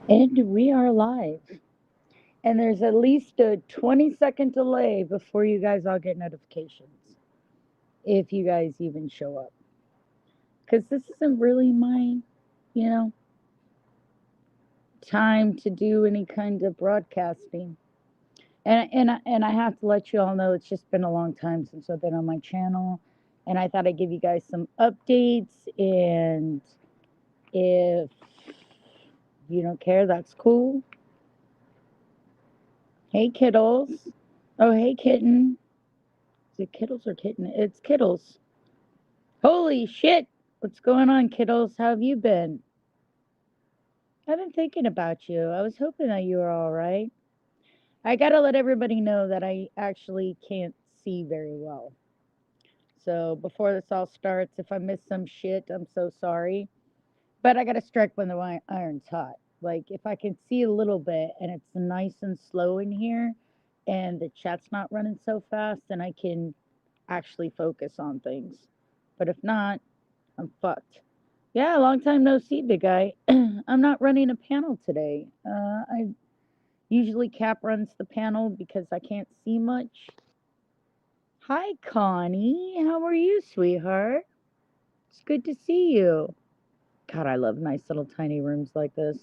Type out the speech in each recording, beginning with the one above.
And we are live. And there's at least a 20-second delay before you guys all get notifications, if you guys even show up. Because this isn't really my, you know, time to do any kind of broadcasting. And I have to let you all know it's just been a long time since I've been on my channel. And I thought I'd give you guys some updates. And if you don't care, that's cool. Hey, kiddles. Oh, hey, kitten. Is it Kittles or Kitten? It's Kittles. Holy shit! What's going on, Kittles? How have you been? I've been thinking about you. I was hoping that you were all right. I gotta let everybody know that I actually can't see very well. So before this all starts, if I miss some shit, I'm so sorry. But I gotta strike when the iron's hot. Like if I can see a little bit and it's nice and slow in here, and the chat's not running so fast, then I can actually focus on things. But if not, I'm fucked. Yeah, long time no see, big guy. I'm not running a panel today. I usually Cap runs the panel because I can't see much. Hi, Connie. How are you, sweetheart? It's good to see you. God, I love nice little tiny rooms like this,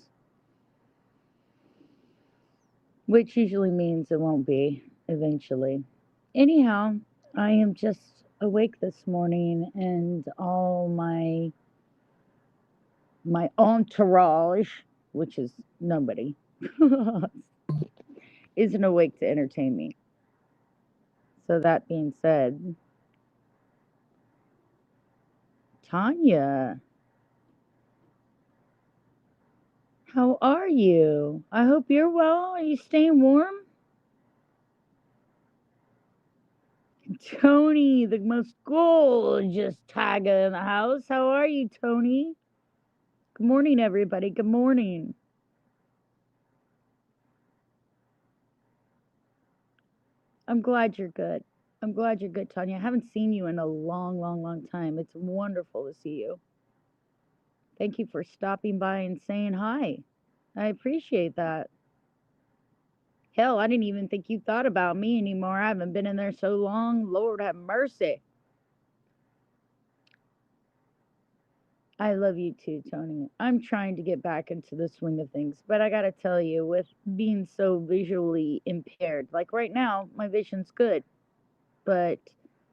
which usually means it won't be eventually. Anyhow, I am just awake this morning and all my entourage, which is nobody, isn't awake to entertain me. So that being said, Tanya, how are you? I hope you're well. Are you staying warm? Tony, the most gorgeous tiger in the house. How are you, Tony? Good morning, everybody. Good morning. I'm glad you're good. I'm glad you're good, Tanya. I haven't seen you in a long, long, long time. It's wonderful to see you. Thank you for stopping by and saying hi. I appreciate that. Hell, I didn't even think you thought about me anymore. I haven't been in there so long. Lord have mercy. I love you too, Tony. I'm trying to get back into the swing of things, but I gotta tell you, with being so visually impaired, like right now, my vision's good, but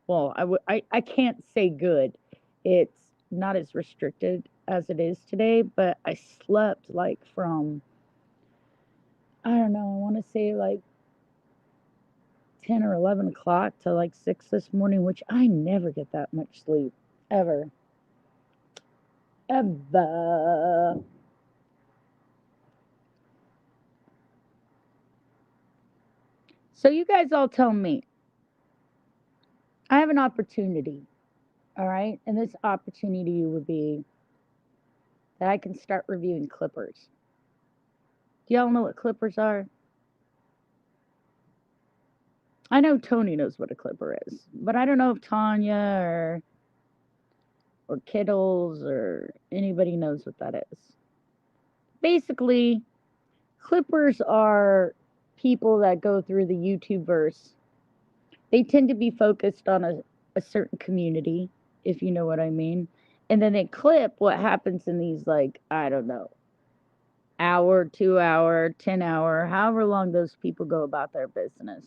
well, I can't say good. It's not as restricted as it is today, but I slept like from I don't know, I want to say like 10 or 11 o'clock to like 6 this morning, which I never get that much sleep ever. Ever. So you guys all tell me, I have an opportunity, all right? And this opportunity would be that I can start reviewing clippers. Do y'all know what clippers are? I know Tony knows what a clipper is, but I don't know if Tanya or Kittles or anybody knows what that is. Basically, clippers are people that go through the YouTube verse. They tend to be focused on a certain community, if you know what I mean. And then they clip what happens in these, like, I don't know, hour, 2 hour, 10 hour, however long those people go about their business.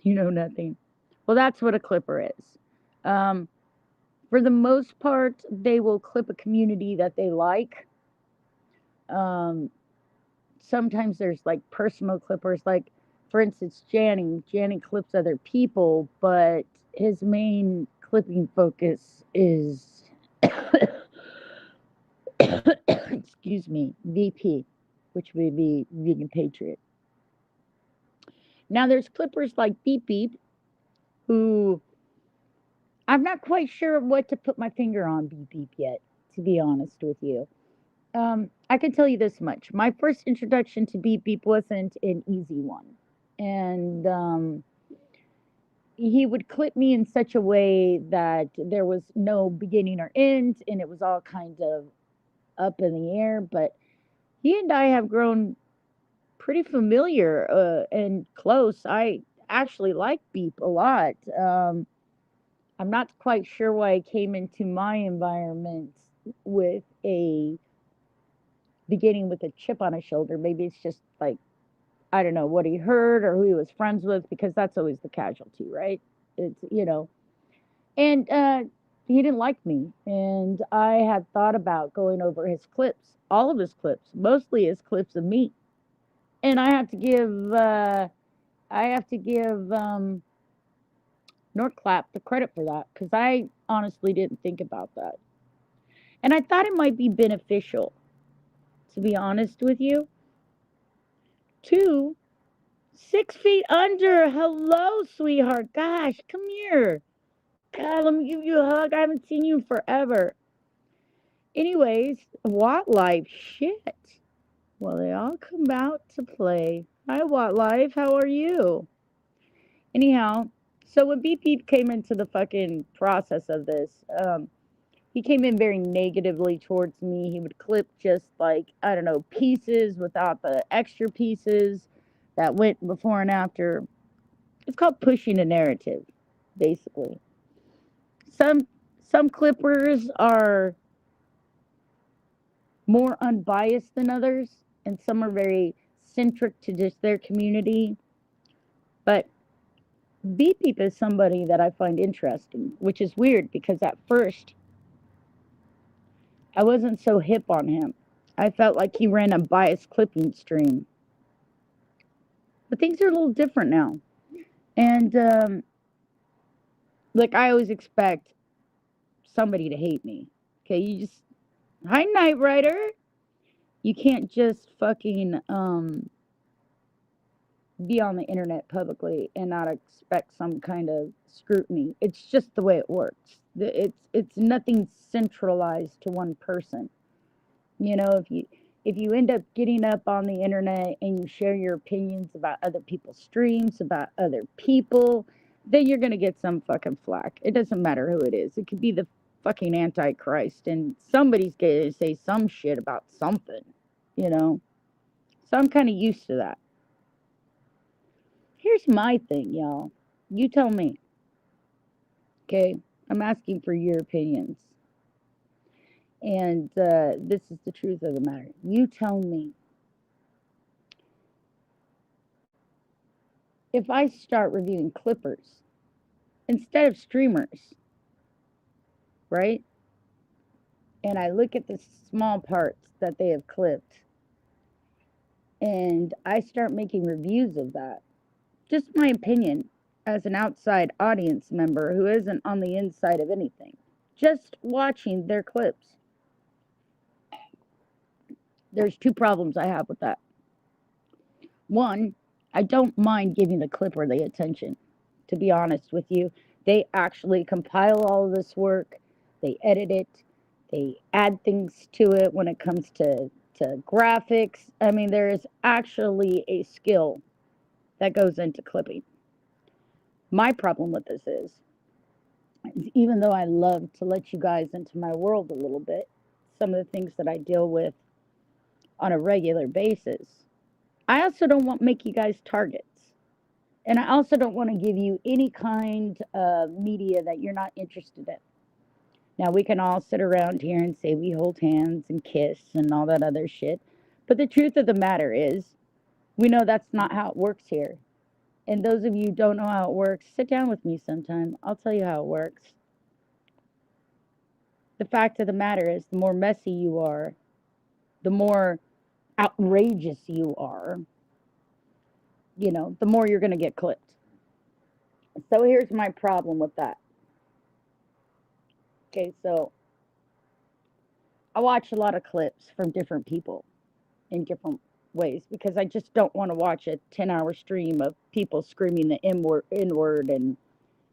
You know nothing. Well, that's what a clipper is. Um, for the most part, they will clip a community that they like. Um, Sometimes there's like personal clippers, like for instance, Janny clips other people, but his main clipping focus is excuse me, VP, which would be Vegan Patriot. Now there's clippers like Beep Beep, who I'm not quite sure what to put my finger on Beep Beep yet, to be honest with you. I can tell you this much. My first introduction to Beep Beep wasn't an easy one. And he would clip me in such a way that there was no beginning or end, and it was all kind of up in the air. But he and I have grown pretty familiar and close. I actually like Beep a lot. I'm not quite sure why I came into my environment with a beginning with a chip on his shoulder. Maybe it's just like, I don't know what he heard or who he was friends with, because that's always the casualty, right? It's. And he didn't like me. And I had thought about going over his clips, all of his clips, mostly his clips of me. And I have to give Norclap the credit for that, because I honestly didn't think about that. And I thought it might be beneficial, to be honest with you. Two, 6 feet under. Hello, sweetheart. Gosh, come here. God, let me give you a hug. I haven't seen you in forever. Anyways, Wildlife, shit. Well, they all come out to play. Hi, Wildlife. How are you? Anyhow, so when Beep Beep came into the fucking process of this, he came in very negatively towards me. He would clip just like, I don't know, pieces without the extra pieces that went before and after. It's called pushing a narrative, basically. Some some clippers are more unbiased than others, and some are very centric to just their community. But Beep Beep is somebody that I find interesting, which is weird because at first I wasn't so hip on him. I felt like he ran a biased clipping stream. But things are a little different now. And like I always expect somebody to hate me. Okay, you just, hi, Knight Rider. You can't just fucking be on the internet publicly and not expect some kind of scrutiny. It's just the way it works. It's nothing centralized to one person. If you end up getting up on the internet and you share your opinions about other people's streams, about other people, then you're gonna get some fucking flack. It doesn't matter who it is. It could be the fucking Antichrist, and somebody's gonna say some shit about something, you know. So I'm kind of used to that. Here's my thing, y'all. You tell me, okay? I'm asking for your opinions. And this is the truth of the matter. You tell me, if I start reviewing clippers instead of streamers, right? And I look at the small parts that they have clipped and I start making reviews of that, just my opinion as an outside audience member who isn't on the inside of anything, just watching their clips. There's two problems I have with that. One, I don't mind giving the clipper the attention, to be honest with you. They actually compile all of this work, they edit it, they add things to it when it comes to graphics. I mean, there is actually a skill that goes into clipping. My problem with this is even though I love to let you guys into my world a little bit, some of the things that I deal with on a regular basis, I also don't want to make you guys targets. And I also don't want to give you any kind of media that you're not interested in. Now, we can all sit around here and say we hold hands and kiss and all that other shit. But the truth of the matter is, we know that's not how it works here. And those of you who don't know how it works, sit down with me sometime. I'll tell you how it works. The fact of the matter is, the more messy you are, the more outrageous you are, the more you're going to get clipped. So here's my problem with that. Okay, so I watch a lot of clips from different people in different ways because I just don't want to watch a 10-hour stream of people screaming the N-word and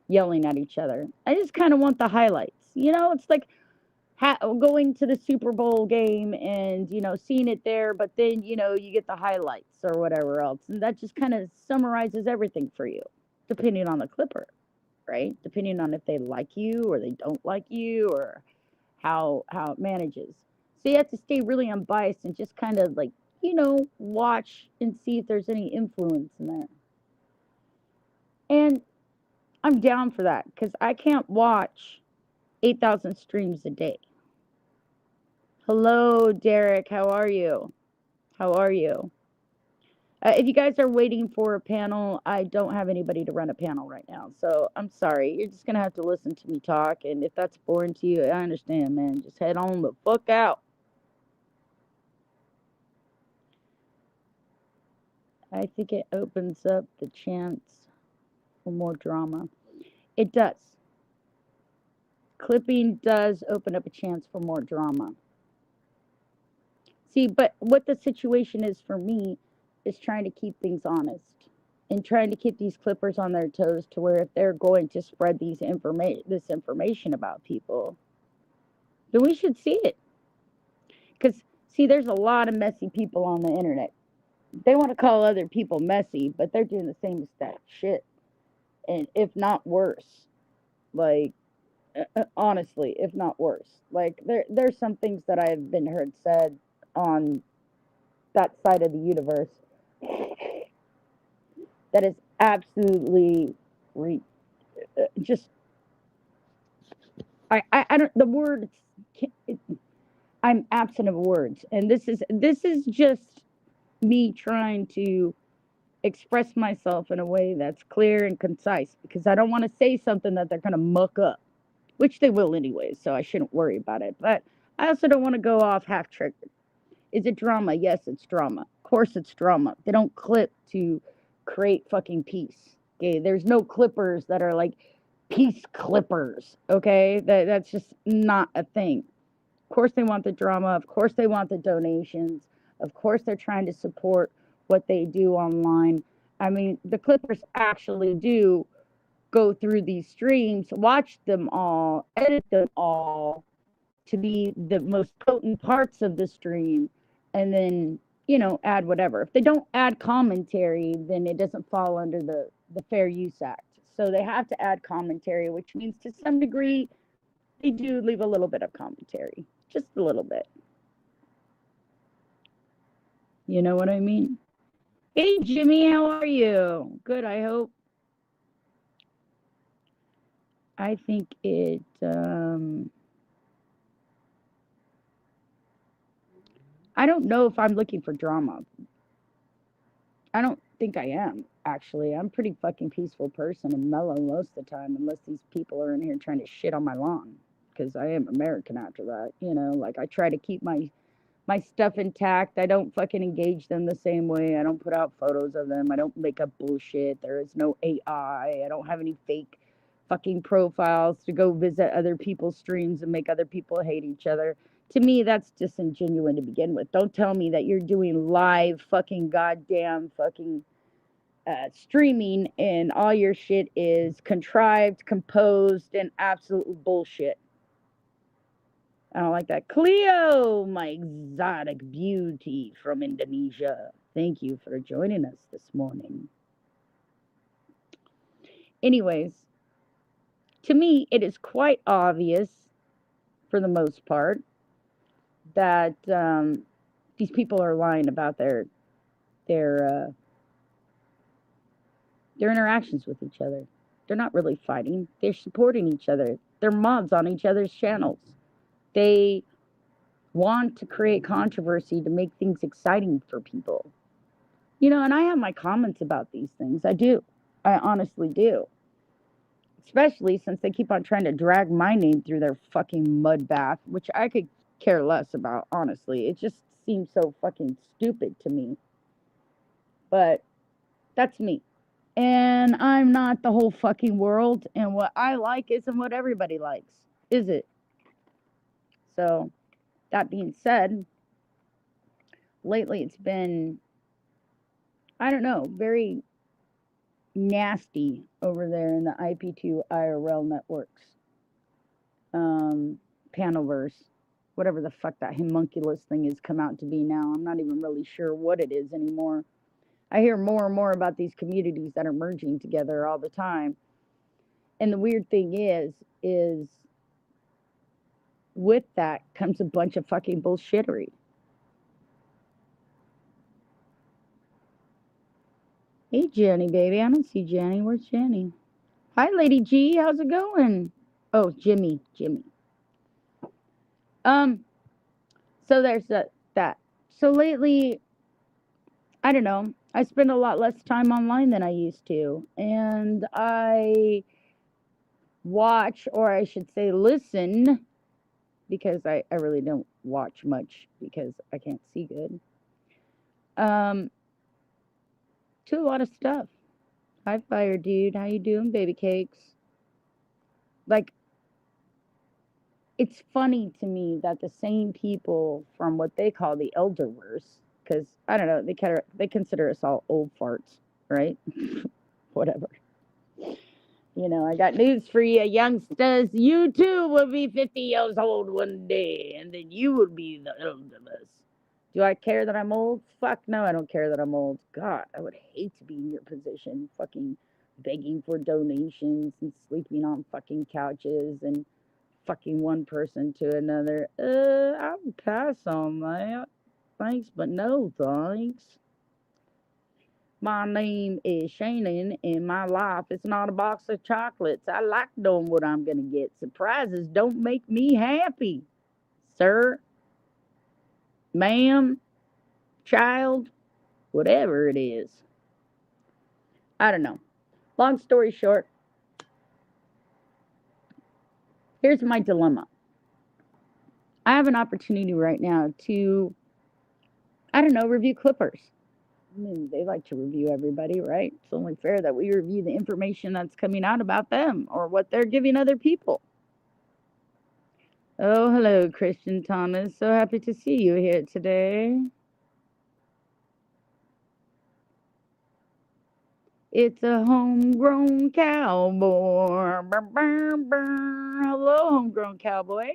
yelling at each other. I just kind of want the highlights. It's like going to the Super Bowl game and, seeing it there, but then, you get the highlights or whatever else. And that just kind of summarizes everything for you, depending on the clipper, right? Depending on if they like you or they don't like you or how it manages. So you have to stay really unbiased and just kind of like, watch and see if there's any influence in there. And I'm down for that because I can't watch 8,000 streams a day. Hello, Derek. How are you? How are you? If you guys are waiting for a panel, I don't have anybody to run a panel right now. So I'm sorry. You're just going to have to listen to me talk. And if that's boring to you, I understand, man. Just head on the fuck out. I think it opens up the chance for more drama. It does. Clipping does open up a chance for more drama. See, but what the situation is for me is trying to keep things honest and trying to keep these clippers on their toes to where if they're going to spread this information about people, then we should see it. Because, see, there's a lot of messy people on the internet. They want to call other people messy, but they're doing the same exact shit. And if not worse. Like, honestly, if not worse. Like, there's some things that I've been heard said on that side of the universe that is absolutely just I don't the words I'm absent of words, and this is just me trying to express myself in a way that's clear and concise because I don't want to say something that they're going to muck up, which they will anyway, so I shouldn't worry about it. But I also don't want to go off half triggered. Is it drama? Yes, it's drama. Of course it's drama. They don't clip to create fucking peace. Okay, there's no clippers that are like peace clippers. Okay, that's just not a thing. Of course they want the drama. Of course they want the donations. Of course they're trying to support what they do online. I mean, the clippers actually do go through these streams, watch them all, edit them all to be the most potent parts of the stream, and then, add whatever. If they don't add commentary, then it doesn't fall under the Fair Use Act. So they have to add commentary, which means to some degree, they do leave a little bit of commentary. Just a little bit. You know what I mean? Hey, Jimmy, how are you? Good, I hope. I think it, I don't know if I'm looking for drama. I don't think I am, actually. I'm a pretty fucking peaceful person and mellow most of the time, unless these people are in here trying to shit on my lawn, because I am American after that, like I try to keep my stuff intact. I don't fucking engage them the same way. I don't put out photos of them. I don't make up bullshit. There is no AI. I don't have any fake fucking profiles to go visit other people's streams and make other people hate each other. To me, that's disingenuous to begin with. Don't tell me that you're doing live fucking goddamn fucking streaming and all your shit is contrived, composed, and absolute bullshit. I don't like that. Cleo, my exotic beauty from Indonesia. Thank you for joining us this morning. Anyways, to me, it is quite obvious, for the most part, that these people are lying about their interactions with each other. They're not really fighting. They're supporting each other. They're mods on each other's channels. They want to create controversy to make things exciting for people. And I have my comments about these things. I do. I honestly do. Especially since they keep on trying to drag my name through their fucking mud bath, which I could care less about, honestly. It just seems so fucking stupid to me. But that's me. And I'm not the whole fucking world. And what I like isn't what everybody likes, is it? So, that being said, lately it's been, I don't know, very nasty over there in the IP2 IRL networks. Panelverse, whatever the fuck that homunculus thing has come out to be now. I'm not even really sure what it is anymore. I hear more and more about these communities that are merging together all the time. And the weird thing is with that comes a bunch of fucking bullshittery. Hey, Jenny, baby. I don't see Jenny. Where's Jenny? Hi, Lady G. How's it going? Oh, Jimmy. So there's that. So lately, I don't know. I spend a lot less time online than I used to. And I watch, or I should say listen, because I really don't watch much because I can't see good, to a lot of stuff. Hi, Fire Dude. How you doing, baby cakes? Like, it's funny to me that the same people from what they call the Elderverse, because I don't know, they consider us all old farts, right? Whatever. You know, I got news for you, youngsters. You too will be 50 years old one day, and then you will be the Elderverse. Do I care that I'm old? Fuck no, I don't care that I'm old. God, I would hate to be in your position, fucking begging for donations and sleeping on fucking couches and fucking one person to another. I'll pass on that. Thanks, but no thanks. My name is Shannon, and my life is not a box of chocolates. I like knowing what I'm going to get. Surprises don't make me happy. Sir, ma'am, child, whatever it is. I don't know. Long story short, here's my dilemma. I have an opportunity right now to, I don't know, review Clippers. I mean, they like to review everybody, right? It's only fair that we review the information that's coming out about them or what they're giving other people. Oh, hello, Christian Thomas. So happy to see you here today. It's a homegrown cowboy. Brr, brr, brr. Hello, homegrown cowboy.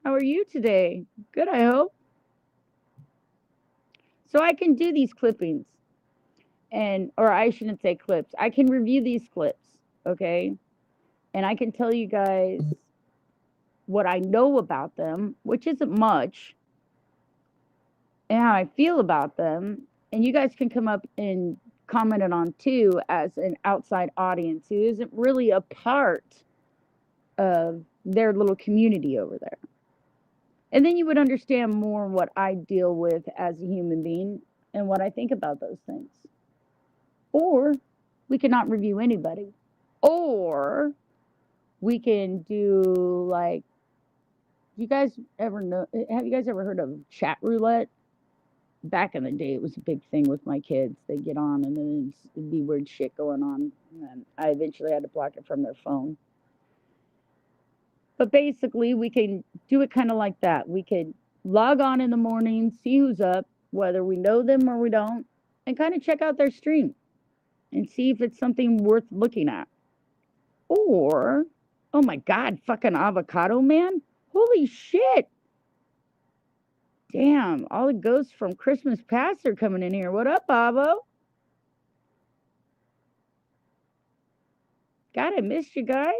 How are you today? Good, I hope. So I can do these clippings, or I shouldn't say clips. I can review these clips, okay? And I can tell you guys what I know about them, which isn't much, and how I feel about them. And you guys can come up and comment it on too as an outside audience who isn't really a part of their little community over there. And then you would understand more what I deal with as a human being and what I think about those things. Or we could not review anybody. Or we can do like, you guys ever know, have you guys ever heard of chat roulette? Back in the day, it was a big thing with my kids. They'd get on and then it'd be weird shit going on. And I eventually had to block it from their phone. But basically, we can do it kind of like that. We could log on in the morning, see who's up, whether we know them or we don't, and kind of check out their stream and see if it's something worth looking at. Or, oh my God, fucking Avocado Man. Holy shit. Damn, all the ghosts from Christmas past are coming in here. What up, Avo? God, I missed you guys.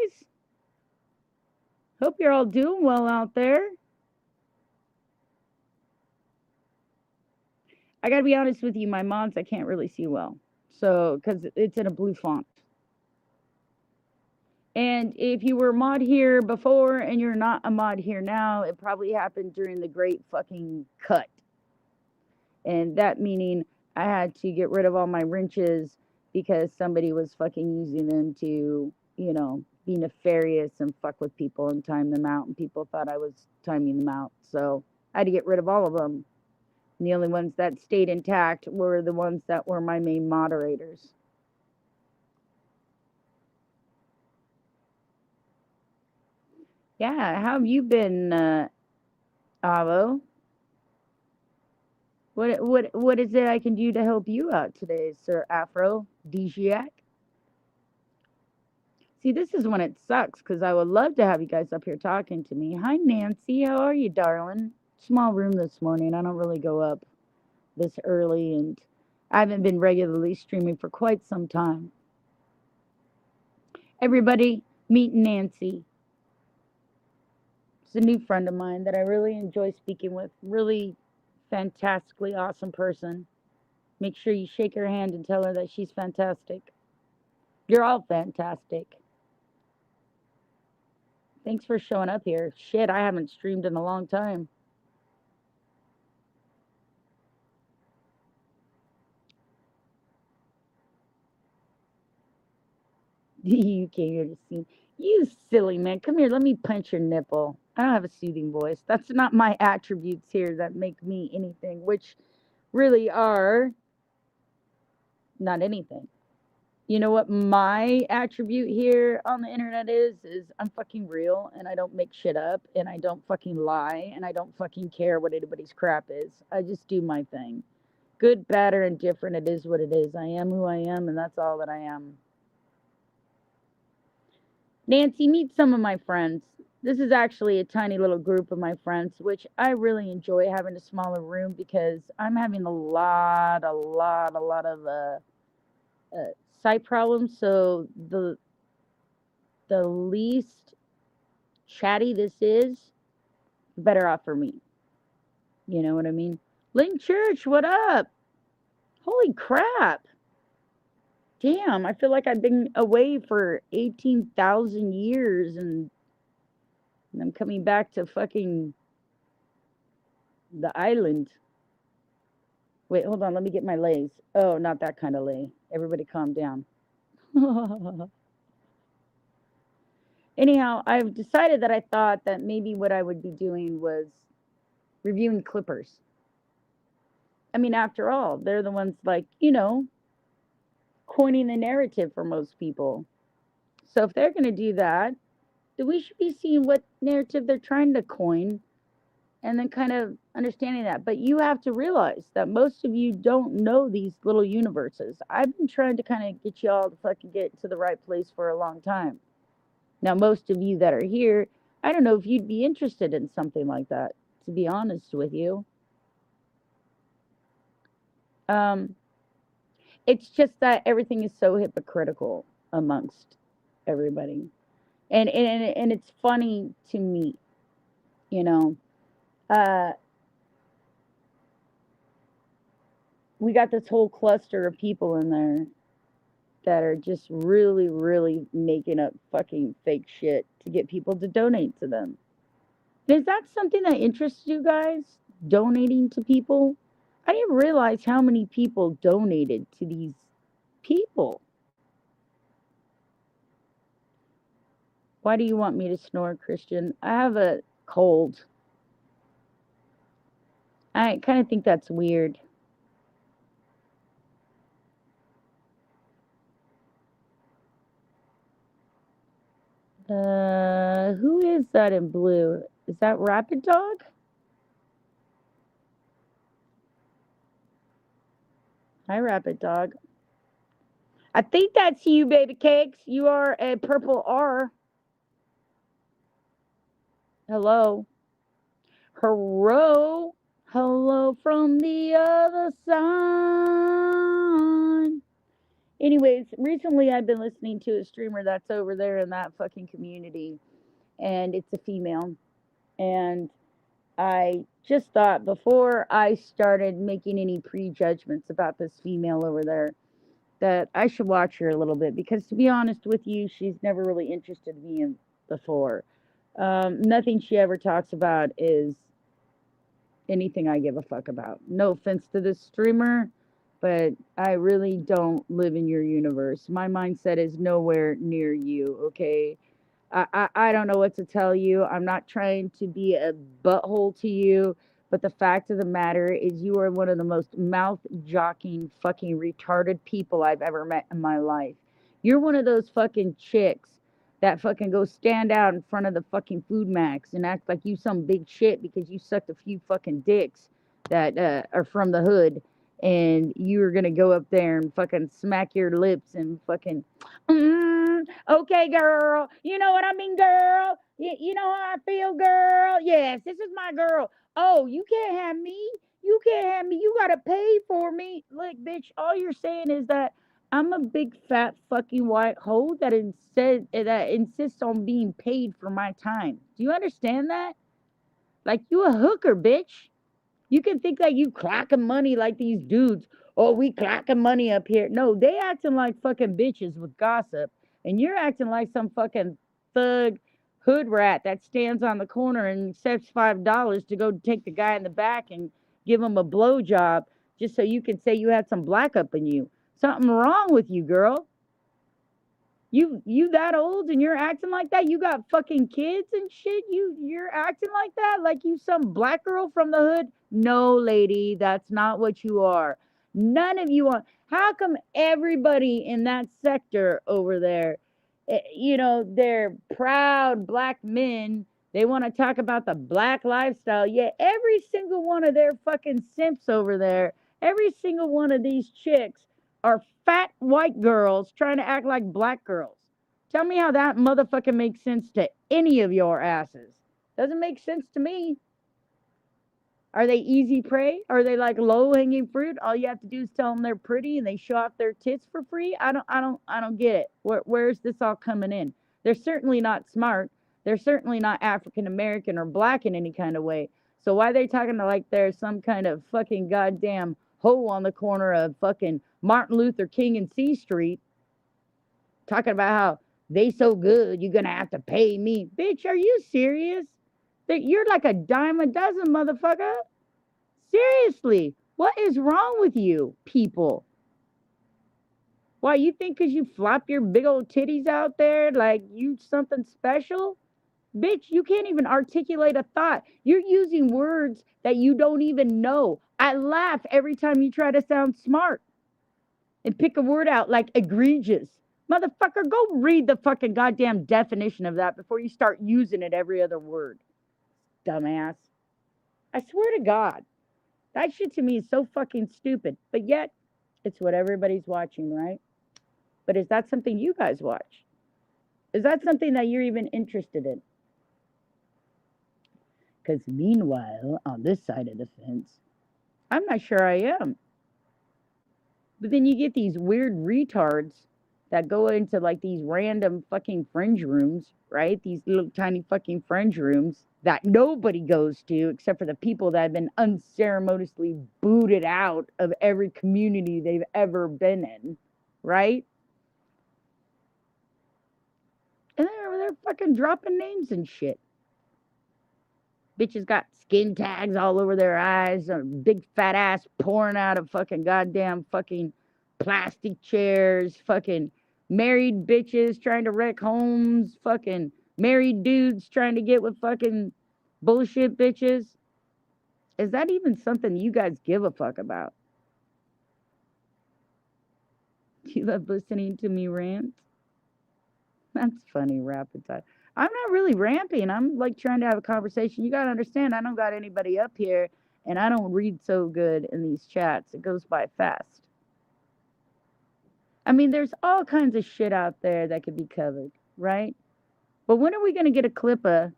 Hope you're all doing well out there. I gotta be honest with you, my mods I can't really see well. So, because it's in a blue font. And if you were a mod here before and you're not a mod here now, it probably happened during the great fucking cut. And that meaning I had to get rid of all my wrenches because somebody was fucking using them to, you know, be nefarious and fuck with people and time them out. And people thought I was timing them out. So I had to get rid of all of them. And the only ones that stayed intact were the ones that were my main moderators. Yeah, how have you been, Avo? What is it I can do to help you out today, Sir Aphrodisiac? See, this is when it sucks, because I would love to have you guys up here talking to me. Hi, Nancy. How are you, darling? Small room this morning. I don't really go up this early, and I haven't been regularly streaming for quite some time. Everybody, meet Nancy. It's a new friend of mine that I really enjoy speaking with. Really fantastically awesome person. Make sure you shake her hand and tell her that she's fantastic. You're all fantastic. Thanks for showing up here. Shit, I haven't streamed in a long time. You came here to see. You silly man. Come here, let me punch your nipple. I don't have a soothing voice. That's not my attributes here that make me anything, which really are not anything. You know what my attribute here on the internet is I'm fucking real and I don't make shit up and I don't fucking lie and I don't fucking care what anybody's crap is. I just do my thing. Good, bad, or indifferent, it is what it is. I am who I am and that's all that I am. Nancy, meet some of my friends. This is actually a tiny little group of my friends, which I really enjoy having a smaller room because I'm having a lot of sight problems. So the least chatty this is, the better off for me. You know what I mean? Link Church, what up? Holy crap. Damn, I feel like I've been away for 18,000 years and I'm coming back to fucking the island. Wait, hold on, let me get my lays. Oh, not that kind of lay. Everybody calm down. Anyhow, I've decided that I thought that maybe what I would be doing was reviewing clippers. I mean, after all, they're the ones like, coining the narrative for most people. So if they're going to do that, then we should be seeing what narrative they're trying to coin and then kind of understanding that. But you have to realize that most of you don't know these little universes. I've been trying to kind of get you all to fucking get to the right place for a long time. Now, most of you that are here, I don't know if you'd be interested in something like that, to be honest with you. It's just that everything is so hypocritical amongst everybody. And it's funny to me, we got this whole cluster of people in there that are just really making up fucking fake shit to get people to donate to them. Is that something that interests you guys? Donating to people? I didn't realize how many people donated to these people. Why do you want me to snore, Christian? I have a cold. I kind of think that's weird. Who is that in blue? Is that Rapid Dog? Hi, Rapid Dog. I think that's you, baby cakes. You are a purple R. Hello. Hello. Hello from the other side. Anyways, recently I've been listening to a streamer that's over there in that fucking community, and it's a female. And I just thought before I started making any prejudgments about this female over there, that I should watch her a little bit because, to be honest with you, she's never really interested me in before. Nothing she ever talks about is anything I give a fuck about. No offense to this streamer, but I really don't live in your universe. My mindset is nowhere near you, okay? I don't know what to tell you. I'm not trying to be a butthole to you, but the fact of the matter is you are one of the most mouth-jocking, fucking retarded people I've ever met in my life. You're one of those fucking chicks that fucking go stand out in front of the fucking Food Max and act like you some big shit because you sucked a few fucking dicks that are from the hood, and you're gonna go up there and fucking smack your lips and fucking, okay, girl, you know what I mean, girl, you know how I feel, girl, yes, this is my girl. Oh, you can't have me, you can't have me, you gotta pay for me. Look, bitch, all you're saying is that I'm a big fat fucking white hoe that insists on being paid for my time. Do you understand that? Like you a hooker, bitch. You can think that you clocking money like these dudes. Oh, we clocking money up here. No, they acting like fucking bitches with gossip. And you're acting like some fucking thug hood rat that stands on the corner and accepts $5 to go take the guy in the back and give him a blowjob just so you can say you had some black up in you. Something wrong with you, girl. You that old and you're acting like that? You got fucking kids and shit? You're acting like that? Like you some black girl from the hood? No, lady, that's not what you are. None of you are. How come everybody in that sector over there, they're proud black men. They want to talk about the black lifestyle. Yet every single one of their fucking simps over there, every single one of these chicks are fat white girls trying to act like black girls. Tell me how that motherfucker makes sense to any of your asses. Doesn't make sense to me. Are they easy prey? Are they like low hanging fruit? All you have to do is tell them they're pretty and they show off their tits for free. I don't get it. Where's this all coming in? They're certainly not smart. They're certainly not African American or black in any kind of way. So why are they talking to like they're some kind of fucking goddamn hoe on the corner of fucking Martin Luther King and C Street, talking about how they so good, you're gonna have to pay me. Bitch, are you serious? You're like a dime a dozen, motherfucker. Seriously, what is wrong with you people? Why, you think because you flop your big old titties out there like you something special? Bitch, you can't even articulate a thought. You're using words that you don't even know. I laugh every time you try to sound smart and pick a word out like egregious. Motherfucker, go read the fucking goddamn definition of that before you start using it every other word. Dumbass. I swear to God, that shit to me is so fucking stupid. But yet, it's what everybody's watching, right? But is that something you guys watch? Is that something that you're even interested in? Because meanwhile, on this side of the fence, I'm not sure I am. But then you get these weird retards that go into like these random fucking fringe rooms, right? These little tiny fucking fringe rooms that nobody goes to except for the people that have been unceremoniously booted out of every community they've ever been in, right? And they're fucking dropping names and shit. Bitches got skin tags all over their eyes, a big fat ass pouring out of fucking goddamn fucking plastic chairs, fucking married bitches trying to wreck homes, fucking married dudes trying to get with fucking bullshit bitches. Is that even something you guys give a fuck about? Do you love listening to me rant? That's funny, rapid time. I'm not really ramping. I'm like trying to have a conversation. You got to understand, I don't got anybody up here and I don't read so good in these chats. It goes by fast. I mean, there's all kinds of shit out there that could be covered, right? But when are we going to get a clipper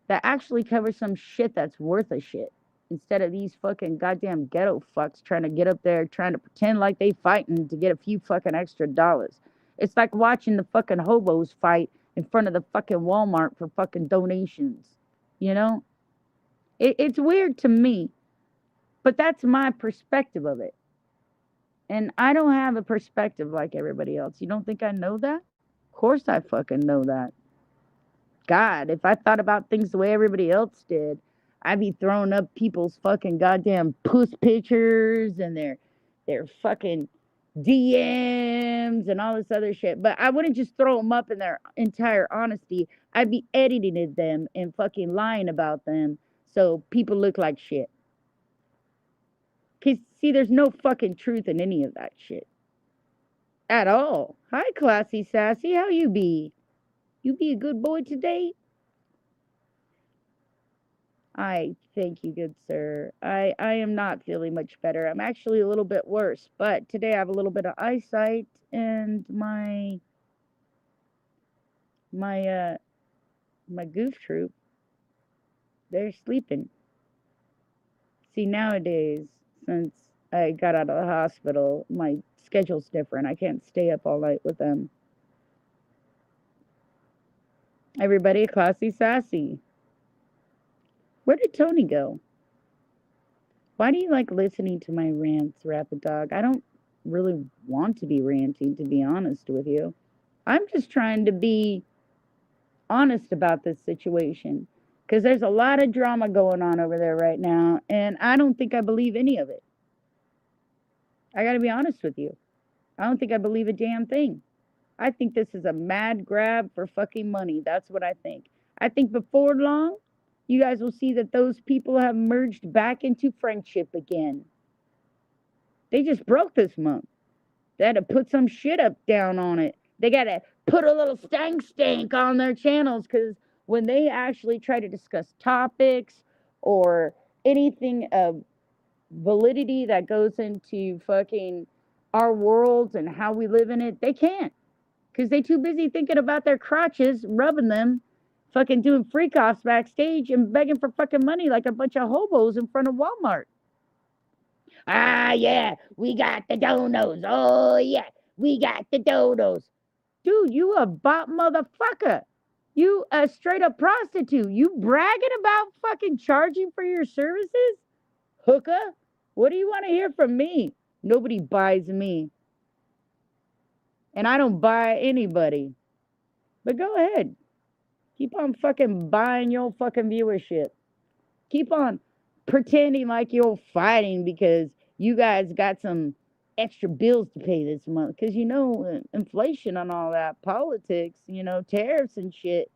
that actually covers some shit that's worth a shit? Instead of these fucking goddamn ghetto fucks trying to get up there, trying to pretend like they fighting to get a few fucking extra dollars. It's like watching the fucking hobos fight in front of the fucking Walmart for fucking donations. You know? It's weird to me, but that's my perspective of it. And I don't have a perspective like everybody else. You don't think I know that? Of course I fucking know that. God, if I thought about things the way everybody else did, I'd be throwing up people's fucking goddamn puss pictures and their fucking DMs and all this other shit. But I wouldn't just throw them up in their entire honesty. I'd be editing them and fucking lying about them so people look like shit. Because, see, there's no fucking truth in any of that shit. At all. Hi, Classy Sassy. How you be? You be a good boy today? I thank you, good sir. I am not feeling much better. I'm actually a little bit worse, but today I have a little bit of eyesight and my goof troop, they're sleeping. See, nowadays, since I got out of the hospital, my schedule's different. I can't stay up all night with them. Everybody, Classy Sassy. Where did Tony go? Why do you like listening to my rants, Rapid Dog? I don't really want to be ranting, to be honest with you. I'm just trying to be honest about this situation because there's a lot of drama going on over there right now, and I don't think I believe any of it. I got to be honest with you. I don't think I believe a damn thing. I think this is a mad grab for fucking money. That's what I think. I think before long, you guys will see that those people have merged back into friendship again. They just broke this month. They had to put some shit up down on it. They got to put a little stank on their channels because when they actually try to discuss topics or anything of validity that goes into fucking our world and how we live in it, they can't because they too busy thinking about their crotches, rubbing them, fucking doing freak offs backstage and begging for fucking money like a bunch of hobos in front of Walmart. Ah, yeah, we got the donos. Oh, yeah, we got the donos. Dude, you a bot motherfucker. You a straight up prostitute. You bragging about fucking charging for your services? Hooker? What do you want to hear from me? Nobody buys me. And I don't buy anybody. But go ahead. Keep on fucking buying your fucking viewership. Keep on pretending like you're fighting because you guys got some extra bills to pay this month. Because you know, inflation and all that, politics, you know, tariffs and shit.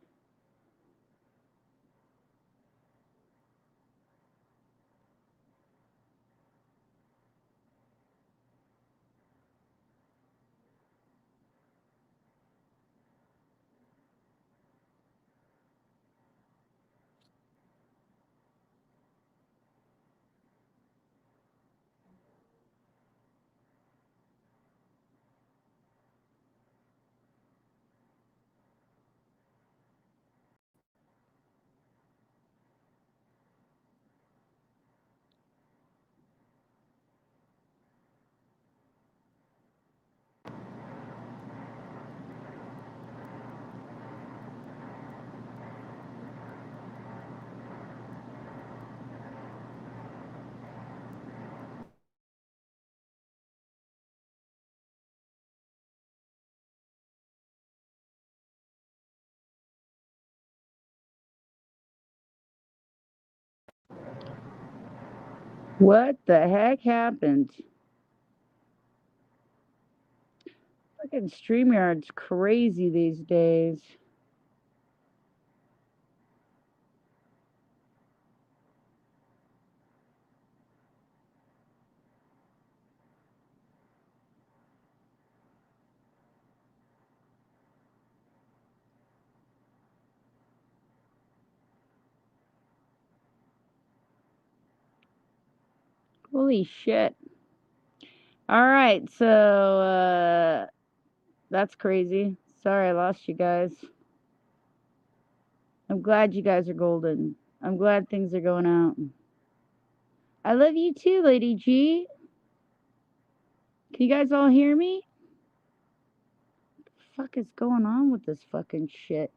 What the heck happened? Fucking StreamYard's crazy these days. Holy shit. All right, so that's crazy. Sorry I lost you guys. I'm glad you guys are golden. I'm glad things are going out. I love you too, Lady G. Can you guys all hear me? What the fuck is going on with this fucking shit?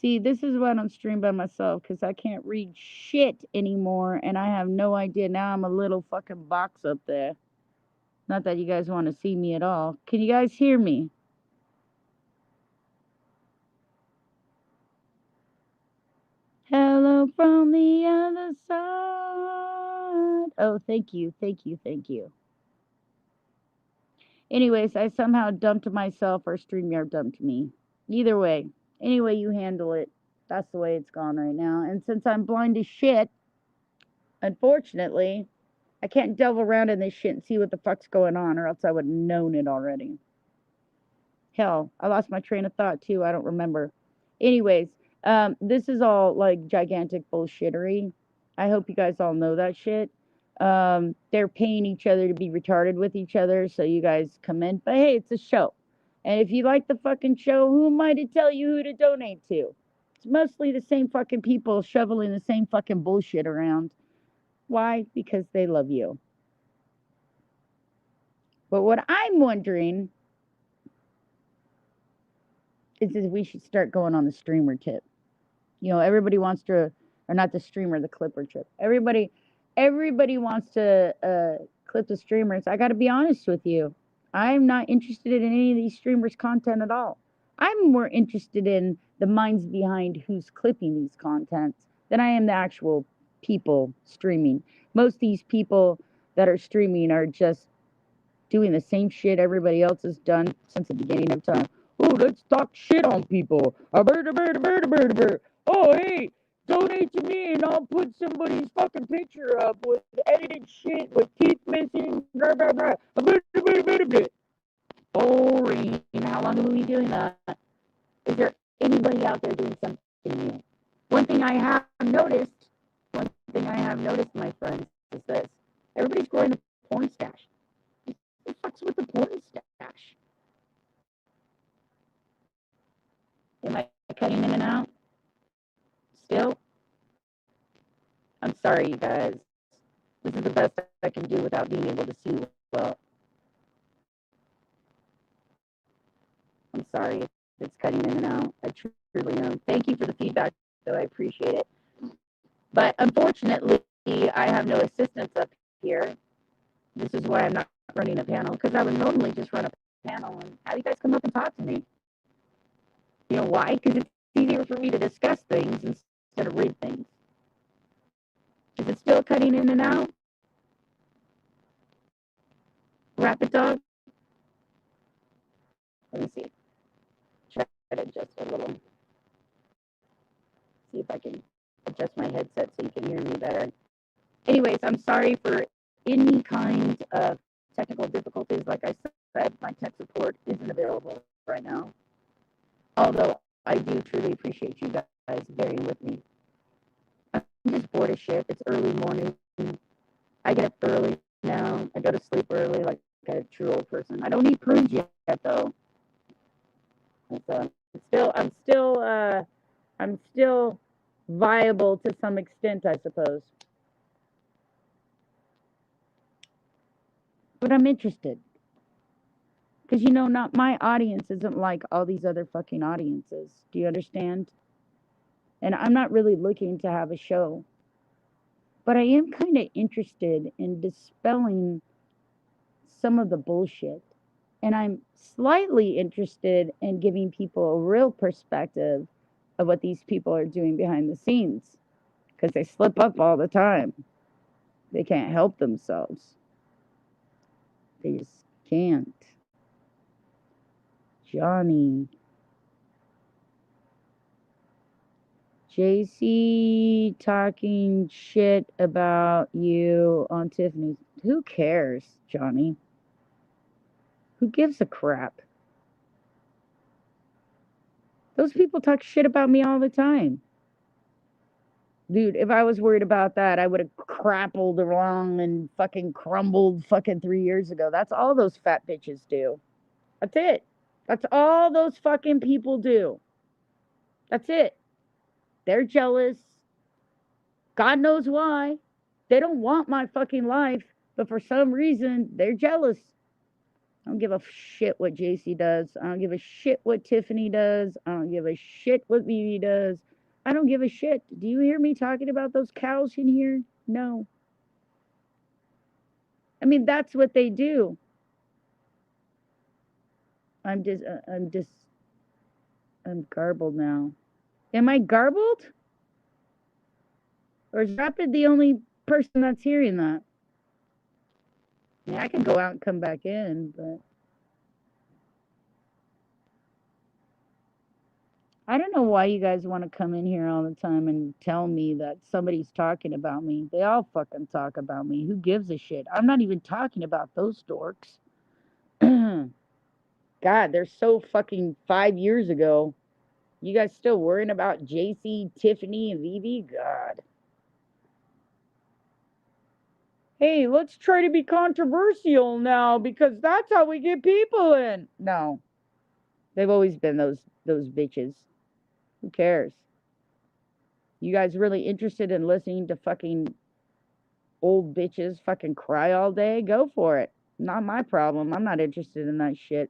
See, this is why I don't stream by myself, because I can't read shit anymore, and I have no idea. Now I'm a little fucking box up there. Not that you guys want to see me at all. Can you guys hear me? Hello from the other side. Oh, thank you, thank you, thank you. Anyways, I somehow dumped myself or StreamYard dumped me. Either way, any way you handle it, that's the way it's gone right now. And since I'm blind as shit, unfortunately, I can't delve around in this shit and see what the fuck's going on, or else I would have known it already. Hell, I lost my train of thought too. I don't remember. Anyways, this is all like gigantic bullshittery. I hope you guys all know that shit. They're paying each other to be retarded with each other, so you guys come in. But hey, it's a show. And if you like the fucking show, who am I to tell you who to donate to? It's mostly the same fucking people shoveling the same fucking bullshit around. Why? Because they love you. But what I'm wondering is if we should start going on the streamer tip. You know, everybody wants to, or not the streamer, the clipper trip. Everybody wants to clip the streamers. I got to be honest with you. I'm not interested in any of these streamers' content at all. I'm more interested in the minds behind who's clipping these contents than I am the actual people streaming. Most of these people that are streaming are just doing the same shit everybody else has done since the beginning of time. Oh, let's talk shit on people. Oh, hey, donate to me and I'll put somebody's fucking picture up with edited shit with teeth missing. Blah, blah, blah. Boring. How long have we been doing that? Is there anybody out there doing something new? One thing I have noticed, my friends, is this. Everybody's growing a porn stash. Who fucks with the porn stash? Am I cutting in and out? Still? I'm sorry, you guys. This is the best I can do without being able to see well. I'm sorry if it's cutting in and out. I truly am. Thank you for the feedback, though. I appreciate it. But unfortunately, I have no assistance up here. This is why I'm not running a panel, because I would normally just run a panel and have you guys come up and talk to me. You know why? Because it's easier for me to discuss things instead of read things. Is it still cutting in and out? Rapid dog? Let me see. Try to adjust a little. See if I can adjust my headset so you can hear me better. Anyways, I'm sorry for any kind of technical difficulties. Like I said, my tech support isn't available right now. Although I do truly appreciate you guys bearing with me. I'm just bored as shit. It's early morning. I get up early now. I go to sleep early like a true old person. I don't eat prunes yet though. So I'm still viable to some extent, I suppose. But I'm interested. Because, you know, not my audience isn't like all these other fucking audiences. Do you understand? And I'm not really looking to have a show. But I am kind of interested in dispelling some of the bullshit. And I'm slightly interested in giving people a real perspective of what these people are doing behind the scenes. Because they slip up all the time. They can't help themselves. They just can't. Johnny. JC talking shit about you on Tiffany's. Who cares, Johnny? Who gives a crap? Those people talk shit about me all the time. Dude, if I was worried about that, I would have crappled along and fucking crumbled fucking 3 years ago. That's all those fat bitches do. That's it. That's all those fucking people do. That's it. They're jealous. God knows why. They don't want my fucking life, but for some reason, they're jealous. I don't give a shit what JC does. I don't give a shit what Tiffany does. I don't give a shit what Vivi does. I don't give a shit. Do you hear me talking about those cows in here? No. I mean, that's what they do. I'm garbled now. Am I garbled? Or is Rapid the only person that's hearing that? Yeah, I can go out and come back in, but I don't know why you guys want to come in here all the time and tell me that somebody's talking about me. They all fucking talk about me. Who gives a shit? I'm not even talking about those dorks. God, they're so fucking 5 years ago. You guys still worrying about JC, Tiffany, and Vivi? God. Hey, let's try to be controversial now because that's how we get people in. No. They've always been those bitches. Who cares? You guys really interested in listening to fucking old bitches fucking cry all day? Go for it. Not my problem. I'm not interested in that shit.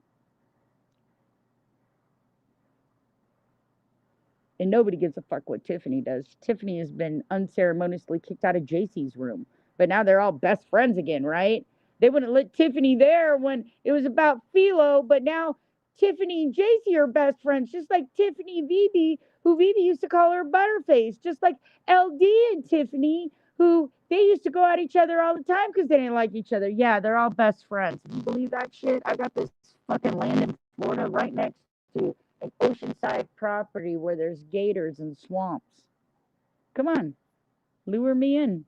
And nobody gives a fuck what Tiffany does. Tiffany has been unceremoniously kicked out of JC's room. But now they're all best friends again, right? They wouldn't let Tiffany there when it was about Philo, but now Tiffany and JC are best friends, just like Tiffany and Vivi, who Vivi used to call her Butterface, just like LD and Tiffany, who they used to go at each other all the time because they didn't like each other. Yeah, they're all best friends. Do you believe that shit? I got this fucking land in Florida right next to an oceanside property where there's gators and swamps. Come on, lure me in.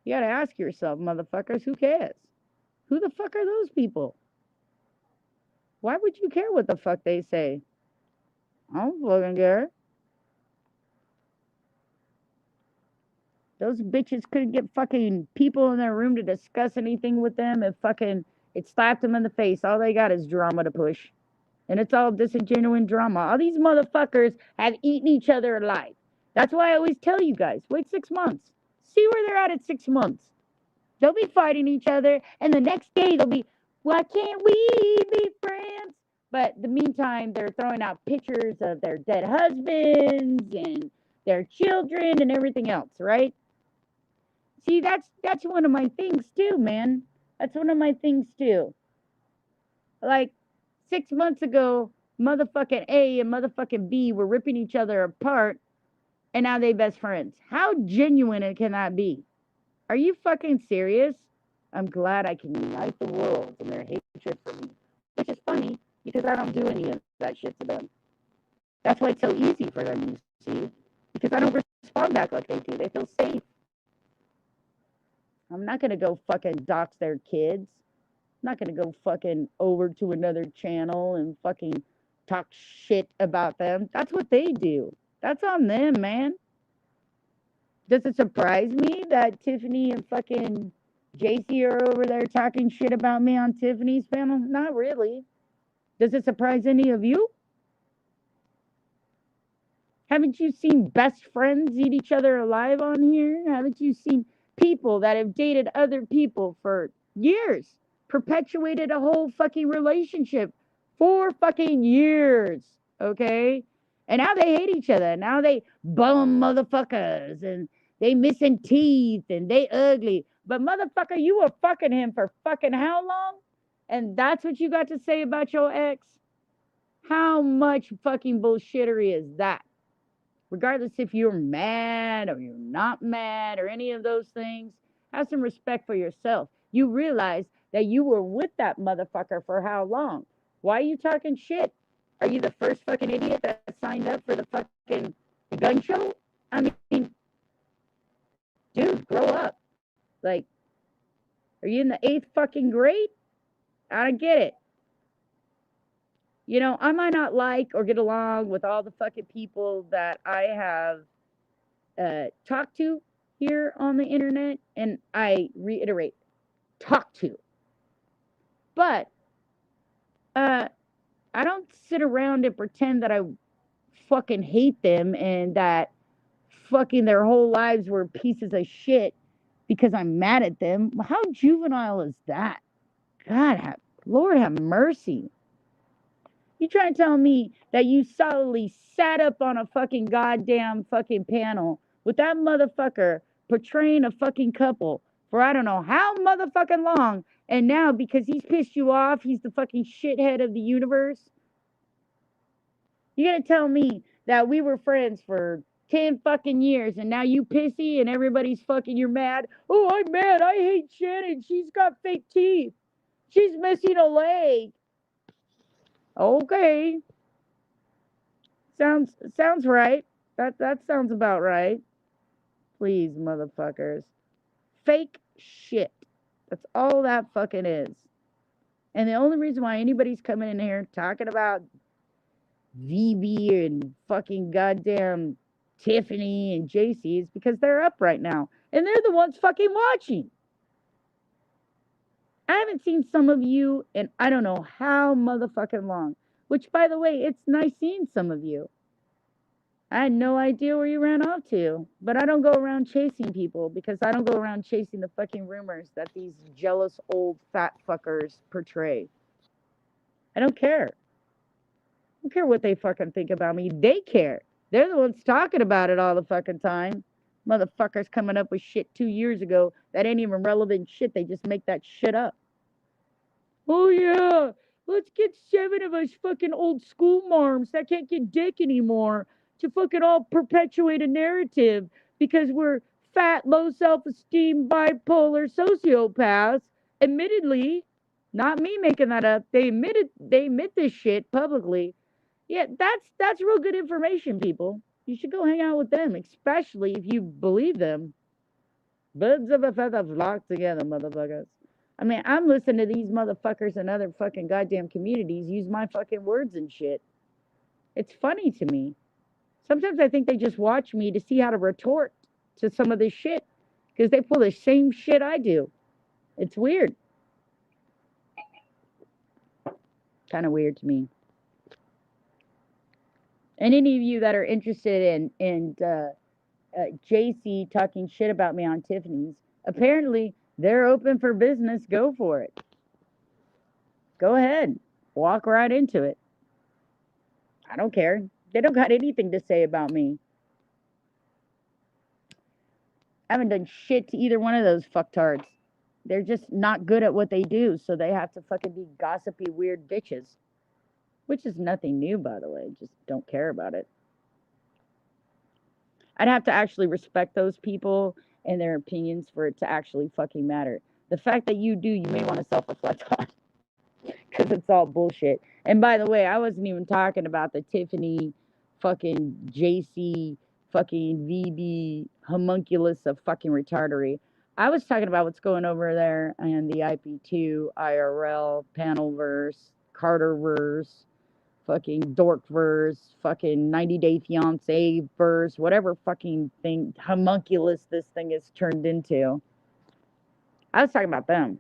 You gotta ask yourself, motherfuckers, who cares? Who the fuck are those people? Why would you care what the fuck they say? I don't fucking care. Those bitches couldn't get fucking people in their room to discuss anything with them if fucking it slapped them in the face. All they got is drama to push. And it's all disingenuous drama. All these motherfuckers have eaten each other alive. That's why I always tell you guys, wait 6 months. See where they're at 6 months. They'll be fighting each other, and the next day they'll be, why can't we be friends? But in the meantime, they're throwing out pictures of their dead husbands and their children and everything else, right? See, that's one of my things too, man. That's one of my things too. Like 6 months ago, motherfucking A and motherfucking B were ripping each other apart, and now they best friends. How genuine can that be? Are you fucking serious? I'm glad I can unite the world in their hatred for me. Which is funny, because I don't do any of that shit to them. That's why it's so easy for them, you see. Because I don't respond back like they do. They feel safe. I'm not gonna go fucking dox their kids. I'm not gonna go fucking over to another channel and fucking talk shit about them. That's what they do. That's on them, man. Does it surprise me that Tiffany and fucking JC are over there talking shit about me on Tiffany's panel? Not really. Does it surprise any of you? Haven't you seen best friends eat each other alive on here? Haven't you seen people that have dated other people for years, perpetuated a whole fucking relationship for fucking years, okay? And now they hate each other. Now they bum motherfuckers and they missing teeth and they ugly. But motherfucker, you were fucking him for fucking how long? And that's what you got to say about your ex? How much fucking bullshittery is that? Regardless if you're mad or you're not mad or any of those things, have some respect for yourself. You realize that you were with that motherfucker for how long? Why are you talking shit? Are you the first fucking idiot that signed up for the fucking gun show? I mean, dude, grow up. Like, are you in the 8th fucking grade? I don't get it. You know, I might not like or get along with all the fucking people that I have talked to here on the internet, and I reiterate, talk to. But I don't sit around and pretend that I fucking hate them and that fucking their whole lives were pieces of shit because I'm mad at them. How juvenile is that? God, Lord have mercy. You trying to tell me that you solidly sat up on a fucking goddamn fucking panel with that motherfucker portraying a fucking couple for I don't know how motherfucking long, and now because he's pissed you off, he's the fucking shithead of the universe? You gonna tell me that we were friends for 10 fucking years and now you pissy and everybody's fucking, you're mad? Oh, I'm mad. I hate Shannon. She's got fake teeth. She's missing a leg. Okay. Sounds right. That sounds about right. Please, motherfuckers. Fake shit. That's all that fucking is. And the only reason why anybody's coming in here talking about VB and fucking goddamn Tiffany and JC is because they're up right now. And they're the ones fucking watching. I haven't seen some of you in I don't know how motherfucking long. Which, by the way, it's nice seeing some of you. I had no idea where you ran off to. But I don't go around chasing people because I don't go around chasing the fucking rumors that these jealous old fat fuckers portray. I don't care. don't care what they fucking think about me. They care. They're the ones talking about it all the fucking time. Motherfuckers coming up with shit 2 years ago that ain't even relevant shit. They just make that shit up. Oh yeah, let's get 7 of us fucking old school marms that can't get dick anymore to fucking all perpetuate a narrative because we're fat, low self-esteem, bipolar sociopaths. Admittedly, not me making that up. They admit this shit publicly. Yeah, that's real good information, people. You should go hang out with them, especially if you believe them. Birds of a feather flock together, motherfuckers. I mean, I'm listening to these motherfuckers and other fucking goddamn communities use my fucking words and shit. It's funny to me. Sometimes I think they just watch me to see how to retort to some of this shit because they pull the same shit I do. It's weird. Kind of weird to me. And any of you that are interested in JC talking shit about me on Tiffany's, apparently they're open for business. Go for it. Go ahead. Walk right into it. I don't care. They don't got anything to say about me. I haven't done shit to either one of those fucktards. They're just not good at what they do, so they have to fucking be gossipy, weird bitches. Which is nothing new, by the way. Just don't care about it. I'd have to actually respect those people and their opinions for it to actually fucking matter. The fact that you do, you may want to self-reflect on. Because it's all bullshit. And by the way, I wasn't even talking about the Tiffany fucking JC fucking VB homunculus of fucking retardery. I was talking about what's going over there and the IP2, IRL, Panelverse, Carterverse, fucking Dorkverse, fucking 90 Day Fiancé verse, whatever fucking thing, homunculus this thing is turned into. I was talking about them.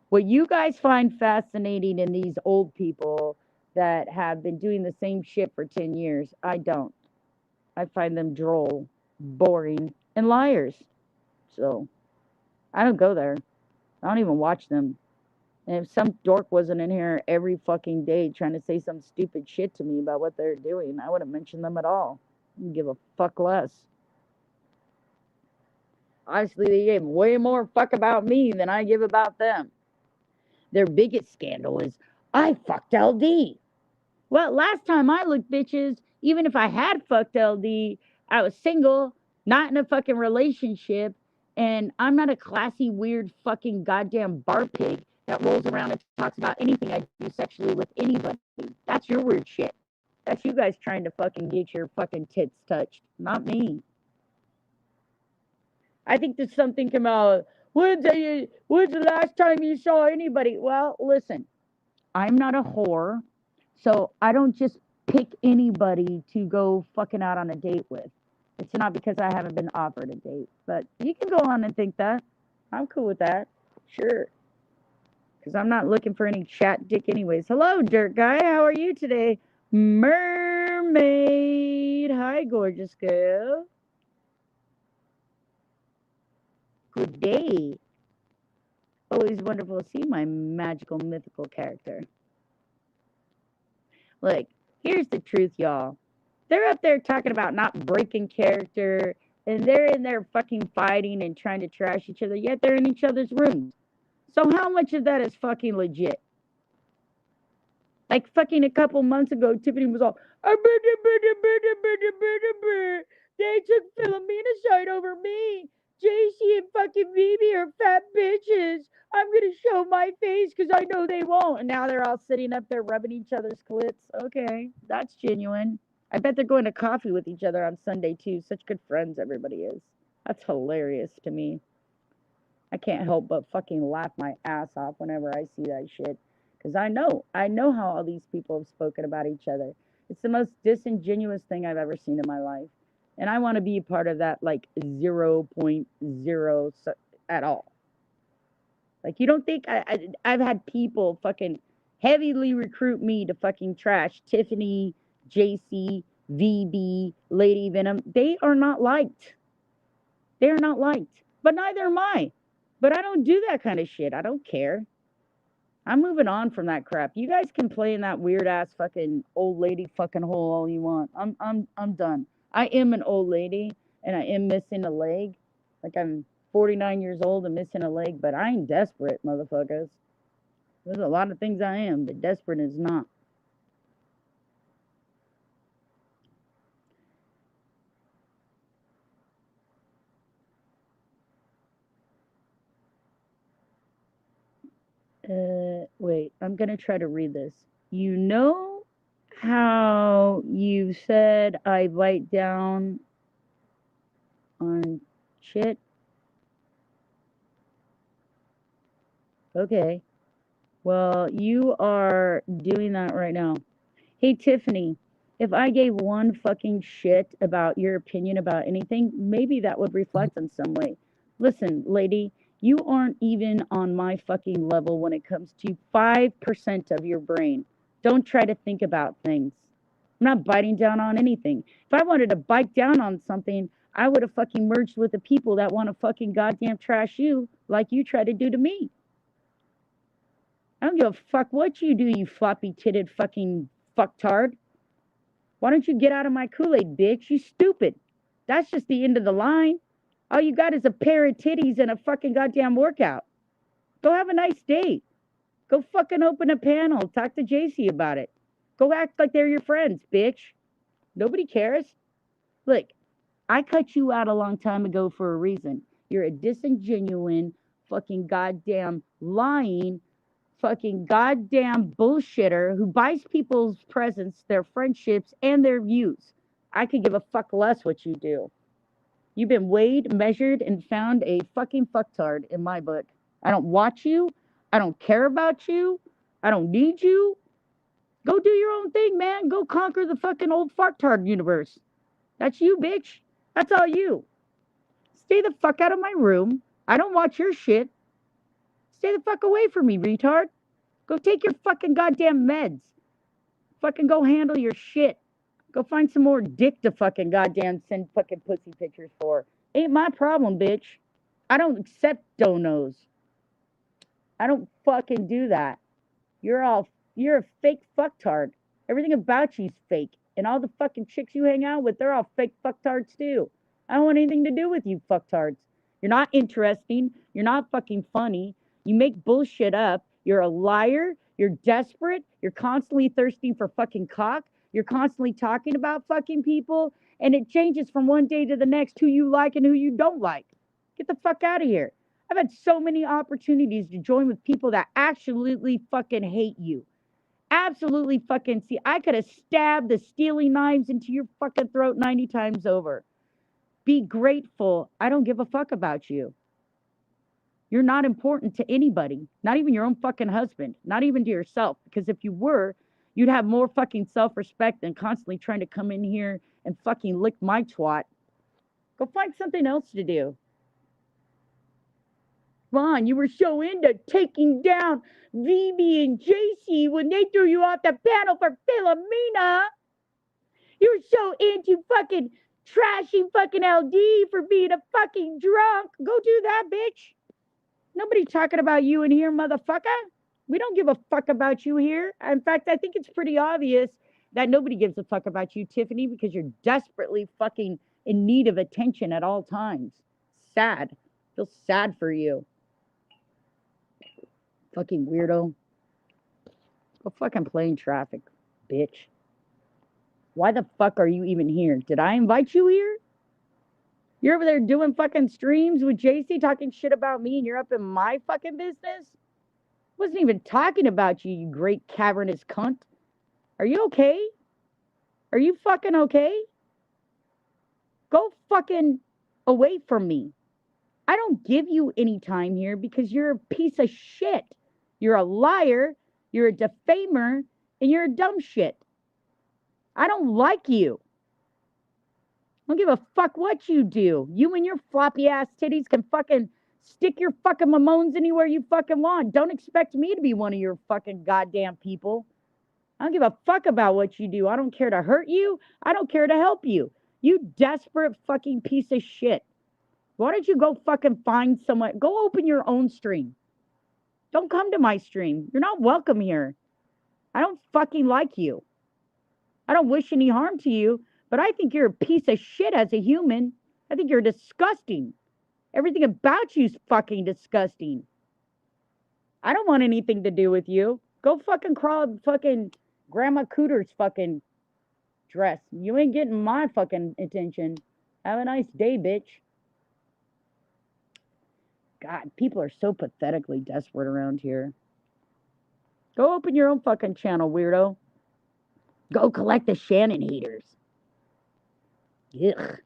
What you guys find fascinating in these old people that have been doing the same shit for 10 years, I don't. I find them droll, boring, and liars. So, I don't go there. I don't even watch them. And if some dork wasn't in here every fucking day trying to say some stupid shit to me about what they're doing, I wouldn't mention them at all. I wouldn't give a fuck less. Honestly, they give way more fuck about me than I give about them. Their biggest scandal is, I fucked LD. Well, last time I looked, bitches, even if I had fucked LD, I was single, not in a fucking relationship, and I'm not a classy, weird, fucking goddamn bar pig that rolls around and talks about anything I do sexually with anybody. That's your weird shit. That's you guys trying to fucking get your fucking tits touched, not me. I think there's something come out. When's the last time you saw anybody? Well, listen, I'm not a whore, so I don't just pick anybody to go fucking out on a date with. It's not because I haven't been offered a date, but you can go on and think that. I'm cool with that. Sure. Because I'm not looking for any chat dick anyways. Hello, dirt guy. How are you today? Mermaid. Hi, gorgeous girl. Good day. Always wonderful to see my magical, mythical character. Look, here's the truth, y'all. They're up there talking about not breaking character, and they're in there fucking fighting and trying to trash each other, yet they're in each other's rooms. So how much of that is fucking legit? Like fucking a couple months ago, Tiffany was all, they took Philomena side over me. JC and fucking Vivi are fat bitches. I'm gonna show my face because I know they won't. And now they're all sitting up there rubbing each other's clits. Okay, that's genuine. I bet they're going to coffee with each other on Sunday too. Such good friends everybody is. That's hilarious to me. I can't help but fucking laugh my ass off whenever I see that shit. Because I know how all these people have spoken about each other. It's the most disingenuous thing I've ever seen in my life. And I want to be part of that, like, 0.0 at all. Like, you don't think I've had people fucking heavily recruit me to fucking trash Tiffany, JC, VB, Lady Venom. They are not liked. They are not liked. But neither am I. But I don't do that kind of shit. I don't care. I'm moving on from that crap. You guys can play in that weird ass fucking old lady fucking hole all you want. I'm done. I am an old lady and I am missing a leg. Like I'm 49 years old and missing a leg, but I ain't desperate, motherfuckers. There's a lot of things I am, but desperate is not. Wait, I'm gonna try to read this. You know how you said I bite down on shit? Okay. Well, you are doing that right now. Hey, Tiffany, if I gave one fucking shit about your opinion about anything, maybe that would reflect in some way. Listen, lady, you aren't even on my fucking level when it comes to 5% of your brain. Don't try to think about things. I'm not biting down on anything. If I wanted to bite down on something, I would have fucking merged with the people that want to fucking goddamn trash you like you try to do to me. I don't give a fuck what you do, you floppy titted fucking fucktard. Why don't you get out of my Kool-Aid, bitch? You stupid. That's just the end of the line. All you got is a pair of titties and a fucking goddamn workout. Go have a nice date. Go fucking open a panel. Talk to JC about it. Go act like they're your friends, bitch. Nobody cares. Look, I cut you out a long time ago for a reason. You're a disingenuine, fucking goddamn lying, fucking goddamn bullshitter who buys people's presents, their friendships, and their views. I could give a fuck less what you do. You've been weighed, measured, and found a fucking fucktard in my book. I don't watch you. I don't care about you. I don't need you. Go do your own thing, man. Go conquer the fucking old fucktard universe. That's you, bitch. That's all you. Stay the fuck out of my room. I don't watch your shit. Stay the fuck away from me, retard. Go take your fucking goddamn meds. Fucking go handle your shit. Go find some more dick to fucking goddamn send fucking pussy pictures for. Ain't my problem, bitch. I don't accept donos. I don't fucking do that. You're a fake fucktard. Everything about you's fake. And all the fucking chicks you hang out with, they're all fake fucktards too. I don't want anything to do with you fucktards. You're not interesting. You're not fucking funny. You make bullshit up. You're a liar. You're desperate. You're constantly thirsting for fucking cock. You're constantly talking about fucking people. And it changes from one day to the next who you like and who you don't like. Get the fuck out of here. I've had so many opportunities to join with people that absolutely fucking hate you. Absolutely fucking see. I could have stabbed the stealing knives into your fucking throat 90 times over. Be grateful. I don't give a fuck about you. You're not important to anybody, not even your own fucking husband, not even to yourself. Because if you were, you'd have more fucking self respect than constantly trying to come in here and fucking lick my twat. Go find something else to do. Ron, you were so into taking down VB and JC when they threw you off the panel for Philomena. You were so into fucking trashing fucking LD for being a fucking drunk. Go do that, bitch. Nobody talking about you in here, motherfucker. We don't give a fuck about you here. In fact, I think it's pretty obvious that nobody gives a fuck about you, Tiffany, because you're desperately fucking in need of attention at all times. Sad. Feel sad for you. Fucking weirdo. Go fucking play in traffic, bitch. Why the fuck are you even here? Did I invite you here? You're over there doing fucking streams with JC talking shit about me and you're up in my fucking business? Wasn't even talking about you, you great cavernous cunt. Are you okay? Are you fucking okay? Go fucking away from me. I don't give you any time here because you're a piece of shit. You're a liar, you're a defamer, and you're a dumb shit. I don't like you. I don't give a fuck what you do. You and your floppy ass titties can fucking stick your fucking mamones anywhere you fucking want. Don't expect me to be one of your fucking goddamn people. I don't give a fuck about what you do. I don't care to hurt you. I don't care to help you. You desperate fucking piece of shit. Why don't you go fucking find someone? Go open your own stream. Don't come to my stream. You're not welcome here. I don't fucking like you. I don't wish any harm to you, but I think you're a piece of shit as a human. I think you're disgusting. Everything about you's fucking disgusting. I don't want anything to do with you. Go fucking crawl fucking Grandma Cooter's fucking dress. You ain't getting my fucking attention. Have a nice day, bitch. God, people are so pathetically desperate around here. Go open your own fucking channel, weirdo. Go collect the Shannon haters. Ugh.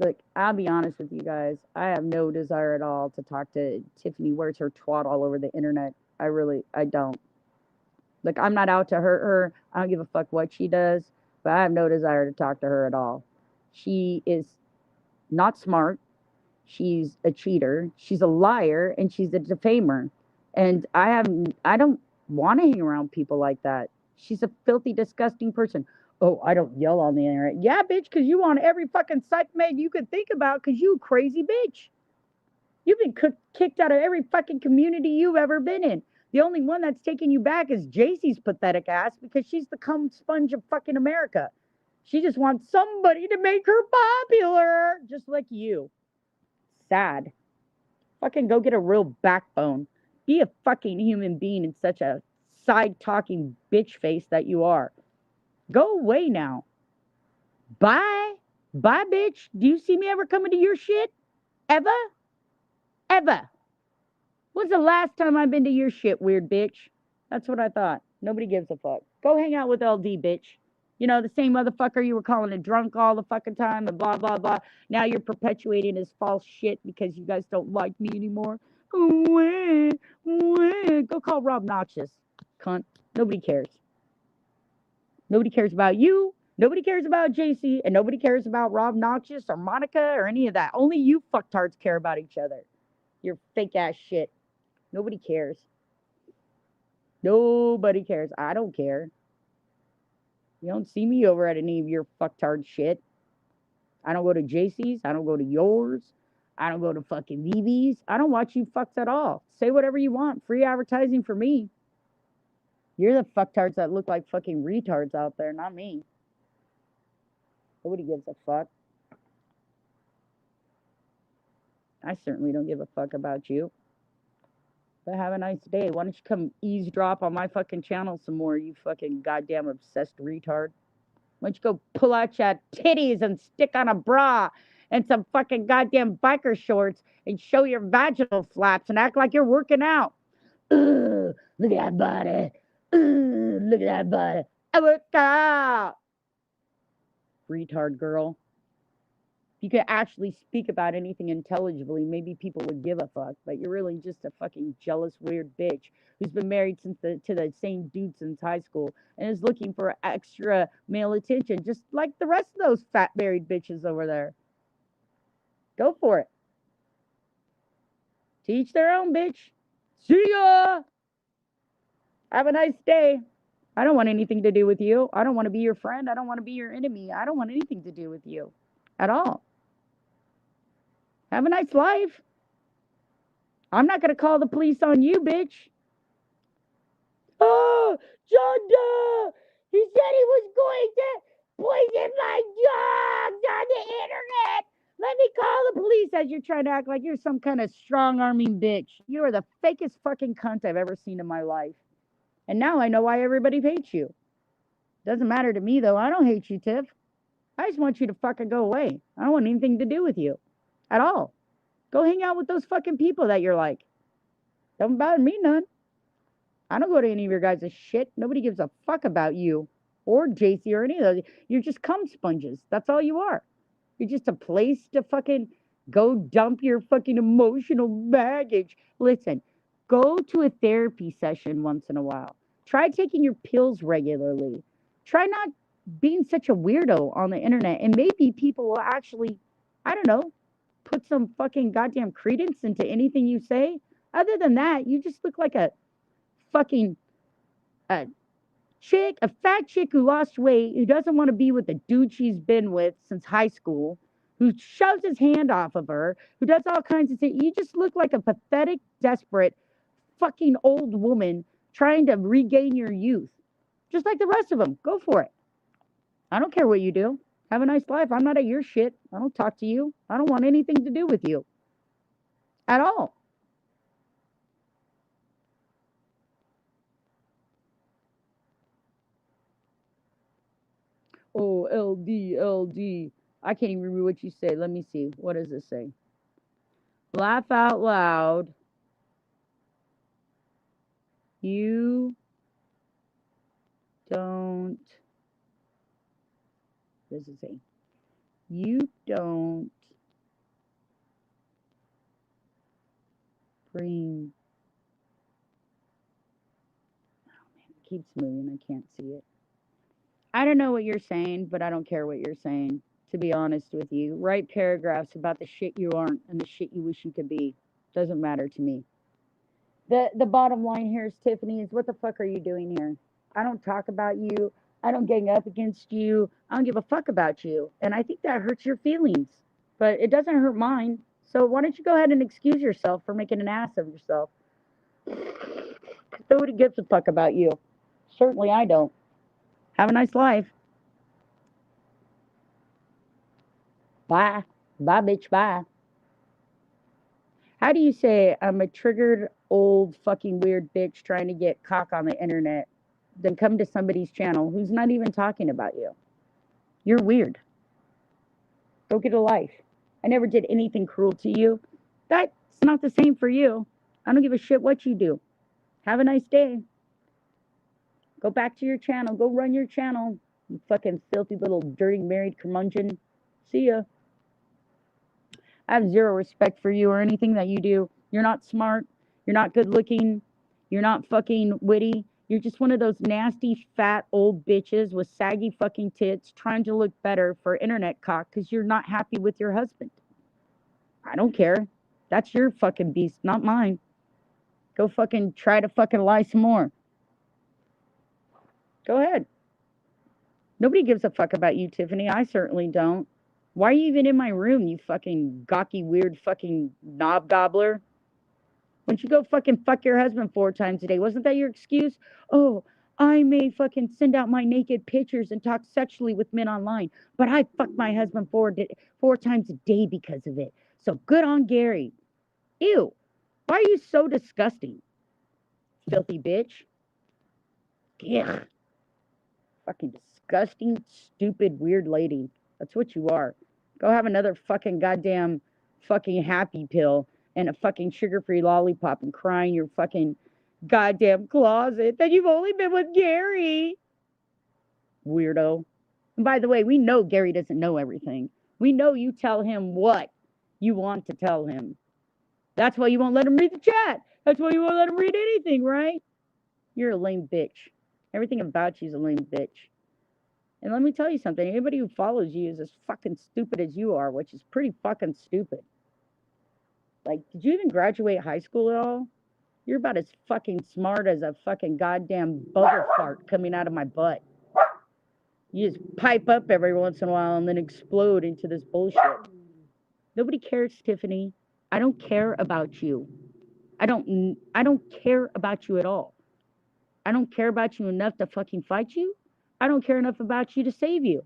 Look, I'll be honest with you guys. I have no desire at all to talk to Tiffany Wears her twat all over the internet. I don't. Look, I'm not out to hurt her. I don't give a fuck what she does, but I have no desire to talk to her at all. She is not smart. She's a cheater. She's a liar, and she's a defamer. And I don't want to hang around people like that. She's a filthy, disgusting person. Oh, I don't yell on the internet. Yeah, bitch, because you on every fucking site mag you could think about because you crazy bitch. You've been kicked out of every fucking community you've ever been in. The only one that's taking you back is JC's pathetic ass because she's the cum sponge of fucking America. She just wants somebody to make her popular, just like you. Sad. Fucking go get a real backbone. Be a fucking human being in such a side-talking bitch face that you are. Go away now. Bye. Bye, bitch. Do you see me ever coming to your shit? Ever? Ever. When's the last time I've been to your shit, weird bitch? That's what I thought. Nobody gives a fuck. Go hang out with LD, bitch. You know, the same motherfucker you were calling a drunk all the fucking time and blah, blah, blah. Now you're perpetuating his false shit because you guys don't like me anymore. Go call Rob Noxious, cunt. Nobody cares. Nobody cares about you. Nobody cares about JC. And nobody cares about Rob Noxious or Monica or any of that. Only you fucktards care about each other. Your fake ass shit. Nobody cares. Nobody cares. I don't care. You don't see me over at any of your fucktard shit. I don't go to JC's. I don't go to yours. I don't go to fucking VV's. I don't watch you fucks at all. Say whatever you want. Free advertising for me. You're the fucktards that look like fucking retards out there, not me. Nobody gives a fuck. I certainly don't give a fuck about you. But have a nice day. Why don't you come eavesdrop on my fucking channel some more, you fucking goddamn obsessed retard? Why don't you go pull out your titties and stick on a bra and some fucking goddamn biker shorts and show your vaginal flaps and act like you're working out? Ugh, look at that body. Ugh, look at that body. I work out. Retard girl. If you could actually speak about anything intelligibly, maybe people would give a fuck. But you're really just a fucking jealous, weird bitch who's been married to the same dude since high school and is looking for extra male attention, just like the rest of those fat married bitches over there. Go for it. To each their own, bitch. See ya. Have a nice day. I don't want anything to do with you. I don't want to be your friend. I don't want to be your enemy. I don't want anything to do with you at all. Have a nice life. I'm not going to call the police on you, bitch. Oh, John Doe! He said he was going to poison my dogs on the internet. Let me call the police as you're trying to act like you're some kind of strong-arming bitch. You are the fakest fucking cunt I've ever seen in my life. And now I know why everybody hates you. Doesn't matter to me, though. I don't hate you, Tiff. I just want you to fucking go away. I don't want anything to do with you at all. Go hang out with those fucking people that you're like. Don't bother me none. I don't go to any of your guys' shit. Nobody gives a fuck about you or JC or any of those. You're just cum sponges. That's all you are. You're just a place to fucking go dump your fucking emotional baggage. Listen, go to a therapy session once in a while. Try taking your pills regularly. Try not being such a weirdo on the internet. And maybe people will actually, I don't know, put some fucking goddamn credence into anything you say. Other than that, you just look like a fucking a fat chick who lost weight, who doesn't want to be with the dude she's been with since high school, who shoves his hand off of her, who does all kinds of things. You just look like a pathetic, desperate, fucking old woman trying to regain your youth. Just like the rest of them. Go for it. I don't care what you do. Have a nice life. I'm not at your shit. I don't talk to you. I don't want anything to do with you at all. Oh, LD, LD. I can't even remember what you say. Let me see. What does this say? Laugh out loud. You don't. What does it say? You don't bring. Oh man, it keeps moving. I can't see it. I don't know what you're saying, but I don't care what you're saying. To be honest with you, write paragraphs about the shit you aren't and the shit you wish you could be. Doesn't matter to me. The bottom line here is, Tiffany, is what the fuck are you doing here? I don't talk about you. I don't gang up against you. I don't give a fuck about you. And I think that hurts your feelings. But it doesn't hurt mine. So why don't you go ahead and excuse yourself for making an ass of yourself? Nobody gives a fuck about you. Certainly I don't. Have a nice life. Bye. Bye, bitch. Bye. How do you say I'm a triggered, old, fucking weird bitch trying to get cock on the internet? Then come to somebody's channel who's not even talking about you. You're weird. Go get a life. I never did anything cruel to you. That's not the same for you. I don't give a shit what you do. Have a nice day. Go back to your channel. Go run your channel. You fucking filthy little dirty married curmudgeon. See ya. I have zero respect for you or anything that you do. You're not smart. You're not good looking. You're not fucking witty. You're just one of those nasty, fat, old bitches with saggy fucking tits trying to look better for internet cock because you're not happy with your husband. I don't care. That's your fucking beast, not mine. Go fucking try to fucking lie some more. Go ahead. Nobody gives a fuck about you, Tiffany. I certainly don't. Why are you even in my room, you fucking gawky, weird fucking knob gobbler? Why don't you go fucking fuck your husband 4 times a day? Wasn't that your excuse? Oh, I may fucking send out my naked pictures and talk sexually with men online, but I fuck my husband 4 times a day because of it. So good on Gary. Ew. Why are you so disgusting? Filthy bitch. Ugh. Fucking disgusting, stupid, weird lady. That's what you are. Go have another fucking goddamn fucking happy pill and a fucking sugar-free lollipop and cry in your fucking goddamn closet that you've only been with Gary. Weirdo. And by the way, we know Gary doesn't know everything. We know you tell him what you want to tell him. That's why you won't let him read the chat. That's why you won't let him read anything, right? You're a lame bitch. Everything about you is a lame bitch. And let me tell you something. Anybody who follows you is as fucking stupid as you are, which is pretty fucking stupid. Like, did you even graduate high school at all? You're about as fucking smart as a fucking goddamn bubble fart coming out of my butt. You just pipe up every once in a while and then explode into this bullshit. Nobody cares, Tiffany. I don't care about you. I don't care about you at all. I don't care about you enough to fucking fight you. I don't care enough about you to save you.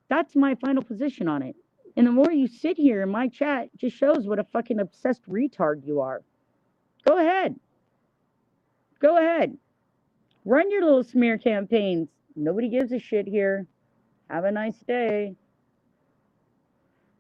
That's my final position on it. And the more you sit here in my chat, it just shows what a fucking obsessed retard you are. Go ahead. Go ahead. Run your little smear campaigns. Nobody gives a shit here. Have a nice day.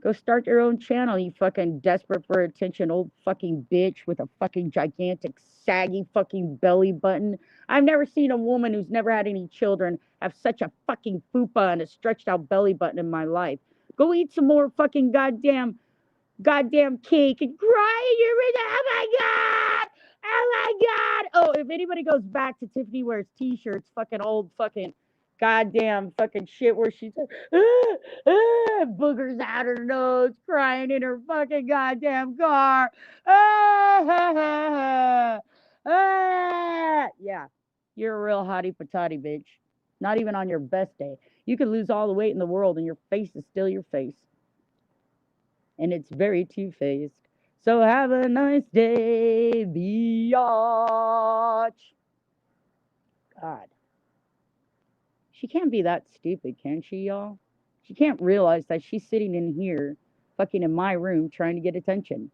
Go start your own channel, you fucking desperate for attention old fucking bitch with a fucking gigantic saggy fucking belly button. I've never seen a woman who's never had any children have such a fucking fupa and a stretched out belly button in my life. Go eat some more fucking goddamn cake and cry in your room. Oh my God! Oh my God! Oh, if anybody goes back to Tiffany wears t-shirts, fucking old fucking goddamn fucking shit where she's boogers out her nose, crying in her fucking goddamn car. Yeah, you're a real hottie patati bitch. Not even on your best day. You could lose all the weight in the world and your face is still your face. and it's very two-faced. So have a nice day, biatch. God. She can't be that stupid, can she, y'all? She can't realize that she's sitting in here, fucking in my room, trying to get attention.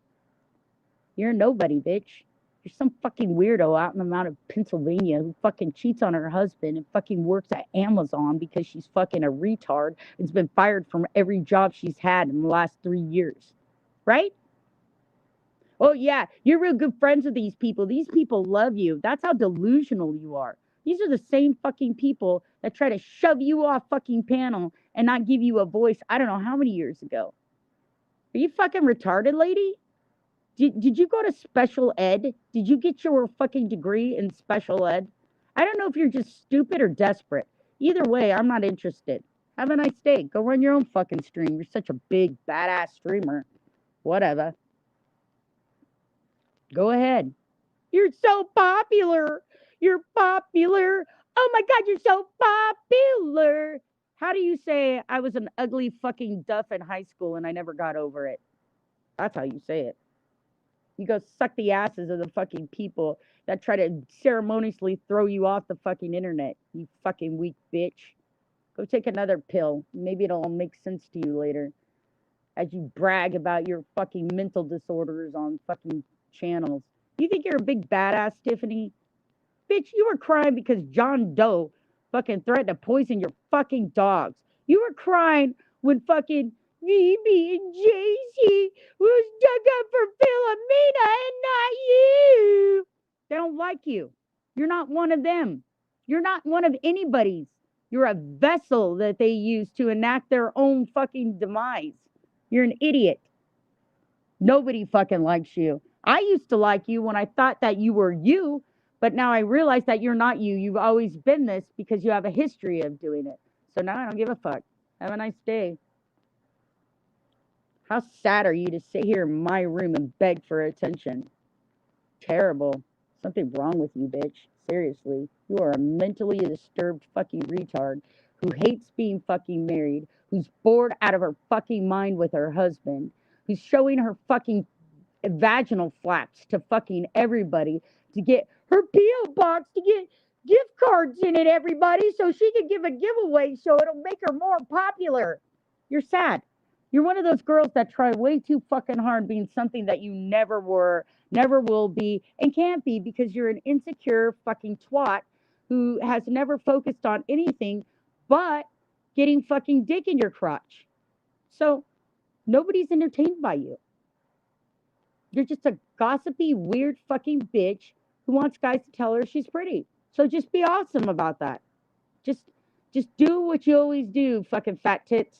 You're nobody, bitch. You're some fucking weirdo out in the mountain of Pennsylvania who fucking cheats on her husband and fucking works at Amazon because she's fucking a retard and's been fired from every job she's had in the last 3 years. Right? Oh, yeah, you're real good friends with these people. These people love you. That's how delusional you are. These are the same fucking people that try to shove you off fucking panel and not give you a voice I don't know how many years ago. Are you fucking retarded, lady? Did you go to special ed? Did you get your fucking degree in special ed? I don't know if you're just stupid or desperate. Either way, I'm not interested. Have a nice day. Go run your own fucking stream. You're such a big, badass streamer. Whatever. Go ahead. You're so popular. You're popular. Oh my God, you're so popular. How do you say I was an ugly fucking duff in high school and I never got over it? That's how you say it. You go suck the asses of the fucking people that try to ceremoniously throw you off the fucking internet. You fucking weak bitch. Go take another pill. Maybe it'll all make sense to you later. As you brag about your fucking mental disorders on fucking channels. You think you're a big badass, Tiffany? Bitch, you were crying because John Doe fucking threatened to poison your fucking dogs. You were crying when fucking Mimi and Jay-Z was dug up for Philomena and not you. They don't like you. You're not one of them. You're not one of anybody's. You're a vessel that they use to enact their own fucking demise. You're an idiot. Nobody fucking likes you. I used to like you when I thought that you were you, but now I realize that you're not you. You've always been this because you have a history of doing it. So now I don't give a fuck. Have a nice day. How sad are you to sit here in my room and beg for attention? Terrible. Something wrong with you, bitch. Seriously. You are a mentally disturbed fucking retard who hates being fucking married, who's bored out of her fucking mind with her husband, who's showing her fucking vaginal flaps to fucking everybody to get her P.O. box to get gift cards in it, everybody, so she can give a giveaway so it'll make her more popular. You're sad. You're one of those girls that try way too fucking hard being something that you never were, never will be, and can't be because you're an insecure fucking twat who has never focused on anything but getting fucking dick in your crotch. So nobody's entertained by you. You're just a gossipy, weird fucking bitch who wants guys to tell her she's pretty. So just be awesome about that. Just do what you always do, fucking fat tits.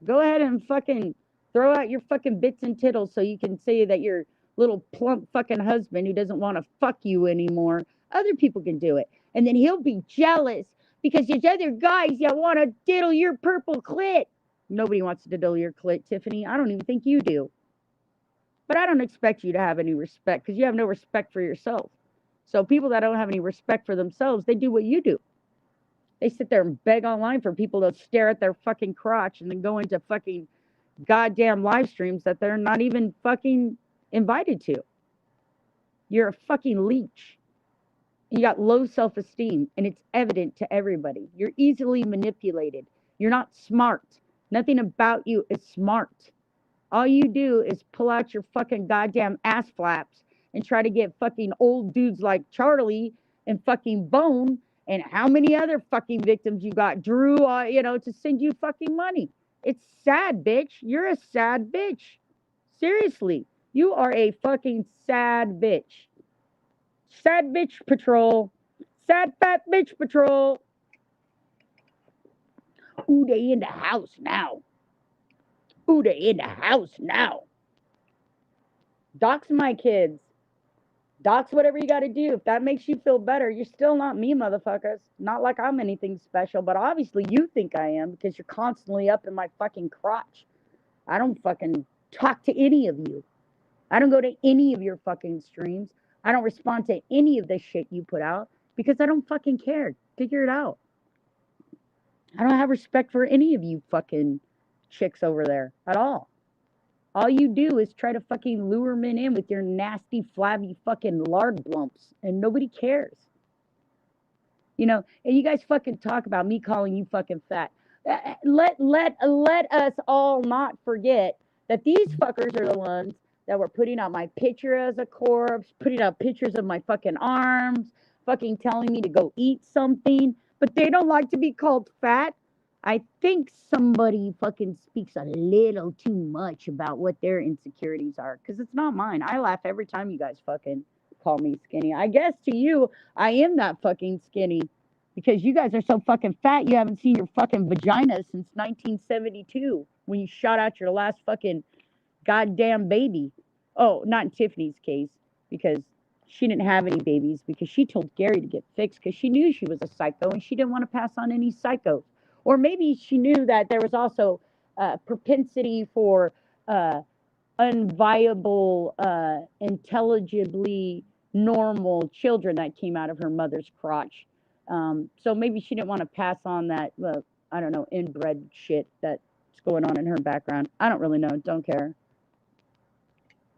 Go ahead and fucking throw out your fucking bits and tittles so you can say that your little plump fucking husband who doesn't want to fuck you anymore, other people can do it. And then he'll be jealous because there's other guys that want to diddle your purple clit. Nobody wants to diddle your clit, Tiffany. I don't even think you do. But I don't expect you to have any respect because you have no respect for yourself. So people that don't have any respect for themselves, they do what you do. They sit there and beg online for people to stare at their fucking crotch and then go into fucking goddamn live streams that they're not even fucking invited to. You're a fucking leech. You got low self-esteem, and it's evident to everybody. You're easily manipulated. You're not smart. Nothing about you is smart. All you do is pull out your fucking goddamn ass flaps and try to get fucking old dudes like Charlie and fucking Bone and how many other fucking victims you got, Drew, to send you fucking money. It's sad, bitch. You're a sad bitch. Seriously. You are a fucking sad bitch. Sad bitch patrol. Sad fat bitch patrol. Ooh, they in the house now. Ooh, they in the house now. Dox my kids. Dox whatever you got to do. If that makes you feel better, you're still not me, motherfuckers. Not like I'm anything special, but obviously you think I am because you're constantly up in my fucking crotch. I don't fucking talk to any of you. I don't go to any of your fucking streams. I don't respond to any of the shit you put out because I don't fucking care. Figure it out. I don't have respect for any of you fucking chicks over there at all. All you do is try to fucking lure men in with your nasty, flabby fucking lard lumps, and nobody cares. You know, and you guys fucking talk about me calling you fucking fat. Let us all not forget that these fuckers are the ones that were putting out my picture as a corpse, putting out pictures of my fucking arms, fucking telling me to go eat something, but they don't like to be called fat. I think somebody fucking speaks a little too much about what their insecurities are, because it's not mine. I laugh every time you guys fucking call me skinny. I guess to you, I am that fucking skinny because you guys are so fucking fat you haven't seen your fucking vagina since 1972 when you shot out your last fucking goddamn baby. Oh, not in Tiffany's case, because she didn't have any babies because she told Gary to get fixed because she knew she was a psycho and she didn't want to pass on any psychos. Or maybe she knew that there was also propensity for unviable, intelligibly normal children that came out of her mother's crotch. So maybe she didn't want to pass on that, I don't know, inbred shit that's going on in her background. I don't really know. Don't care.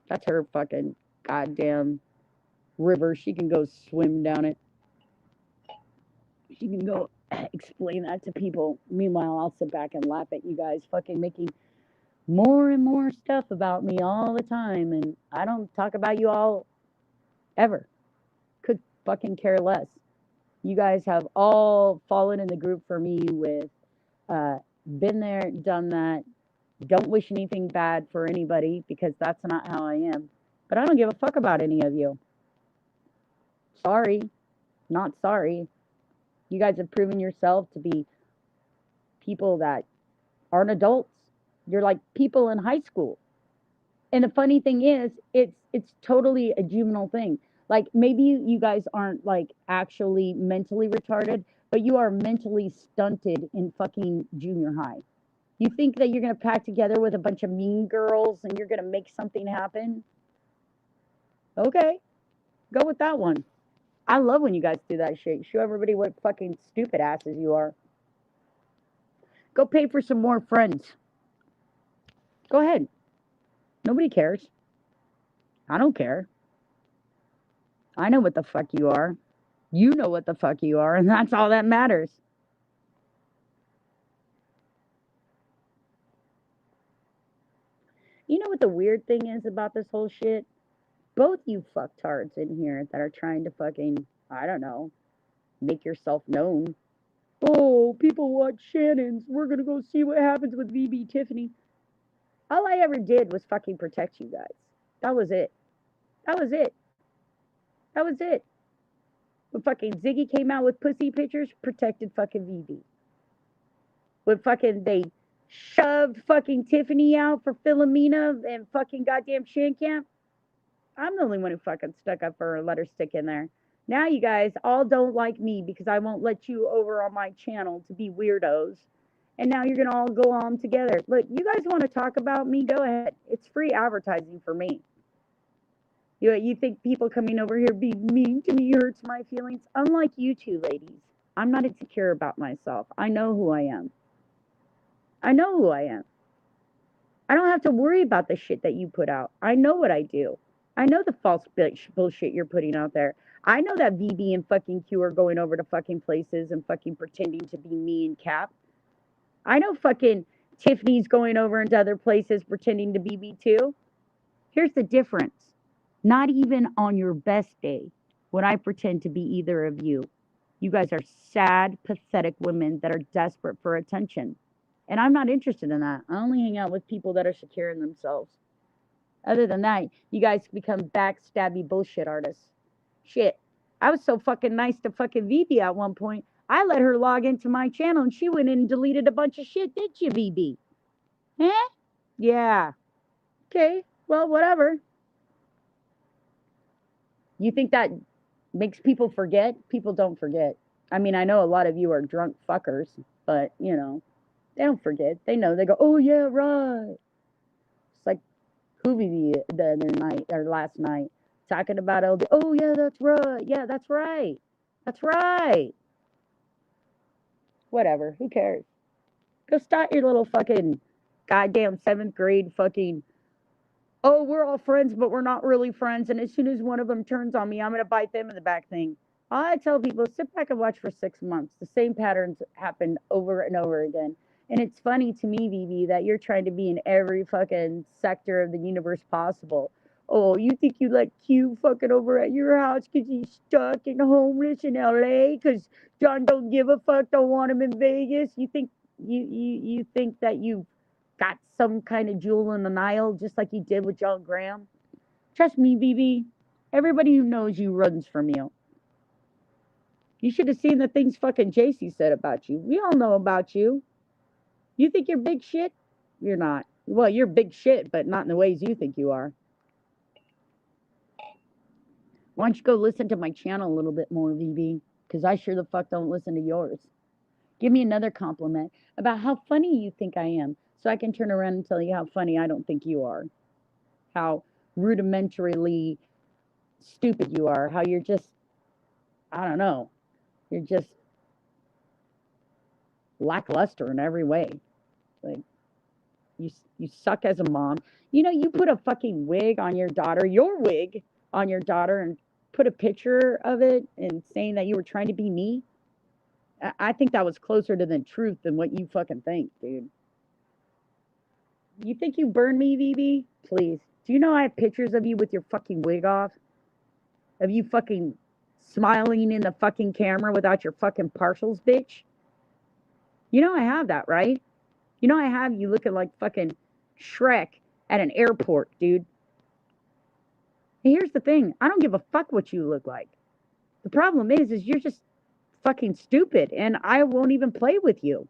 That's her fucking goddamn river. She can go swim down it. She can go explain that to people. Meanwhile, I'll sit back and laugh at you guys fucking making more and more stuff about me all the time. And I don't talk about you all ever. Could fucking care less. You guys have all fallen in the group for me with been there, done that. Don't wish anything bad for anybody because that's not how I am. But I don't give a fuck about any of you. Sorry, not sorry. You guys have proven yourself to be people that aren't adults. You're like people in high school. And the funny thing is, it's totally a juvenile thing. Like maybe you guys aren't like actually mentally retarded, but you are mentally stunted in fucking junior high. You think that you're gonna pack together with a bunch of mean girls and you're gonna make something happen? Okay, go with that one. I love when you guys do that shit. Show everybody what fucking stupid asses you are. Go pay for some more friends. Go ahead. Nobody cares. I don't care. I know what the fuck you are. You know what the fuck you are, and that's all that matters. You know what the weird thing is about this whole shit? Both you fucktards in here that are trying to fucking, I don't know, make yourself known. Oh, people watch Shannon's. We're gonna go see what happens with VB Tiffany. All I ever did was fucking protect you guys. That was it. That was it. That was it. When fucking Ziggy came out with pussy pictures, protected fucking VB. When fucking they shoved fucking Tiffany out for Philomena and fucking goddamn Shandcamp, I'm the only one who fucking stuck up for her and let her stick in there. Now you guys all don't like me because I won't let you over on my channel to be weirdos. And now you're going to all go on together. Look, you guys want to talk about me? Go ahead. It's free advertising for me. You think people coming over here being mean to me hurts my feelings? Unlike you two ladies, I'm not insecure about myself. I know who I am. I know who I am. I don't have to worry about the shit that you put out. I know what I do. I know the false bullshit you're putting out there. I know that VB and fucking Q are going over to fucking places and fucking pretending to be me and Cap. I know fucking Tiffany's going over into other places pretending to be me too. Here's the difference. Not even on your best day would I pretend to be either of you. You guys are sad, pathetic women that are desperate for attention. And I'm not interested in that. I only hang out with people that are secure in themselves. Other than that, you guys become backstabby bullshit artists. Shit. I was so fucking nice to fucking VB at one point. I let her log into my channel and she went in and deleted a bunch of shit, didn't you, VB? Eh? Yeah. Okay. Well, whatever. You think that makes people forget? People don't forget. I mean, I know a lot of you are drunk fuckers, but, you know, they don't forget. They know. They go, oh, yeah, right. It's like Hoovy the other night, or last night, talking about LD. Oh, yeah, that's right. Yeah, that's right. That's right. Whatever. Who cares? Go start your little fucking goddamn 7th grade fucking Oh, we're all friends, but we're not really friends. And as soon as one of them turns on me, I'm going to bite them in the back thing. I tell people, sit back and watch for 6 months. The same patterns happen over and over again. And it's funny to me, Vivi, that you're trying to be in every fucking sector of the universe possible. Oh, you think you let Q fucking over at your house because he's stuck and homeless in LA because John don't give a fuck, don't want him in Vegas? You think that you got some kind of jewel in the Nile, just like you did with John Graham? Trust me, BB. Everybody who knows you runs from you. You should have seen the things fucking JC said about you. We all know about you. You think you're big shit? You're not. Well, you're big shit, but not in the ways you think you are. Why don't you go listen to my channel a little bit more, VB? Because I sure the fuck don't listen to yours. Give me another compliment about how funny you think I am, so I can turn around and tell you how funny I don't think you are. How rudimentarily stupid you are. How you're just, I don't know, you're just lackluster in every way. Like, you suck as a mom. You know, you put a fucking wig on your wig on your daughter, and put a picture of it and saying that you were trying to be me. I think that was closer to the truth than what you fucking think, dude. You think you burned me, VB? Please. Do you know I have pictures of you with your fucking wig off? Of you fucking smiling in the fucking camera without your fucking partials, bitch? You know I have that, right? You know I have you looking like fucking Shrek at an airport, dude. And here's the thing. I don't give a fuck what you look like. The problem is you're just fucking stupid, and I won't even play with you.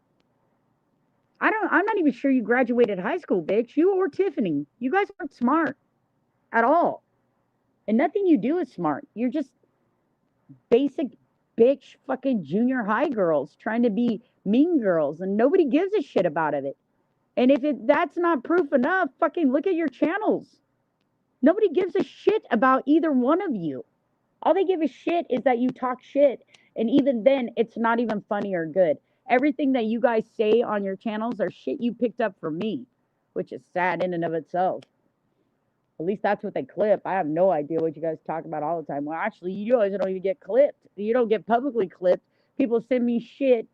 I'm not even sure you graduated high school, bitch. You or Tiffany. You guys aren't smart at all. And nothing you do is smart. You're just basic bitch fucking junior high girls trying to be mean girls, and nobody gives a shit about it. And if that's not proof enough, fucking look at your channels. Nobody gives a shit about either one of you. All they give a shit is that you talk shit. And even then, it's not even funny or good. Everything that you guys say on your channels are shit you picked up from me, which is sad in and of itself. At least that's what they clip. I have no idea what you guys talk about all the time. Well, actually, you guys don't even get clipped. You don't get publicly clipped. People send me shit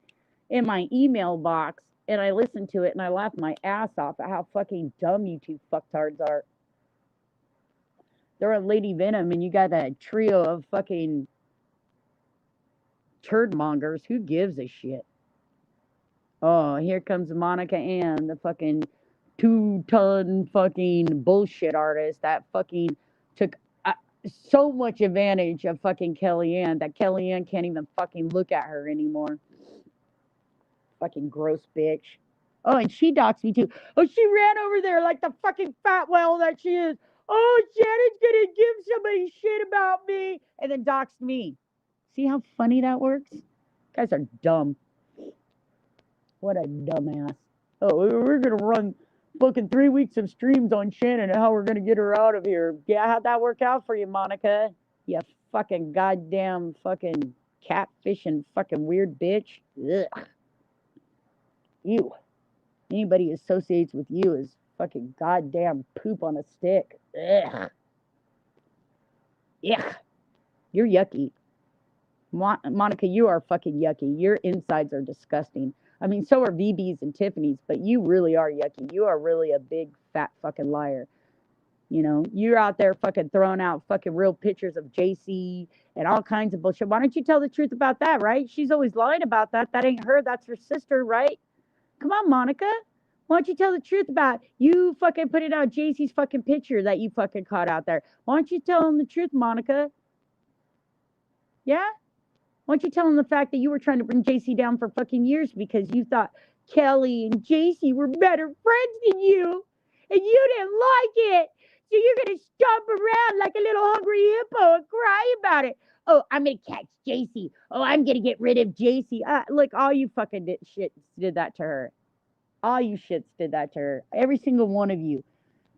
in my email box, and I listen to it, and I laugh my ass off at how fucking dumb you two fucktards are. They're on Lady Venom, and you got a trio of fucking turd mongers. Who gives a shit? Oh, here comes Monica Ann, the fucking 2-ton fucking bullshit artist that fucking took so much advantage of fucking Kellyanne that Kellyanne can't even fucking look at her anymore. Fucking gross bitch. Oh, and she doxed me too. Oh, she ran over there like the fucking fat whale that she is. Oh, Shannon's gonna give somebody shit about me, and then doxed me. See how funny that works? You guys are dumb. What a dumbass. Oh, we're gonna run fucking 3 weeks of streams on Shannon and how we're gonna get her out of here. Yeah, how'd that work out for you, Monica? You fucking goddamn fucking catfishing fucking weird bitch. Ugh. You. Anybody associates with you is fucking goddamn poop on a stick. Ugh. Yuck. You're yucky. Monica, you are fucking yucky. Your insides are disgusting. I mean, so are VB's and Tiffany's, but you really are yucky. You are really a big, fat fucking liar. You know, you're out there fucking throwing out fucking real pictures of JC and all kinds of bullshit. Why don't you tell the truth about that, right? She's always lying about that. That ain't her. That's her sister, right? Come on, Monica. Why don't you tell the truth about you fucking putting out JC's fucking picture that you fucking caught out there? Why don't you tell them the truth, Monica? Yeah? Why don't you tell them the fact that you were trying to bring JC down for fucking years because you thought Kelly and JC were better friends than you, and you didn't like it. So you're going to stomp around like a little hungry hippo and cry about it. Oh, I'm going to catch JC. Oh, I'm going to get rid of JC. Look, all you fucking shits did that to her. All you shits did that to her. Every single one of you.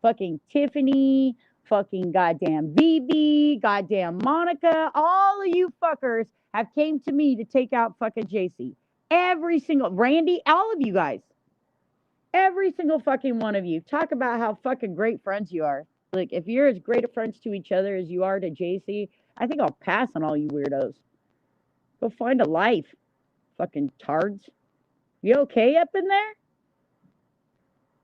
Fucking Tiffany, fucking goddamn BB, goddamn Monica, all of you fuckers have came to me to take out fucking JC. Every single, Randy, all of you guys. Every single fucking one of you. Talk about how fucking great friends you are. Look, if you're as great of friends to each other as you are to JC, I think I'll pass on all you weirdos. Go find a life, fucking tards. You okay up in there?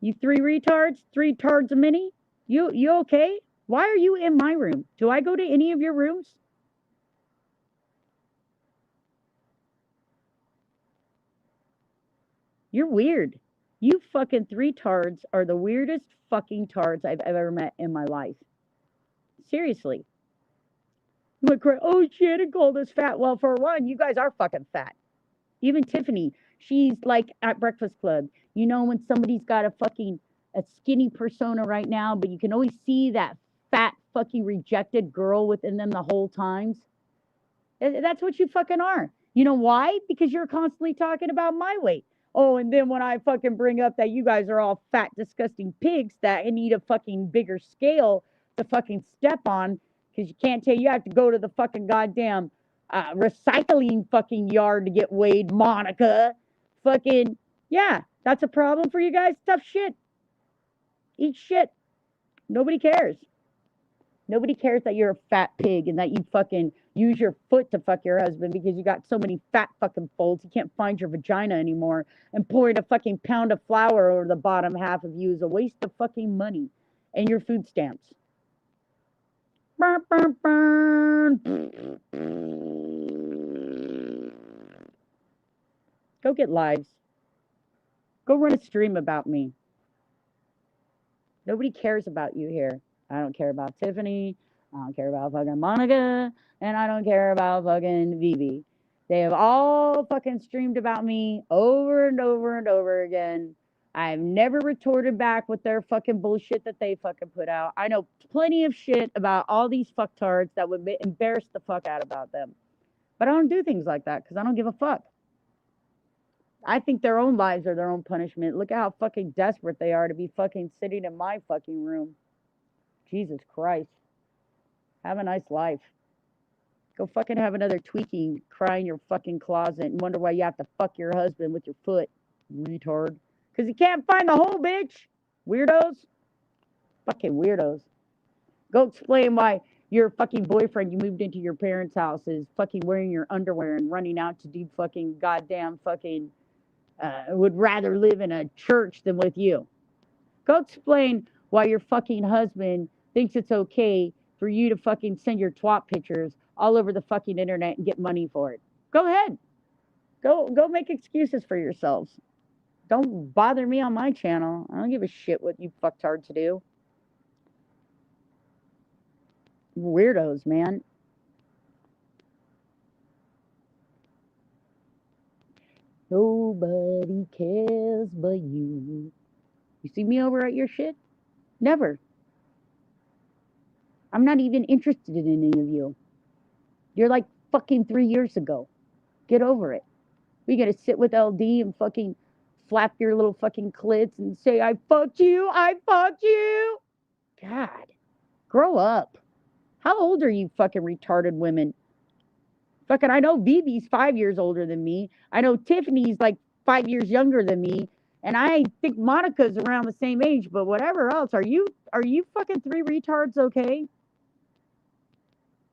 You three retards? Three tards a mini? You okay? Why are you in my room? Do I go to any of your rooms? You're weird. You fucking three tards are the weirdest fucking tards I've ever met in my life. Seriously. You went crazy. Oh, Shannon called us fat. Well, for one, you guys are fucking fat. Even Tiffany, she's like at Breakfast Club. You know when somebody's got a skinny persona right now, but you can always see that fat fucking rejected girl within them the whole times. That's what you fucking are. You know why? Because you're constantly talking about my weight. Oh, and then when I fucking bring up that you guys are all fat, disgusting pigs that need a fucking bigger scale to fucking step on, because you can't tell you have to go to the fucking goddamn recycling fucking yard to get weighed, Monica. Fucking, yeah, that's a problem for you guys? Tough shit. Eat shit. Nobody cares. Nobody cares that you're a fat pig and that you fucking use your foot to fuck your husband because you got so many fat fucking folds you can't find your vagina anymore, and pouring a fucking pound of flour over the bottom half of you is a waste of fucking money and your food stamps. Burn, burn, burn. Go get lives. Go run a stream about me. Nobody cares about you here. I don't care about Tiffany. I don't care about fucking Monica. And I don't care about fucking Vivi. They have all fucking streamed about me over and over and over again. I've never retorted back with their fucking bullshit that they fucking put out. I know plenty of shit about all these fucktards that would embarrass the fuck out about them. But I don't do things like that because I don't give a fuck. I think their own lives are their own punishment. Look at how fucking desperate they are to be fucking sitting in my fucking room. Jesus Christ. Have a nice life. Go fucking have another tweaking, cry in your fucking closet and wonder why you have to fuck your husband with your foot. Retard. Because you can't find the hole, bitch. Weirdos. Fucking weirdos. Go explain why your fucking boyfriend you moved into your parents' house is fucking wearing your underwear and running out to do fucking goddamn fucking would rather live in a church than with you. Go explain why your fucking husband thinks it's okay for you to fucking send your twat pictures all over the fucking internet and get money for it. Go ahead. Go make excuses for yourselves. Don't bother me on my channel. I don't give a shit what you fucktards do. Weirdos, man. Nobody cares but you. You see me over at your shit? Never. I'm not even interested in any of you. You're like fucking 3 years ago. Get over it. We gotta sit with LD and fucking flap your little fucking clits and say, I fucked you, I fucked you. God, grow up. How old are you fucking retarded women? Fucking, I know Vivi's 5 years older than me. I know Tiffany's like 5 years younger than me. And I think Monica's around the same age, but whatever else. Are you fucking three retards okay?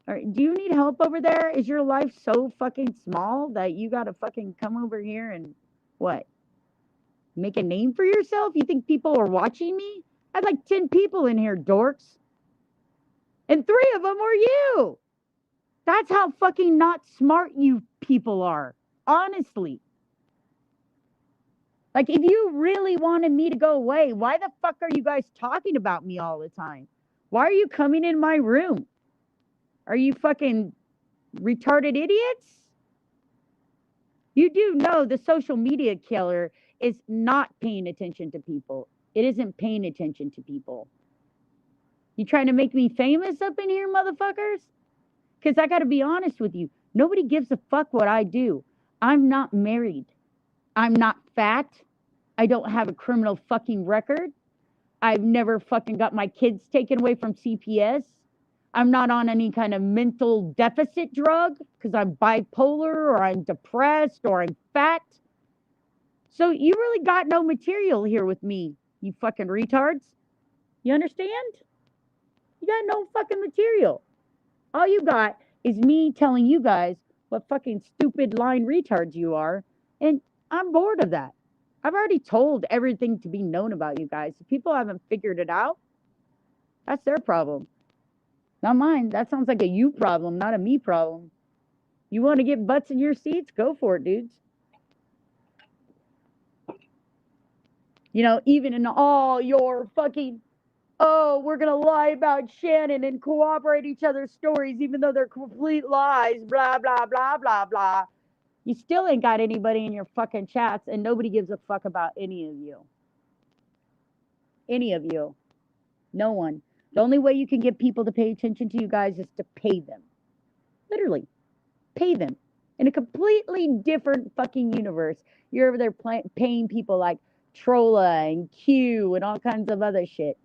Do you need help over there? Is your life so fucking small that you gotta fucking come over here and what? Make a name for yourself? You think people are watching me? I had like 10 people in here, dorks. And 3 of them were you. That's how fucking not smart you people are. Honestly. Like, if you really wanted me to go away, why the fuck are you guys talking about me all the time? Why are you coming in my room? Are you fucking retarded idiots? You do know the social media killer is not paying attention to people. It isn't paying attention to people. You trying to make me famous up in here, motherfuckers? Because I got to be honest with you. Nobody gives a fuck what I do. I'm not married. I'm not fat. I don't have a criminal fucking record. I've never fucking got my kids taken away from CPS. I'm not on any kind of mental deficit drug because I'm bipolar or I'm depressed or I'm fat. So you really got no material here with me, you fucking retards. You understand? You got no fucking material. All you got is me telling you guys what fucking stupid line retards you are, and I'm bored of that. I've already told everything to be known about you guys. If people haven't figured it out, that's their problem. Not mine. That sounds like a you problem, not a me problem. You want to get butts in your seats? Go for it, dudes. You know, even in all your fucking, oh, we're going to lie about Shannon and cooperate each other's stories, even though they're complete lies, blah, blah, blah, blah, blah. You still ain't got anybody in your fucking chats, and nobody gives a fuck about any of you. Any of you. No one. The only way you can get people to pay attention to you guys is to pay them. Literally. Pay them. In a completely different fucking universe, you're over there paying people like Trolla and Q and all kinds of other shit.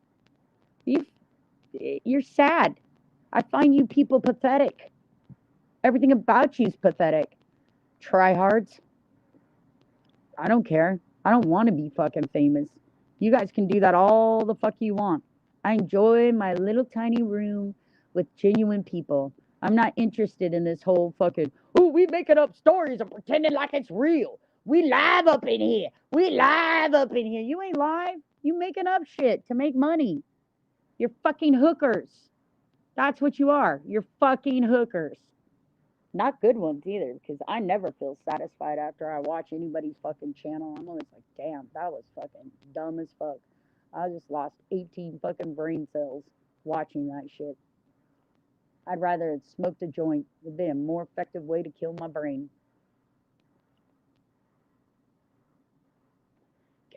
You're sad. I find you people pathetic. Everything about you's pathetic. Tryhards. I don't care. I don't want to be fucking famous. You guys can do that all the fuck you want. I enjoy my little tiny room with genuine people. I'm not interested in this whole fucking, oh, we making up stories and pretending like it's real. We live up in here. We live up in here. You ain't live. You making up shit to make money. You're fucking hookers. That's what you are. You're fucking hookers. Not good ones either, because I never feel satisfied after I watch anybody's fucking channel. I'm always like, damn, that was fucking dumb as fuck. I just lost 18 fucking brain cells watching that shit. I'd rather have smoked a joint. It would be a more effective way to kill my brain.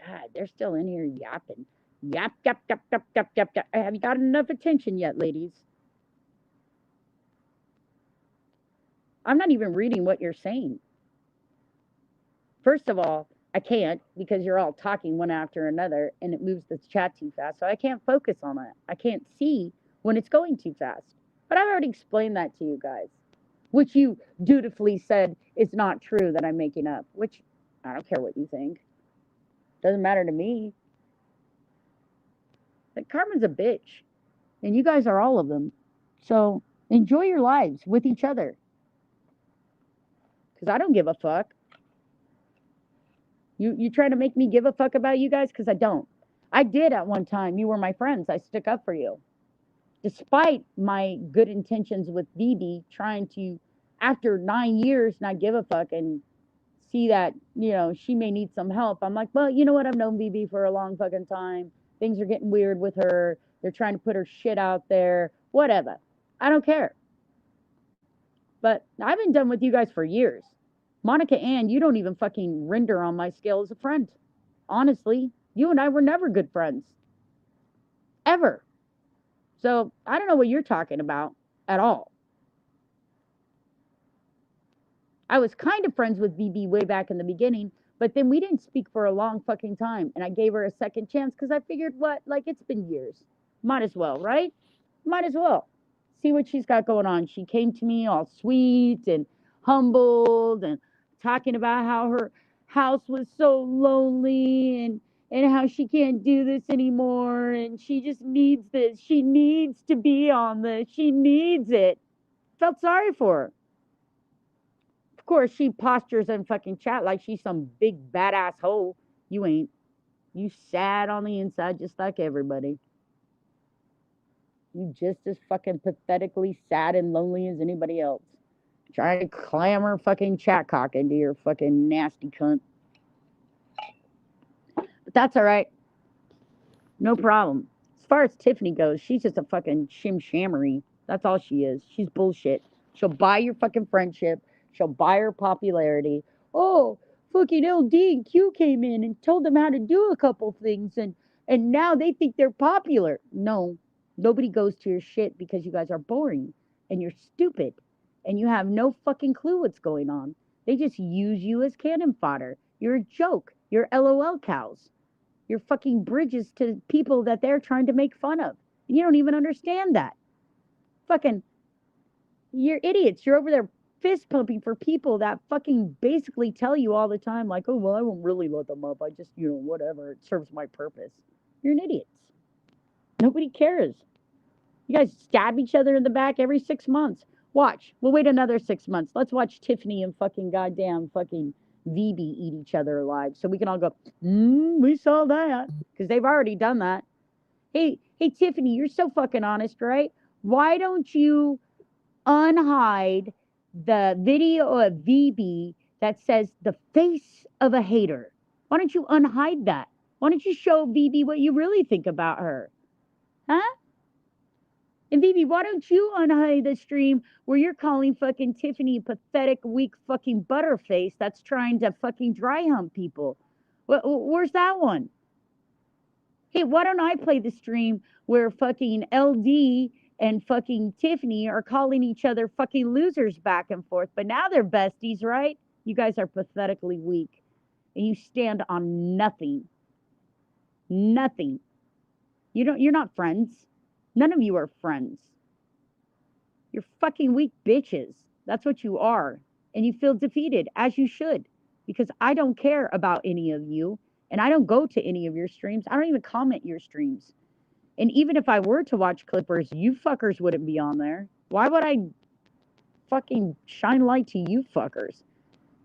God, they're still in here yapping. Yap, yap, yap, yap, yap, yap, yap. Have you got enough attention yet, ladies? I'm not even reading what you're saying. First of all, I can't because you're all talking one after another and it moves the chat too fast. So I can't focus on it. I can't see when it's going too fast. But I've already explained that to you guys, which you dutifully said is not true that I'm making up, which I don't care what you think. Doesn't matter to me. Like Carmen's a bitch and you guys are all of them. So enjoy your lives with each other. Because I don't give a fuck. You trying to make me give a fuck about you guys? Because I don't. I did at one time. You were my friends. I stuck up for you. Despite my good intentions with BB trying to, after 9 years, not give a fuck and see that, you know, she may need some help. I'm like, well, you know what? I've known BB for a long fucking time. Things are getting weird with her. They're trying to put her shit out there. Whatever. I don't care. But I've been done with you guys for years. Monica Ann, you don't even fucking render on my scale as a friend. Honestly, you and I were never good friends. Ever. So I don't know what you're talking about at all. I was kind of friends with BB way back in the beginning, but then we didn't speak for a long fucking time. And I gave her a second chance because I figured, what? Like, it's been years. Might as well, right? Might as well. See what she's got going on. She came to me all sweet and humbled and talking about how her house was so lonely and how she can't do this anymore and she just needs this. She needs to be on this. She needs it. Felt sorry for her. Of course, she postures in fucking chat like she's some big badass hoe. You ain't. You sad on the inside just like everybody. You just as fucking pathetically sad and lonely as anybody else. Trying to clamor fucking chat cock into your fucking nasty cunt. But that's all right. No problem. As far as Tiffany goes, she's just a fucking shim-shammery. That's all she is. She's bullshit. She'll buy your fucking friendship. She'll buy her popularity. Oh, fucking LD and Q came in and told them how to do a couple things and now they think they're popular. No, nobody goes to your shit because you guys are boring and you're stupid and you have no fucking clue what's going on. They just use you as cannon fodder. You're a joke. You're LOL cows. You're fucking bridges to people that they're trying to make fun of. And you don't even understand that. Fucking, you're idiots. You're over there fist pumping for people that fucking basically tell you all the time, like, oh, well, I won't really let them up. I just, you know, whatever. It serves my purpose. You're an idiot. Nobody cares. You guys stab each other in the back every 6 months. Watch. We'll wait another 6 months. Let's watch Tiffany and fucking goddamn fucking VB eat each other alive. So we can all go, we saw that. Because they've already done that. Hey, Tiffany, you're so fucking honest, right? Why don't you unhide the video of VB that says the face of a hater? Why don't you unhide that? Why don't you show VB what you really think about her? Huh? And VB, why don't you unhide the stream where you're calling fucking Tiffany pathetic, weak fucking butterface that's trying to fucking dry hump people? Where's that one? Hey, why don't I play the stream where fucking LD and fucking Tiffany are calling each other fucking losers back and forth, but now they're besties, right? You guys are pathetically weak, and you stand on nothing. Nothing. You're not friends. None of you are friends. You're fucking weak bitches. That's what you are. And you feel defeated, as you should, because I don't care about any of you, and I don't go to any of your streams. I don't even comment your streams. And even if I were to watch Clippers, you fuckers wouldn't be on there. Why would I fucking shine light to you fuckers?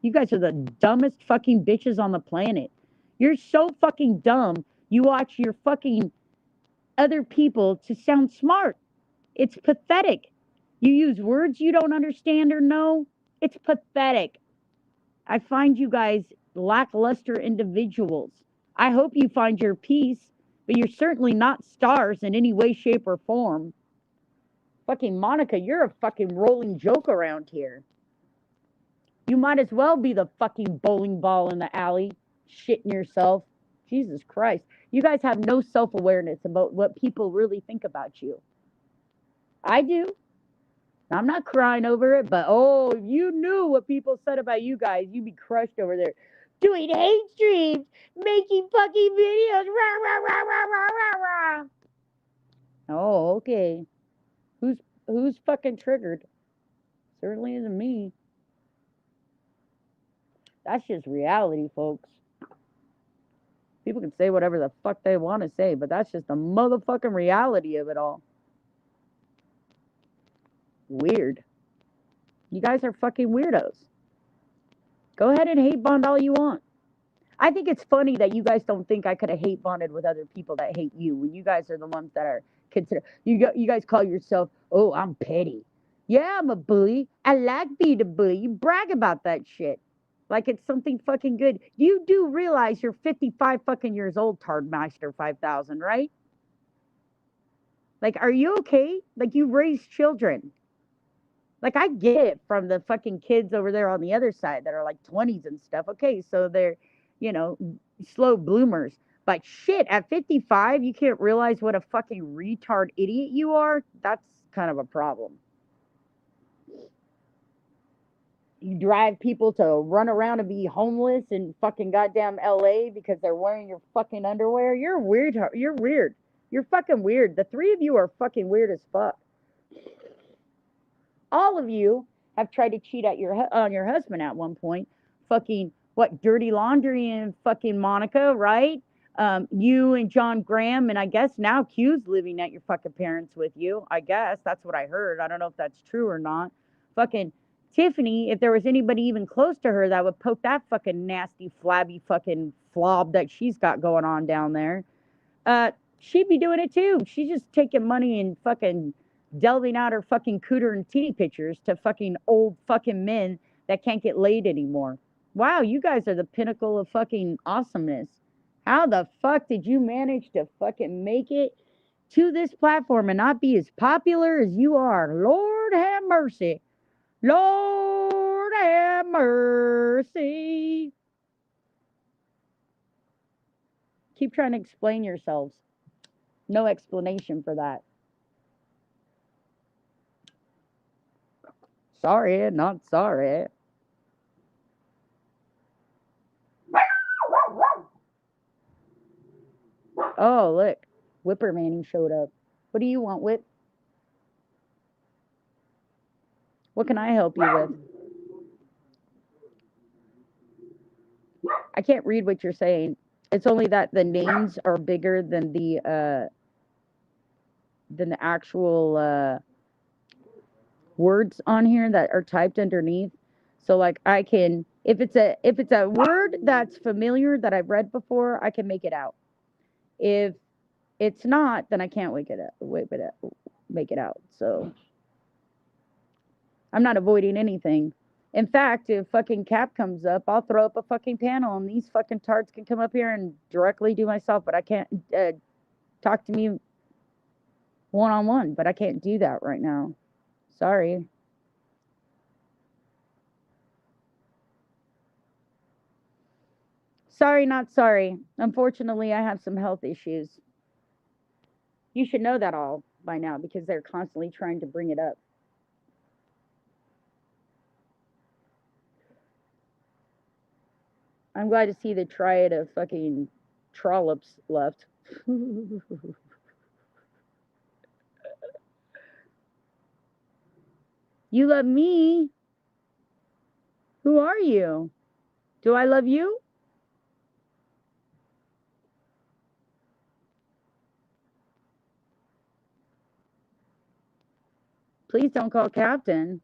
You guys are the dumbest fucking bitches on the planet. You're so fucking dumb. You watch your fucking other people to sound smart. It's pathetic. You use words you don't understand or know. It's pathetic. I find you guys lackluster individuals. I hope you find your peace, but you're certainly not stars in any way, shape, or form. Fucking Monica, you're a fucking rolling joke around here. You might as well be the fucking bowling ball in the alley, shitting yourself. Jesus Christ. You guys have no self-awareness about what people really think about you. I do. I'm not crying over it, but oh, if you knew what people said about you guys, you'd be crushed over there. Doing hate streams, making fucking videos. Rah, rah, rah, rah, rah, rah, rah. Oh, okay. Who's fucking triggered? Certainly isn't me. That's just reality, folks. People can say whatever the fuck they want to say, but that's just the motherfucking reality of it all. Weird. You guys are fucking weirdos. Go ahead and hate bond all you want. I think it's funny that you guys don't think I could have hate bonded with other people that hate you when you guys are the ones that are considered. You guys call yourself, oh, I'm petty. Yeah, I'm a bully. I like being a bully. You brag about that shit like it's something fucking good. You do realize you're 55 fucking years old, Tardmaster 5000, right? Like, are you okay? Like, you raised children. Like, I get it from the fucking kids over there on the other side that are like 20s and stuff. Okay, so they're, slow bloomers. But shit, at 55, you can't realize what a fucking retard idiot you are? That's kind of a problem. You drive people to run around and be homeless in fucking goddamn LA because they're wearing your fucking underwear. You're weird. You're weird. You're fucking weird. The three of you are fucking weird as fuck. All of you have tried to cheat on your husband at one point. Fucking what, dirty laundry and fucking Monica, right? You and John Graham, and I guess now Q's living at your fucking parents with you. I guess that's what I heard. I don't know if that's true or not. Fucking Tiffany, if there was anybody even close to her that would poke that fucking nasty, flabby fucking flob that she's got going on down there, she'd be doing it too. She's just taking money and fucking delving out her fucking cooter and titty pictures to fucking old fucking men that can't get laid anymore. Wow, you guys are the pinnacle of fucking awesomeness. How the fuck did you manage to fucking make it to this platform and not be as popular as you are? Lord have mercy. Lord have mercy. Keep trying to explain yourselves. No explanation for that. Sorry, not sorry. Oh, look. Whipper Manning showed up. What do you want, Whip? What can I help you with? I can't read what you're saying. It's only that the names are bigger than the than the actual words on here that are typed underneath. So like I can, if it's a word that's familiar that I've read before, I can make it out. If it's not, then I can't make it out. So I'm not avoiding anything. In fact, if fucking Cap comes up, I'll throw up a fucking panel and these fucking tards can come up here and directly do myself, but I can't talk to me one-on-one, but I can't do that right now. Sorry. Sorry, not sorry. Unfortunately, I have some health issues. You should know that all by now because they're constantly trying to bring it up. I'm glad to see the triad of fucking trollops left. You love me? Who are you? Do I love you? Please don't call Captain.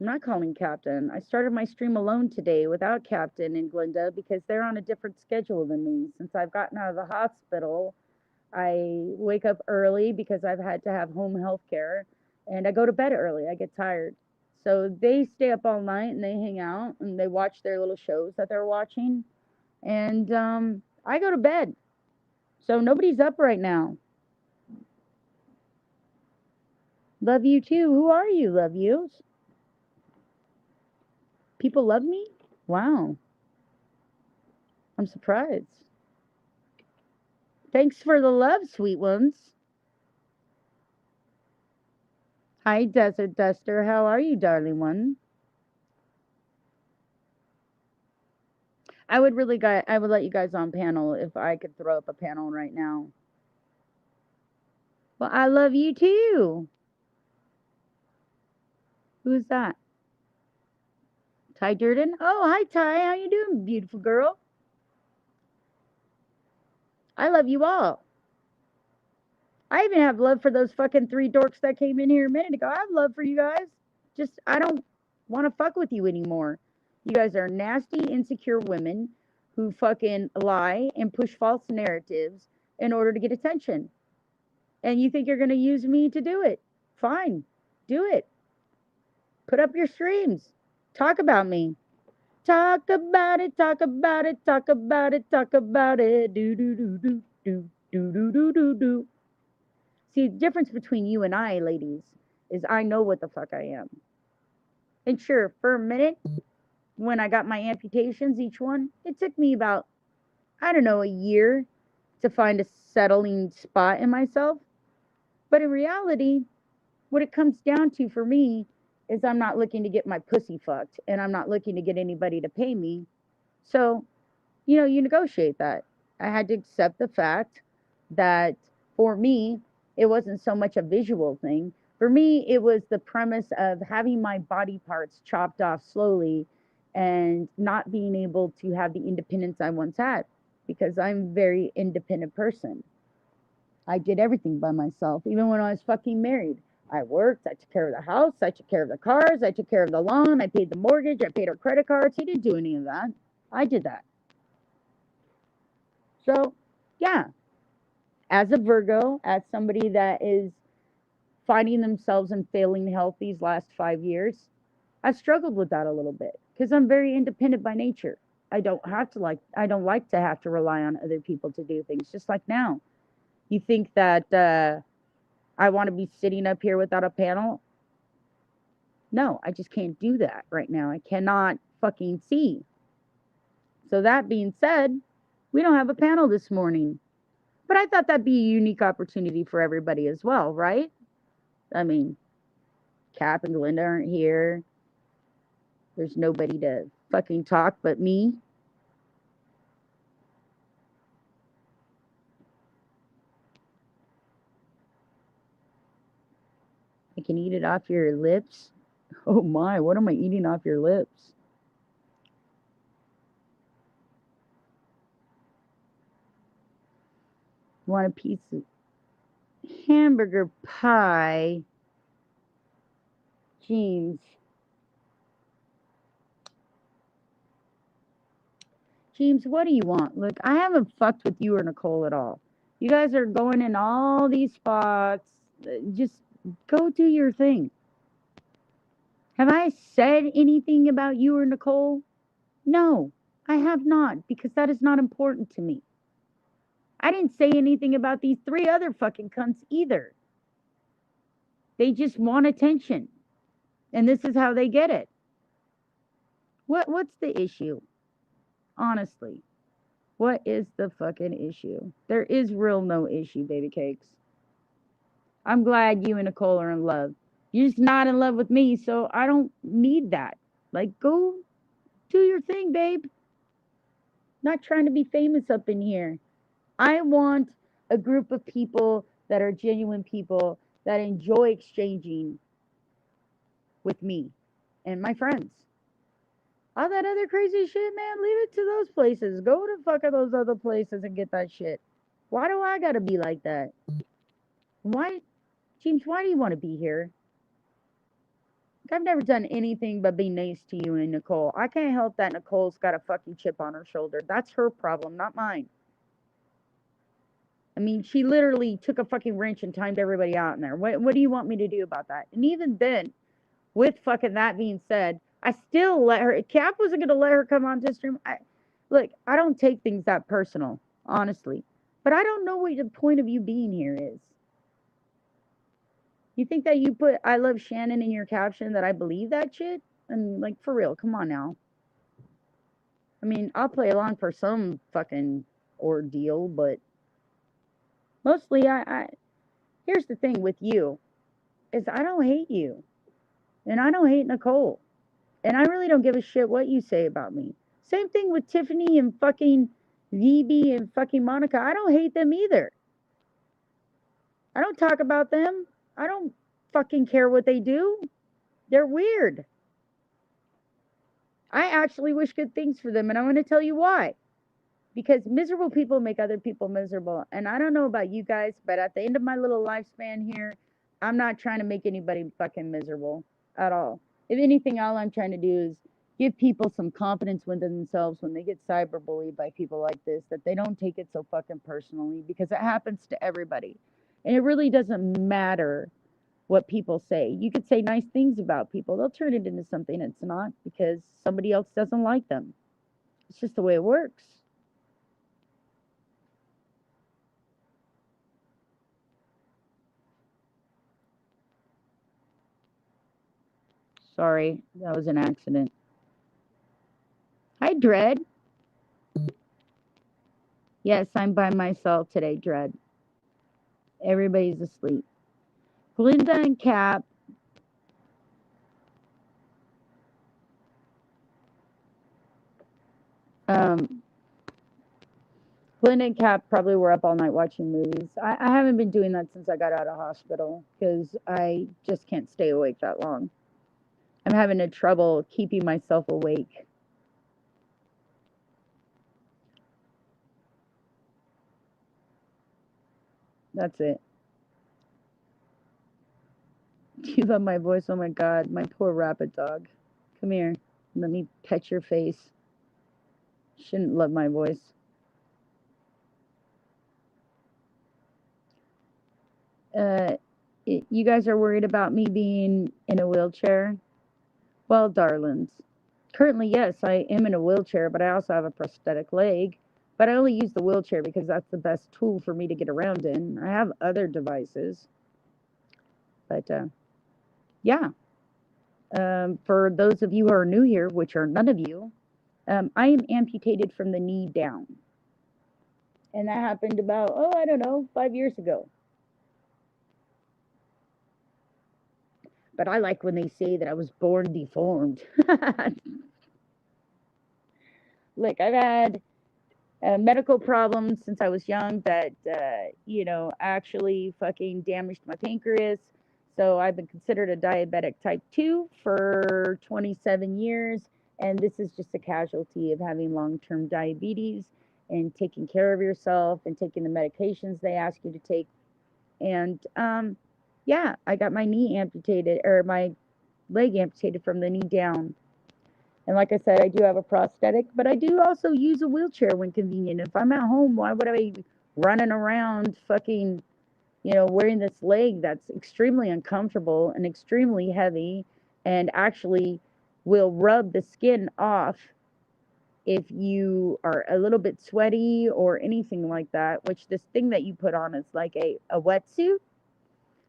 I'm not calling Captain. I started my stream alone today without Captain and Glinda because they're on a different schedule than me. Since I've gotten out of the hospital, I wake up early because I've had to have home health care, and I go to bed early. I get tired. So they stay up all night and they hang out and they watch their little shows that they're watching. And I go to bed. So nobody's up right now. Love you too. Who are you, love yous? People love me? Wow. I'm surprised. Thanks for the love, sweet ones. Hi, Desert Duster. How are you, darling one? I would let you guys on panel if I could throw up a panel right now. Well, I love you too. Who's that? Ty Durden? Oh, hi Ty. How you doing, beautiful girl? I love you all. I even have love for those fucking 3 dorks that came in here a minute ago. I have love for you guys. Just I don't want to fuck with you anymore. You guys are nasty, insecure women who fucking lie and push false narratives in order to get attention. And you think you're going to use me to do it. Fine. Do it. Put up your streams. Talk about me. Talk about it, talk about it, talk about it, talk about it. Do do do do do do do do do do. See, the difference between you and I, ladies, is I know what the fuck I am. And sure, for a minute, when I got my amputations, each one, it took me about, I don't know, a year to find a settling spot in myself. But in reality, what it comes down to for me is I'm not looking to get my pussy fucked and I'm not looking to get anybody to pay me. So, you negotiate that. I had to accept the fact that for me, it wasn't so much a visual thing. For me, it was the premise of having my body parts chopped off slowly and not being able to have the independence I once had because I'm a very independent person. I did everything by myself, even when I was fucking married. I worked, I took care of the house, I took care of the cars, I took care of the lawn, I paid the mortgage, I paid our credit cards. He didn't do any of that. I did that. So, yeah, as a Virgo, as somebody that is finding themselves in failing health these last 5 years, I've struggled with that a little bit because I'm very independent by nature. I don't like to have to rely on other people to do things, just like now. You think that I want to be sitting up here without a panel? No, I just can't do that right now. I cannot fucking see. So that being said, we don't have a panel this morning. But I thought that'd be a unique opportunity for everybody as well, right? I mean, Cap and Glinda aren't here. There's nobody to fucking talk but me. I can eat it off your lips. Oh my, what am I eating off your lips? Want a piece of... hamburger pie. James. James, what do you want? Look, I haven't fucked with you or Nicole at all. You guys are going in all these spots. Just go do your thing. Have I said anything about you or Nicole? No, I have not, because that is not important to me. I didn't say anything about these 3 other fucking cunts either. They just want attention. And this is how they get it. What's the issue? Honestly. What is the fucking issue? There is real no issue, baby cakes. I'm glad you and Nicole are in love. You're just not in love with me, so I don't need that. Like, go do your thing, babe. Not trying to be famous up in here. I want a group of people that are genuine people that enjoy exchanging with me and my friends. All that other crazy shit, man, leave it to those places. Go to fucking those other places and get that shit. Why do I gotta be like that? Why, James, why do you want to be here? I've never done anything but be nice to you and Nicole. I can't help that Nicole's got a fucking chip on her shoulder. That's her problem, not mine. I mean, she literally took a fucking wrench and timed everybody out in there. What do you want me to do about that? And even then, with fucking that being said, I still let her. Cap wasn't going to let her come on to stream. Look, I don't take things that personal, honestly. But I don't know what the point of you being here is. You think that you put I love Shannon in your caption that I believe that shit? And like, for real, come on now. I mean, I'll play along for some fucking ordeal, but mostly here's the thing with you, is I don't hate you. And I don't hate Nicole. And I really don't give a shit what you say about me. Same thing with Tiffany and fucking VB and fucking Monica. I don't hate them either. I don't talk about them. I don't fucking care what they do. They're weird. I actually wish good things for them, and I'm going to tell you why. Because miserable people make other people miserable. And I don't know about you guys, but at the end of my little lifespan here, I'm not trying to make anybody fucking miserable at all. If anything, all I'm trying to do is give people some confidence within themselves when they get cyberbullied by people like this, that they don't take it so fucking personally, because it happens to everybody. And it really doesn't matter what people say. You could say nice things about people. They'll turn it into something it's not because somebody else doesn't like them. It's just the way it works. Sorry, that was an accident. Hi, Dread. Yes, I'm by myself today, Dread. Everybody's asleep. Glinda and Cap. Glinda and Cap probably were up all night watching movies. I haven't been doing that since I got out of hospital because I just can't stay awake that long. I'm having a trouble keeping myself awake. That's it. You love my voice? Oh my God, my poor rabbit dog. Come here. Let me pet your face. Shouldn't love my voice. You guys are worried about me being in a wheelchair? Well, darlings, currently, yes, I am in a wheelchair, but I also have a prosthetic leg. But I only use the wheelchair because that's the best tool for me to get around in. I have other devices. But yeah, for those of you who are new here, which are none of you, I am amputated from the knee down. And that happened about, I don't know, 5 years ago. But I like when they say that I was born deformed. Look, I've had medical problems since I was young that, actually fucking damaged my pancreas. So I've been considered a diabetic type 2 for 27 years. And this is just a casualty of having long-term diabetes and taking care of yourself and taking the medications they ask you to take. And yeah, I got my knee amputated, or my leg amputated from the knee down. And like I said, I do have a prosthetic, but I do also use a wheelchair when convenient. If I'm at home, why would I be running around fucking, wearing this leg that's extremely uncomfortable and extremely heavy, and actually will rub the skin off if you are a little bit sweaty or anything like that, which this thing that you put on is like a wetsuit.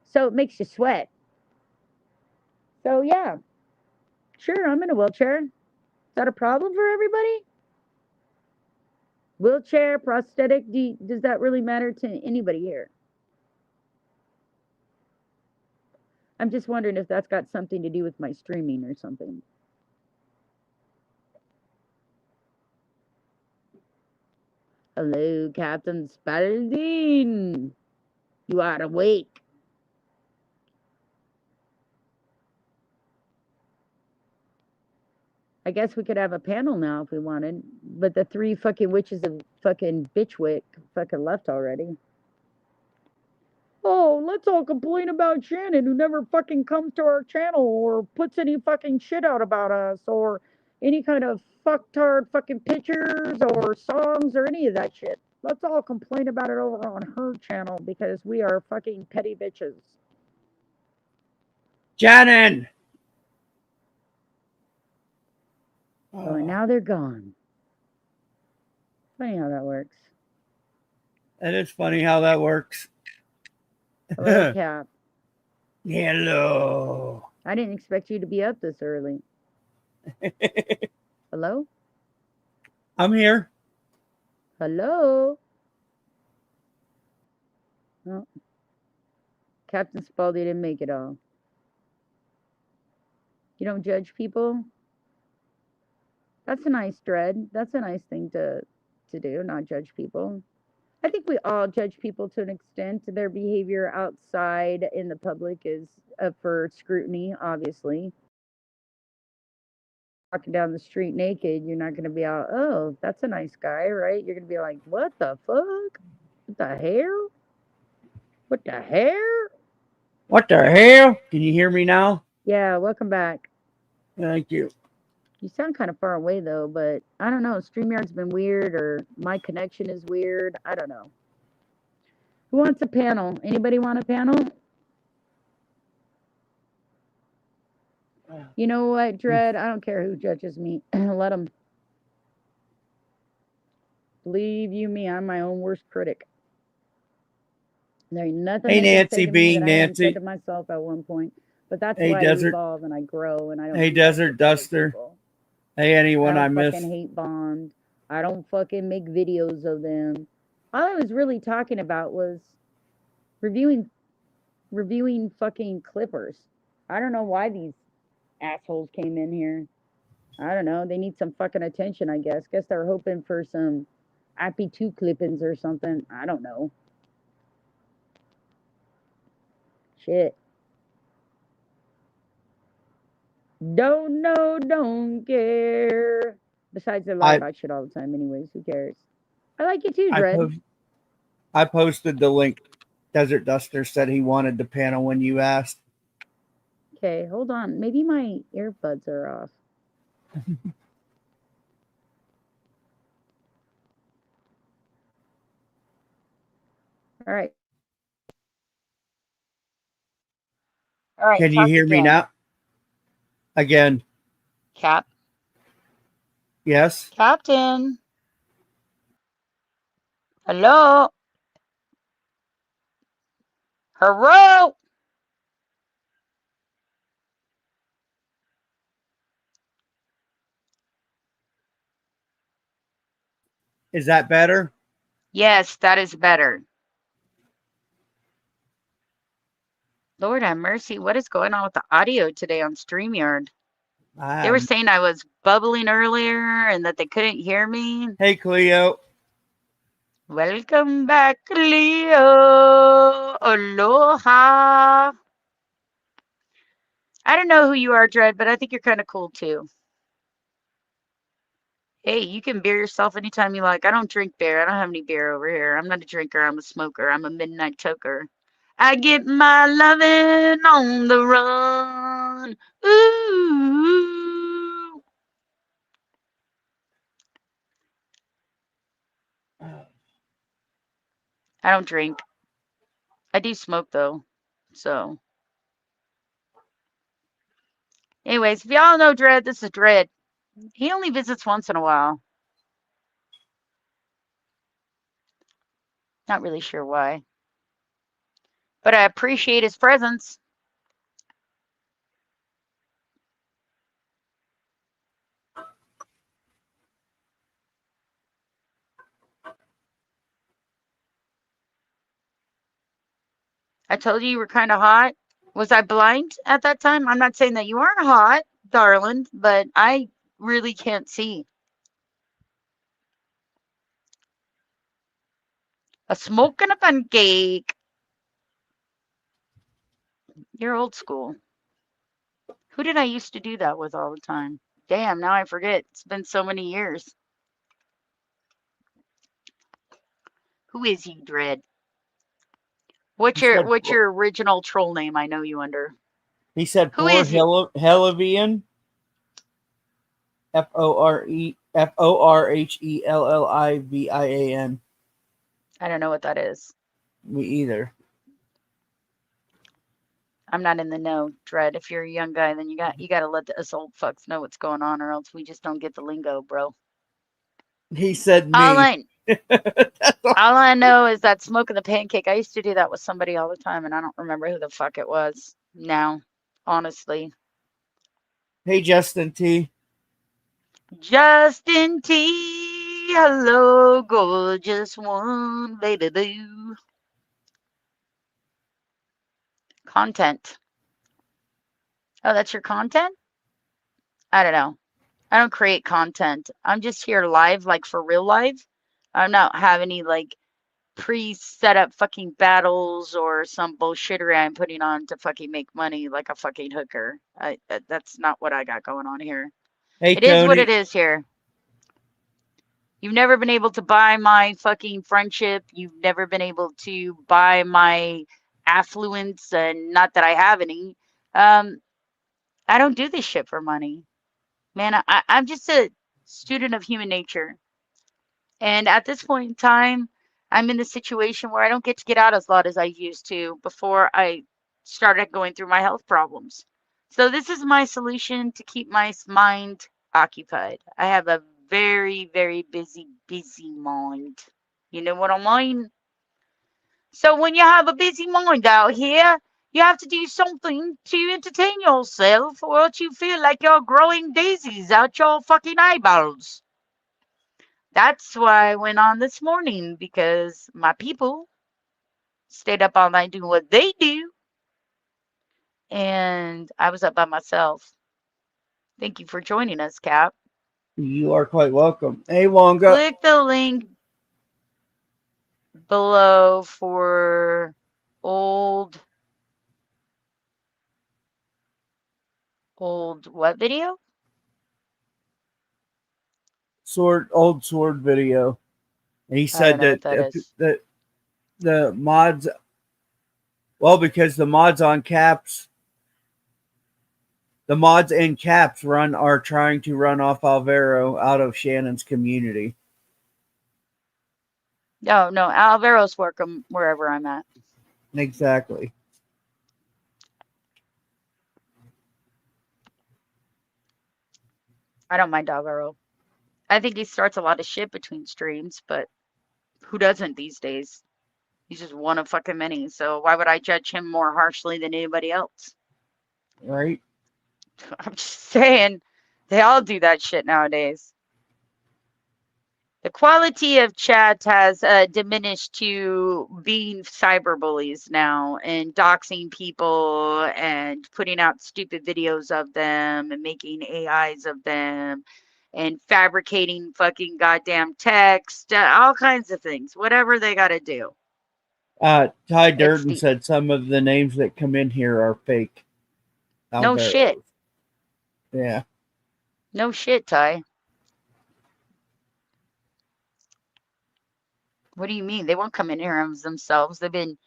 So it makes you sweat. So yeah, sure, I'm in a wheelchair. Is that a problem for everybody? Wheelchair, prosthetic, does that really matter to anybody here? I'm just wondering if that's got something to do with my streaming or something. Hello, Captain Spalding. You are awake. I guess we could have a panel now if we wanted, but the three fucking witches of fucking Bitchwick fucking left already. Oh, let's all complain about Shannon, who never fucking comes to our channel or puts any fucking shit out about us or any kind of fucktard fucking pictures or songs or any of that shit. Let's all complain about it over on her channel because we are fucking petty bitches. Shannon! Oh, and now they're gone. Funny how that works. It is funny how that works. Hello, Cap. Hello. I didn't expect you to be up this early. Hello? I'm here. Hello? Oh, Captain Spalding didn't make it all. You don't judge people? That's a nice dread. That's a nice thing to do, not judge people. I think we all judge people to an extent. Their behavior outside in the public is up for scrutiny, obviously. Walking down the street naked, you're not going to be out, oh, that's a nice guy, right? You're going to be like, what the fuck? What the hell? What the hell? What the hell? Can you hear me now? Yeah, welcome back. Thank you. You sound kind of far away though, but I don't know. StreamYard's been weird, or my connection is weird. I don't know. Who wants a panel? Anybody want a panel? You know what, Dread? I don't care who judges me. Let them. Believe you me, I'm my own worst critic. There ain't nothing Hey, they can Nancy say to me that being I haven't said Nancy. to myself at one point. But that's Hey, why I Desert. evolve and I grow and I don't Hey, do that Desert shit to other Duster. people. Hey, I anyone I don't fucking miss. hate Bond. I don't fucking make videos of them. All I was really talking about was reviewing fucking Clippers. I don't know why these assholes came in here. I don't know. They need some fucking attention, I guess. Guess they're hoping for some Appy 2 clippings or something. I don't know. Shit. Don't know, don't care. Besides, they lie I about shit all the time, anyways. Who cares? I like you too, I Dread. post I posted the link. Desert Duster said he wanted the panel when you asked. Okay, hold on. Maybe my earbuds are off. All right. All right, Can you talk hear me again. now? Again. Cap. Yes. Captain. Hello. Hello. Is that better? Yes, that is better. Lord have mercy. What is going on with the audio today on StreamYard? They were Um, saying I was bubbling earlier and that they couldn't hear me. hey, Cleo. Welcome back, Leo. Aloha. I don't know who you are, Dread, but I think you're kind of cool too. Hey, you can beer yourself anytime you like. I don't drink beer. I don't have any beer over here. I'm not a drinker. I'm a smoker. I'm a midnight toker. I get my lovin' on the run. Ooh. I don't drink. I do smoke though. So, anyways, if y'all know Dread, this is Dread. He only visits once in a while. Not really sure why. But I appreciate his presence. I told you were kind of hot. Was I blind at that time? I'm not saying that you aren't hot, darling, but I really can't see. A smoke and a pancake. You're old school. Who did I used to do that with all the time? Damn, now I forget. It's been so many years. Who is you, Dread? He What's your said what's your original troll name I know you under? he said Who for is you? Hellivian. FORHELLIVIAN. I don't know what that is. Me either. I'm not in the know, Dread. If you're a young guy, then you gotta let us old fucks know what's going on, or else we just don't get the lingo, bro. He said All me. I all I know is that smoking the pancake. I used to do that with somebody all the time, and I don't remember who the fuck it was now, honestly. Hey, Justin T. Justin T. Hello, gorgeous one, baby boo. Content. Oh, that's your content? I don't know. I don't create content. I'm just here live, like for real live. I'm not have any like pre-set up fucking battles or some bullshittery I'm putting on to fucking make money like a fucking hooker. That's not what I got going on here. Hey, It is what it Tony. is here. You've never been able to buy my fucking friendship. You've never been able to buy my affluence, and not that I have any. Um, I don't do this shit for money, man. I'm just a student of human nature. And at this point in time, I'm in the situation where I don't get to get out as lot as I used to before I started going through my health problems. So this is my solution to keep my mind occupied. I have a very, very busy mind. You know what I mean? So when you have a busy mind out here, you have to do something to entertain yourself, or else you feel like you're growing daisies out your fucking eyeballs. That's why I went on this morning, because my people stayed up all night doing what they do, and I was up by myself. Thank you for joining us, Cap. You are quite welcome. Hey, Wonga. Click the link below for old what video? Old sword video. He I don't said know what that that is. the mods, well, because the mods and caps are trying to run off Alvaro out of Shannon's community. No, no, Alvaro's welcome wherever I'm at. Exactly. I don't mind Alvaro. I think he starts a lot of shit between streams, but who doesn't these days? He's just one of fucking many. So why would I judge him more harshly than anybody else? Right? I'm just saying, they all do that shit nowadays. The quality of chat has diminished to being cyberbullies now and doxing people and putting out stupid videos of them and making AIs of them and fabricating fucking goddamn text, all kinds of things, whatever they got to do. Ty It's Durden the said some of the names that come in here are fake. no shit. Alvaro's. Yeah. No shit, Ty. What do you mean? They won't come in here as themselves. They've been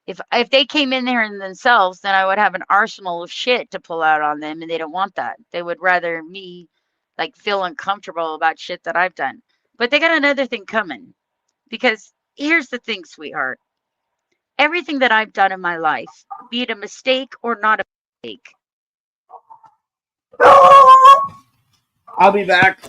If they came in there in themselves, then I would have an arsenal of shit to pull out on them, and they don't want that. They would rather me like feel uncomfortable about shit that I've done. But they got another thing coming because here's the thing, sweetheart. Everything that I've done in my life, be it a mistake or not a mistake, I'll be back.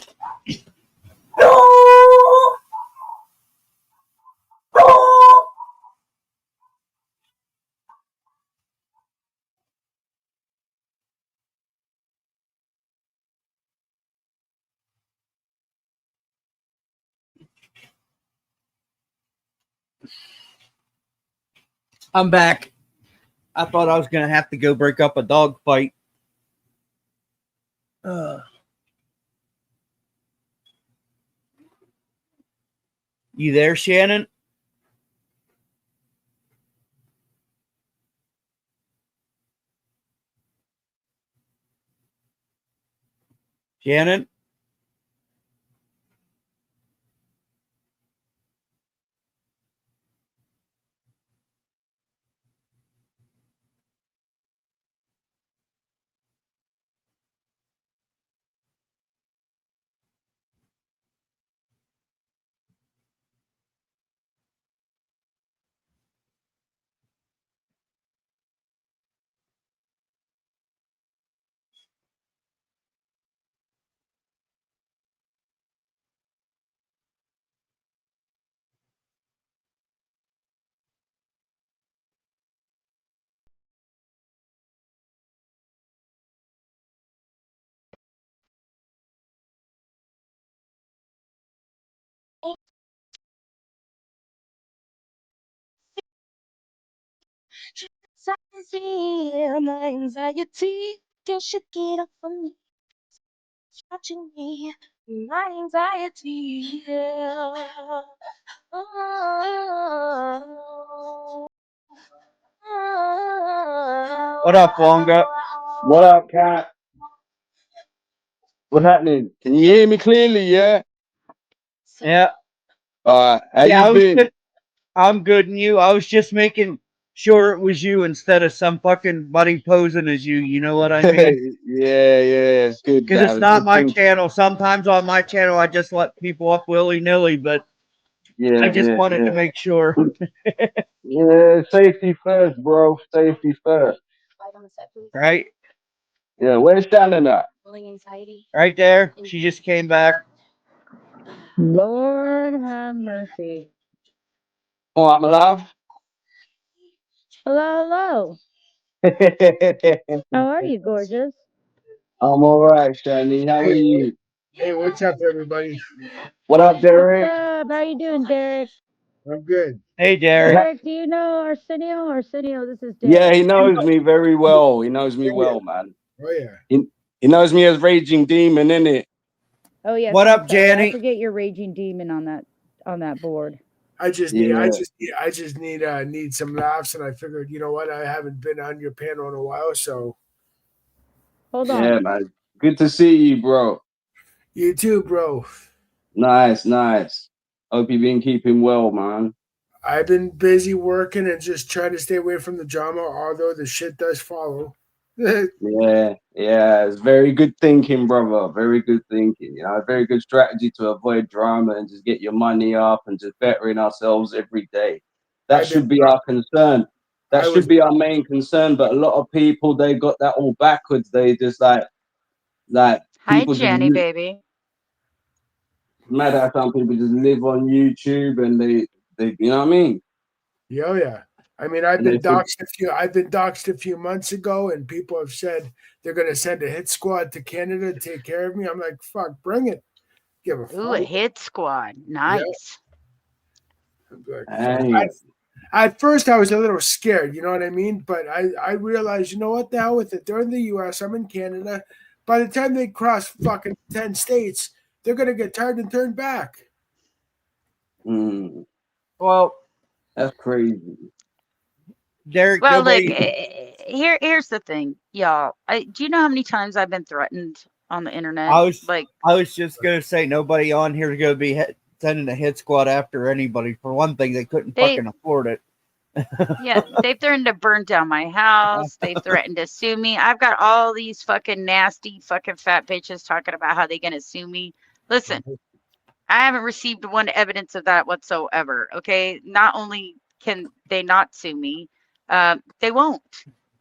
I'm back. I thought I was gonna have to go break up a dog fight. You there, Shannon? Shannon? My anxiety, you should get up for me, touching me. My anxiety, yeah. Oh, What up, Wonga? What up, Cat? What's happening? Can you hear me clearly? Yeah. Yeah. How Yeah, you been? I'm good and you. I was just making sure it was you instead of some fucking buddy posing as you. You know what I mean? Yeah. It's good. Because it's That not good my thinking. channel. Sometimes on my channel, I just let people up willy nilly, but I just wanted to Yeah. make sure. Yeah. Safety first, bro. Safety first. Right? Yeah. Where's Shannon at? Right there. She just came back. Lord have mercy. Oh, I'm alive. Hello, hello. How are you, gorgeous? I'm all right, Shani. How are you? Hey, what's up, everybody? What up, What's Derek? up? How you doing, Derek? I'm good. Hey, Derek. Derek, do you know Arsenio? Arsenio, this is Yeah, Derek. he knows me very well. He knows me Oh yeah, well, man. oh yeah. He, he knows me as Raging Demon, innit? Oh yes, What I'm up, sorry. I Janny? forget your raging demon on that board. I just need, I Yeah. just, I just need some laughs, and I figured, you know what? I haven't been on your panel in a while, so Hold Yeah, on. man. Good to see you, bro. you too, bro. Nice. Hope you've been keeping well, man. I've been busy working and just trying to stay away from the drama, although the shit does follow. Yeah. It's very good thinking, brother. Very good thinking. You know, very good strategy to avoid drama and just get your money up and just bettering ourselves every day. That I've been, should be our concern. That I should was, be our main concern. But a lot of people, they got that all backwards. They just like Hi, people just Jenny, baby. mad at some people just live on YouTube and they you know what I mean? yeah. I mean, And they think, I've been doxxed a few months ago, and people have said they're going to send a hit squad to Canada to take care of me. I'm like, fuck, bring it. Give a Ooh, a fuck. hit squad. Yeah. Nice. I'm like, fuck. hey, At first, I was a little scared, you know what I mean? But I realized, you know what, the hell with it. They're in the US, I'm in Canada. By the time they cross fucking 10 states, they're going to get tired and turn back. mm, Well, that's crazy. Derek, Well, look, nobody. here's the thing, y'all. Do you know how many times I've been threatened on the internet? I was, Like, I was just gonna say nobody on here is gonna be sending a hit squad after anybody. For one thing, they couldn't they fucking afford it. Yeah, they've threatened to burn down my house. They've threatened to sue me. I've got all these fucking nasty fucking fat bitches talking about how they're gonna sue me. Listen, I haven't received one evidence of that whatsoever. Okay, not only can they not sue me, they won't.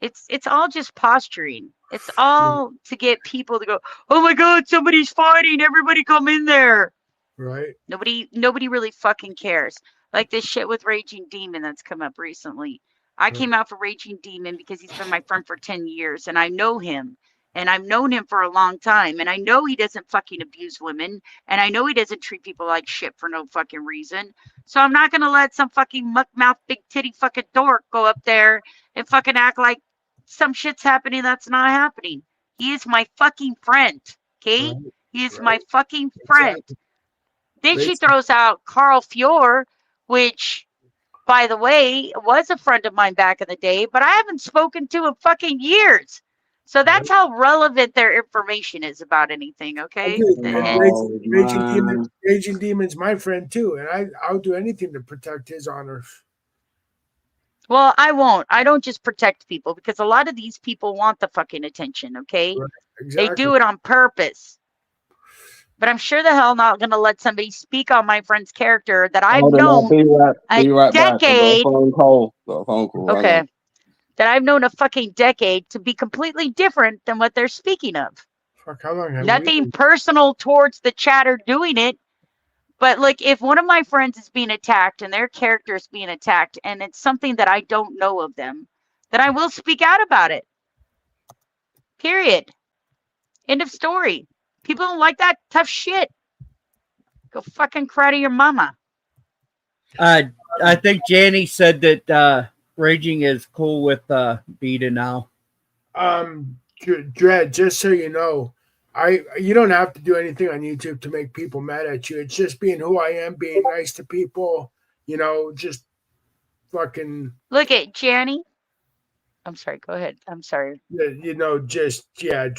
It's all just posturing. It's all to get people to go, oh my god, somebody's fighting, everybody come in there. Right. Nobody really fucking cares. Like this shit with Raging Demon that's come up recently. I came out for Raging Demon because he's been my friend for 10 years and I know him. And I've known him for a long time. And I know he doesn't fucking abuse women. And I know he doesn't treat people like shit for no fucking reason. So I'm not gonna let some fucking muck mouth big titty fucking dork go up there and fucking act like some shit's happening that's not happening. He is my fucking friend. Okay? Right. He is my Right. fucking friend. Exactly. Then she throws out Carl Fior, which, by the way, was a friend of mine back in the day, but I haven't spoken to in fucking years. So that's how relevant their information is about anything, okay? Oh, man. Raging Demon's my friend too, and I'll do anything to protect his honor. Well, I won't. I don't just protect people because a lot of these people want the fucking attention, okay? Right. They Exactly. do it on purpose. But I'm sure the hell not going to let somebody speak on my friend's character that I've Hold on, I'll known be a right back. I got a decade. phone call. Got a phone call. Hang Okay. on. That I've known a fucking decade to be completely different than what they're speaking of. Fuck, how long have we Nothing been? personal towards the chatter doing it. But like if one of my friends is being attacked and their character is being attacked and it's something that I don't know of them, then I will speak out about it. Period. End of story. People don't like that tough shit. Go fucking cry to your mama. I think Janny said that Raging is cool with Beta now. Dread, just so you know, you don't have to do anything on YouTube to make people mad at you. It's just being who I am, being nice to people, just fucking Look at Janny. I'm sorry, go ahead. I'm sorry. just Dread.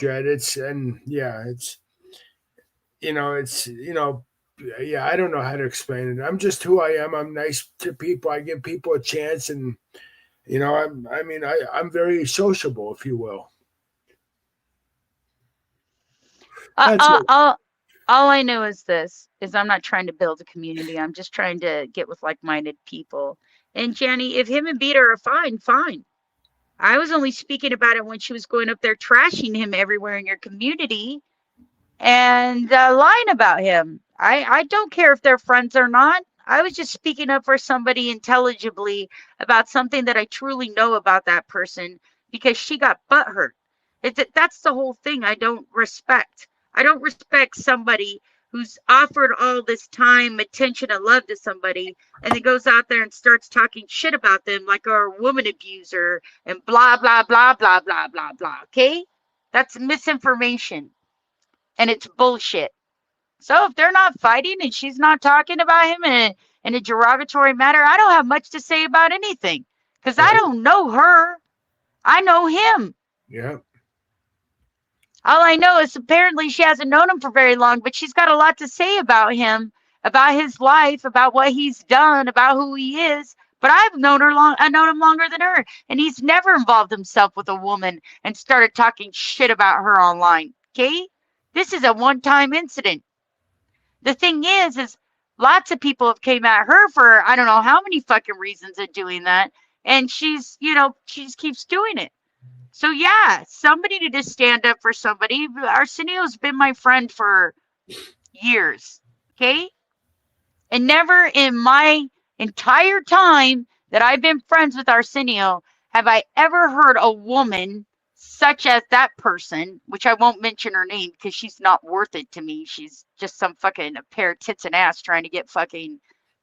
Yeah, I don't know how to explain it. I'm just who I am. I'm nice to people. I give people a chance, and I'm very sociable, if you will. That's it. All I know is this: is I'm not trying to build a community. I'm just trying to get with like-minded people. And Janny, if him and Beta are fine, fine. I was only speaking about it when she was going up there trashing him everywhere in your community and lying about him. I don't care if they're friends or not. I was just speaking up for somebody intelligibly about something that I truly know about that person because she got butthurt. That's the whole thing I don't respect. I don't respect somebody who's offered all this time, attention, and love to somebody, and then goes out there and starts talking shit about them like a woman abuser and blah, blah, blah, blah, blah, blah, blah. Okay? That's misinformation and it's bullshit. So if they're not fighting and she's not talking about him in a derogatory manner, I don't have much to say about anything because I don't know her. I know him. Yeah. All I know is apparently she hasn't known him for very long, but she's got a lot to say about him, about his life, about what he's done, about who he is. But I've known him longer than her, and he's never involved himself with a woman and started talking shit about her online. Okay? This is a one-time incident. The thing is lots of people have came at her for I don't know how many fucking reasons of doing that, and she just keeps doing it. So yeah, somebody need to stand up for somebody. Arsenio's been my friend for years, okay? And never in my entire time that I've been friends with Arsenio have I ever heard a woman such as that person, which I won't mention her name because she's not worth it to me. She's just some fucking a pair of tits and ass trying to get fucking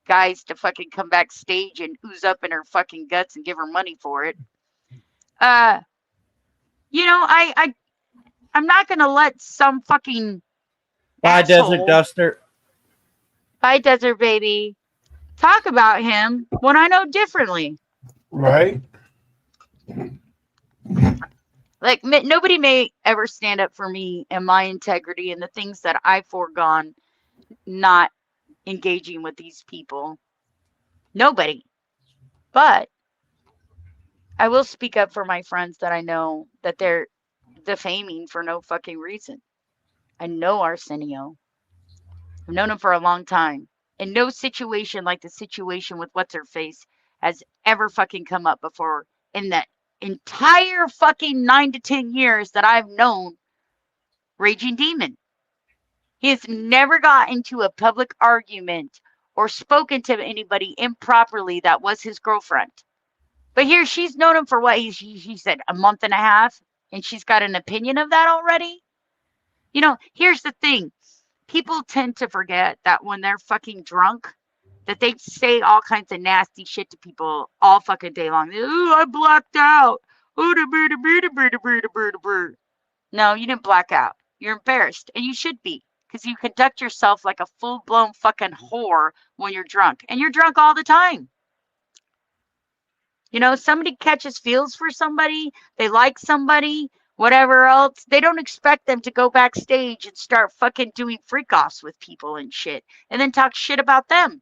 guys to fucking come backstage and ooze up in her fucking guts and give her money for it. I'm not gonna let some fucking Bye, Desert asshole, Duster. by Desert Baby, talk about him when I know differently. Right. Like nobody may ever stand up for me and my integrity and the things that I've foregone not engaging with these people. Nobody. But I will speak up for my friends that I know that they're defaming for no fucking reason. I know Arsenio. I've known him for a long time. And no situation like the situation with what's her face has ever fucking come up before in that entire fucking 9 to 10 years that I've known Raging Demon. He has never got into a public argument or spoken to anybody improperly that was his girlfriend. But here she's known him for what he said a month and a half, and she's got an opinion of that already. You know, here's the thing. People tend to forget that when they're fucking drunk, that they say all kinds of nasty shit to people all fucking day long. Oh, I blacked out. Oh, no, you didn't black out. You're embarrassed, and you should be, because you conduct yourself like a full-blown fucking whore when you're drunk, and you're drunk all the time. You know, somebody catches feels for somebody, they like somebody, whatever else, they don't expect them to go backstage and start fucking doing freak offs with people and shit, and then talk shit about them.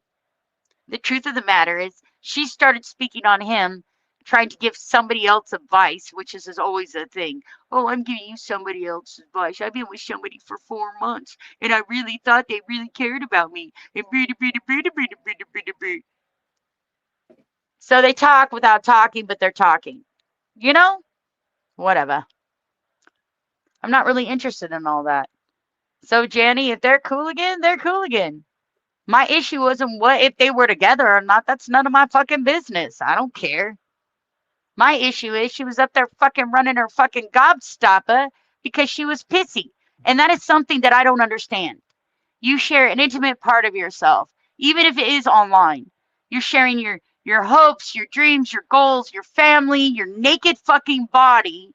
The truth of the matter is, she started speaking on him, trying to give somebody else advice, which is always a thing. Oh, I'm giving you somebody else's advice. I've been with somebody for 4 months, and I really thought they really cared about me. So they talk without talking, but they're talking. You know? Whatever. I'm not really interested in all that. So, Janny, if they're cool again, they're cool again. My issue wasn't what if they were together or not. That's none of my fucking business. I don't care. My issue is she was up there fucking running her fucking gobstopper because she was pissy. And that is something that I don't understand. You share an intimate part of yourself, even if it is online. You're sharing your hopes, your dreams, your goals, your family, your naked fucking body.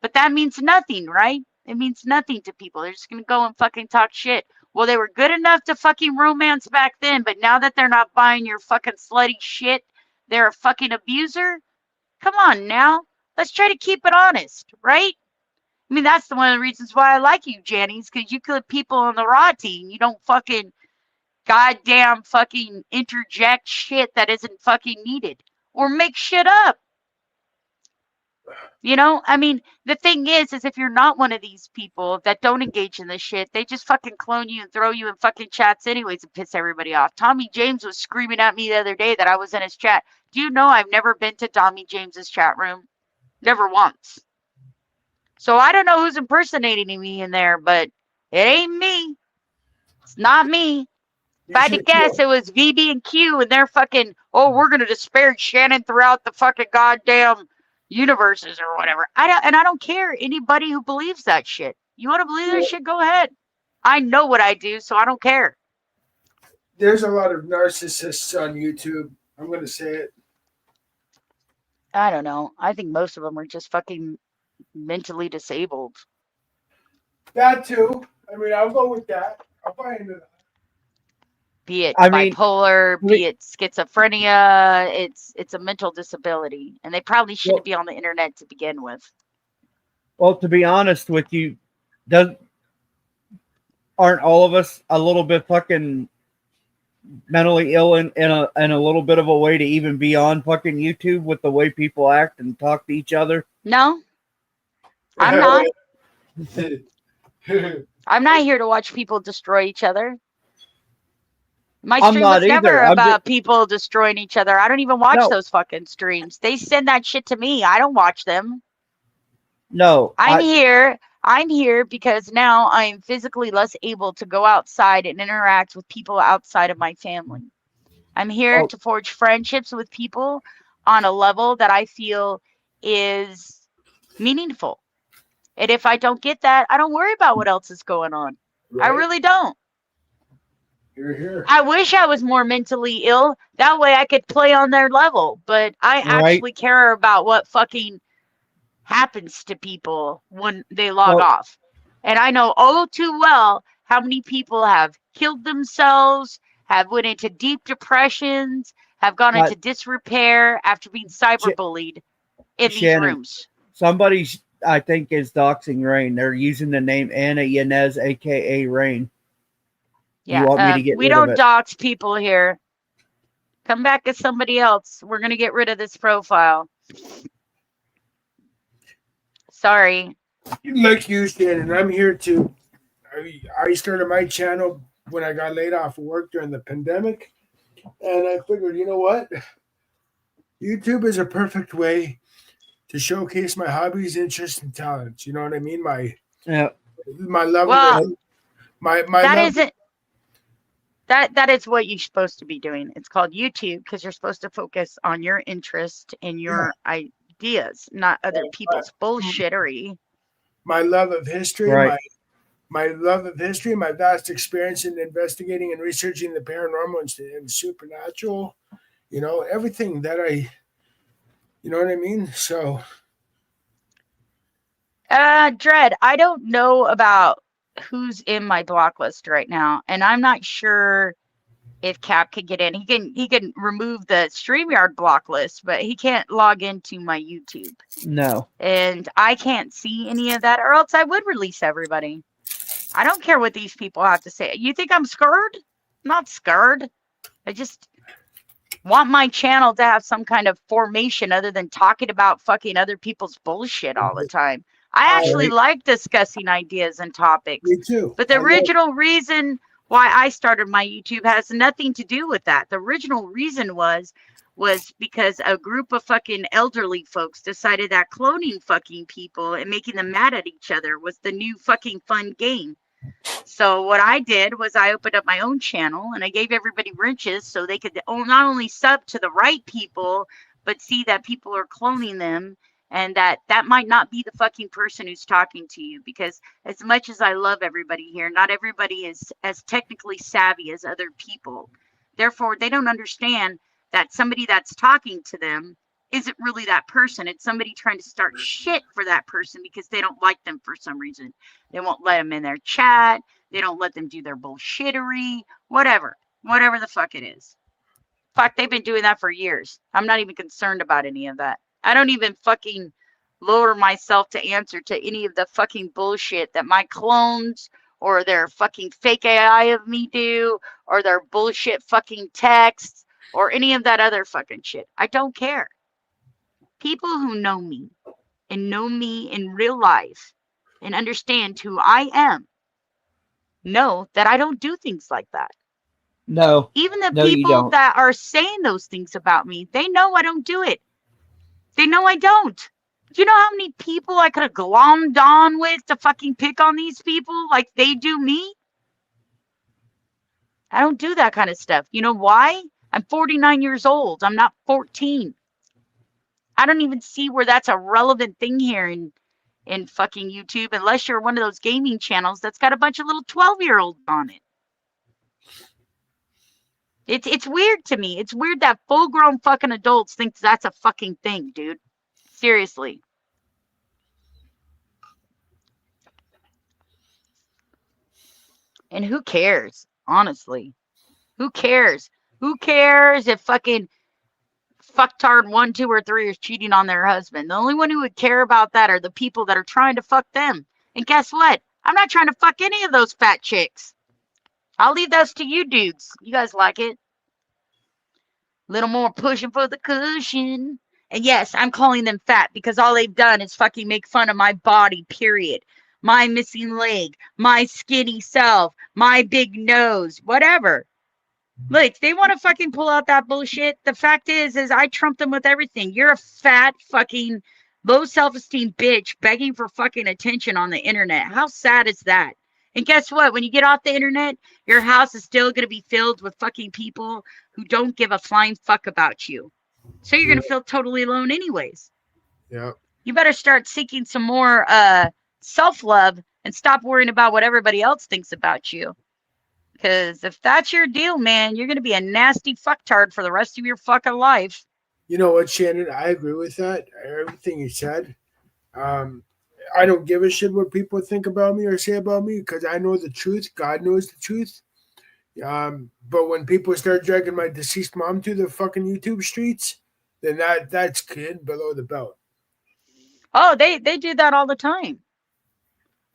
But that means nothing, right? It means nothing to people. They're just gonna go and fucking talk shit. Well, they were good enough to fucking romance back then, but now that they're not buying your fucking slutty shit, they're a fucking abuser. Come on now. Let's try to keep it honest, right? I mean, that's one of the reasons why I like you, Janice, because you kill people on the raw team. You don't fucking goddamn fucking interject shit that isn't fucking needed or make shit up. You know, I mean, the thing is if you're not one of these people that don't engage in this shit, they just fucking clone you and throw you in fucking chats anyways and piss everybody off. Tommy James was screaming at me the other day that I was in his chat. Do you know I've never been to Tommy James's chat room? Never once. So I don't know who's impersonating me in there, but it ain't me. It's not me. If I had to guess, it was VB and Q, and they're fucking, oh, we're gonna disparage Shannon throughout the fucking goddamn universes or whatever. I don't care anybody who believes that shit. You want to believe that shit? Go ahead. I know what I do, so I don't care. There's a lot of narcissists on YouTube. I'm gonna say it. I don't know. I think most of them are just fucking mentally disabled. That too. I mean, I'll go with that. I'll buy into that. Be it I mean, bipolar, be it schizophrenia, it's a mental disability, and they probably shouldn't be on the internet to begin with. well, to be honest with you, aren't all of us a little bit fucking mentally ill in a little bit of a way to even be on fucking YouTube with the way people act and talk to each other? No, I'm not. I'm not here to watch people destroy each other. My stream was never about people destroying each other. I don't even watch those fucking streams. They send that shit to me. I don't watch them. No. I'm here because now I am physically less able to go outside and interact with people outside of my family. I'm here to forge friendships with people on a level that I feel is meaningful. And if I don't get that, I don't worry about what else is going on. Right. I really don't. You're here. I wish I was more mentally ill. That way I could play on their level. But I actually care about what fucking happens to people when they log off. And I know all too well how many people have killed themselves, have went into deep depressions, have gone into disrepair after being cyberbullied in these rooms. Somebody, I think, is doxing Rain. They're using the name Anna Yanez, a.k.a. Rain. Yeah, you want me to get we don't dox people here. Come back as somebody else. We're going to get rid of this profile. Sorry. Like you, Shannon, I'm here too. I started my channel when I got laid off of work during the pandemic, and I figured, you know what? YouTube is a perfect way to showcase my hobbies, interests, and talents. You know what I mean? Yeah. My love of Well, it. My that love. isn't that is what you're supposed to be doing. It's called YouTube because you're supposed to focus on your interest and Yeah, your ideas, not other my, people's bullshittery. my love of history. Right. My love of history. My vast experience in investigating and researching the paranormal and supernatural. You know everything that I. You know what I mean? So Dread, I don't know about who's in my block list right now, and I'm not sure if Cap could get in. He can remove the StreamYard block list, but he can't log into my YouTube. No. And I can't see any of that, or else I would release everybody. I don't care what these people have to say. You think I'm scared? I'm not scared. I just want my channel to have some kind of formation other than talking about fucking other people's bullshit all the time. I I actually Right. like discussing ideas and topics, me too. but the I love. original reason why I started my YouTube has nothing to do with that. The original reason was because a group of fucking elderly folks decided that cloning fucking people and making them mad at each other was the new fucking fun game. So what I did was I opened up my own channel and I gave everybody wrenches so they could not only sub to the right people, but see that people are cloning them and that might not be the fucking person who's talking to you. Because as much as I love everybody here, not everybody is as technically savvy as other people. Therefore, they don't understand that somebody that's talking to them isn't really that person. It's somebody trying to start shit for that person because they don't like them for some reason. They won't let them in their chat. They don't let them do their bullshittery, whatever the fuck it is. Fuck, they've been doing that for years. I'm not even concerned about any of that. I don't even fucking lower myself to answer to any of the fucking bullshit that my clones or their fucking fake AI of me do, or their bullshit fucking texts, or any of that other fucking shit. I don't care. People who know me and know me in real life and understand who I am know that I don't do things like that. No. Even the No, you people don't. that are saying those things about me, they know I don't do it. They know I don't. Do you know how many people I could have glommed on with to fucking pick on these people like they do me? I don't do that kind of stuff. You know why? I'm 49 years old. I'm not 14. I don't even see where that's a relevant thing here in fucking YouTube unless you're one of those gaming channels that's got a bunch of little 12-year-olds on it. It's weird to me. It's weird that full-grown fucking adults think that's a fucking thing, dude. Seriously. And who cares? Honestly. Who cares? Who cares if fucking fucktard 1, 2, or 3 is cheating on their husband? The only one who would care about that are the people that are trying to fuck them. And guess what? I'm not trying to fuck any of those fat chicks. I'll leave those to you dudes. You guys like it? Little more pushing for the cushion. And yes, I'm calling them fat because all they've done is fucking make fun of my body, period. My missing leg, my skinny self, my big nose, whatever. Look, they want to fucking pull out that bullshit. The fact is I trump them with everything. You're a fat fucking low self-esteem bitch begging for fucking attention on the internet. How sad is that? And guess what? When you get off the internet, your house is still going to be filled with fucking people who don't give a flying fuck about you. So you're going to feel totally alone anyways. Yeah. You better start seeking some more self-love and stop worrying about what everybody else thinks about you. Because if that's your deal, man, you're going to be a nasty fucktard for the rest of your fucking life. You know what, Shannon? I agree with that. Everything you said. I don't give a shit what people think about me or say about me because I know the truth. God knows the truth. But when people start dragging my deceased mom to the fucking YouTube streets, then that's kid below the belt. Oh, they do that all the time.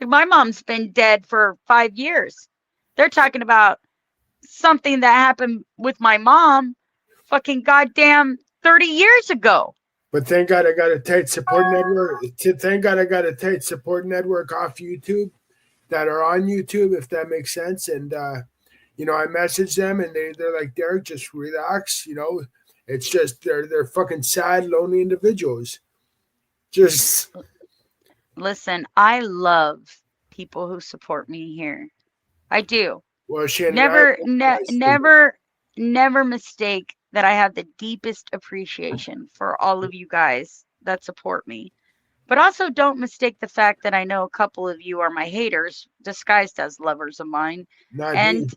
My mom's been dead for 5 years. They're talking about something that happened with my mom fucking goddamn 30 years ago. But thank God I got a tight support network. Thank God I got a tight support network off YouTube that are on YouTube, if that makes sense. And I message them and they're like, Derek, just relax. It's just they're fucking sad, lonely individuals. Just Listen, I love people who support me here. I do. well, Shannon, I Never, apologize for that. never mistake that I have the deepest appreciation for all of you guys that support me. But also don't mistake the fact that I know a couple of you are my haters disguised as lovers of mine. Not And me.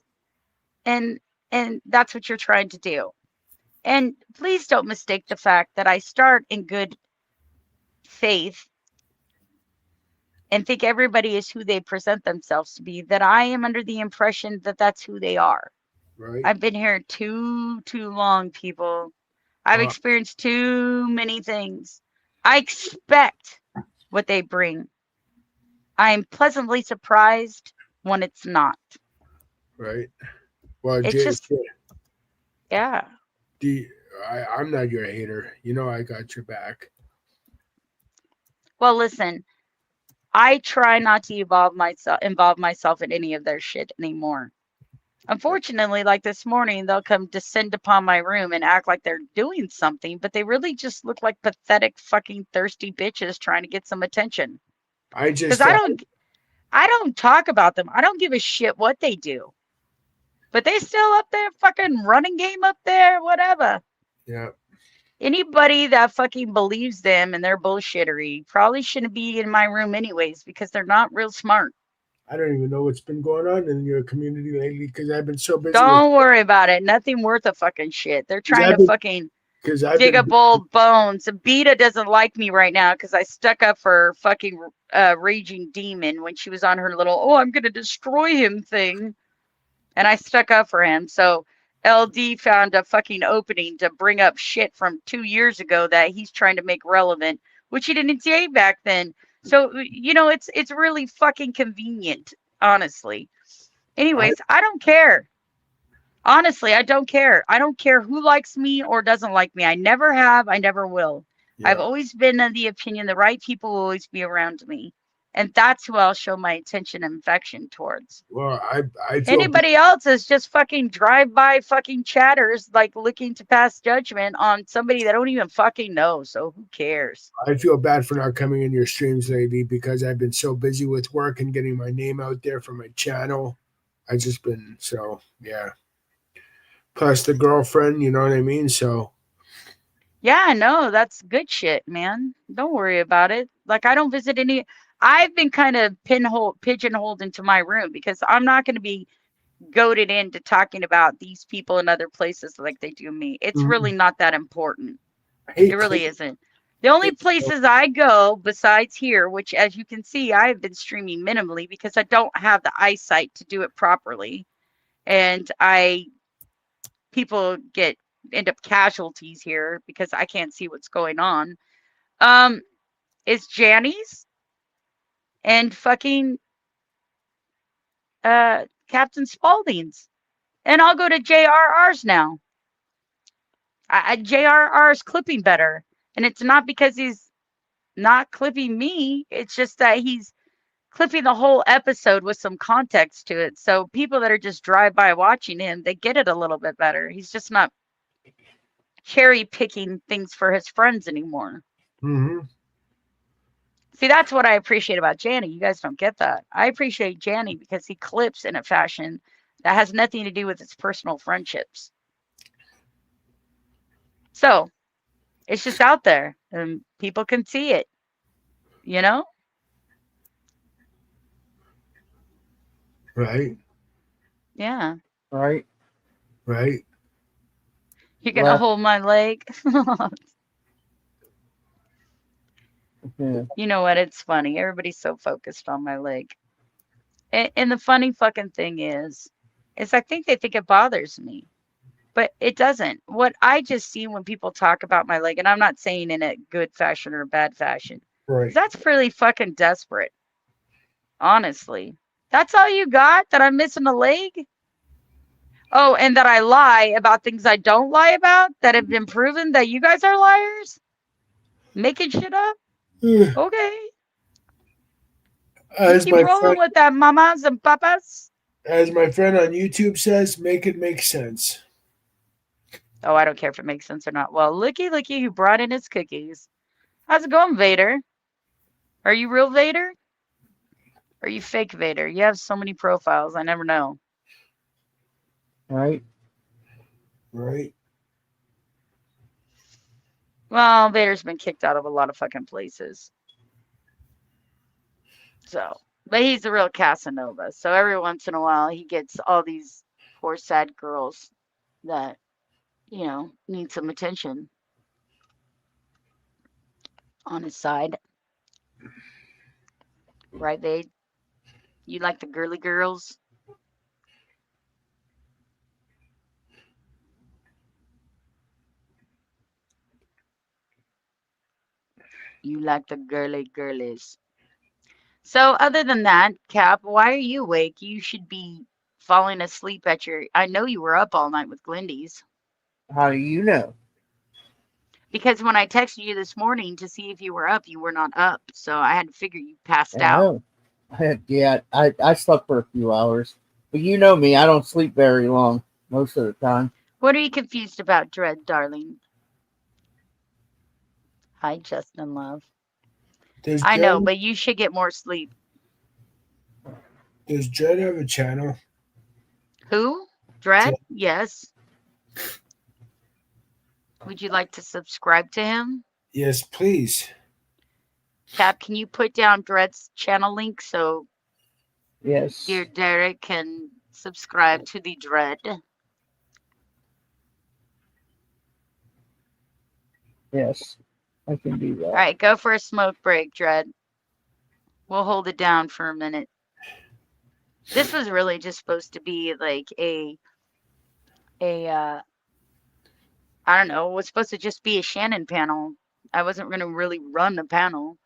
and and that's what you're trying to do. And please don't mistake the fact that I start in good faith and think everybody is who they present themselves to be, that I am under the impression that that's who they are. Right. I've been here too long, people. I've Uh, experienced too many things. I expect what they bring. I'm pleasantly surprised when it's not. right. Well, It's Jay, just, yeah. I'm not your hater. I got your back. Well, listen, I try not to involve myself in any of their shit anymore. Unfortunately, like this morning, they'll come descend upon my room and act like they're doing something, but they really just look like pathetic fucking thirsty bitches trying to get some attention. I Because just, I don't talk about them. I don't give a shit what they do. But they still up there fucking running game up there, whatever. yeah. Anybody that fucking believes them and their bullshittery probably shouldn't be in my room anyways because they're not real smart. I don't even know what's been going on in your community lately because I've been so busy with. Don't worry about it. Nothing worth a fucking shit. They're Because trying I've to been fucking because I've dig been up old bones. Beta doesn't like me right now because I stuck up for fucking Raging Demon when she was on her little, oh, I'm going to destroy him thing. And I stuck up for him. So LD found a fucking opening to bring up shit from 2 years ago that he's trying to make relevant, which he didn't say back then. So it's really fucking convenient, honestly. I, Anyways, I don't care. Honestly, I don't care. I don't care who likes me or doesn't like me. I never have. I never will. I've yeah. always been of the opinion the right people will always be around me. And that's who I'll show my attention and affection towards. Well, I feel Anybody else is just fucking drive-by fucking chatters, like looking to pass judgment on somebody that don't even fucking know. So who cares? I feel bad for not coming in your streams lately because I've been so busy with work and getting my name out there for my channel. I just been so yeah. Plus the girlfriend, you know what I mean? So Yeah, no, that's good shit, man. Don't worry about it. Like I don't visit any. I've been kind of pigeonholed into my room because I'm not going to be goaded into talking about these people in other places like they do me. It's really not that important. I It hate really isn't. The only places I go besides here, which as you can see, I've been streaming minimally because I don't have the eyesight to do it properly. And people end up casualties here because I can't see what's going on. Um, is Janny's and fucking Captain Spaulding's. And I'll go to JRR's now. JRR's clipping better. And it's not because he's not clipping me. It's just that he's clipping the whole episode with some context to it. So people that are just drive by watching him, they get it a little bit better. He's just not cherry picking things for his friends anymore. Mm-hmm. See, that's what I appreciate about Janny. You guys don't get that. I appreciate Janny because he clips in a fashion that has nothing to do with his personal friendships. So it's just out there and people can see it, you know? Right. Yeah. Right. Right. You're going to Left. hold my leg. Yeah. You know what? It's funny. Everybody's so focused on my leg. And the funny fucking thing is I think they think it bothers me, but it doesn't. What I just see when people talk about my leg, and I'm not saying in a good fashion or a bad fashion, Right. is that's pretty fucking desperate. Honestly. That's all you got? That I'm missing a leg? Oh, and that I lie about things I don't lie about that have been proven that you guys are liars? Making shit up? As Okay. You keep my rolling friend, with that, mamas and papas. as my friend on YouTube says, make it make sense. Oh, I don't care if it makes sense or not. Well, looky who brought in his cookies. How's it going, Vader? Are you real Vader? Or are you fake Vader? You have so many profiles, I never know. Right? Right? Well, Vader's been kicked out of a lot of fucking places. So, but he's the real Casanova. So every once in a while, he gets all these poor, sad girls that, need some attention on his side. Right, Vade? You like the girly girls? You like the girly girlies. So, other than that, Cap, why are you awake? You should be falling asleep at your. I know you were up all night with Glindy's. How do you know? Because when I texted you this morning to see if you were up, you were not up. So I had to figure you passed out. Oh, yeah, I slept for a few hours. But you know me, I don't sleep very long most of the time. What are you confused about, Dread, darling? Hi, Justin Love. Does I know, Dread, but you should get more sleep. does Dread have a channel? Who? Dread? Dread. Yes. Would you like to subscribe to him? Yes, please. Cap, can you put down Dread's channel link so Yes. dear Derek can subscribe to the Dread? Yes. I can do that. All right, go for a smoke break, Dread. We'll hold it down for a minute. This was really just supposed to be like I don't know, it was supposed to just be a Shannon panel. I wasn't going to really run the panel.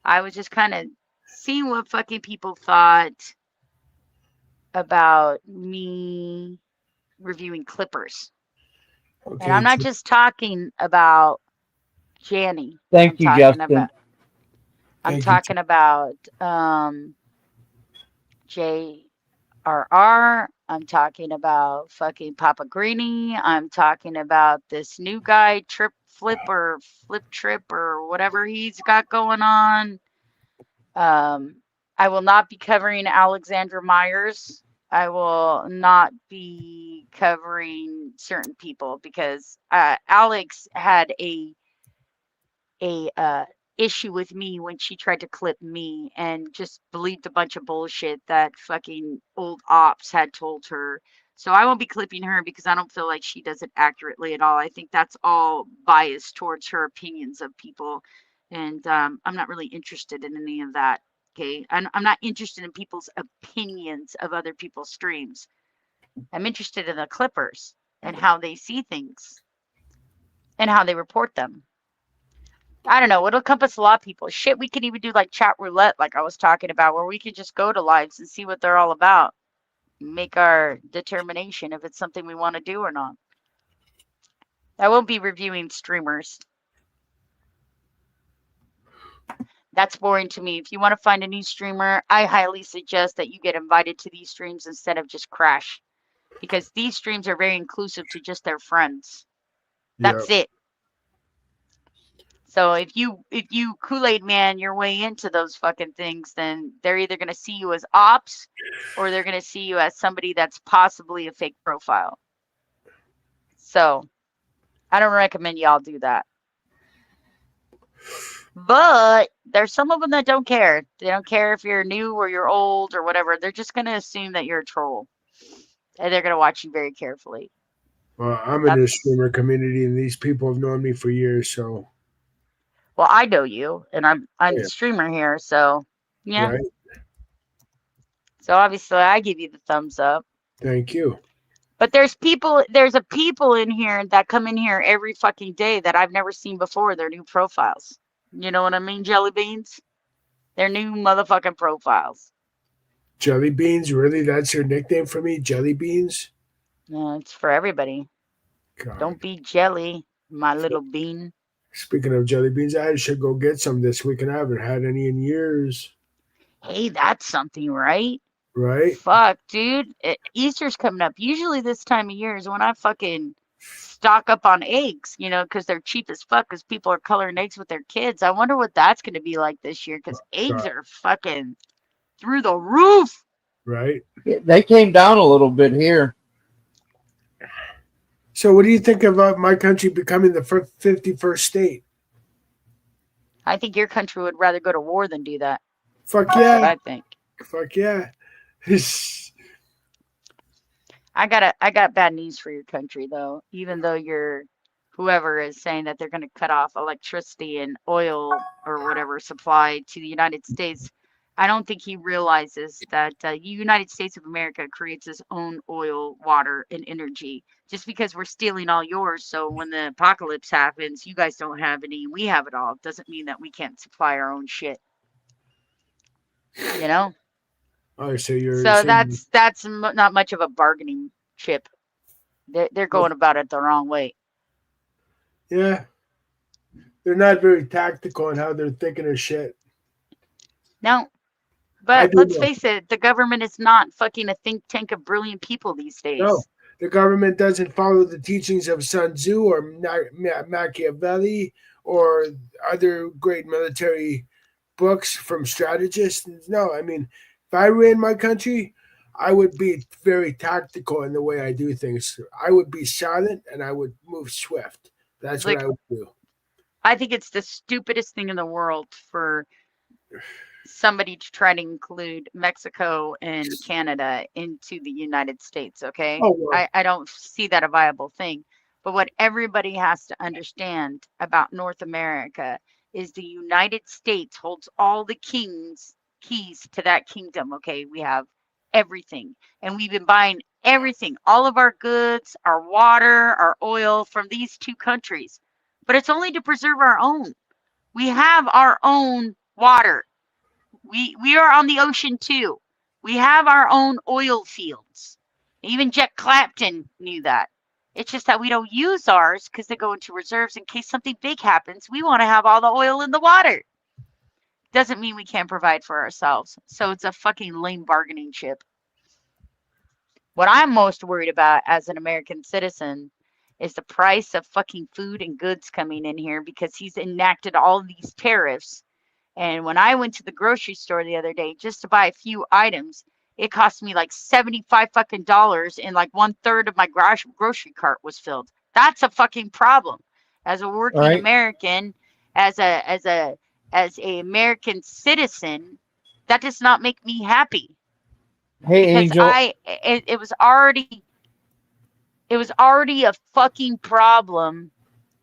I was just kind of seeing what fucking people thought about me reviewing clippers. And Okay. I'm not just talking about Janny. Thank you, Justin. I'm Thank you. talking about JRR. I'm talking about fucking Papa Greeny. I'm talking about this new guy, Flip Trip or whatever he's got going on. I will not be covering Alexandra Myers. I will not be covering certain people because Alex had a issue with me when she tried to clip me and just believed a bunch of bullshit that fucking old ops had told her. So I won't be clipping her because I don't feel like she does it accurately at all. I think that's all biased towards her opinions of people. And I'm not really interested in any of that. Okay. I'm not interested in people's opinions of other people's streams. I'm interested in the clippers and how they see things and how they report them. I don't know. It'll encompass a lot of people. Shit, we could even do like chat roulette, like I was talking about, where we could just go to lives and see what they're all about. Make our determination if it's something we want to do or not. I won't be reviewing streamers. That's boring to me. If you want to find a new streamer, I highly suggest that you get invited to these streams instead of just crash. Because these streams are very inclusive to just their friends. That's it. So if you Kool-Aid man your way into those fucking things, then they're either gonna see you as ops or they're gonna see you as somebody that's possibly a fake profile. So I don't recommend y'all do that. But there's some of them that don't care. They don't care if you're new or you're old or whatever. They're just gonna assume that you're a troll. And they're gonna watch you very carefully. Well, I'm in the streamer community, and these people have known me for years. So, well, I know you, and I'm the streamer here, so yeah. Right. So obviously, I give you the thumbs up. Thank you. But there's a people in here that come in here every fucking day that I've never seen before. Their new profiles. You know what I mean, Jelly Beans? Their new motherfucking profiles. Jelly Beans, really? That's your nickname for me? Jelly Beans? No, it's for everybody. God. Don't be jelly, my little bean. Speaking of jelly beans, I should go get some this week, and I haven't had any in years. Hey, that's something, right? Right? Fuck, dude. Easter's coming up. Usually this time of year is when I fucking stock up on eggs, because they're cheap as fuck because people are coloring eggs with their kids. I wonder what that's going to be like this year because eggs God, are fucking through the roof. right? They came down a little bit here. So, what do you think about my country becoming the 51st state? I think your country would rather go to war than do that. Fuck That's yeah. what I think. Fuck yeah. I got bad news for your country though. Even though whoever is saying that they're going to cut off electricity and oil or whatever supply to the United States, I don't think he realizes that the United States of America creates its own oil, water, and energy. Just because we're stealing all yours, so when the apocalypse happens, you guys don't have any, we have it all. Doesn't mean that we can't supply our own shit. You know? Oh, so you're So saying, that's not much of a bargaining chip. They're going about it the wrong way. yeah, they're not very tactical in how they're thinking of shit. No, I but do let's know. face it, the government is not fucking a think tank of brilliant people these No, days. the government doesn't follow the teachings of Sun Tzu or Machiavelli or other great military books from strategists. No, I mean, if I ran my country, I would be very tactical in the way I do things. I would be silent and I would move swift. That's what Like, I would do. I think it's the stupidest thing in the world for somebody to try to include Mexico and Canada into the United States, okay? Oh, well, I don't see that a viable thing. But what everybody has to understand about North America is the United States holds all the keys to that kingdom, okay? We have everything. And we've been buying everything, all of our goods, our water, our oil from these two countries. But it's only to preserve our own. We have our own water. We are on the ocean too. We have our own oil fields. Even Jack Clapton knew that. It's just that we don't use ours because they go into reserves in case something big happens. We want to have all the oil in the water. Doesn't mean we can't provide for ourselves. So it's a fucking lame bargaining chip. What I'm most worried about as an American citizen is the price of fucking food and goods coming in here because he's enacted all these tariffs. And when I went to the grocery store the other day just to buy a few items, it cost me like 75 fucking dollars and like 1/3 of my grocery cart was filled. That's a fucking problem. As a All working right. American, as a American citizen, that does not make me happy Hey, because Angel. it was already a fucking problem.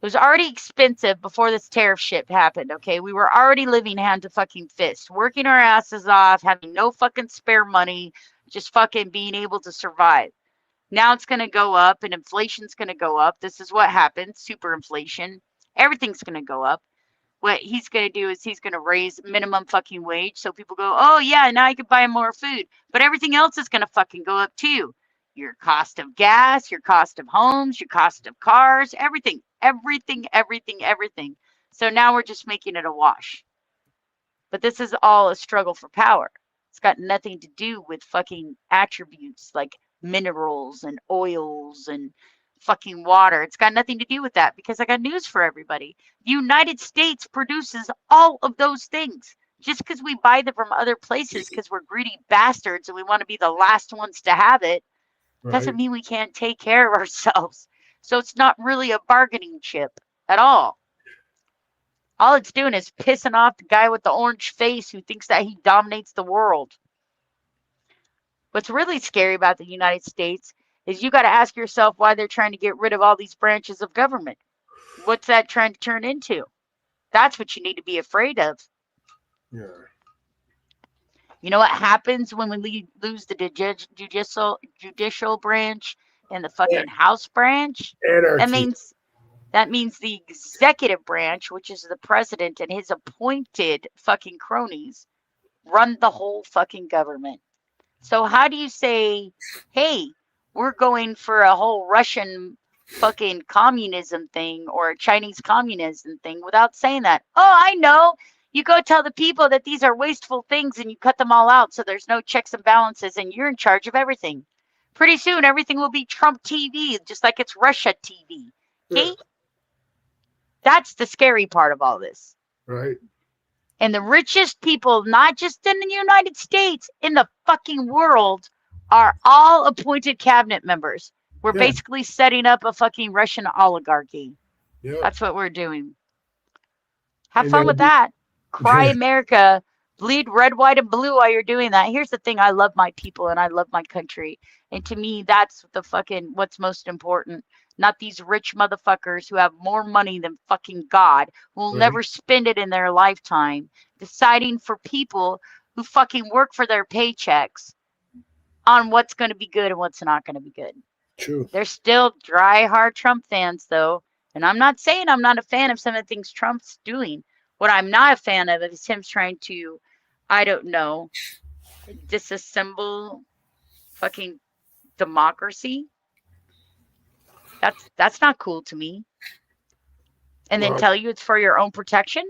It was already expensive before this tariff shit happened, okay? We were already living hand to fucking fist, working our asses off, having no fucking spare money, just fucking being able to survive. Now it's going to go up and inflation's going to go up. This is what happens, super inflation. Everything's going to go up. What he's going to do is he's going to raise minimum fucking wage so people go, oh yeah, now I can buy more food. But everything else is going to fucking go up too. Your cost of gas, your cost of homes, your cost of cars, everything, everything, everything, everything. So now we're just making it a wash. But this is all a struggle for power. It's got nothing to do with fucking attributes like minerals and oils and fucking water. It's got nothing to do with that because I got news for everybody. The United States produces all of those things. Just because we buy them from other places because we're greedy bastards and we want to be the last ones to have it doesn't right. mean we can't take care of ourselves. So it's not really a bargaining chip at all. All it's doing is pissing off the guy with the orange face who thinks that he dominates the world. What's really scary about the United States is you got to ask yourself why they're trying to get rid of all these branches of government. What's that trying to turn into? That's what you need to be afraid of. Yeah. You know what happens when we lose the judicial branch and the fucking House branch? That Anarchy. means That means the executive branch, which is the president and his appointed fucking cronies, run the whole fucking government. So how do you say, hey, we're going for a whole Russian fucking communism thing or a Chinese communism thing without saying that. Oh, I know. You go tell the people that these are wasteful things and you cut them all out so there's no checks and balances and you're in charge of everything. Pretty soon everything will be Trump TV, just like it's Russia TV. Okay? Yeah. That's the scary part of all this. Right. And the richest people, not just in the United States, in the fucking world, are all appointed cabinet members. We're Yeah. basically setting up a fucking Russian oligarchy. Yeah. That's what we're doing. Have And fun they'll with be- that. Cry Yeah. America. Bleed red, white, and blue while you're doing that. Here's the thing. I love my people and I love my country. And to me, that's the fucking what's most important. Not these rich motherfuckers who have more money than fucking God, who will Right. never spend it in their lifetime, deciding for people who fucking work for their paychecks on what's going to be good and what's not going to be good. True. They're still dry, hard Trump fans, though. And I'm not saying I'm not a fan of some of the things Trump's doing. What I'm not a fan of is him trying to, I don't know, disassemble fucking democracy. That's not cool to me. And then Well, tell you it's for your own protection.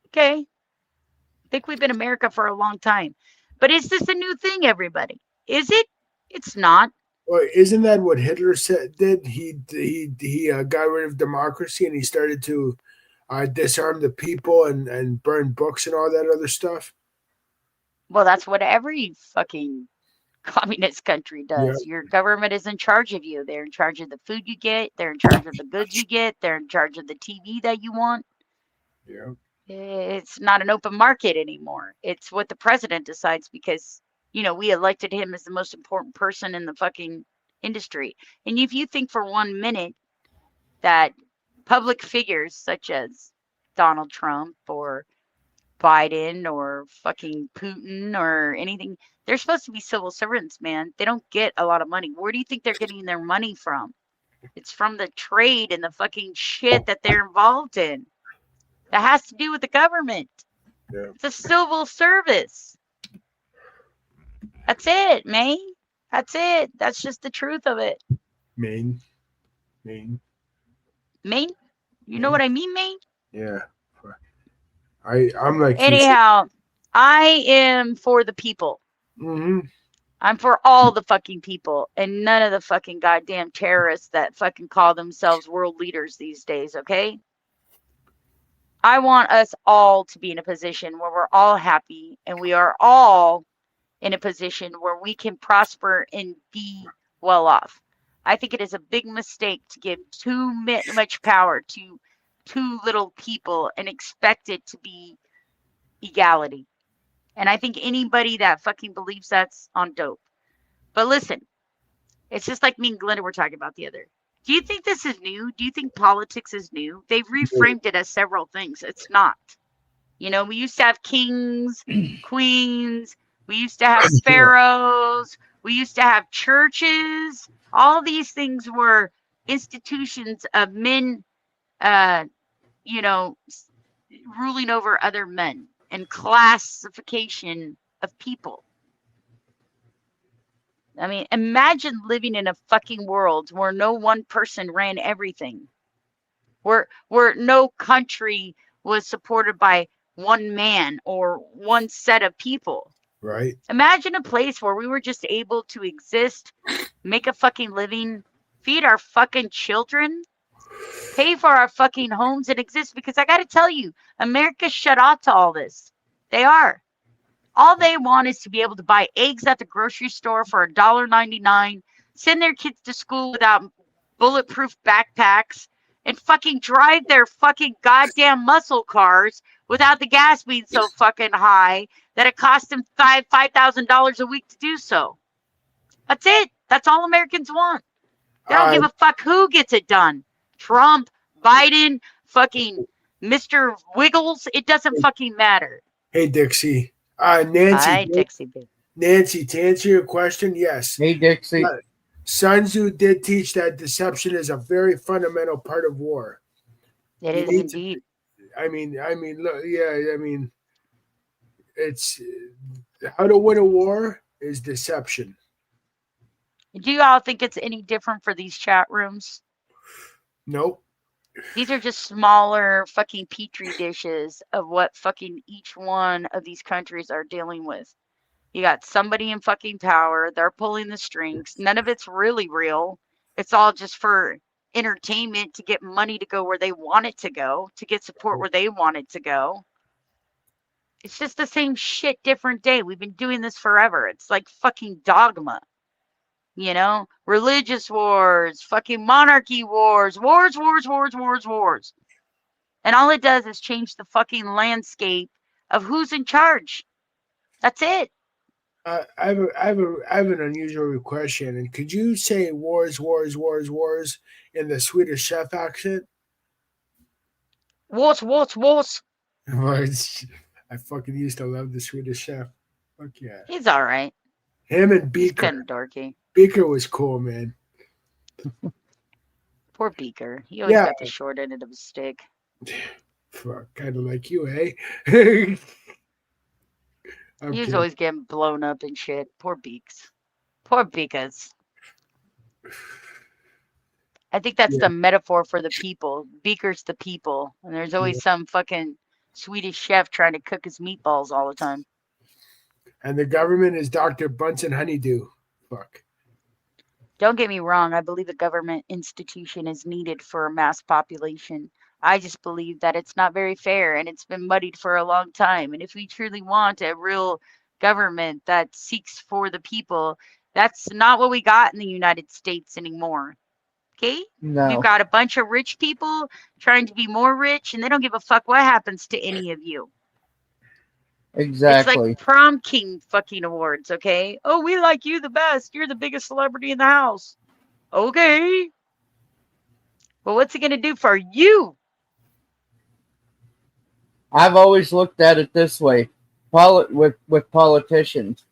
Okay. I think we've been America for a long time. But is this a new thing, everybody? Is it? It's not. well, isn't that what Hitler said? Did he got rid of democracy and he started to disarm the people and burn books and all that other stuff? Well, that's what every fucking communist country does. Your government is in charge of you. They're in charge of the food you get. They're in charge of the goods you get. They're in charge of the TV that you want. Yeah. It's not an open market anymore. It's what the president decides because, you know, we elected him as the most important person in the fucking industry. And if you think for 1 minute that public figures such as Donald Trump or Biden or fucking Putin or anything, they're supposed to be civil servants, man. They don't get a lot of money. Where do you think they're getting their money from? It's from the trade and the fucking shit that they're involved in. That has to do with the government. Yeah. It's a civil service. That's it, man. That's it. That's just the truth of it. Maine. Maine? You know what I mean, Maine? Yeah. I'm like Anyhow, I am for the people. Mm-hmm. I'm for all the fucking people and none of the fucking goddamn terrorists that fucking call themselves world leaders these days, okay? I want us all to be in a position where we're all happy and we are all in a position where we can prosper and be well off. I think it is a big mistake to give too much power to too little people and expect it to be equality. And I think anybody that fucking believes that's on dope. But listen, it's just like me and Glenda were talking about the other. Do you think this is new? Do you think politics is new? They've reframed it as several things. It's not. You know, we used to have kings, queens. We used to have pharaohs. We used to have churches. All these things were institutions of men, you know, ruling over other men and classification of people. I mean, imagine living in a fucking world where no one person ran everything, where no country was supported by one man or one set of people. Right. Imagine a place where we were just able to exist, make a fucking living, feed our fucking children, pay for our fucking homes and exist. Because I got to tell you, America's shut off to all this. They are. All they want is to be able to buy eggs at the grocery store for $1.99, send their kids to school without bulletproof backpacks, and fucking drive their fucking goddamn muscle cars without the gas being so fucking high that it costs them $5,000 a week to do so. That's it. That's all Americans want. They don't give a fuck who gets it done. Trump, Biden, fucking Mr. Wiggles. It doesn't fucking matter. Hey, Dixie. Nancy. Hi, Dixie. Nancy, to answer your question, yes. Hey, Dixie. Sun Tzu did teach that deception is a very fundamental part of war. It is indeed. I mean, look, yeah, I mean, it's how to win a war is deception. Do you all think it's any different for these chat rooms? Nope. These are just smaller fucking petri dishes of what fucking each one of these countries are dealing with. You got somebody in fucking power. They're pulling the strings. None of it's really real. It's all just for entertainment to get money to go where they want it to go, to get support where they want it to go. It's just the same shit, different day. We've been doing this forever. It's like fucking dogma. You know? Religious wars, fucking monarchy wars, wars. And all it does is change the fucking landscape of who's in charge. That's it. I have an unusual question. And could you say wars in the Swedish chef accent? Wars. Words. I fucking used to love the Swedish chef. Fuck yeah. He's all right. Him and He's Beaker. kind of dorky. Beaker was cool, man. Poor Beaker. He always Yeah. got the short end of the stick. Fuck, kind of like you, eh? He was Okay. always getting blown up and shit. Poor Beaks. Poor Beakers. I think that's Yeah. the metaphor for the people. Beaker's the people. And there's always some fucking Swedish chef trying to cook his meatballs all the time. And the government is Dr. Bunsen Honeydew. Fuck. Don't get me wrong, I believe a government institution is needed for a mass population. I just believe that it's not very fair and it's been muddied for a long time. And if we truly want a real government that seeks for the people, that's not what we got in the United States anymore. Okay? We've No, got a bunch of rich people trying to be more rich and they don't give a fuck what happens to any of you. It's like exactly. prom king fucking awards, okay? Oh, we like you the best. You're the biggest celebrity in the house. Okay. Well, what's it going to do for you? I've always looked at it this way. With politicians,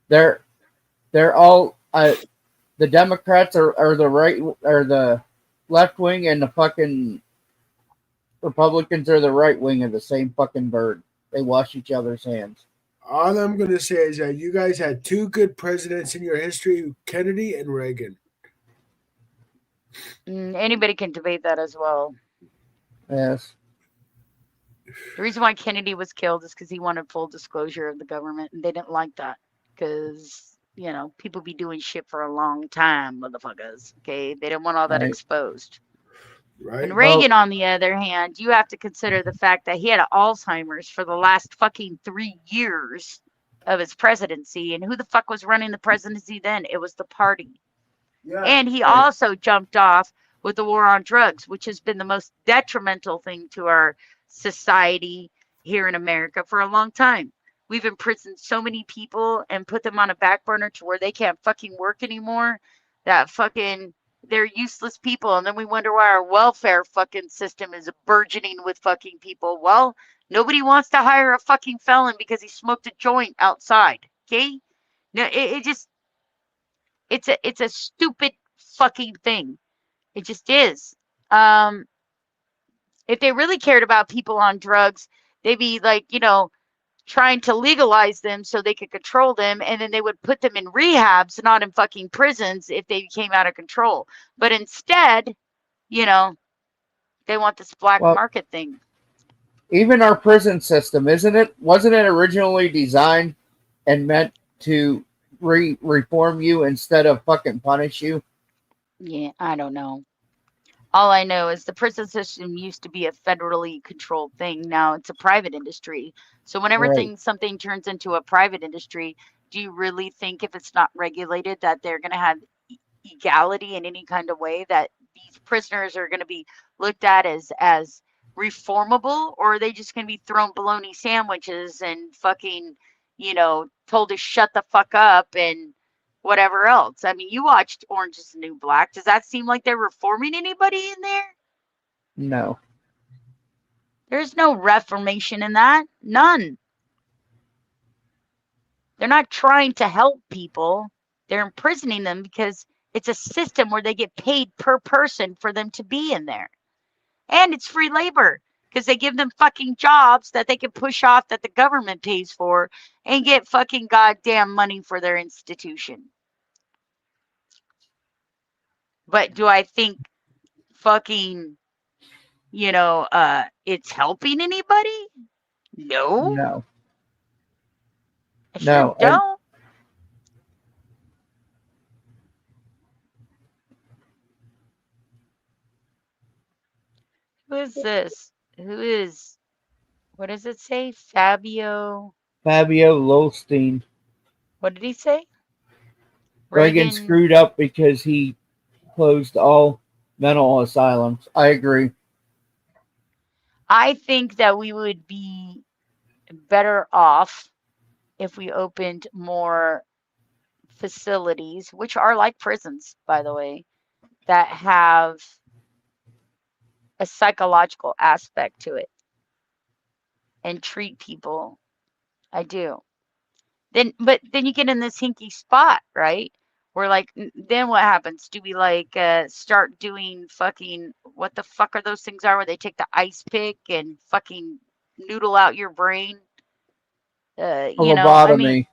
they're all the Democrats are the right or the left wing, and the fucking Republicans are the right wing of the same fucking bird. They wash each other's hands. All I'm going to say is that you guys had two good presidents in your history, Kennedy and Reagan. Anybody can debate that as well. Yes. The reason why Kennedy was killed is because he wanted full disclosure of the government, and they didn't like that because, you know, people be doing shit for a long time, motherfuckers. Okay? They didn't want all that Right. exposed. Right? And Reagan, on the other hand, you have to consider the fact that he had Alzheimer's for the last fucking 3 years of his presidency. And who the fuck was running the presidency then? It was the party. Yeah. And he also jumped off with the war on drugs, which has been the most detrimental thing to our society here in America for a long time. We've imprisoned so many people and put them on a back burner to where they can't fucking work anymore. That fucking they're useless people. And then we wonder why our welfare fucking system is burgeoning with fucking people. Well, nobody wants to hire a fucking felon because he smoked a joint outside. Okay? No, it just it's a stupid fucking thing. It just is. If they really cared about people on drugs, they'd be like, you know, trying to legalize them so they could control them, and then they would put them in rehabs, not in fucking prisons if they became out of control. But instead, you know, they want this black Well, market thing. even our prison system, isn't it? Wasn't it originally designed and meant to reform you instead of fucking punish you? Yeah, I don't know. All I know is the prison system used to be a federally controlled thing. Now it's a private industry. So whenever Right. something turns into a private industry, do you really think if it's not regulated that they're going to have equality in any kind of way, that these prisoners are going to be looked at as reformable, or are they just going to be thrown bologna sandwiches and fucking, you know, told to shut the fuck up and whatever else? I mean, you watched Orange is the New Black. Does that seem like they're reforming anybody in there? No. There's no reformation in that. None. They're not trying to help people. They're imprisoning them because it's a system where they get paid per person for them to be in there. And it's free labor because they give them fucking jobs that they can push off that the government pays for and get fucking goddamn money for their institution. But do I think fucking, it's helping anybody? No, No, I sure no, and don't. Who is this? What does it say? Fabio. Fabio Lolstein. What did he say? Reagan Reagan. screwed up because he closed all mental asylums. I agree. I think that we would be better off if we opened more facilities, which are like prisons, by the way, that have a psychological aspect to it and treat people. I do. But then you get in this hinky spot, right? Where like, then what happens? Do we like start doing fucking what the fuck are those things are where they take the ice pick and fucking noodle out your brain? A I mean, lobotomy.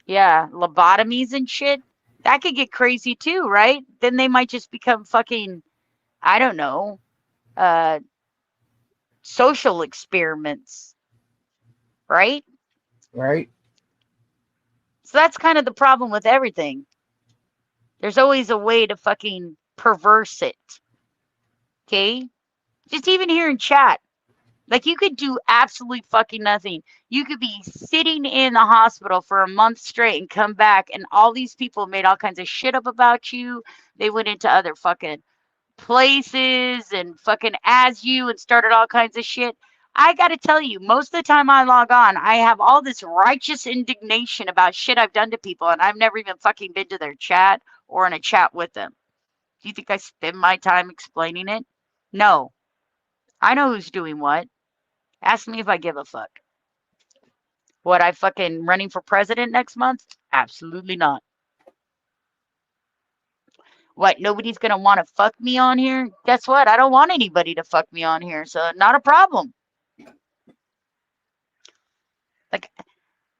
yeah, lobotomies and shit. That could get crazy too, right? Then they might just become fucking, I don't know, uh, social experiments, right? Right? So that's kind of the problem with everything. There's always a way to fucking perverse it. Okay? Just even here in chat. Like you could do absolutely fucking nothing. You could be sitting in the hospital for a month straight and come back and all these people made all kinds of shit up about you. They went into other fucking places and fucking as you and started all kinds of shit. I gotta tell you, most of the time I log on, I have all this righteous indignation about shit I've done to people, and I've never even fucking been to their chat or in a chat with them. Do you think I spend my time explaining it? No. I know who's doing what. Ask me if I give a fuck. What, I fucking running for president next month? Absolutely not. What, nobody's gonna want to fuck me on here? Guess what? I don't want anybody to fuck me on here, so not a problem.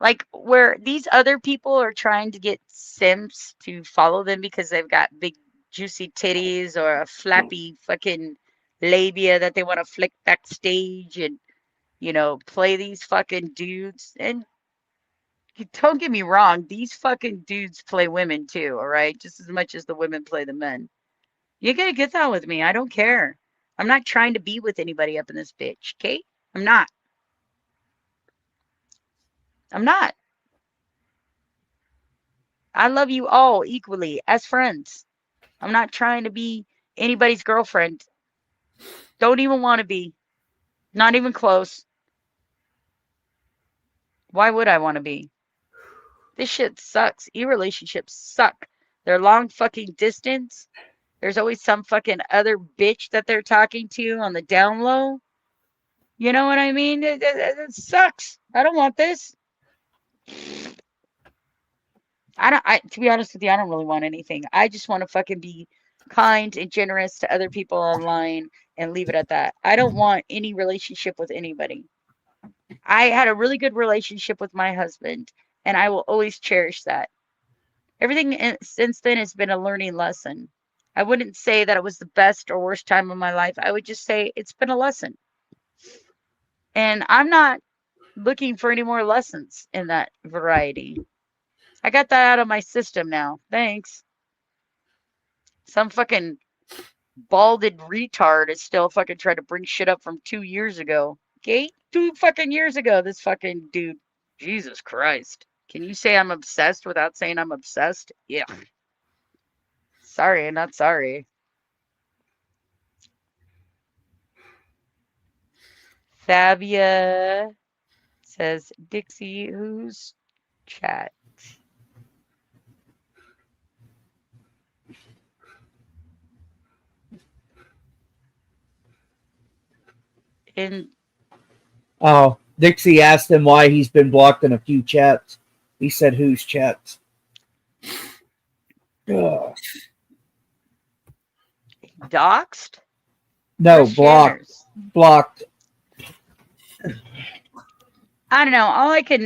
Like, where these other people are trying to get simps to follow them because they've got big juicy titties or a flappy fucking labia that they want to flick backstage and play these fucking dudes. And don't get me wrong, these fucking dudes play women too, all right? Just as much as the women play the men. You gotta get that with me. I don't care. I'm not trying to be with anybody up in this bitch, okay? I'm not. I'm not. I love you all equally as friends. I'm not trying to be anybody's girlfriend. Don't even want to be. Not even close. Why would I want to be? This shit sucks. E-relationships suck. They're long fucking distance. There's always some fucking other bitch that they're talking to on the down low. You know what I mean? It sucks. I don't want this. To be honest with you, I don't really want anything. I just want to fucking be kind and generous to other people online and leave it at that. I don't want any relationship with anybody. I had a really good relationship with my husband, and I will always cherish that. Everything since then has been a learning lesson. I wouldn't say that it was the best or worst time of my life. I would just say it's been a lesson. And I'm not looking for any more lessons in that variety. I got that out of my system now. Thanks. Some fucking balded retard is still fucking trying to bring shit up from 2 years ago. Okay? 2 fucking years ago, this fucking dude. Jesus Christ. Can you say I'm obsessed without saying I'm obsessed? Yeah. Sorry, not sorry. Fabia says, Dixie, who's chat? In Oh, Dixie asked him why he's been blocked in a few chats. He said, "Whose chats?" Ugh. doxed? No, Or shares? blocked. I don't know.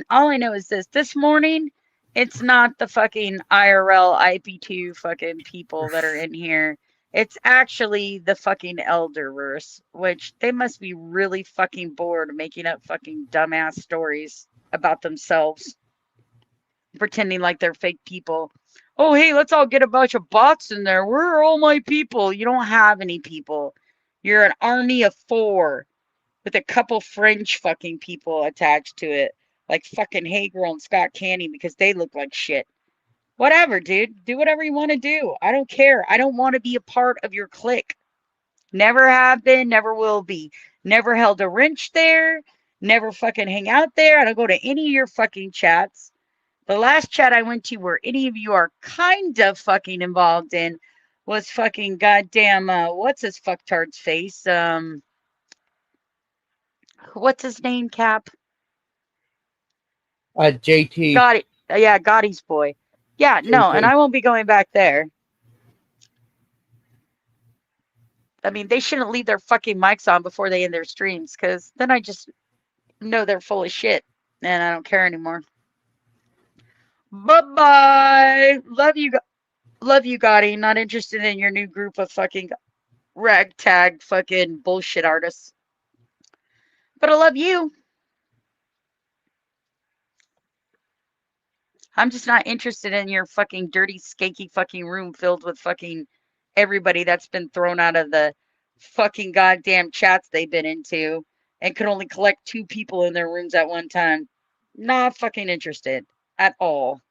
All I know is this. This morning, it's not the fucking IRL IP2 fucking people that are in here. It's actually the fucking Elderverse, which they must be really fucking bored making up fucking dumbass stories about themselves, pretending like they're fake people. Oh, hey, let's all get a bunch of bots in there. Where are all my people? You don't have any people. You're an army of 4 with a couple French fucking people attached to it. Like fucking Hey Girl and Scott Candy because they look like shit. Whatever, dude. Do whatever you want to do. I don't care. I don't want to be a part of your clique. Never have been, never will be. Never held a wrench there. Never fucking hang out there. I don't go to any of your fucking chats. The last chat I went to where any of you are kind of fucking involved in was fucking goddamn what's his fucktard's face? What's his name, Cap? JT. Gotti. Yeah, Gotti's boy. Yeah, no, and I won't be going back there. I mean, they shouldn't leave their fucking mics on before they end their streams, because then I just know they're full of shit, and I don't care anymore. Bye-bye. Love you, Gotti. Not interested in your new group of fucking ragtag fucking bullshit artists. But I love you. I'm just not interested in your fucking dirty, skanky fucking room filled with fucking everybody that's been thrown out of the fucking goddamn chats they've been into and could only collect 2 people in their rooms at one time. Not fucking interested at all.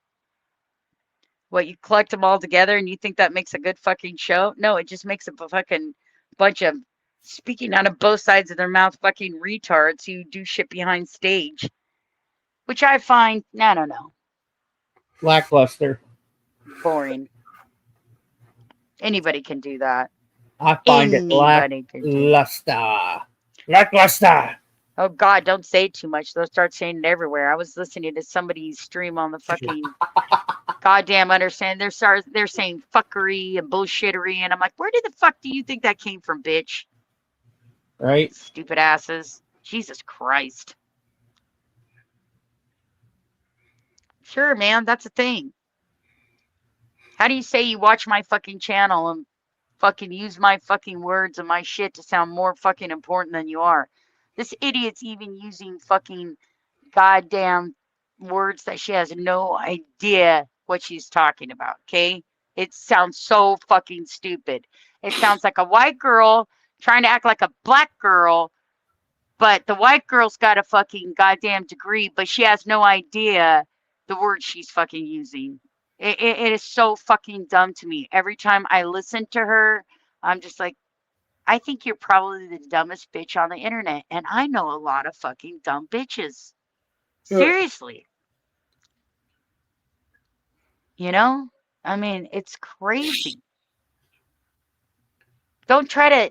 What, you collect them all together and you think that makes a good fucking show? No, it just makes a fucking bunch of speaking out of both sides of their mouth fucking retards who do shit behind stage. Which I find, I don't know, Lackluster. boring. Anybody can do that. I find Anybody it lackluster. Lackluster. Oh God, don't say it too much. They'll start saying it everywhere. I was listening to somebody's stream on the fucking goddamn understand. They're saying fuckery and bullshittery, and I'm like, where the fuck do you think that came from, bitch? Right? Stupid asses. Jesus Christ. Sure, man, that's a thing. How do you say you watch my fucking channel and fucking use my fucking words and my shit to sound more fucking important than you are? This idiot's even using fucking goddamn words that she has no idea what she's talking about, okay? It sounds so fucking stupid. It sounds like a white girl trying to act like a black girl, but the white girl's got a fucking goddamn degree, but she has no idea the words she's fucking using. It is so fucking dumb to me. Every time I listen to her, I'm just like, I think you're probably the dumbest bitch on the internet. And I know a lot of fucking dumb bitches. Seriously. You know? I mean, it's crazy. Don't try to,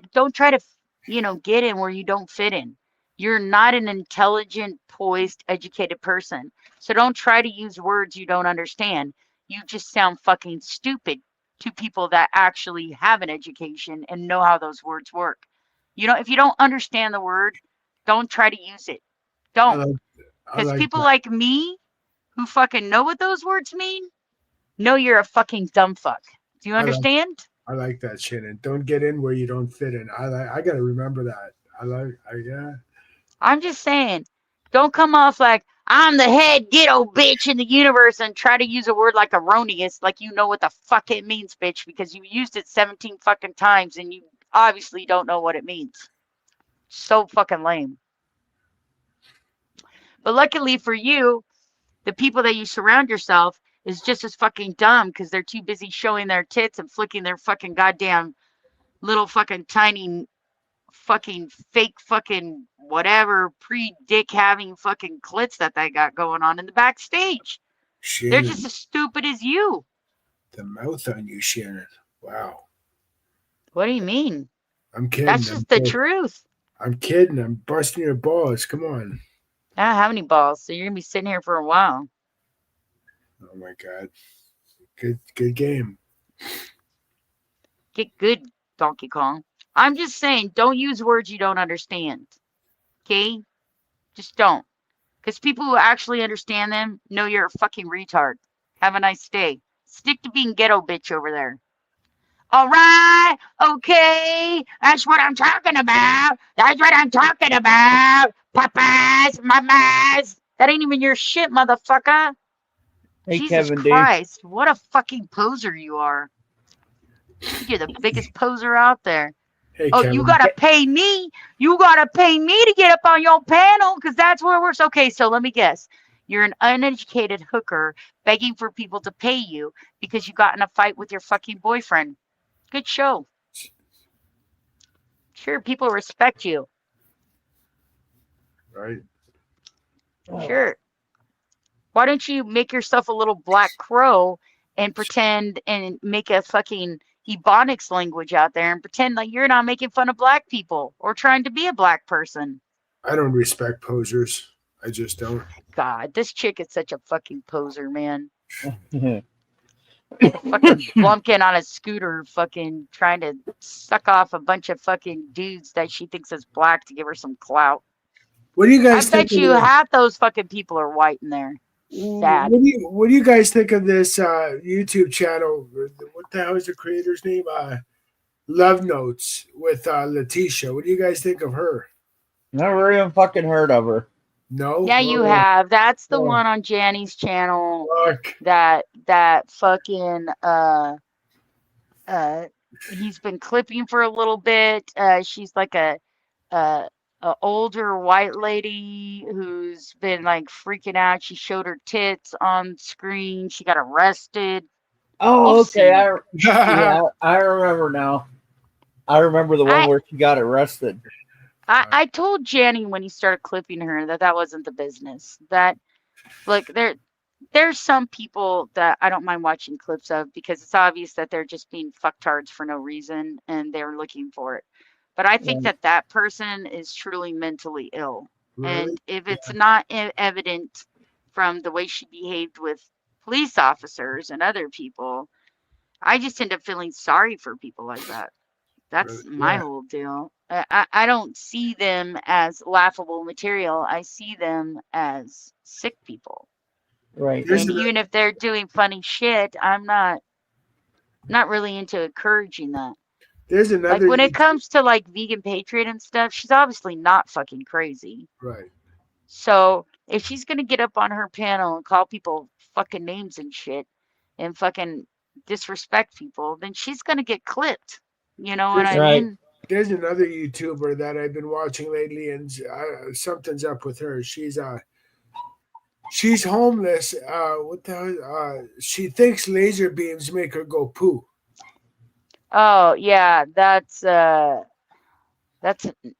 get in where you don't fit in. You're not an intelligent, poised, educated person. So don't try to use words you don't understand. You just sound fucking stupid to people that actually have an education and know how those words work. If you don't understand the word, don't try to use it. Don't. Because people like me who fucking know what those words mean, know you're a fucking dumb fuck. Do you understand? I like that, Shannon. Don't get in where you don't fit in. I gotta remember that. Yeah. I'm just saying, don't come off like I'm the head ghetto bitch in the universe and try to use a word like erroneous, like you know what the fuck it means, bitch, because you used it 17 fucking times and you obviously don't know what it means. So fucking lame. But luckily for you, the people that you surround yourself is just as fucking dumb because they're too busy showing their tits and flicking their fucking goddamn little fucking tiny fucking fake fucking whatever pre-dick having fucking clits that they got going on in the backstage. Shannon, they're just as stupid as you. The mouth on you, Shannon. Wow. What do you mean? I'm kidding. That's just the truth. I'm kidding. I'm busting your balls. Come on. I don't have any balls, so you're gonna be sitting here for a while. Oh my God. Good game. Get good, Donkey Kong. I'm just saying, don't use words you don't understand. Okay? Just don't. Because people who actually understand them know you're a fucking retard. Have a nice day. Stick to being ghetto bitch over there. All right, okay, that's what I'm talking about. That's what I'm talking about. Papas, mamas. That ain't even your shit, motherfucker. Hey, Jesus Kevin D. Christ, what a fucking poser you are. You're the biggest poser out there. Hey, Oh, you Kevin. gotta pay me. You gotta pay me to get up on your panel because that's where it works. Okay, so let me guess. You're an uneducated hooker begging for people to pay you because you got in a fight with your fucking boyfriend. Good show. Sure, people respect you. Right. Sure. Why don't you make yourself a little black crow and pretend and make a fucking Ebonics language out there and pretend like you're not making fun of black people or trying to be a black person? I don't respect posers. I just don't. God, this chick is such a fucking poser, man. A fucking blumpkin on a scooter fucking trying to suck off a bunch of fucking dudes that she thinks is black to give her some clout. What do you I guys think bet of you this? half those fucking people are white in there. Sad. What do you guys think of this YouTube channel? What the hell is the creator's name? Love Notes with Letitia. What do you guys think of her? Never even fucking heard of her. No. Yeah, you have. That's the Oh, one on Janny's channel fuck. that fucking uh he's been clipping for a little bit. She's like a a older white lady who's been like freaking out. She showed her tits on screen. She got arrested. Oh, You've okay. seen it. Yeah, I remember now. I remember the one I where she got arrested. I told Janny when he started clipping her that that wasn't the business. That look, there's some people that I don't mind watching clips of because it's obvious that they're just being fucktards for no reason and they're looking for it. But I think Right. that that person is truly mentally ill. Really? And if it's not evident from the way she behaved with police officers and other people, I just end up feeling sorry for people like that. Really? That's my Yeah. whole deal. I don't see them as laughable material. I see them as sick people. Right. There's And an, even if they're doing funny shit, I'm not really into encouraging that. there's Like another when it YouTube. comes to like vegan patriot and stuff, she's obviously not fucking crazy. Right. So if she's gonna get up on her panel and call people fucking names and shit and fucking disrespect people, then she's gonna get clipped. You know what There's I Right. mean? there's another YouTuber that I've been watching lately, and something's up with her. She's homeless. What the hell? She thinks laser beams make her go poo. Oh yeah, that's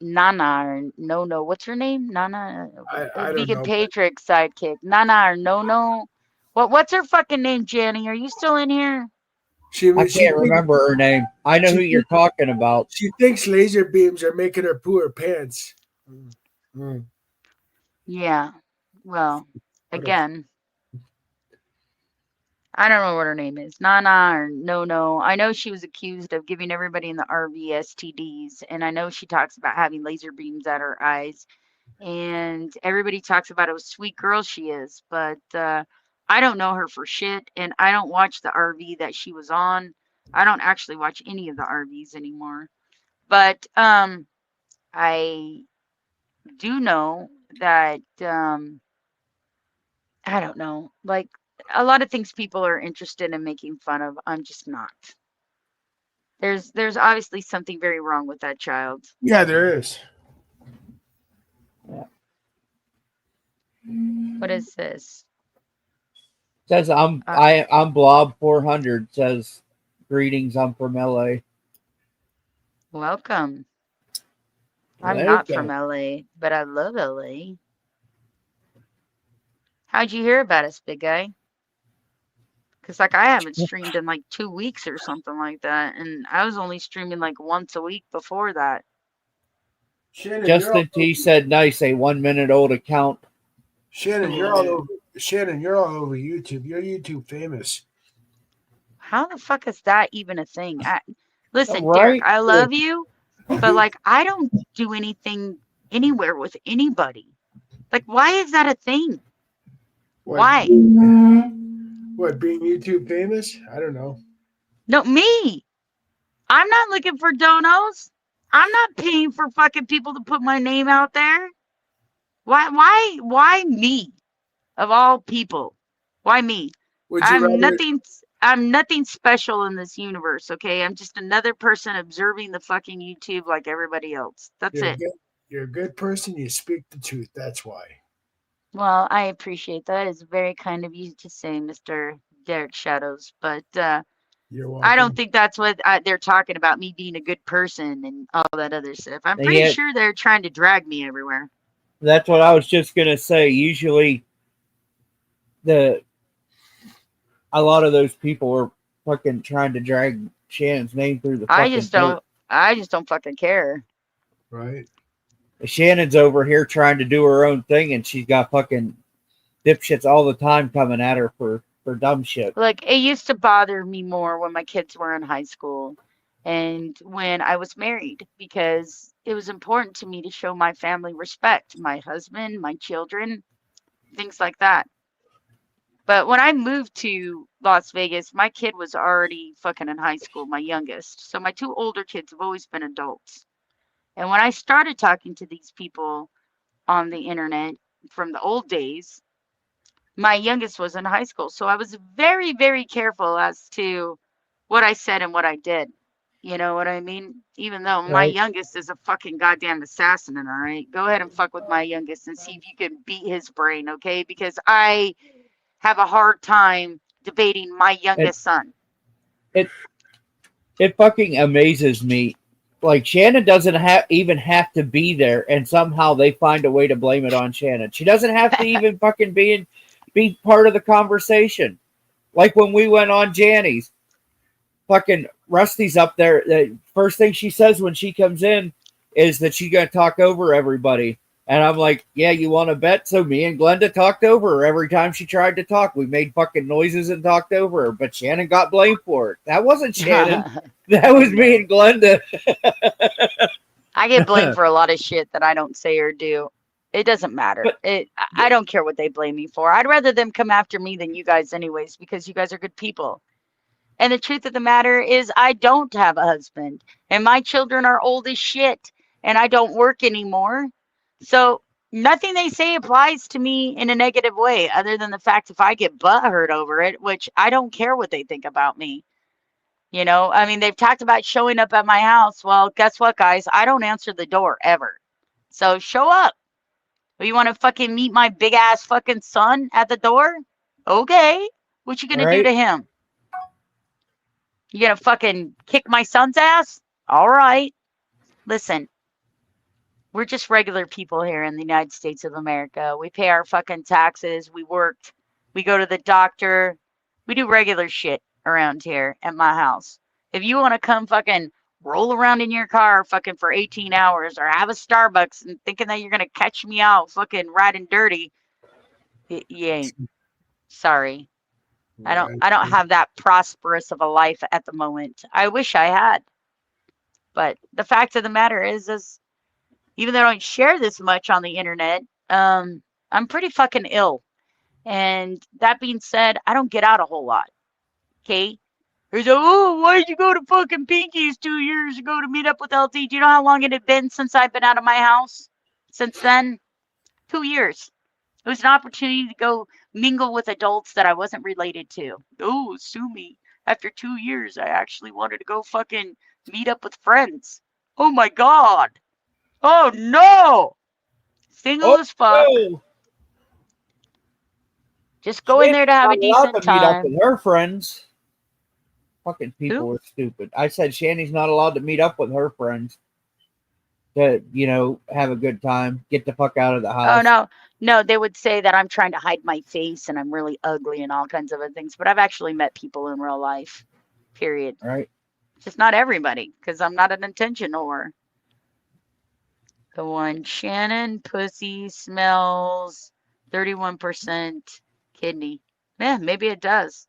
Nana or No No. What's her name? Nana, a I don't vegan know, but patriot sidekick. Nana or No No. What's her fucking name, Janny? Are you still in here? I she can't thinks remember her name. I know who she you're thinks, talking about. she thinks laser beams are making her poo her pants. Mm, mm. Yeah. Well, What a again, I don't know what her name is. Nana or No No. I know she was accused of giving everybody in the RV STDs, and I know she talks about having laser beams at her eyes. And everybody talks about how sweet girl she is, but I don't know her for shit, and I don't watch the RV that she was on. I don't actually watch any of the RVs anymore. But I do know that I don't know, like a lot of things people are interested in making fun of. I'm just not. There's obviously something very wrong with that child. Yeah, there is. What is this? Says Uh, I'm Blob 400. Says greetings. I'm from LA. welcome. I'm not from Okay. LA, but I love LA. How'd you hear about us, big guy? Because, like, I haven't streamed in like 2 weeks or something like that. And I was only streaming like once a week before that. Justin T said nice. A 1 minute old account. Shannon, you're all over. Shannon, you're all over YouTube. You're YouTube famous. How the fuck is that even a thing? Listen, Derek, Right. I love you, but like, I don't do anything anywhere with anybody. Like, why is that a thing? What? Why? What? Being YouTube famous? I don't know. No, me. I'm not looking for donos. I'm not paying for fucking people to put my name out there. Why me? Of all people. Why me? Would you I'm rather? nothing I'm nothing special in this universe, okay? I'm just another person observing the fucking YouTube like everybody else. That's You're a it. good. You're a good person. You speak the truth. That's why. Well, I appreciate that. It's very kind of you to say, Mr. Derek Shadows, but You're I don't welcome. think that's what they're talking about, me being a good person and all that other stuff. I'm And pretty yet, sure they're trying to drag me everywhere. that's what I was just gonna say. Usually, the a lot of those people are fucking trying to drag Shannon's name through the I fucking just dirt. don't I just don't fucking care. Right. Shannon's over here trying to do her own thing, and she's got fucking dipshits all the time coming at her for dumb shit. Like, it used to bother me more when my kids were in high school and when I was married because it was important to me to show my family respect, my husband, my children, things like that. But when I moved to Las Vegas, my kid was already fucking in high school, my youngest. So my two older kids have always been adults. And when I started talking to these people on the internet from the old days, my youngest was in high school. So I was very, very careful as to what I said and what I did. You know what I mean? Even though my Right? youngest is a fucking goddamn assassin, all right? Go ahead and fuck with my youngest and see if you can beat his brain, okay? Because I have a hard time debating my It youngest son. it it fucking amazes me. Like Shannon doesn't even have to be there, and somehow they find a way to blame it on Shannon. She doesn't have to even fucking be part of the conversation. Like when we went on Janny's, fucking Rusty's up there. The first thing she says when she comes in is that she's gonna talk over everybody. And I'm like, yeah, you want to bet? So me and Glenda talked over her every time she tried to talk. We made fucking noises and talked over her, but Shannon got blamed for it. That wasn't Shannon. That I was me know. and Glenda. I get blamed for a lot of shit that I don't say or do. It doesn't matter. But I don't care what they blame me for. I'd rather them come after me than you guys anyways because you guys are good people. And the truth of the matter is I don't have a husband and my children are old as shit and I don't work anymore. So nothing they say applies to me in a negative way other than the fact if I get butthurt over it, which I don't care what they think about me. You know, I mean, they've talked about showing up at my house. Well, guess what, guys? I don't answer the door ever. So show up. You want to fucking meet my big ass fucking son at the door? Okay. What you gonna do right, to him? You gonna fucking kick my son's ass? All right. Listen, we're just regular people here in the United States of America. We pay our fucking taxes. We worked. We go to the doctor. We do regular shit around here at my house. If you want to come fucking roll around in your car fucking for 18 hours or have a Starbucks and thinking that you're going to catch me out fucking riding dirty, you ain't. Sorry. Right. I don't have that prosperous of a life at the moment. I wish I had. But the fact of the matter is even though I don't share this much on the internet, I'm pretty fucking ill. And that being said, I don't get out a whole lot. Okay. There's a, oh, why did you go to fucking Pinky's 2 years ago to meet up with LT? Do you know how long it had been since I've been out of my house? Since then, 2 years. It was an opportunity to go mingle with adults that I wasn't related to. Oh, sue me. After 2 years, I actually wanted to go fucking meet up with friends. Oh my God. Oh no. Single oh as fuck. no, Just go in Shannon's there to have a not allowed decent to meet up time. with her friends. Fucking Who? people are stupid. I said Shanny's not allowed to meet up with her friends to, have a good time, get the fuck out of the Oh house. no. No, they would say that I'm trying to hide my face and I'm really ugly and all kinds of other things, but I've actually met people in real life. Period. Right? Just not everybody, because I'm not an attention whore. The one Shannon pussy smells 31% kidney. Yeah, maybe it does.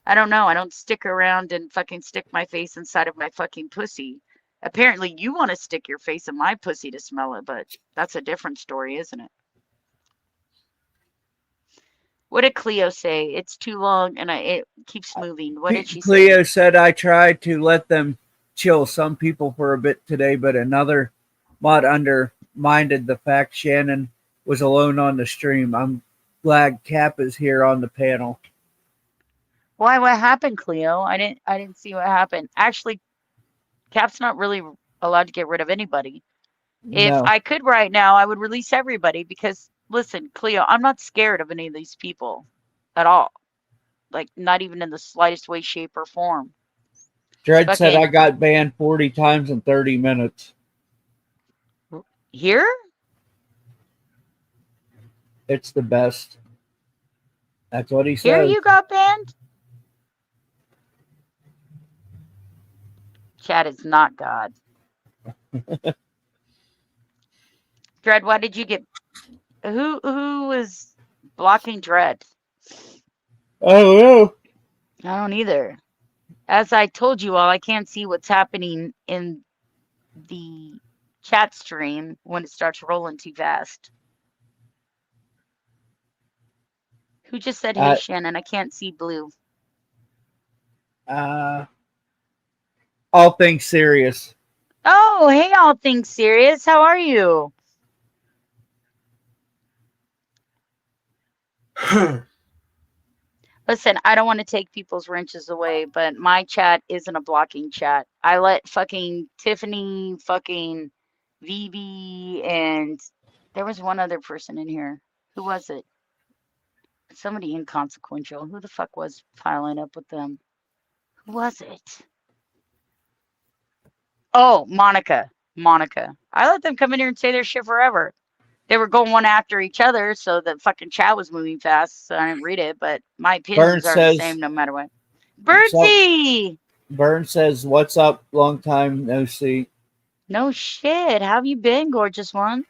I don't know. I don't stick around and fucking stick my face inside of my fucking pussy. Apparently, you want to stick your face in my pussy to smell it, but that's a different story, isn't it? What did Cleo say? It's too long and it keeps moving. What did she say? Cleo said I tried to let them chill some people for a bit today, but another mod undermined the fact Shannon was alone on the stream. I'm glad Cap is here on the panel. Why? What happened, Cleo? I didn't see what happened. Actually, Cap's not really allowed to get rid of anybody. If No. I could right now, I would release everybody because listen, Cleo, I'm not scared of any of these people at all. Like not even in the slightest way, shape, or form. Dredd said I Fucking got banned 40 times in 30 minutes. here? It's the best. That's what he Here says. you got banned? Chat is not God. Dread, why did you get who was blocking Dread? Oh, no. I don't either. As I told you all, I can't see what's happening in the chat stream when it starts rolling too fast. Who just said, hey, Uh, Shannon? I can't see blue. uh, all things serious. Oh, hey, all things serious. How are you? Listen, I don't want to take people's wrenches away, but my chat isn't a blocking chat. I let fucking Tiffany, fucking VB, and there was one other person in here. Who was it? Somebody inconsequential. Who the fuck was piling up with them? Who was it? Oh, Monica. Monica. I let them come in here and say their shit forever. They were going one after each other, so the fucking chat was moving fast, so I didn't read it, but my Burns opinions are the says, same no matter what. so, Birdsie! Burns says, what's up? Long time no see. No shit. How have you been, gorgeous one?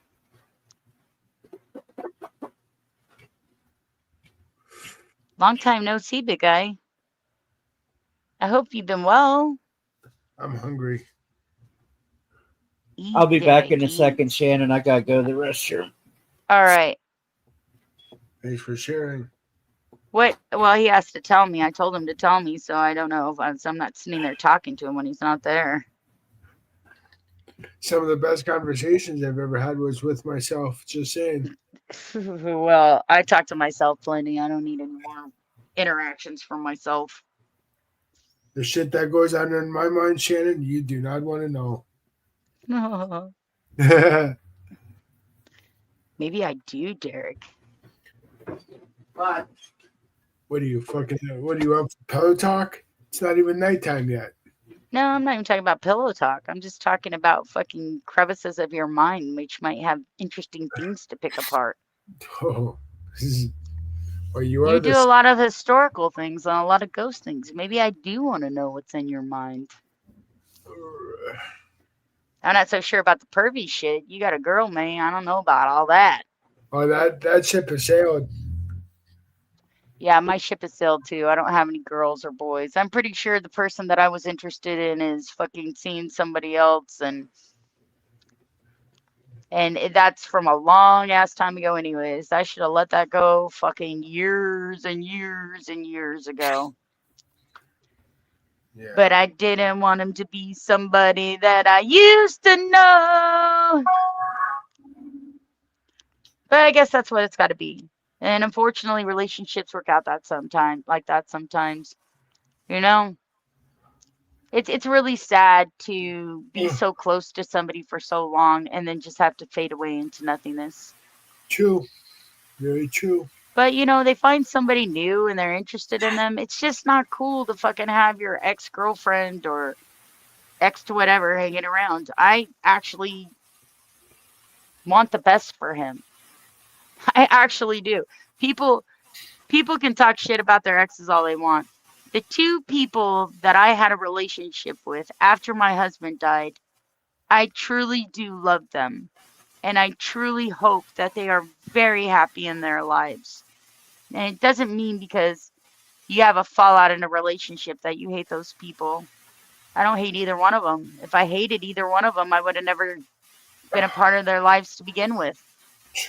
Long time no see, big guy. I hope you've been well. I'm hungry. Eat, I'll be big back guy, in a second, eat. Shannon. I gotta go to the restroom. All right. Thanks for sharing. What? Well, he has to tell me. I told him to tell me, so I don't know if I'm not sitting there talking to him when he's not there. Some of the best conversations I've ever had was with myself. Just saying. Well, I talk to myself plenty. I don't need any more interactions from myself. The shit that goes on in my mind, Shannon, you do not want to know. Maybe I do, Derek. What? What are you fucking? What are you up for pillow talk? It's not even nighttime yet. No, I'm not even talking about pillow talk. I'm just talking about fucking crevices of your mind, which might have interesting things to pick apart. Oh, well, you are You do a this. lot of historical things and a lot of ghost things. Maybe I do want to know what's in your mind. I'm not so sure about the pervy shit. You got a girl, man. I don't know about all that. Oh, that ship has sailed. Yeah, my ship is sailed too. I don't have any girls or boys. I'm pretty sure the person that I was interested in is fucking seeing somebody else, and that's from a long ass time ago anyways. I should have let that go fucking years and years and years ago. Yeah. But I didn't want him to be somebody that I used to know. But I guess that's what it's got to be. And unfortunately, relationships work out that sometimes, like that sometimes. You know, it's really sad to be so close to somebody for so long and then just have to fade away into nothingness. True. Very true. But you know, they find somebody new and they're interested in them. It's just not cool to fucking have your ex-girlfriend or ex to whatever hanging around. I actually want the best for him. I actually do. People can talk shit about their exes all they want. The two people that I had a relationship with after my husband died, I truly do love them. And I truly hope that they are very happy in their lives. And it doesn't mean because you have a fallout in a relationship that you hate those people. I don't hate either one of them. If I hated either one of them, I would have never been a part of their lives to begin with.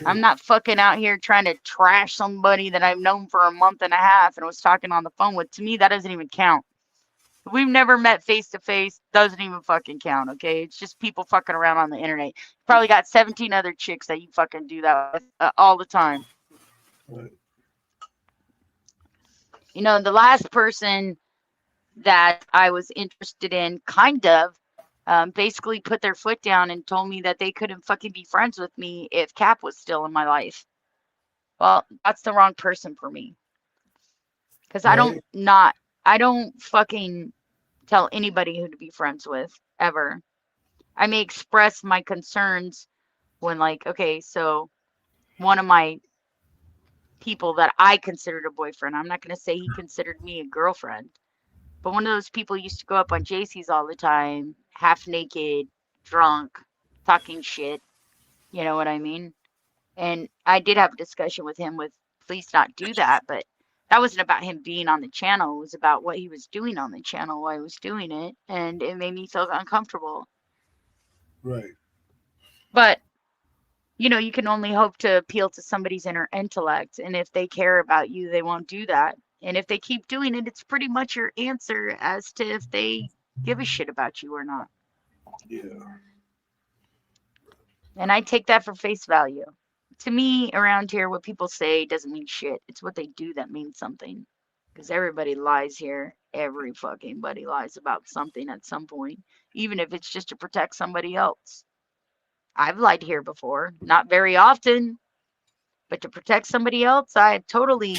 I'm True. not fucking out here trying to trash somebody that I've known for a month and a half and was talking on the phone with. To me, that doesn't even count. We've never met face to face. Doesn't even fucking count, okay? It's just people fucking around on the internet. You probably got 17 other chicks that you fucking do that with all the time. Right. You know, the last person that I was interested in, kind of, basically put their foot down and told me that they couldn't fucking be friends with me if Cap was still in my life. Well, that's the wrong person for me. Because Right. I don't fucking tell anybody who to be friends with, ever. I may express my concerns when, like, okay, so one of my people that I considered a boyfriend, I'm not going to say he considered me a girlfriend, but one of those people used to go up on JC's all the time, half naked, drunk, talking shit. You know what I mean? And I did have a discussion with him with, please not do that, but that wasn't about him being on the channel. It was about what he was doing on the channel while he was doing it, and it made me feel uncomfortable. Right. But you know, you can only hope to appeal to somebody's inner intellect, and if they care about you, they won't do that. And if they keep doing it, it's pretty much your answer as to if they give a shit about you or not. Yeah. And I take that for face value. To me, around here, what people say doesn't mean shit. It's what they do that means something. Because everybody lies here. Every fucking buddy lies about something at some point, even if it's just to protect somebody else. I've lied here before, not very often, but to protect somebody else, I totally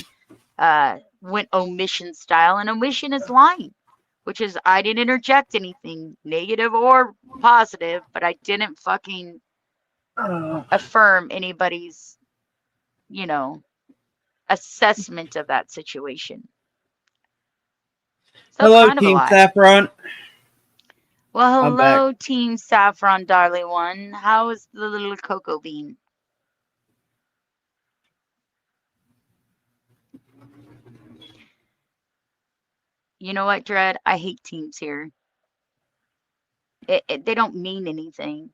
went omission style. And omission is lying, which is I didn't interject anything negative or positive, but I didn't fucking affirm anybody's, you know, assessment of that situation. So it's Hello, kind of a Team lie. Saffron. Well, I'm back. hello, Team Saffron, darling one. How is the little cocoa bean? You know what, Dread? I hate teams here. They don't mean anything.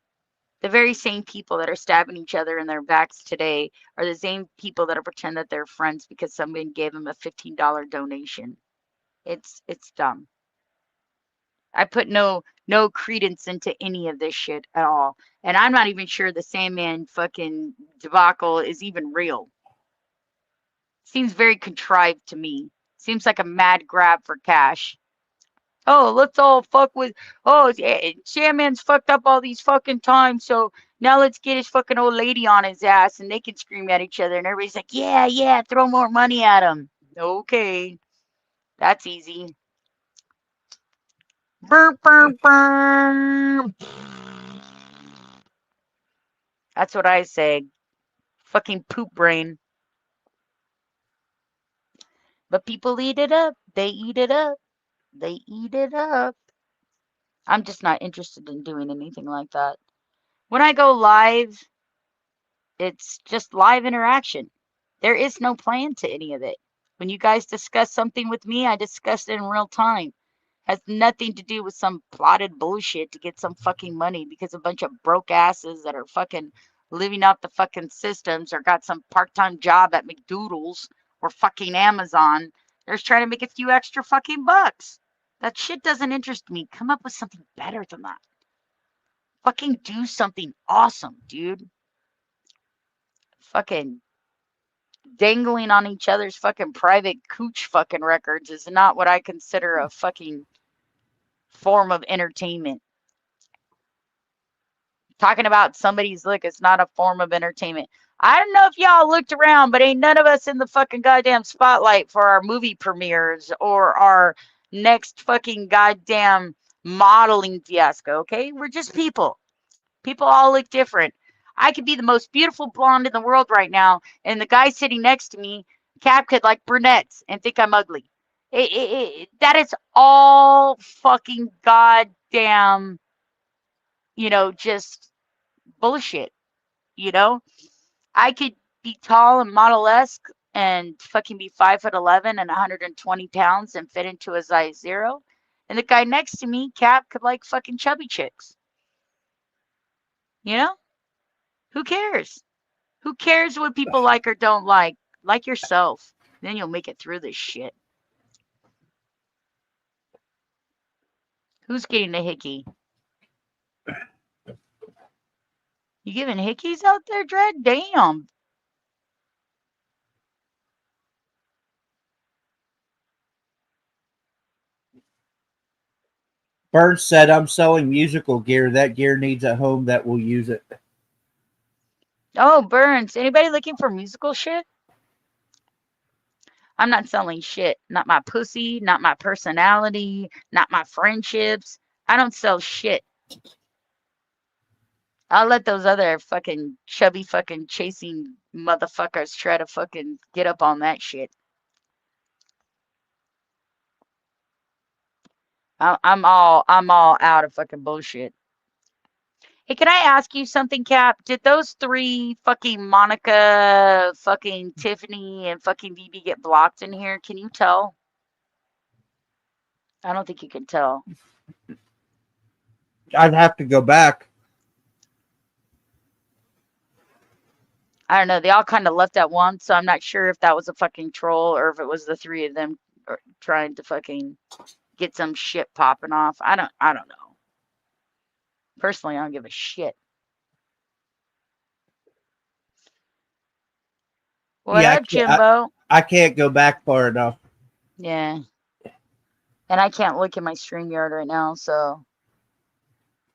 The very same people that are stabbing each other in their backs today are the same people that are pretend that they're friends because somebody gave them a $15 donation. It's dumb. I put no credence into any of this shit at all. And I'm not even sure the Sandman fucking debacle is even real. Seems very contrived to me. Seems like a mad grab for cash. Oh, let's all fuck with. Oh, Sandman's fucked up all these fucking times, so now let's get his fucking old lady on his ass, and they can scream at each other, and everybody's like, yeah, yeah, throw more money at him. Okay, that's easy. Burr, burr, burr. That's what I say. Fucking poop brain. But people eat it up. They eat it up. They eat it up. I'm just not interested in doing anything like that. When I go live, it's just live interaction. There is no plan to any of it. When you guys discuss something with me, I discuss it in real time. Has nothing to do with some plotted bullshit to get some fucking money because a bunch of broke asses that are fucking living off the fucking systems or got some part-time job at McDoodles or fucking Amazon. They're just trying to make a few extra fucking bucks. That shit doesn't interest me. Come up with something better than that. Fucking do something awesome, dude. Fucking dangling on each other's fucking private cooch fucking records is not what I consider a fucking form of entertainment. Talking about somebody's lick is not a form of entertainment. I don't know if y'all looked around, but ain't none of us in the fucking goddamn spotlight for our movie premieres or our next fucking goddamn modeling fiasco, okay? We're just people. People all look different. I could be the most beautiful blonde in the world right now, and the guy sitting next to me, Cap, could like brunettes and think I'm ugly. That is all fucking goddamn, just bullshit. You know, I could be tall and model-esque and fucking be 5'11" and 120 pounds and fit into a size 0. And the guy next to me, Cap, could like fucking chubby chicks. You know? Who cares? Who cares what people like or don't like? Like yourself. Then you'll make it through this shit. Who's getting a hickey? You giving hickeys out there, Dread? Damn. Burns said, I'm selling musical gear. That gear needs a home that will use it. Oh, Burns. Anybody looking for musical shit? I'm not selling shit. Not my pussy, not my personality, not my friendships. I don't sell shit. I'll let those other fucking chubby fucking chasing motherfuckers try to fucking get up on that shit. I'm all out of fucking bullshit. Hey, can I ask you something, Cap? Did those three fucking Monica, fucking Tiffany, and fucking BB get blocked in here? Can you tell? I don't think you can tell. I'd have to go back. I don't know. They all kind of left at once, so I'm not sure if that was a fucking troll or if it was the three of them trying to fucking get some shit popping off. I don't know. Personally, I don't give a shit. What Yeah, up, Jimbo? I can't go back far enough. Yeah. And I can't look at my StreamYard right now, so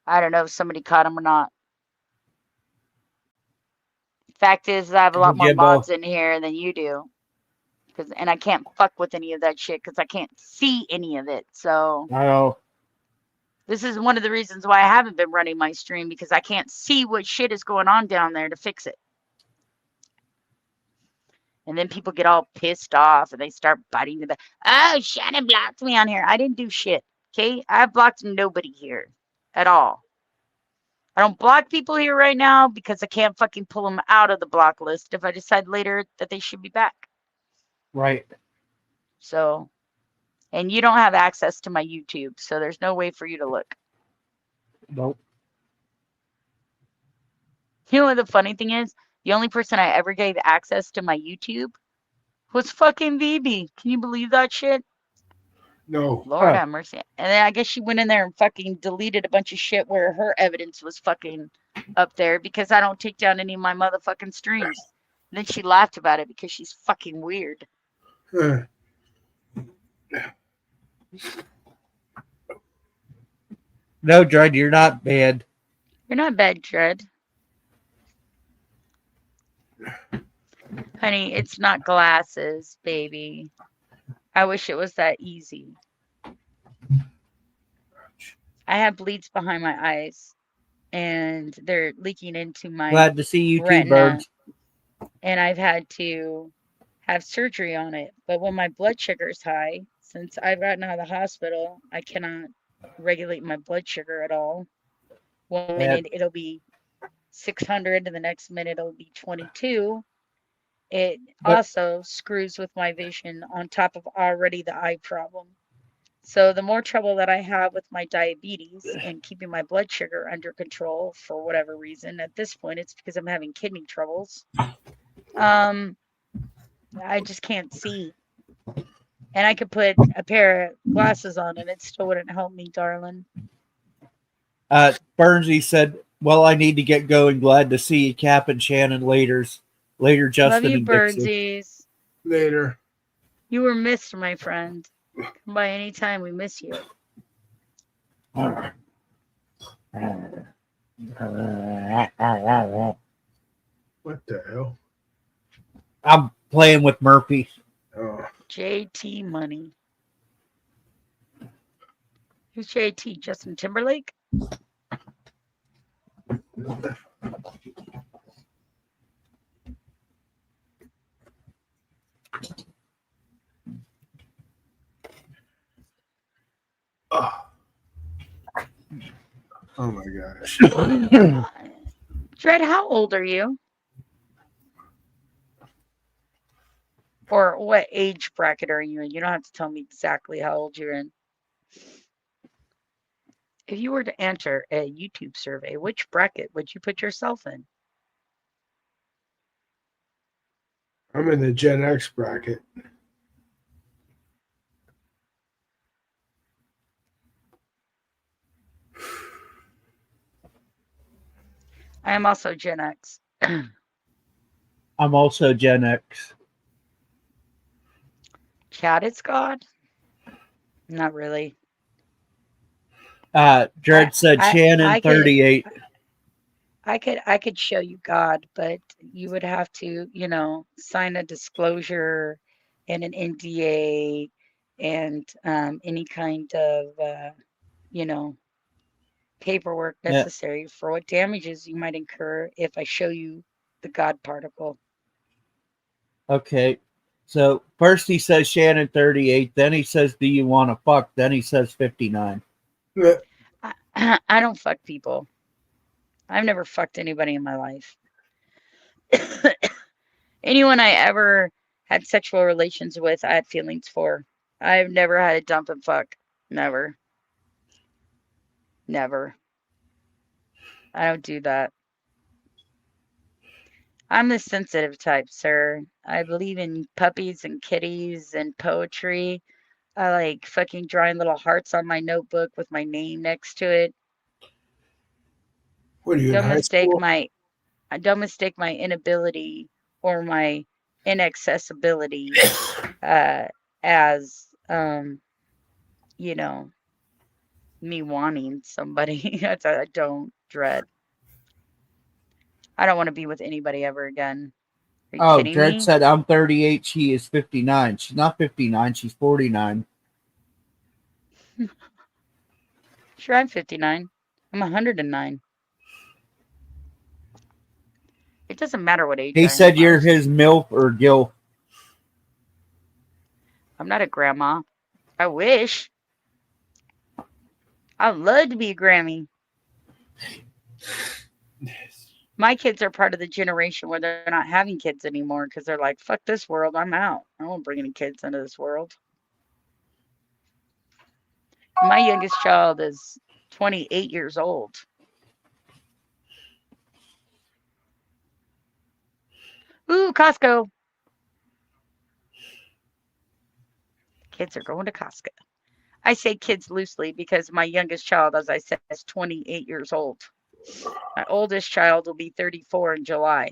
I don't know if somebody caught him or not. Fact is, I have a lot more Jimbo. mods in here than you do. And I can't fuck with any of that shit because I can't see any of it. So I know. this is one of the reasons why I haven't been running my stream, because I can't see what shit is going on down there to fix it. And then people get all pissed off and they start biting the back. Oh, Shannon blocked me on here. I didn't do shit. Okay? I've blocked nobody here at all. I don't block people here right now because I can't fucking pull them out of the block list if I decide later that they should be back. Right. So, and you don't have access to my YouTube, so there's no way for you to look. Nope. You know what the funny thing is? The only person I ever gave access to my YouTube was fucking BB. Can you believe that shit? No. Lord have mercy. And then I guess she went in there and fucking deleted a bunch of shit where her evidence was fucking up there because I don't take down any of my motherfucking streams. And then she laughed about it because she's fucking weird. No, Dread, you're not bad. You're not bad, Dread. Honey, it's not glasses, baby. I wish it was that easy. I have bleeds behind my eyes, and they're leaking into my Glad to see you too, retina, Birds. and I've had to have surgery on it. But when my blood sugar is high, since I've gotten out of the hospital, I cannot regulate my blood sugar at all. One minute it'll be 600, and the next minute it'll be 22. It also screws with my vision on top of already the eye problem. So the more trouble that I have with my diabetes and keeping my blood sugar under control for whatever reason, at this point it's because I'm having kidney troubles. I just can't see. And I could put a pair of glasses on and it still wouldn't help me, darling. Burnsy said, well, I need to get going. Glad to see you, Cap and Shannon later, Justin Love you, and Dixie. birdsies. Later. You were missed, my friend. Come by anytime, we miss you. What the hell? I'm playing with Murphy. Oh. JT Money. Who's JT? Justin Timberlake? Oh my gosh. Dred, how old are you? Or what age bracket are you in? You don't have to tell me exactly how old you're in. If you were to enter a YouTube survey, which bracket would you put yourself in? I'm in the Gen X bracket. I am also Gen X. I'm also Gen X. Chad is God? Not really. I Dread said I Shannon I could 38. I could show you God, but you would have to, sign a disclosure and an NDA and any kind of you know, paperwork Yeah. necessary for what damages you might incur if I show you the God particle. Okay. So first he says Shannon 38, then he says do you want to fuck, then he says 59. I don't fuck people. I've never fucked anybody in my life. Anyone I ever had sexual relations with, I had feelings for. I've never had a dump and fuck. Never. Never. I don't do that. I'm the sensitive type, sir. I believe in puppies and kitties and poetry. I like fucking drawing little hearts on my notebook with my name next to it. What are you in Don't high mistake school? my don't mistake my inability or my inaccessibility as you know, me wanting somebody. I don't dread. I don't want to be with anybody ever again. Are you Oh, kidding Dread me? said I'm 38, she is 59. She's not 59, she's 49. Sure, I'm 59. I'm 109. It doesn't matter what age He I am. said I you're was his MILF or GILF. I'm not a grandma. I wish. I'd love to be a Grammy. My kids are part of the generation where they're not having kids anymore because they're like, fuck this world, I'm out. I won't bring any kids into this world. My youngest child is 28 years old. Ooh, Costco. Kids are going to Costco. I say kids loosely because my youngest child, as I said, is 28 years old. My oldest child will be 34 in July.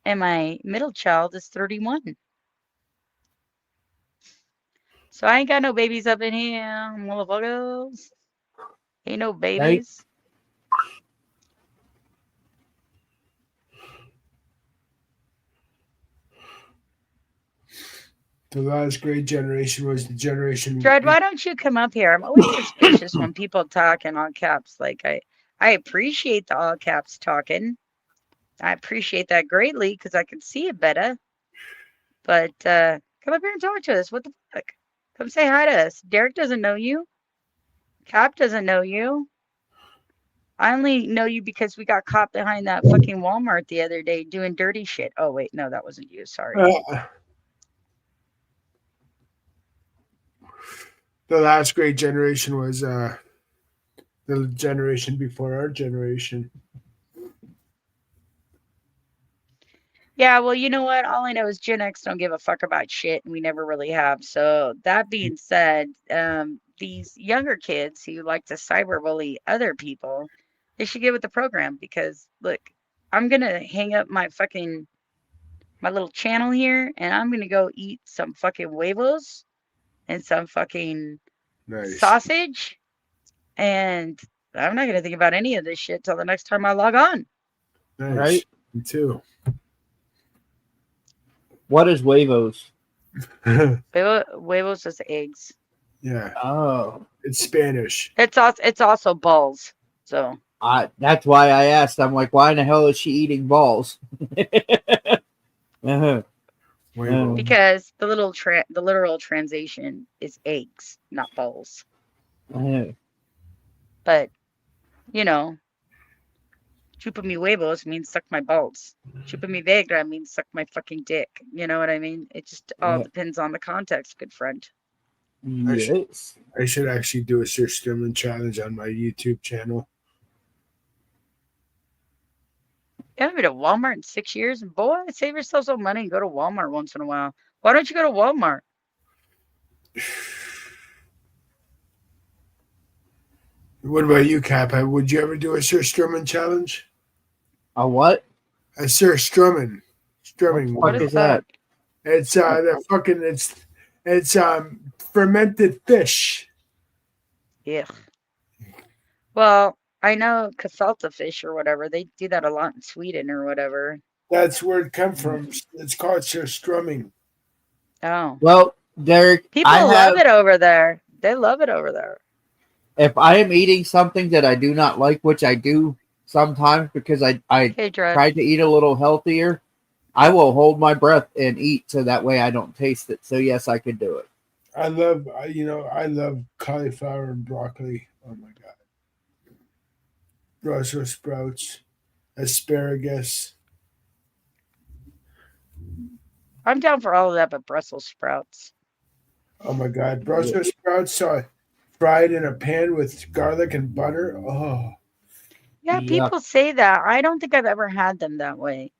And my middle child is 31. So I ain't got no babies up in here, motherfuckers. Ain't no Right? babies. The last great generation was the generation. Dread, why don't you come up here? I'm always suspicious when people talk in all caps. Like I appreciate the all caps talking. I appreciate that greatly because I can see it better. But come up here and talk to us. What the fuck? Come say hi to us. Derek doesn't know you. Cap doesn't know you. I only know you because we got caught behind that fucking Walmart the other day doing dirty shit. Oh wait, no, that wasn't you. Sorry. The last great generation was the generation before our generation. Yeah, well, you know what? All I know is Gen X don't give a fuck about shit, and we never really have. So that being said, these younger kids who like to cyberbully other people, they should get with the program because look, I'm gonna hang up my little channel here, and I'm gonna go eat some fucking huevos and some fucking Nice, sausage, and I'm not gonna think about any of this shit till the next time I log on. nice. Right? Me too. What is Huevos? Huevos is eggs. Yeah, Oh. it's Spanish. It's also balls. So That's why I asked. I'm like, why in the hell is she eating balls? uh-huh. Huevo. because the literal translation is eggs, not balls. Uh-huh. But you know, chupa mi huevos means suck my balls. Chupa mi vegra means suck my fucking dick. You know what I mean? It just all depends on the context, good friend. Yes. I should actually do a Sir Stimlin challenge on my YouTube channel. You haven't been to Walmart in 6 years, and boy, save yourself some money and go to Walmart once in a while. Why don't you go to Walmart? What about you, Cap? Would you ever do a Sir Strummin challenge? A what? A Sir Strummin, What the strumming. What fuck is is that? that? It's I, the fucking it's fermented fish. Yeah. Well, I know casalta fish or whatever. They do that a lot in Sweden or whatever. That's where it comes from. It's called Sir Strumming. Oh. well, Derek, I People love have. it over there. They love it over there. If I am eating something that I do not like, which I do sometimes because I Okay, Dread. try to eat a little healthier, I will hold my breath and eat so that way I don't taste it. So yes, I could do it. I love cauliflower and broccoli. Oh my god, Brussels sprouts, asparagus. I'm down for all of that but Brussels sprouts. Oh my god, Yeah. Brussels sprouts fried in a pan with garlic and butter. Oh, Yeah, Yuck. people say that. I don't think I've ever had them that way.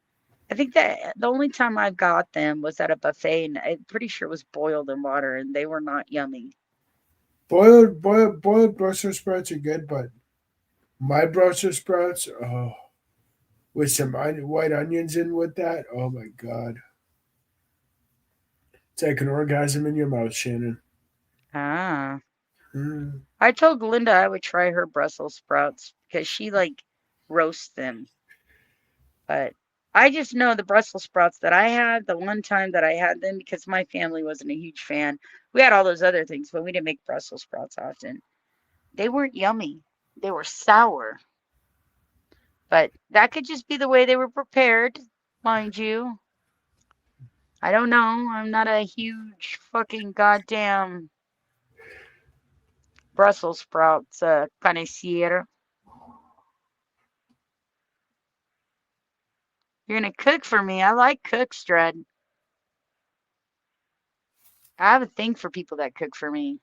I think that the only time I've got them was at a buffet, and I'm pretty sure it was boiled in water, and they were not yummy. boiled Brussels sprouts are good, but my Brussels sprouts, with some white onions in with that. Oh my god, it's like an orgasm in your mouth, Shannon. Ah. Mm. I told Linda I would try her Brussels sprouts because she like roasts them. But I just know the Brussels sprouts that I had, the one time that I had them, because my family wasn't a huge fan. We had all those other things, but we didn't make Brussels sprouts often. They weren't yummy. They were sour. But that could just be the way they were prepared, mind you. I don't know. I'm not a huge fucking goddamn Brussels sprouts connoisseur. You're gonna cook for me. I like cooks, Dread. I have a thing for people that cook for me.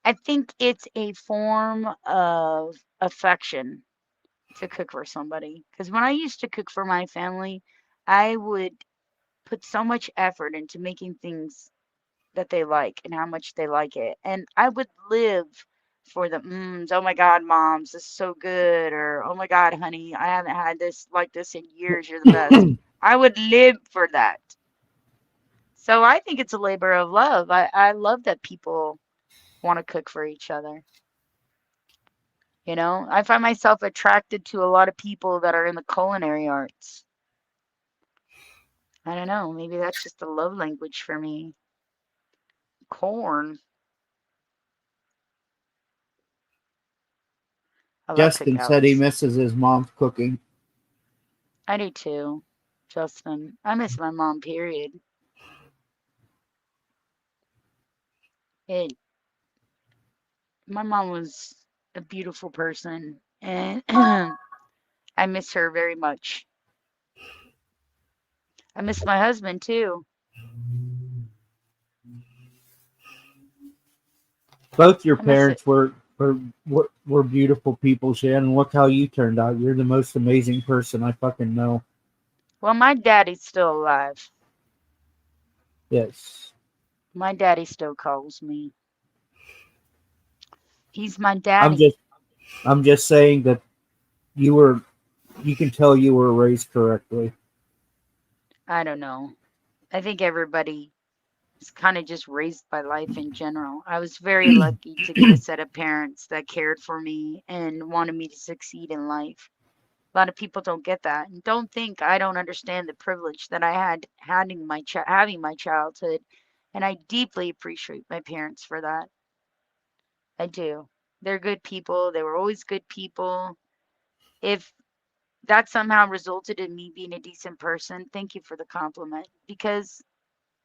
I think it's a form of affection to cook for somebody. Because when I used to cook for my family, I would put so much effort into making things that they like and how much they like it. And I would live for the oh my God, moms, this is so good. Or oh my God, honey, I haven't had this like this in years. You're the best. I would live for that. So I think it's a labor of love. I love that people want to cook for each other. You know, I find myself attracted to a lot of people that are in the culinary arts. I don't know. Maybe that's just a love language for me. Corn. I love Justin said he cookouts. misses his mom's cooking. I do too, Justin. I miss my mom, period. It, my mom was a beautiful person, and I miss her very much. I miss my husband too. Both your I miss it. parents were beautiful people, Shannon. Look how you turned out. You're the most amazing person I fucking know. Well, my daddy's still alive. Yes. My daddy still calls me. He's my I'm daddy. just I'm just saying that you were you can tell you were raised correctly. I don't know. I think everybody is kind of just raised by life in general. I was very lucky to get a set of parents that cared for me and wanted me to succeed in life. A lot of people don't get that and don't think I don't understand the privilege that I had having my childhood, and I deeply appreciate my parents for that. I do. They're good people. They were always good people. If that somehow resulted in me being a decent person, thank you for the compliment because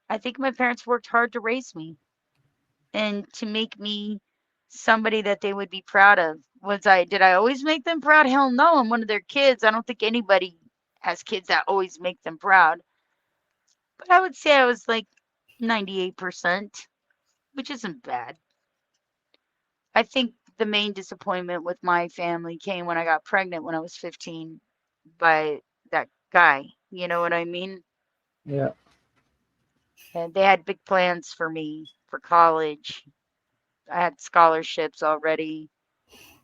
I think my parents worked hard to raise me and to make me somebody that they would be proud of. Did I always make them proud? Hell no, I'm one of their kids. I don't think anybody has kids that always make them proud. But I would say I was like 98%, which isn't bad. I think the main disappointment with my family came when I got pregnant when I was 15 by that guy. You know what I mean? Yeah. And they had big plans for me for college. I had scholarships already.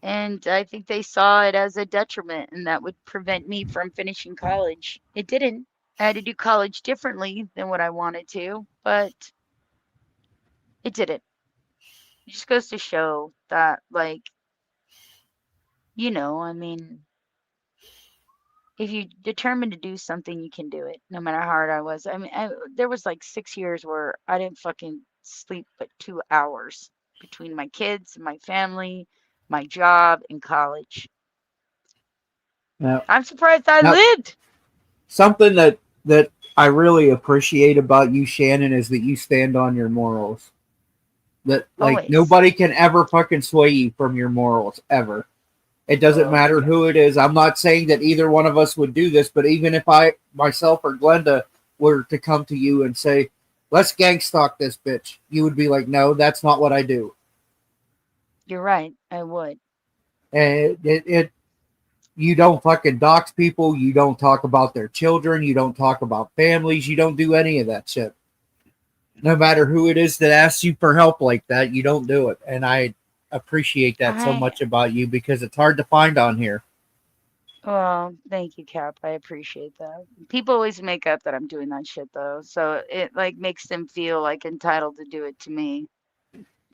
And I think they saw it as a detriment and that would prevent me from finishing college. It didn't. I had to do college differently than what I wanted to, but it didn't. It just goes to show that, like, I mean, if you determine to do something, you can do it, no matter how hard I was. I mean, there was like 6 years where I didn't fucking sleep but 2 hours between my kids, my family, my job, and college. Now, I'm surprised I now lived. something that I really appreciate about you, Shannon, is that you stand on your morals. That like Always. nobody can ever fucking sway you from your morals ever. It doesn't Well, matter yeah. who it is. I'm not saying that either one of us would do this, but even if I myself or Glenda were to come to you and say, "Let's gang stalk this bitch," you would be like, "No, that's not what I do." You're right. I would. And it you don't fucking dox people. You don't talk about their children. You don't talk about families. You don't do any of that shit. No matter who it is that asks you for help like that, you don't do it. And I appreciate that so I much about you because it's hard to find on here. Well, thank you, Cap. I appreciate that. People always make up that I'm doing that shit though, so it like makes them feel like entitled to do it to me.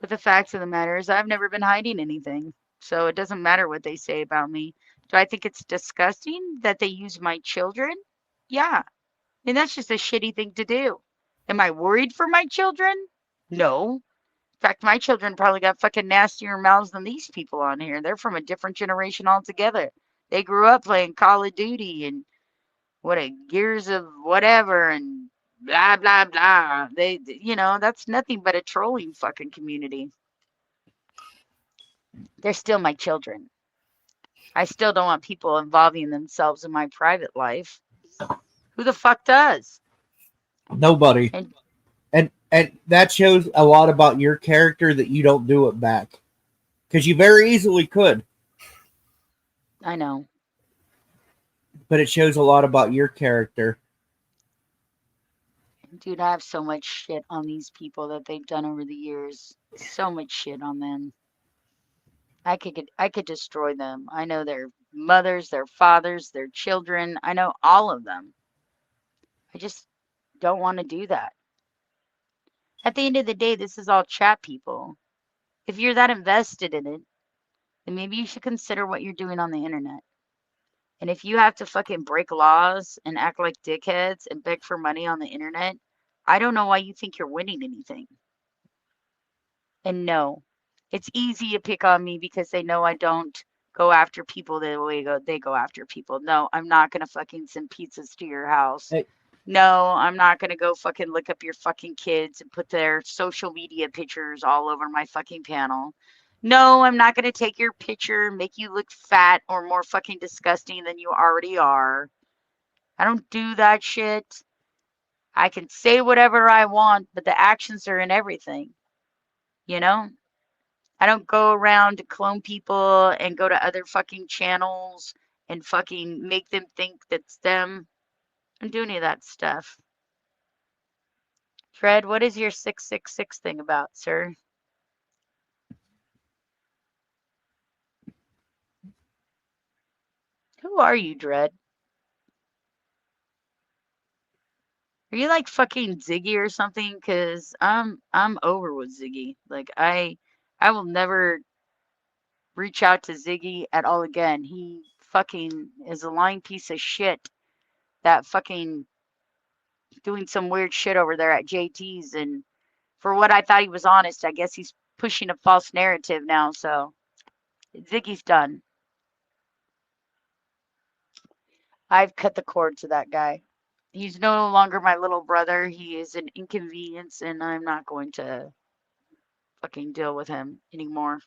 But the fact of the matter is I've never been hiding anything. So it doesn't matter what they say about me. Do I think it's disgusting that they use my children? Yeah. And that's just a shitty thing to do. Am I worried for my children? No. In fact, my children probably got fucking nastier mouths than these people on here. They're from a different generation altogether. They grew up playing Call of Duty and what a Gears of whatever and blah blah blah. That's nothing but a trolling fucking community. They're still my children. I still don't want people involving themselves in my private life. Who the fuck does? Nobody. And And that shows a lot about your character that you don't do it back. Because you very easily could, I know. but it shows a lot about your character. Dude, I have so much shit on these people that they've done over the years. So much shit on them. I could destroy them. I know their mothers, their fathers, their children. I know all of them. I just don't want to do that. At the end of the day, this is all chat people. If you're that invested in it, then maybe you should consider what you're doing on the internet. And if you have to fucking break laws and act like dickheads and beg for money on the internet, I don't know why you think you're winning anything. And no, it's easy to pick on me because they know I don't go after people the way they go after people. No, I'm not gonna fucking send pizzas to your house. Hey, No, I'm not gonna go fucking look up your fucking kids and put their social media pictures all over my fucking panel. No, I'm not gonna take your picture and make you look fat or more fucking disgusting than you already are. I don't do that shit. I can say whatever I want, but the actions are in everything, you know? I don't go around to clone people and go to other fucking channels and fucking make them think that's them. I don't do any of that stuff. Fred, what is your 666 thing about, sir? Who are you, Dread? Are you like fucking Ziggy or something? Cause I'm over with Ziggy. Like I will never reach out to Ziggy at all again. He fucking is a lying piece of shit that fucking doing some weird shit over there at JT's. And for what I thought he was honest, I guess he's pushing a false narrative now. So Ziggy's done. I've cut the cord to that guy. He's no longer my little brother. He is an inconvenience, and I'm not going to fucking deal with him anymore.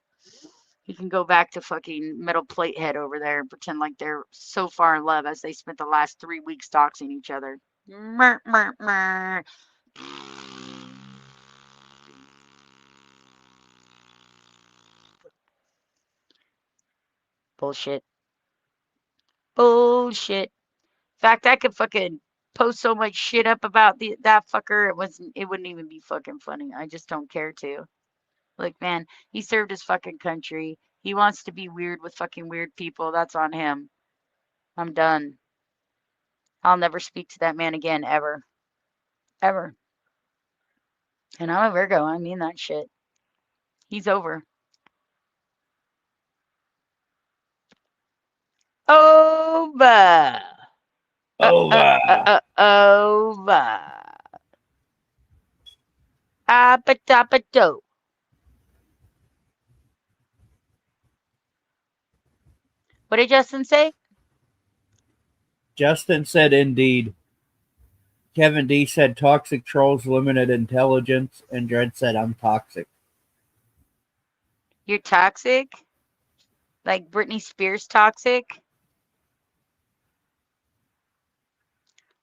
He can go back to fucking Metal Plate Head over there and pretend like they're so far in love as they spent the last 3 weeks doxing each other. Mer, mer, mer. Bullshit. Bullshit. In fact, I could fucking post so much shit up about that fucker. It wouldn't even be fucking funny. I just don't care to. Like, man, he served his fucking country. He wants to be weird with fucking weird people. That's on him. I'm done. I'll never speak to that man again, ever. Ever. And I'm a Virgo. I mean that shit. He's over. Over. Over. Over. Apatapato. What did Justin say? Justin said, indeed. Kevin D said, toxic trolls, limited intelligence. And Dred said, I'm toxic. You're toxic? Like Britney Spears toxic?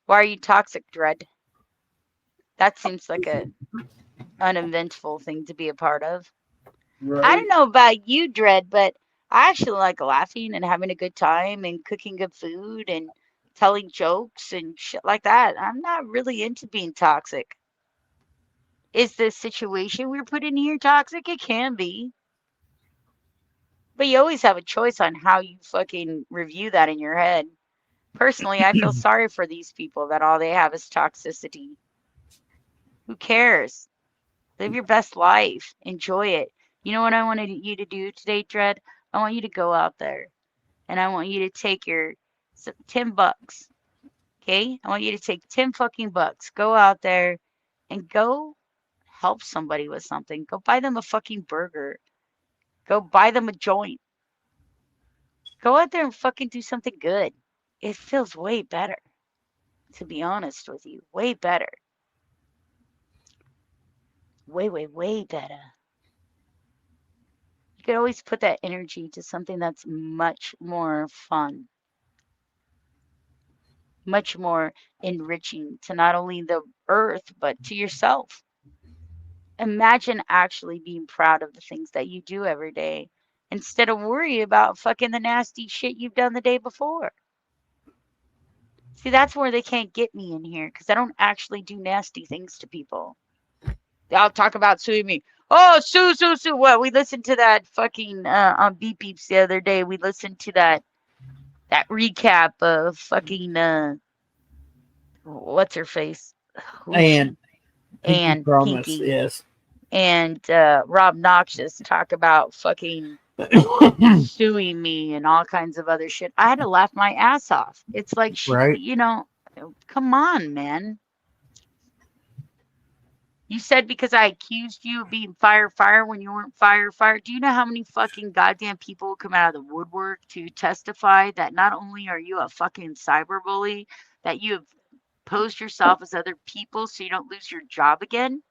Why are you toxic, Dred? That seems like a uneventful thing to be a part of. Right. I don't know about you, Dred, but I actually like laughing and having a good time and cooking good food and telling jokes and shit like that. I'm not really into being toxic. Is the situation we're put in here toxic? It can be. But you always have a choice on how you fucking review that in your head. Personally, I feel sorry for these people that all they have is toxicity. Who cares? Live your best life. Enjoy it. You know what I wanted you to do today, Dred? I want you to go out there and I want you to take your $10. Okay? I want you to take 10 fucking bucks. Go out there and go help somebody with something. Go buy them a fucking burger. Go buy them a joint. Go out there and fucking do something good. It feels way better, to be honest with you. Way better. Way, way, way better. You could always put that energy to something that's much more fun, much more enriching to not only the earth, but to yourself. Imagine actually being proud of the things that you do every day instead of worry about fucking the nasty shit you've done the day before. See, that's where they can't get me in here because I don't actually do nasty things to people. I'll talk about suing me. Oh, sue, sue, sue. What? We listened to that fucking on Beep Beeps the other day. We listened to that recap of fucking what's her face? Who's And Pinky and Promise, Pinky yes. and Rob Noxious talk about fucking suing me and all kinds of other shit. I had to laugh my ass off. It's like Right. come on, man. You said because I accused you of being fire when you weren't fire. Do you know how many fucking goddamn people come out of the woodwork to testify that not only are you a fucking cyberbully, that you have posed yourself as other people so you don't lose your job again?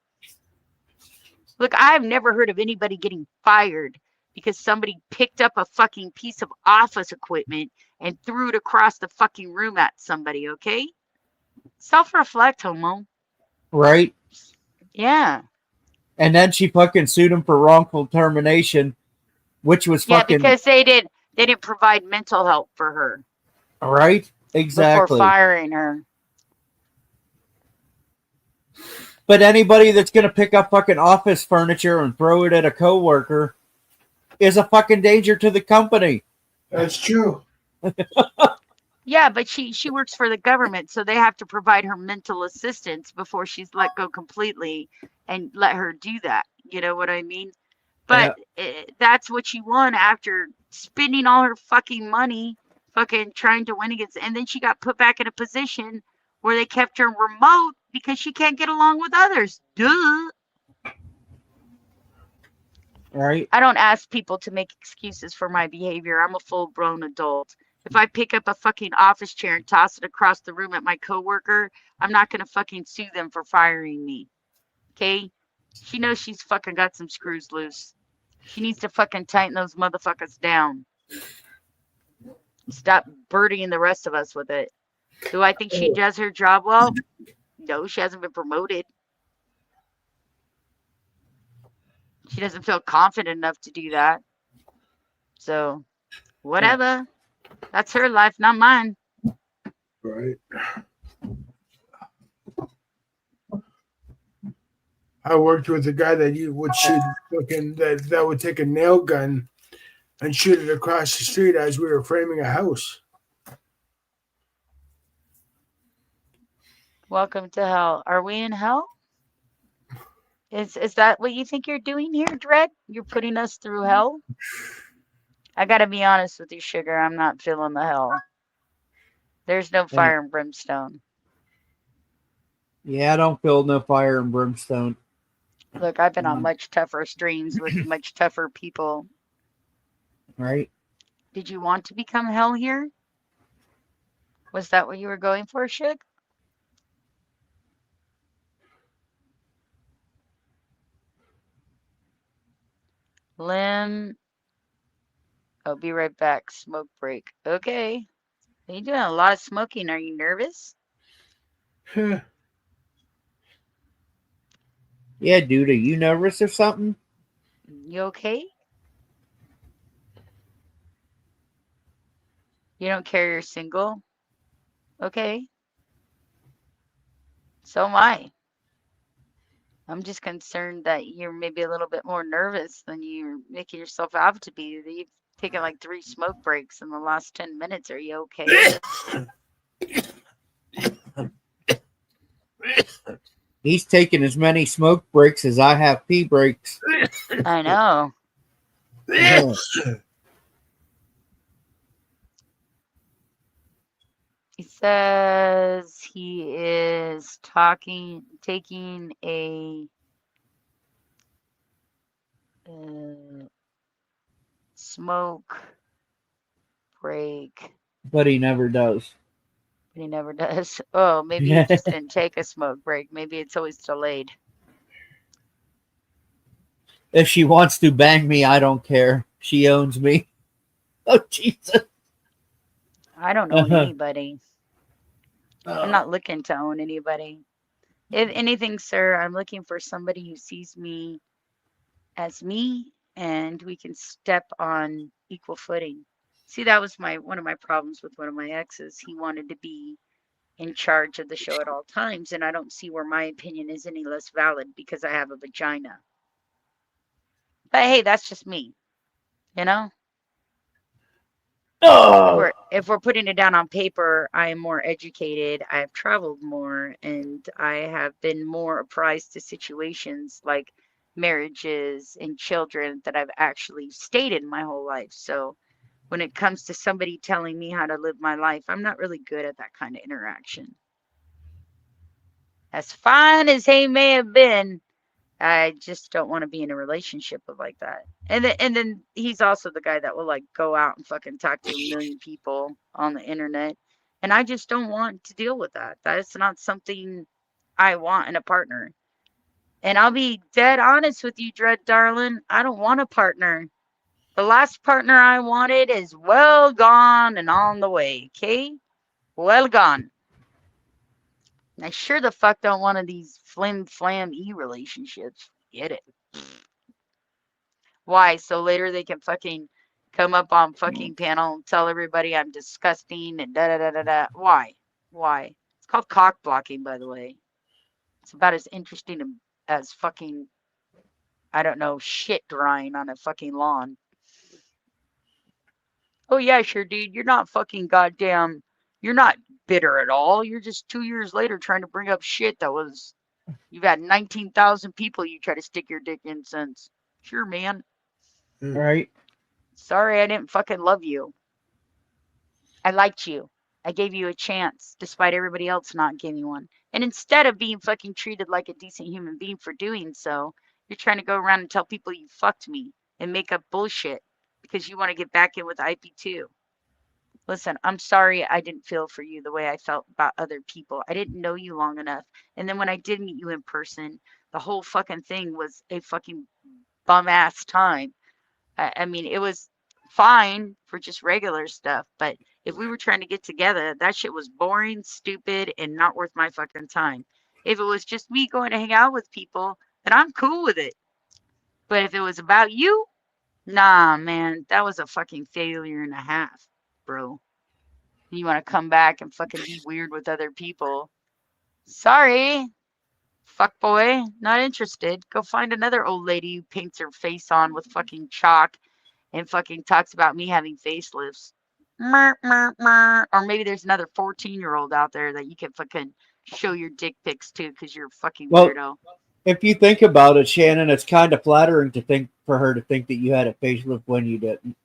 Look, I've never heard of anybody getting fired because somebody picked up a fucking piece of office equipment and threw it across the fucking room at somebody, okay? Self-reflect, homo. Right. Yeah. And then she fucking sued him for wrongful termination, which was Yeah, fucking because they didn't provide mental help for her right. before Exactly. firing her. But anybody that's gonna pick up fucking office furniture and throw it at a coworker is a fucking danger to the company. That's true. Yeah, but she works for the government, so they have to provide her mental assistance before she's let go completely and let her do that. You know what I mean? But that's what she won after spending all her fucking money fucking trying to win against. And then she got put back in a position where they kept her remote because she can't get along with others. Duh. Right. I don't ask people to make excuses for my behavior. I'm a full-grown adult. If I pick up a fucking office chair and toss it across the room at my coworker, I'm not going to fucking sue them for firing me. Okay? She knows she's fucking got some screws loose. She needs to fucking tighten those motherfuckers down. Stop burdening the rest of us with it. Do I think she does her job well? No, she hasn't been promoted. She doesn't feel confident enough to do that. So, whatever. That's her life, not mine. Right. I worked with a guy that would shoot fucking that would take a nail gun and shoot it across the street as we were framing a house. Welcome to hell. Are we in hell? Is that what you think you're doing here, Dread? You're putting us through hell? I gotta be honest with you, Sugar. I'm not feeling the hell. There's no And fire and brimstone. yeah, I don't feel no fire and brimstone. Look, I've been on much tougher streams with much tougher people. Right? Did you want to become hell here? Was that what you were going for, Shug? Lim. I'll be right back. Smoke break. Okay. Are you doing a lot of smoking? Are you nervous? Yeah, dude, are you nervous or something? You okay? You don't care you're single? Okay. So am I. I'm just concerned that you're maybe a little bit more nervous than you're making yourself out to be. You've taken like 3 smoke breaks in the last 10 minutes. Are you okay? He's taking as many smoke breaks as I have pee breaks. I know. He says he is taking a smoke break, But he never does. but he never does. Oh, maybe he just didn't take a smoke break. Maybe it's always delayed. If she wants to bang me, I don't care. She owns me. Oh, Jesus. I don't own anybody. I'm not looking to own anybody. If anything, sir, I'm looking for somebody who sees me as me and we can step on equal footing. See, that was one of my problems with one of my exes. He wanted to be in charge of the show at all times, and I don't see where my opinion is any less valid because I have a vagina. But hey, that's just me, you know? Oh, If we're putting it down on paper, I am more educated, I have traveled more, and I have been more apprised to situations like marriages and children that I've actually stayed in my whole life. So when it comes to somebody telling me how to live my life, I'm not really good at that kind of interaction. As fine as he may have been, I just don't want to be in a relationship with like that. And then he's also the guy that will like go out and fucking talk to a million people on the internet. And I just don't want to deal with that. That's not something I want in a partner. And I'll be dead honest with you, Dread Darling. I don't want a partner. The last partner I wanted is well gone and on the way, okay? Well gone. I sure the fuck don't want of these flim flam relationships. Get it? Why? So later they can fucking come up on fucking panel and tell everybody I'm disgusting and da da da da da. Why? Why? It's called cock blocking, by the way. It's about as interesting as fucking, I don't know, shit drying on a fucking lawn. Oh yeah, sure, dude. You're not fucking goddamn. You're not bitter at all. You're just 2 years later trying to bring up shit that was. You've had 19,000 people you try to stick your dick in since. Sure, man. right? Sorry I didn't fucking love you. I liked you. I gave you a chance, despite everybody else not giving one. And instead of being fucking treated like a decent human being for doing so, you're trying to go around and tell people you fucked me and make up bullshit because you want to get back in with IP2. Listen, I'm sorry I didn't feel for you the way I felt about other people. I didn't know you long enough. And then when I did meet you in person, the whole fucking thing was a fucking bum ass time. I mean, it was fine for just regular stuff, but if we were trying to get together, that shit was boring, stupid, and not worth my fucking time. If it was just me going to hang out with people, then I'm cool with it. But if it was about you, nah, man, that was a fucking failure and a half, bro. You want to come back and fucking be weird with other people. Sorry, fuck boy, not interested. Go find another old lady who paints her face on with fucking chalk and fucking talks about me having facelifts. Or maybe there's another 14-year-old out there that you can fucking show your dick pics to because you're a fucking Well, weirdo. if you think about it, Shannon, it's kind of flattering to think for her to think that you had a facelift when you didn't.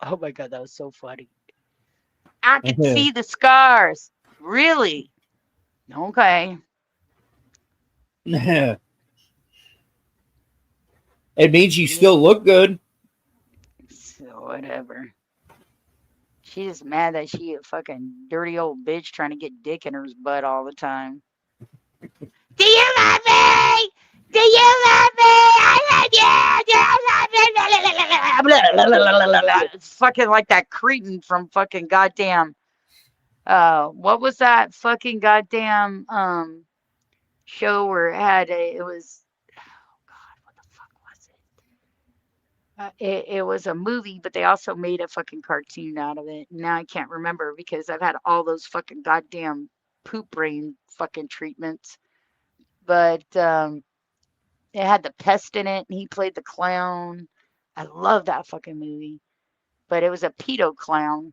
Oh my god, that was so funny. I could see the scars. Really? Okay. It means you still look good. So whatever. She's just mad that she a fucking dirty old bitch trying to get dick in her butt all the time. Do you love me? Do you love me? I love you. It's fucking like that cretin from fucking goddamn. What was that fucking goddamn show where it was. Oh God, what the fuck was it? It was a movie, but they also made a fucking cartoon out of it. Now I can't remember because I've had all those fucking goddamn poop brain fucking treatments. But it had the pest in it, and he played the clown. I love that fucking movie. But it was a pedo clown,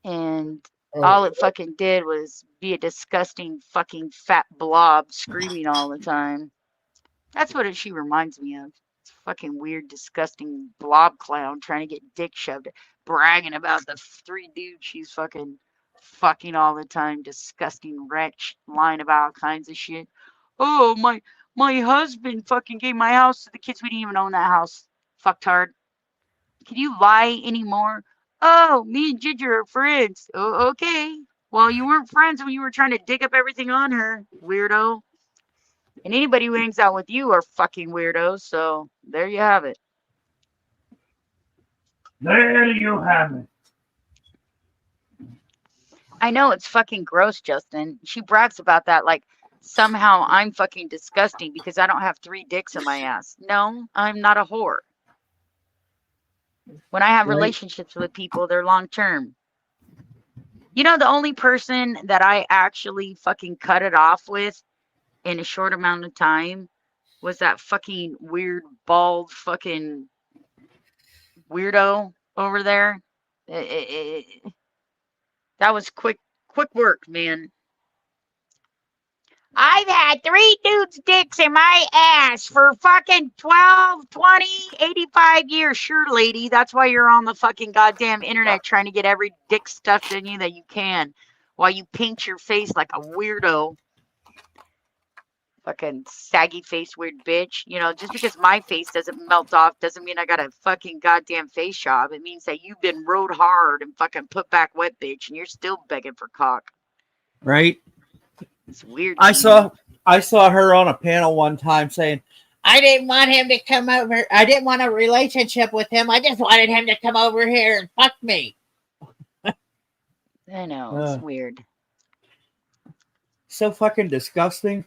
and all it fucking did was be a disgusting fucking fat blob screaming all the time. That's what she reminds me of. It's fucking weird, disgusting blob clown trying to get dick shoved, bragging about the 3 dudes she's fucking all the time. Disgusting wretch, lying about all kinds of shit. Oh, my husband fucking gave my house to the kids. We didn't even own that house. Fucktard. Can you lie anymore? Oh, me and Ginger are friends. Oh, okay. Well, you weren't friends when you were trying to dig up everything on her, weirdo. And anybody who hangs out with you are fucking weirdos, so there you have it. There you have it. I know it's fucking gross, Justin. She brags about that like somehow I'm fucking disgusting because I don't have 3 dicks in my ass. No, I'm not a whore. When I have relationships with people, they're long term. You know, the only person that I actually fucking cut it off with in a short amount of time was that fucking weird, bald, fucking weirdo over there. That was quick work, man. I've had 3 dudes' dicks in my ass for fucking 12, 20, 85 years. Sure, lady. That's why you're on the fucking goddamn internet trying to get every dick stuffed in you that you can while you paint your face like a weirdo. Fucking saggy face weird bitch. You know, just because my face doesn't melt off doesn't mean I got a fucking goddamn face job. It means that you've been rode hard and fucking put back wet, bitch, and you're still begging for cock. Right? It's weird. I saw her on a panel one time saying, I didn't want him to come over. I didn't want a relationship with him. I just wanted him to come over here and fuck me. I know, it's weird. So fucking disgusting.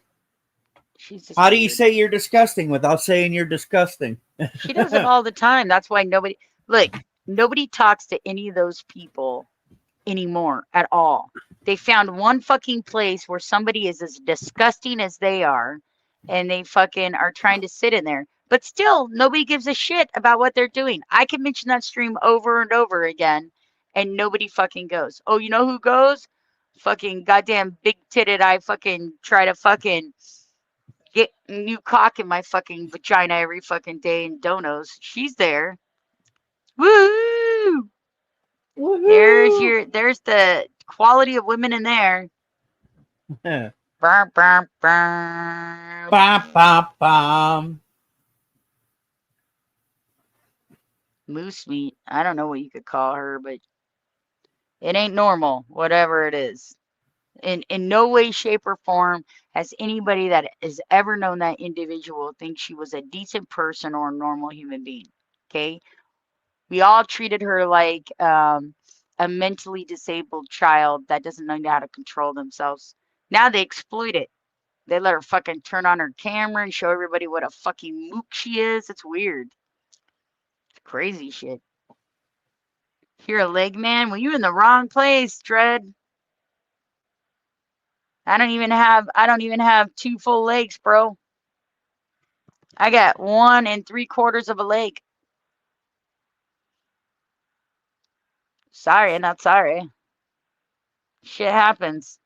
She's just How do you weird. say you're disgusting without saying you're disgusting? She does it all the time. That's why nobody talks to any of those people anymore at all. They found one fucking place where somebody is as disgusting as they are, and they fucking are trying to sit in there. But still, nobody gives a shit about what they're doing. I can mention that stream over and over again, and nobody fucking goes. Oh, you know who goes? Fucking goddamn big titted. I fucking try to fucking get new cock in my fucking vagina every fucking day in donos. She's there. Woo! Woohoo! There's the quality of women in there. Bum, bum, bum. Bum, bum, bum. Moose meat. I don't know what you could call her, but it ain't normal, whatever it is. In no way, shape, or form has anybody that has ever known that individual think she was a decent person or a normal human being. Okay? We all treated her like a mentally disabled child that doesn't know how to control themselves. Now they exploit it. They let her fucking turn on her camera and show everybody what a fucking mook she is. It's weird. It's crazy shit. You're a leg man? Well, you're in the wrong place, Dread. I don't even have 2 full legs, bro. I got 1 3/4 of a leg. Sorry, not sorry. Shit happens.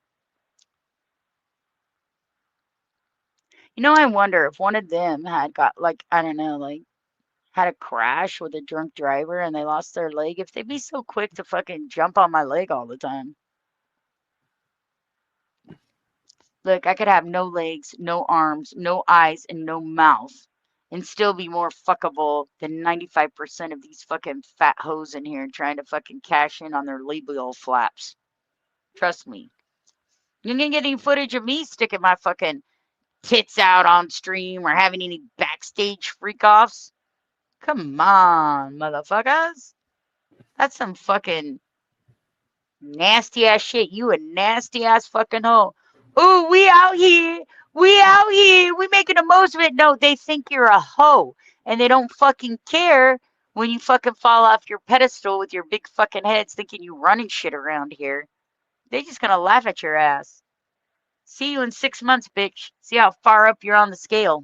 I wonder if one of them had got, like, I don't know, like, had a crash with a drunk driver and they lost their leg, if they'd be so quick to fucking jump on my leg all the time. Look, I could have no legs, no arms, no eyes, and no mouth, and still be more fuckable than 95% of these fucking fat hoes in here trying to fucking cash in on their labial flaps. Trust me. You ain't get any footage of me sticking my fucking tits out on stream or having any backstage freak offs. Come on, motherfuckers. That's some fucking nasty ass shit. You a nasty ass fucking hoe. Ooh, we out here. We out here. We making the most of it. No, they think you're a hoe. And they don't fucking care when you fucking fall off your pedestal with your big fucking heads thinking you running shit around here. They just gonna laugh at your ass. See you in 6 months, bitch. See how far up you're on the scale.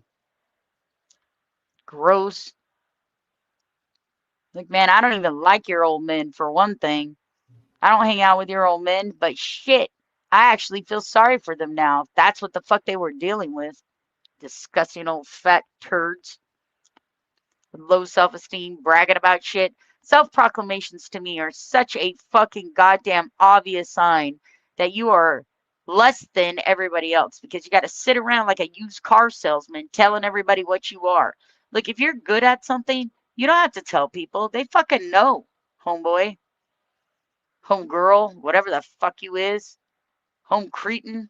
Gross. Like, man, I don't even like your old men, for one thing. I don't hang out with your old men, but shit, I actually feel sorry for them now. That's what the fuck they were dealing with. Disgusting old fat turds with low self esteem, bragging about shit. Self proclamations to me are such a fucking goddamn obvious sign that you are less than everybody else because you got to sit around like a used car salesman telling everybody what you are. Like, if you're good at something, you don't have to tell people. They fucking know, homeboy, homegirl, whatever the fuck you is. Home cretin.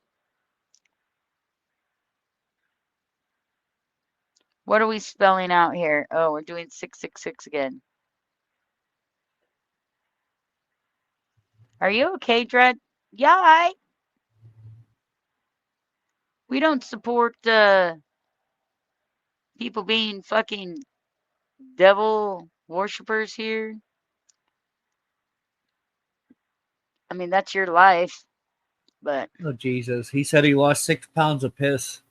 What are we spelling out here? Oh, we're doing 666 again. Are you okay, Dread? Yeah, we don't support people being fucking devil worshippers here. I mean, that's your life, but Oh Jesus! He said he lost 6 pounds of piss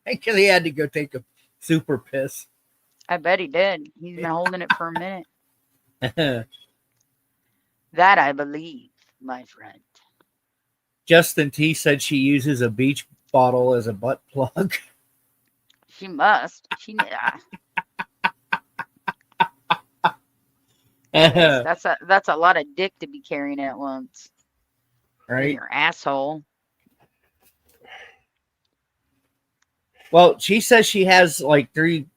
because he had to go take a super piss. I bet he did. He's been holding it for a minute. That I believe, my friend. Justin T said she uses a beach bottle as a butt plug. She must. That's a lot of dick to be carrying at once. In Right? your asshole. Well, she says she has like three,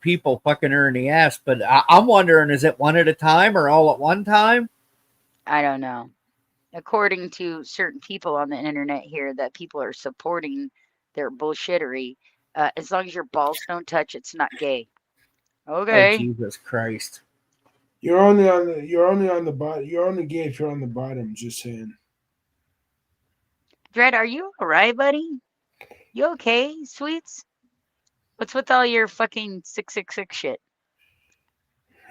people fucking her in the ass. But I'm wondering, is it one at a time or all at one time? I don't know. According to certain people on the internet here, that people are supporting their bullshittery. As long as your balls don't touch, it's not gay. Oh Okay. Jesus Christ! You're only on the bottom. You're only gay if you're on the bottom. Just saying. Dread, are you alright, buddy? You okay, sweets? What's with all your fucking 666 shit?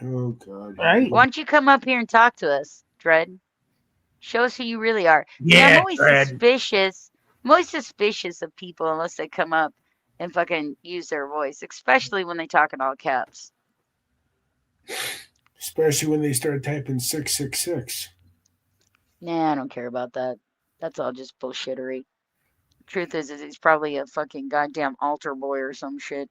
Oh God. Right? Why don't you come up here and talk to us, Dread? Show us who you really are. See, I'm Yeah, always Fred. suspicious. I'm always suspicious of people unless they come up and fucking use their voice, especially when they talk in all caps. Especially when they start typing 666. Nah, I don't care about that. That's all just bullshittery. Truth is he's probably a fucking goddamn altar boy or some shit.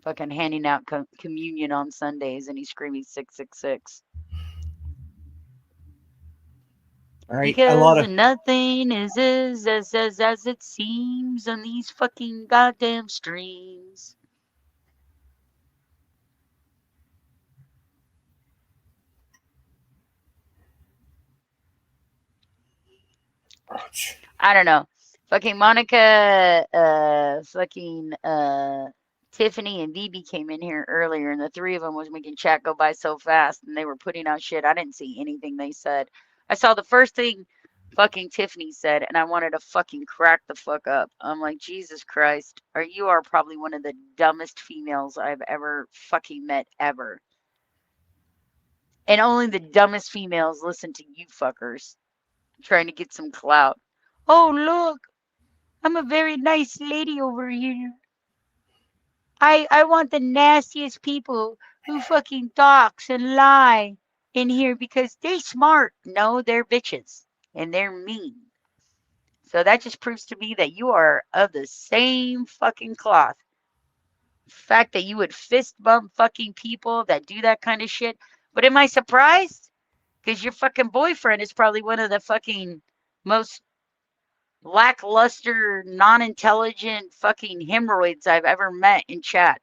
Fucking handing out communion on Sundays and he's screaming 666. Right? A lot Because of nothing is as it seems on these fucking goddamn streams. Ouch. I don't know. Fucking Monica, Tiffany and Vivi came in here earlier, and the three of them was making chat go by so fast, and they were putting out shit. I didn't see anything they said. I saw the first thing fucking Tiffany said, and I wanted to fucking crack the fuck up. I'm like, Jesus Christ, you are probably one of the dumbest females I've ever fucking met ever. And only the dumbest females listen to you fuckers trying to get some clout. Oh, look, I'm a very nice lady over here. I want the nastiest people who fucking talks and lie in here because they smart. No, they're bitches and they're mean. So that just proves to me that you are of the same fucking cloth. Fact that you would fist bump fucking people that do that kind of shit. But am I surprised? Because your fucking boyfriend is probably one of the fucking most lackluster, non-intelligent fucking hemorrhoids I've ever met in chat.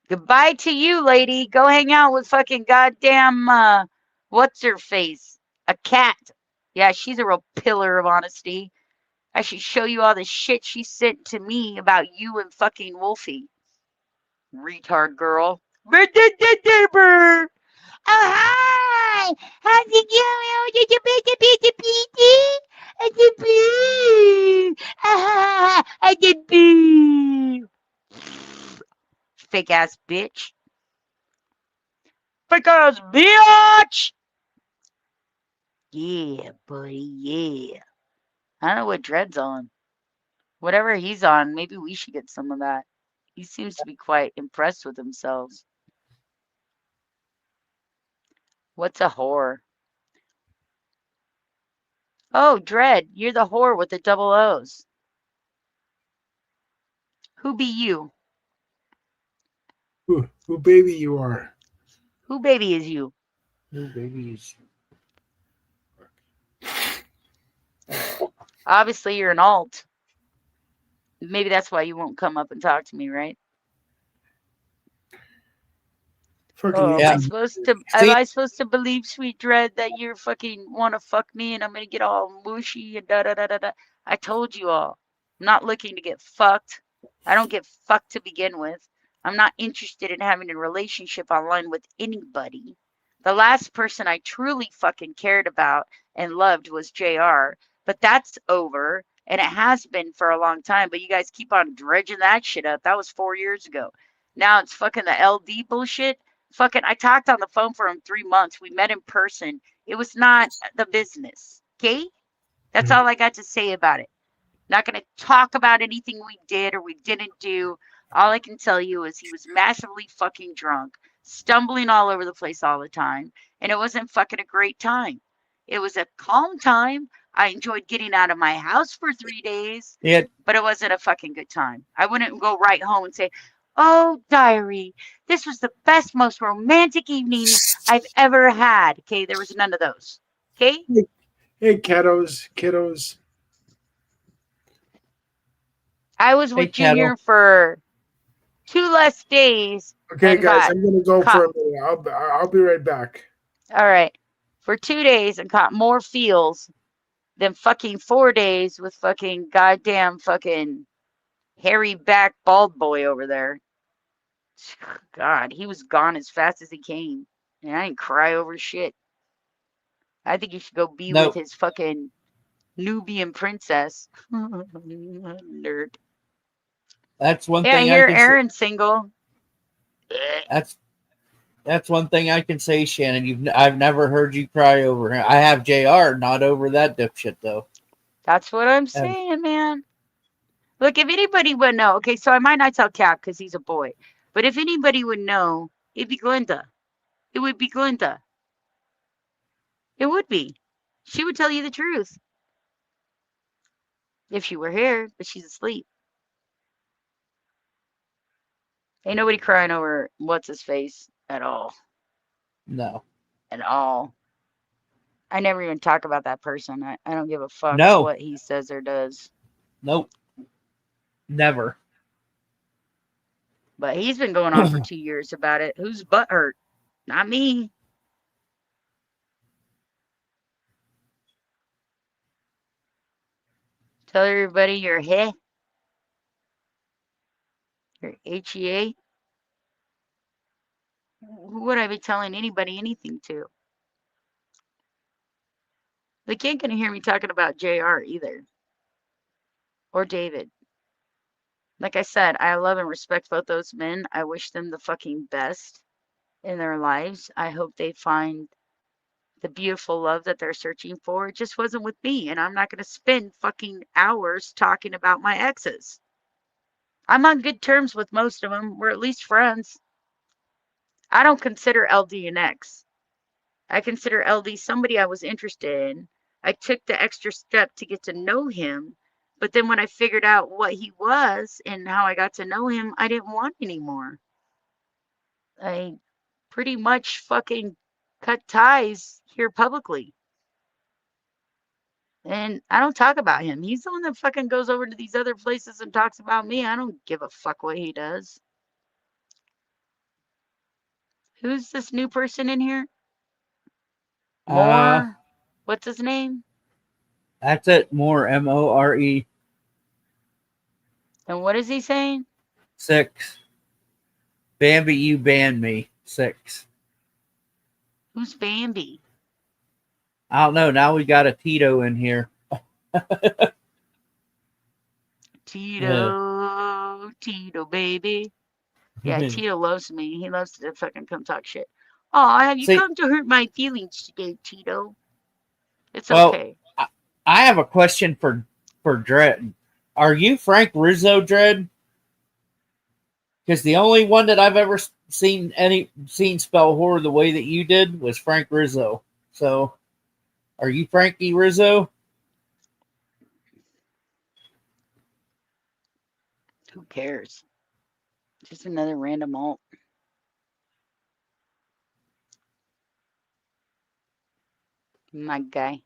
Goodbye to you, lady. Go hang out with fucking goddamn, what's her face? A cat. Yeah, she's a real pillar of honesty. I should show you all the shit she sent to me about you and fucking Wolfie. Retard girl. Oh, hi! How's it going? Did you make a bit of PT? I did boo! I did boo! Fake ass bitch. Fake ass bitch! Yeah, buddy, yeah. I don't know what Dread's on. Whatever he's on, maybe we should get some of that. He seems to be quite impressed with himself. What's a whore? Oh, Dread, you're the whore with the double O's. Who be you? Who baby you are? Who baby is you? New babies. Obviously, you're an alt. Maybe that's why you won't come up and talk to me, right? Fucking Oh, am Yeah. I supposed to? Am See, I supposed to believe, Sweet Dread, that you're fucking want to fuck me and I'm gonna get all mushy and da da da da da? I told you all. I'm not looking to get fucked. I don't get fucked to begin with. I'm not interested in having a relationship online with anybody. The last person I truly fucking cared about and loved was JR, but that's over and it has been for a long time. But you guys keep on dredging that shit up. That was 4 years ago. Now it's fucking the LD bullshit. Fucking, I talked on the phone for him 3 months. We met in person. It was not the business. Okay? That's all I got to say about it. Not going to talk about anything we did or we didn't do. All I can tell you is he was massively fucking drunk, stumbling all over the place all the time, and it wasn't fucking a great time. It was a calm time. I enjoyed getting out of my house for 3 days, it but it wasn't a fucking good time. I wouldn't go right home and say, "Oh, diary, this was the best, most romantic evening I've ever had." Okay, there was none of those. Okay? Hey, kiddos. I was hey with Junior cattle. for 2 less days Okay, and guys, got I'm gonna go caught. for a minute. I'll be right back. All right. For 2 days and caught more feels than fucking 4 days with fucking goddamn fucking hairy back bald boy over there. God, he was gone as fast as he came. And I didn't cry over shit. I think he should go be with No, his fucking Nubian princess. Nerd. that's one Yeah, I thing I hear can say. Aaron's single. That's that's one thing I can say, Shannon. I've never heard you cry over him. I have Jr. Not over that dipshit though. That's what I'm And saying, man. Look, if anybody would know, okay, so I might not tell Cap because he's a boy, but if anybody would know, it'd be Glinda. It would be Glinda. It would be. She would tell you the truth if she were here, but she's asleep. Ain't nobody crying over what's his face at all. no, At all. I never even talk about that person. I don't give a fuck no, what he says or does. nope, never. But he's been going on for 2 years about it. Who's butt hurt? Not me. Tell everybody you're heh. You're HEA. Who would I be telling anybody anything to? They can't gonna hear me talking about JR either. Or David. Like I said, I love and respect both those men. I wish them the fucking best in their lives. I hope they find the beautiful love that they're searching for. It just wasn't with me, and I'm not gonna spend fucking hours talking about my exes. I'm on good terms with most of them. We're at least friends. I don't consider LD an ex. I consider LD somebody I was interested in. I took the extra step to get to know him, but then when I figured out what he was and how I got to know him, I didn't want anymore. I pretty much fucking cut ties here publicly. And I don't talk about him. He's the one that fucking goes over to these other places and talks about me. I don't give a fuck what he does. Who's this new person in here? Uh, More? What's his name? that's it. More MORE And what is he saying? 6. Bambi, you banned me. 6. Who's Bambi? I don't know. Now we got a Tito in here. Tito, Tito, baby. Yeah, Tito loves me. He loves to fucking come talk shit. Oh, have you See, come to hurt my feelings today, Tito? It's well, okay. I have a question for Dredd. Are you Frank Rizzo, Dredd? Because the only one that I've ever seen spell horror the way that you did was Frank Rizzo. So, are you Frankie Rizzo? Who cares? Just another random alt. My guy.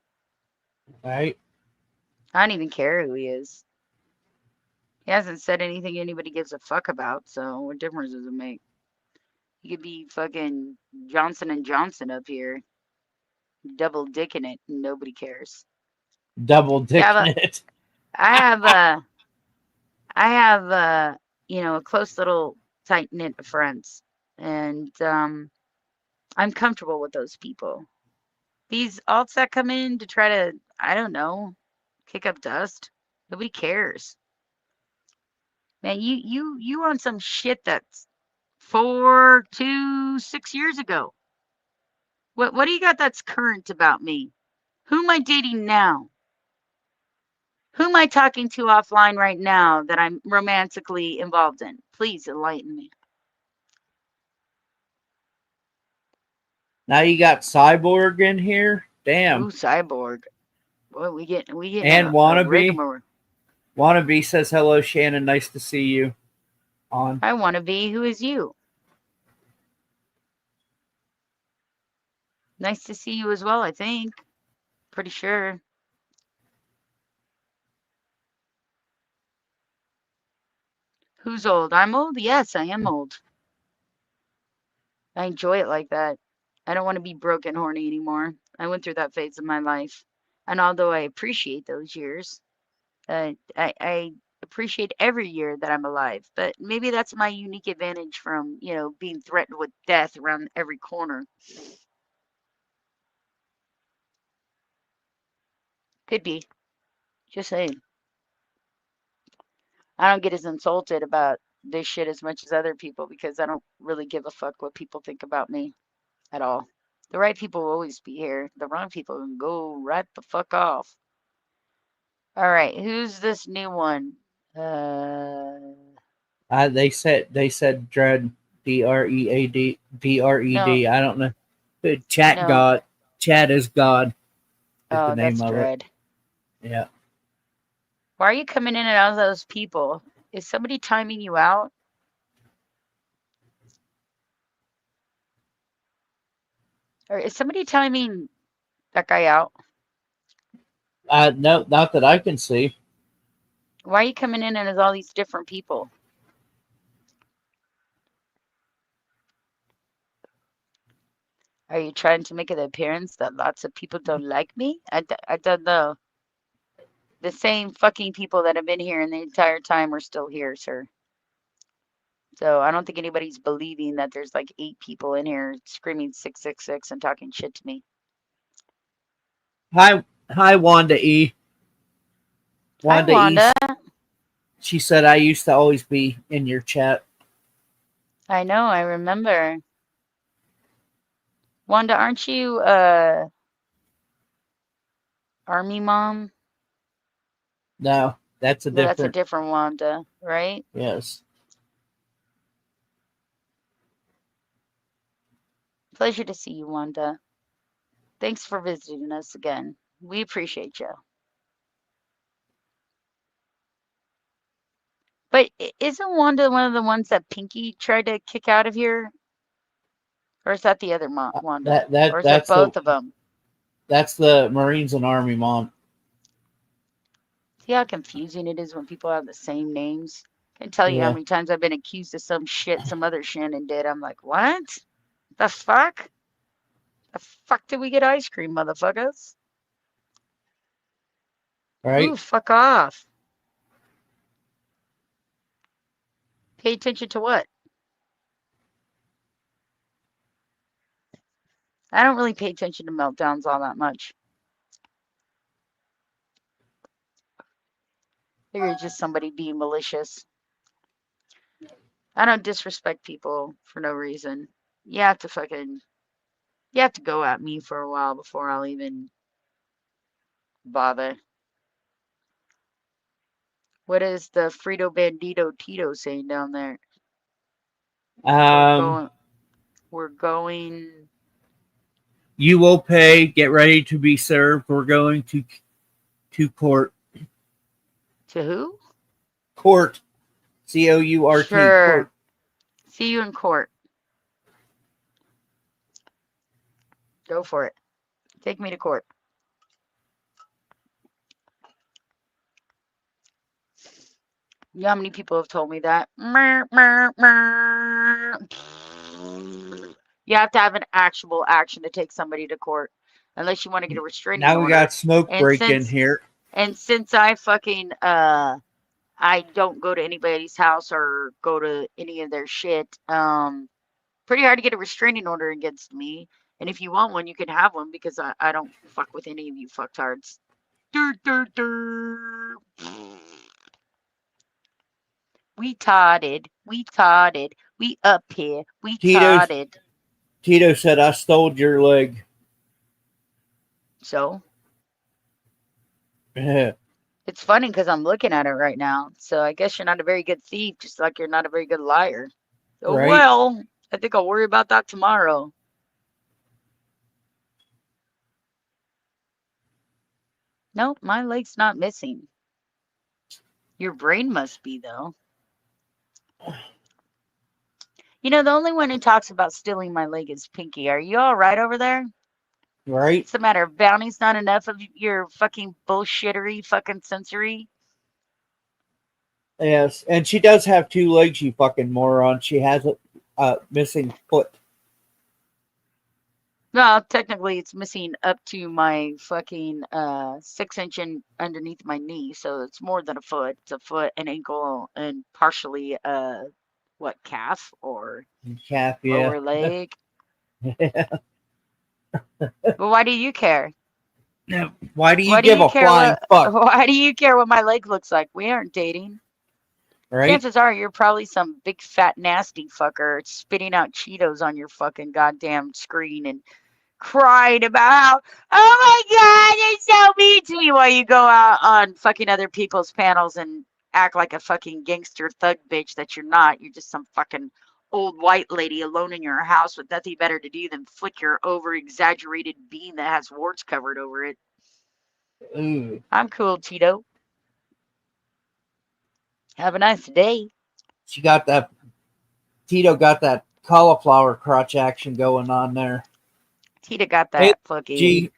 Right. I don't even care who he is. He hasn't said anything anybody gives a fuck about, so what difference does it make? He could be fucking Johnson and Johnson up here, double dicking it, and nobody cares. Double Yeah, dicking but it. I have a close little tight knit of friends, and I'm comfortable with those people. These alts that come in to try to, I don't know, kick up dust, nobody cares. Man, you on some shit that's 6 years ago. What do you got that's current about me? Who am I dating now? Who am I talking to offline right now that I'm romantically involved in? Please enlighten me. Now you got Cyborg in here. Damn. Ooh, Cyborg. Boy, we getting And a Wannabe. rigmarole. Wannabe says hello, Shannon. Nice to see you. On. I want to be. Who is you? Nice to see you as well, I think. Pretty sure. Who's old? I'm old? Yes, I am old. I enjoy it like that. I don't want to be broke and horny anymore. I went through that phase of my life. And although I appreciate those years, I appreciate every year that I'm alive. But maybe that's my unique advantage from, being threatened with death around every corner. Could be. Just saying. I don't get as insulted about this shit as much as other people because I don't really give a fuck what people think about me at all. The right people will always be here. The wrong people can go right the fuck off. All right, who's this new one? They said Dread. No, Dred. I don't know. Chat no. God. Chat is God is the Oh, name that's of it. Dread. Yeah. Why are you coming in and out of those people? Is somebody timing you out? Or is somebody timing that guy out? No, not that I can see. Why are you coming in and as all these different people? Are you trying to make an appearance that lots of people don't like me? I don't know. The same fucking people that have been here and the entire time are still here, sir. So I don't think anybody's believing that there's like 8 people in here screaming 666 and talking shit to me. Hi, Wanda E. Hi, Wanda E. Wanda. She said I used to always be in your chat. I know, I remember. Wanda, aren't you Army Mom? No, that's a No, that's a different. different Wanda, right? Yes. Pleasure to see you, Wanda. Thanks for visiting us again. We appreciate you. But isn't Wanda one of the ones that Pinky tried to kick out of here? Or is that the other Wanda? Or is that both of them? That's the Marines and Army mom. See how confusing it is when people have the same names? I can tell you how Yeah. many times I've been accused of some shit some other Shannon did. I'm like, what? The fuck? The fuck did we get ice cream, motherfuckers? Right. Ooh, fuck off. Pay attention to what? I don't really pay attention to meltdowns all that much. Figure it's just somebody being malicious. I don't disrespect people for no reason. You have to go at me for a while before I'll even bother. What is the Frito Bandito Tito saying down there? Um, We're going. You will pay. Get ready to be served. We're going to court. To who? Court. COURT. Sure. Court. See you in court. Go for it. Take me to court. You know how many people have told me that? You have to have an actual action to take somebody to court, unless you want to get a restraining Now order. we got smoke And break in here. And since I fucking I don't go to anybody's house or go to any of their shit, pretty hard to get a restraining order against me. And if you want one, you can have one because I don't fuck with any of you fucktards. We totted. We up here. We totted. Tito said, I stole your leg. So? It's funny because I'm looking at it right now. So I guess you're not a very good thief, just like you're not a very good liar. Oh, Right. well, I think I'll worry about that tomorrow. Nope, my leg's not missing. Your brain must be, though. You know, the only one who talks about stealing my leg is Pinky. Are you all right over there? Right. What's the matter? Bounty's not enough of your fucking bullshittery fucking sensory? Yes, and she does have two legs, you fucking moron. She has a missing foot. Well, technically it's missing up to my fucking 6 inch underneath my knee, so it's more than a foot. It's a foot, an ankle, and partially what, calf or Calf, yeah. lower leg. But why do you care? Why do you give a flying fuck? Why do you care what my leg looks like? We aren't dating. Right? Chances are you're probably some big fat nasty fucker spitting out Cheetos on your fucking goddamn screen and crying about how, oh my god, they're so mean to me, while you go out on fucking other people's panels and act like a fucking gangster thug bitch that you're not. You're just some fucking old white lady alone in your house with nothing better to do than flick your over exaggerated bean that has warts covered over it. Ooh. I'm cool, Tito. Have a nice day. She got that. Tito got that cauliflower crotch action going on there. Tita got that Hey, fucking. G.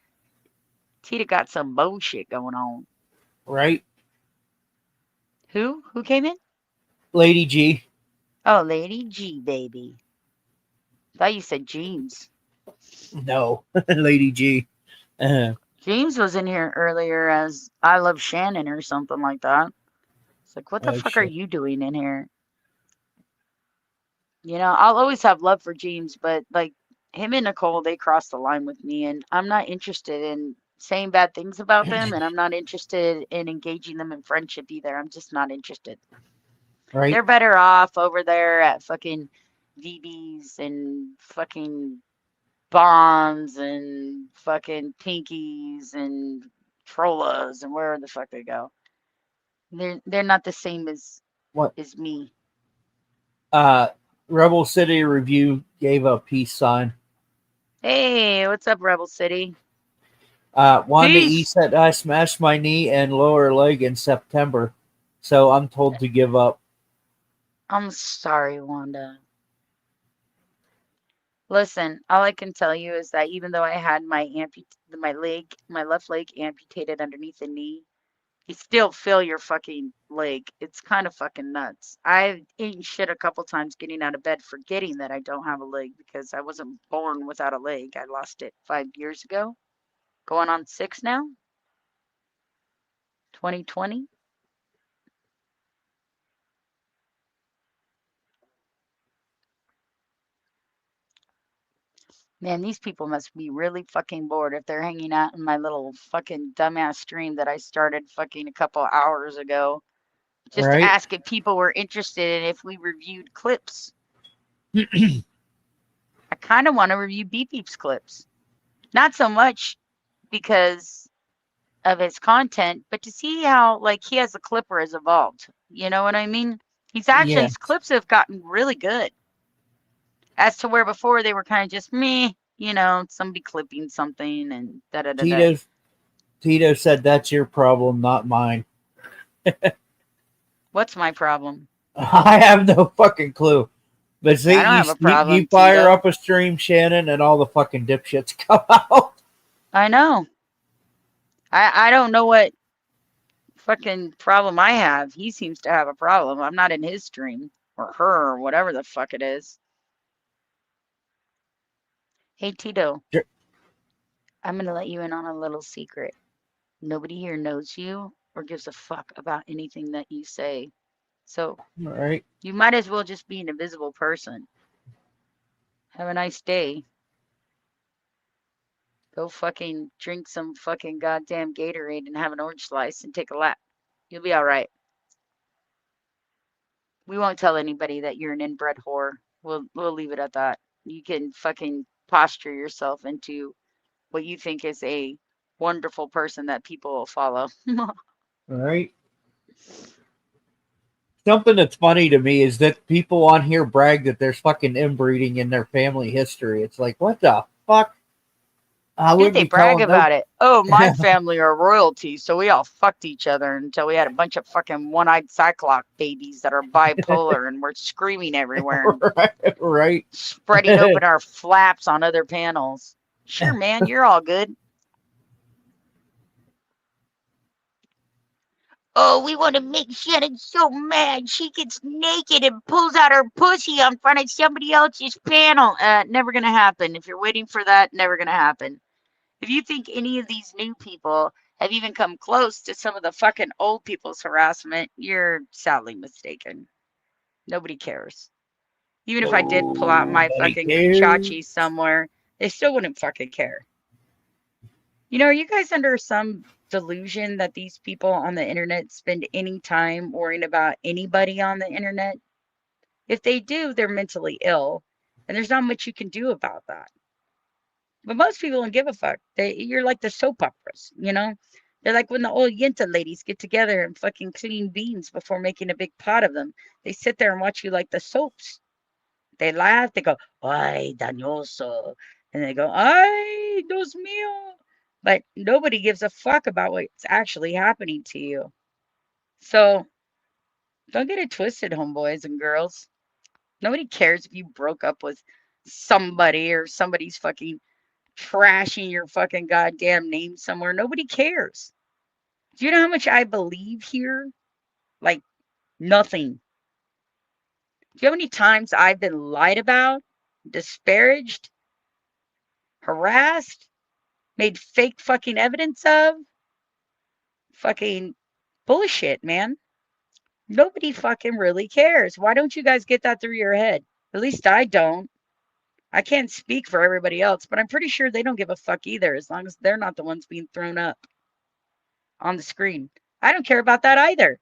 Tita got some bullshit going on. Right? Who? Who came in? Lady G. Oh, Lady G, baby. Thought you said James. No, Lady G. James was in here earlier as I Love Shannon or something like that. It's like, what the fuck are you doing in here? You know, I'll always have love for James, but like him and Nicole, they crossed the line with me, and I'm not interested in saying bad things about them, and I'm not interested in engaging them in friendship either. I'm just not interested. Right? They're better off over there at fucking VBs and fucking Bonds and fucking Pinkies and Trollas and wherever the fuck they go. They're not the same as me. Rebel City Review gave a peace sign. Hey, what's up, Rebel City? Wanda E Peace. said I smashed my knee and lower leg in September, so I'm told to give up. I'm sorry, Wanda. Listen, all I can tell you is that even though I had my left leg amputated underneath the knee, you still feel your fucking leg. It's kind of fucking nuts. I've eaten shit a couple times getting out of bed, forgetting that I don't have a leg because I wasn't born without a leg. I lost it 5 years ago, going on 6 now, 2020. Man, these people must be really fucking bored if they're hanging out in my little fucking dumbass stream that I started fucking a couple hours ago just to Right? ask if people were interested in if we reviewed clips. I kind of want to review Beep Beep's clips. Not so much because of his content, but to see how like he as a clipper has evolved. You know what I mean? Yeah. His clips have gotten really good. As to where before they were kind of just me, somebody clipping something and da da da da. Tito Tito said that's your problem, not mine. What's my problem? I have no fucking clue. But see, I don't have a you problem, fire Tito. up a stream, Shannon, and all the fucking dipshits come out. I know. I don't know what fucking problem I have. He seems to have a problem. I'm not in his stream or her or whatever the fuck it is. Hey, Tito, I'm going to let you in on a little secret. Nobody here knows you or gives a fuck about anything that you say. So All right. you might as well just be an invisible person. Have a nice day. Go fucking drink some fucking goddamn Gatorade and have an orange slice and take a lap. You'll be all right. We won't tell anybody that you're an inbred whore. We'll leave it at that. You can fucking posture yourself into what you think is a wonderful person that people will follow. All right. Something that's funny to me is that people on here brag that there's fucking inbreeding in their family history. It's like, what the fuck? I Did wouldn't they be brag telling no. about it? Oh, my family are royalty, so we all fucked each other until we had a bunch of fucking one-eyed cyclops babies that are bipolar and we're screaming everywhere and Right. spreading open our flaps on other panels. Sure, man, you're all good. Oh, we want to make Shannon so mad she gets naked and pulls out her pussy in front of somebody else's panel. Never gonna happen. If you're waiting for that, never gonna happen. If you think any of these new people have even come close to some of the fucking old people's harassment, you're sadly mistaken. Nobody cares. Even if I did pull out my Nobody fucking cares. Kuchachi somewhere, they still wouldn't fucking care. Are you guys under some delusion that these people on the internet spend any time worrying about anybody on the internet? If they do, they're mentally ill, and there's not much you can do about that. But most people don't give a fuck. You're like the soap operas. They're like when the old Yenta ladies get together and fucking clean beans before making a big pot of them. They sit there and watch you like the soaps. They laugh. They go, "Ay, dañoso," and they go, "Ay, Dios mío." But nobody gives a fuck about what's actually happening to you. So don't get it twisted, homeboys and girls. Nobody cares if you broke up with somebody or somebody's fucking trashing your fucking goddamn name somewhere. Nobody cares. Do you know how much I believe here? Like nothing. Do you know how many times I've been lied about, disparaged, harassed, made fake fucking evidence of? Fucking bullshit, man. Nobody fucking really cares. Why don't you guys get that through your head? At least I don't. I can't speak for everybody else, but I'm pretty sure they don't give a fuck either, as long as they're not the ones being thrown up on the screen. I don't care about that either.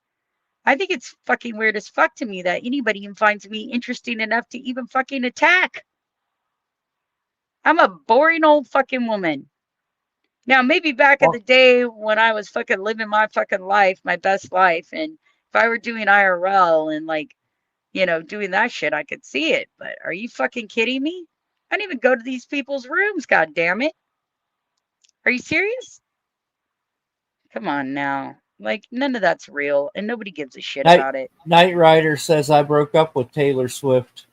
I think it's fucking weird as fuck to me that anybody even finds me interesting enough to even fucking attack. I'm a boring old fucking woman. Now, maybe back in the Well, day when I was fucking living my fucking life, my best life, and if I were doing IRL and like, doing that shit, I could see it. But are you fucking kidding me? I don't even go to these people's rooms, god damn it. Are you serious? Come on now. Like, none of that's real, and nobody gives a shit Night about it. Night Rider says I broke up with Taylor Swift.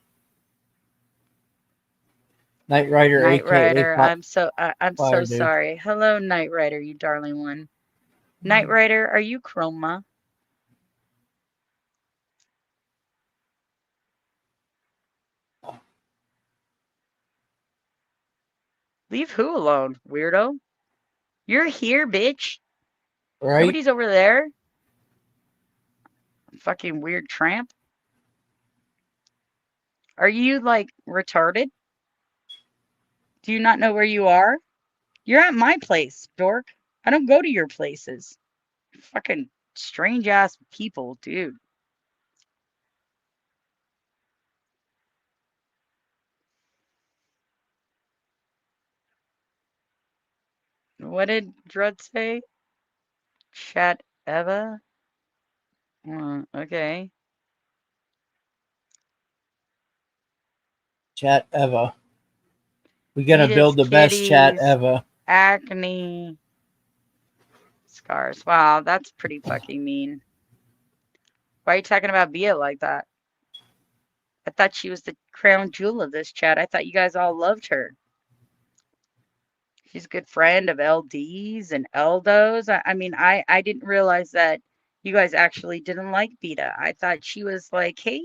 Night Rider, Knight aka Rider, I'm so Fire Dude. sorry. Hello, Knight Rider, you darling one. Knight Rider, are you Chroma? Leave who alone, weirdo? You're here, bitch. Right? Nobody's over there. Fucking weird tramp. Are you, like, retarded? Do you not know where you are? You're at my place, dork. I don't go to your places. Fucking strange ass people, dude. What did Drud say? Chat Eva? Okay. Chat Eva. We gonna Beatus, build the best chat kitties, ever. acne, scars. Wow, that's pretty fucking mean. Why are you talking about Bia like that? I thought she was the crown jewel of this chat. I thought you guys all loved her. She's a good friend of LDs and Eldos. I mean, I didn't realize that you guys actually didn't like Beta. I thought she was like, hey,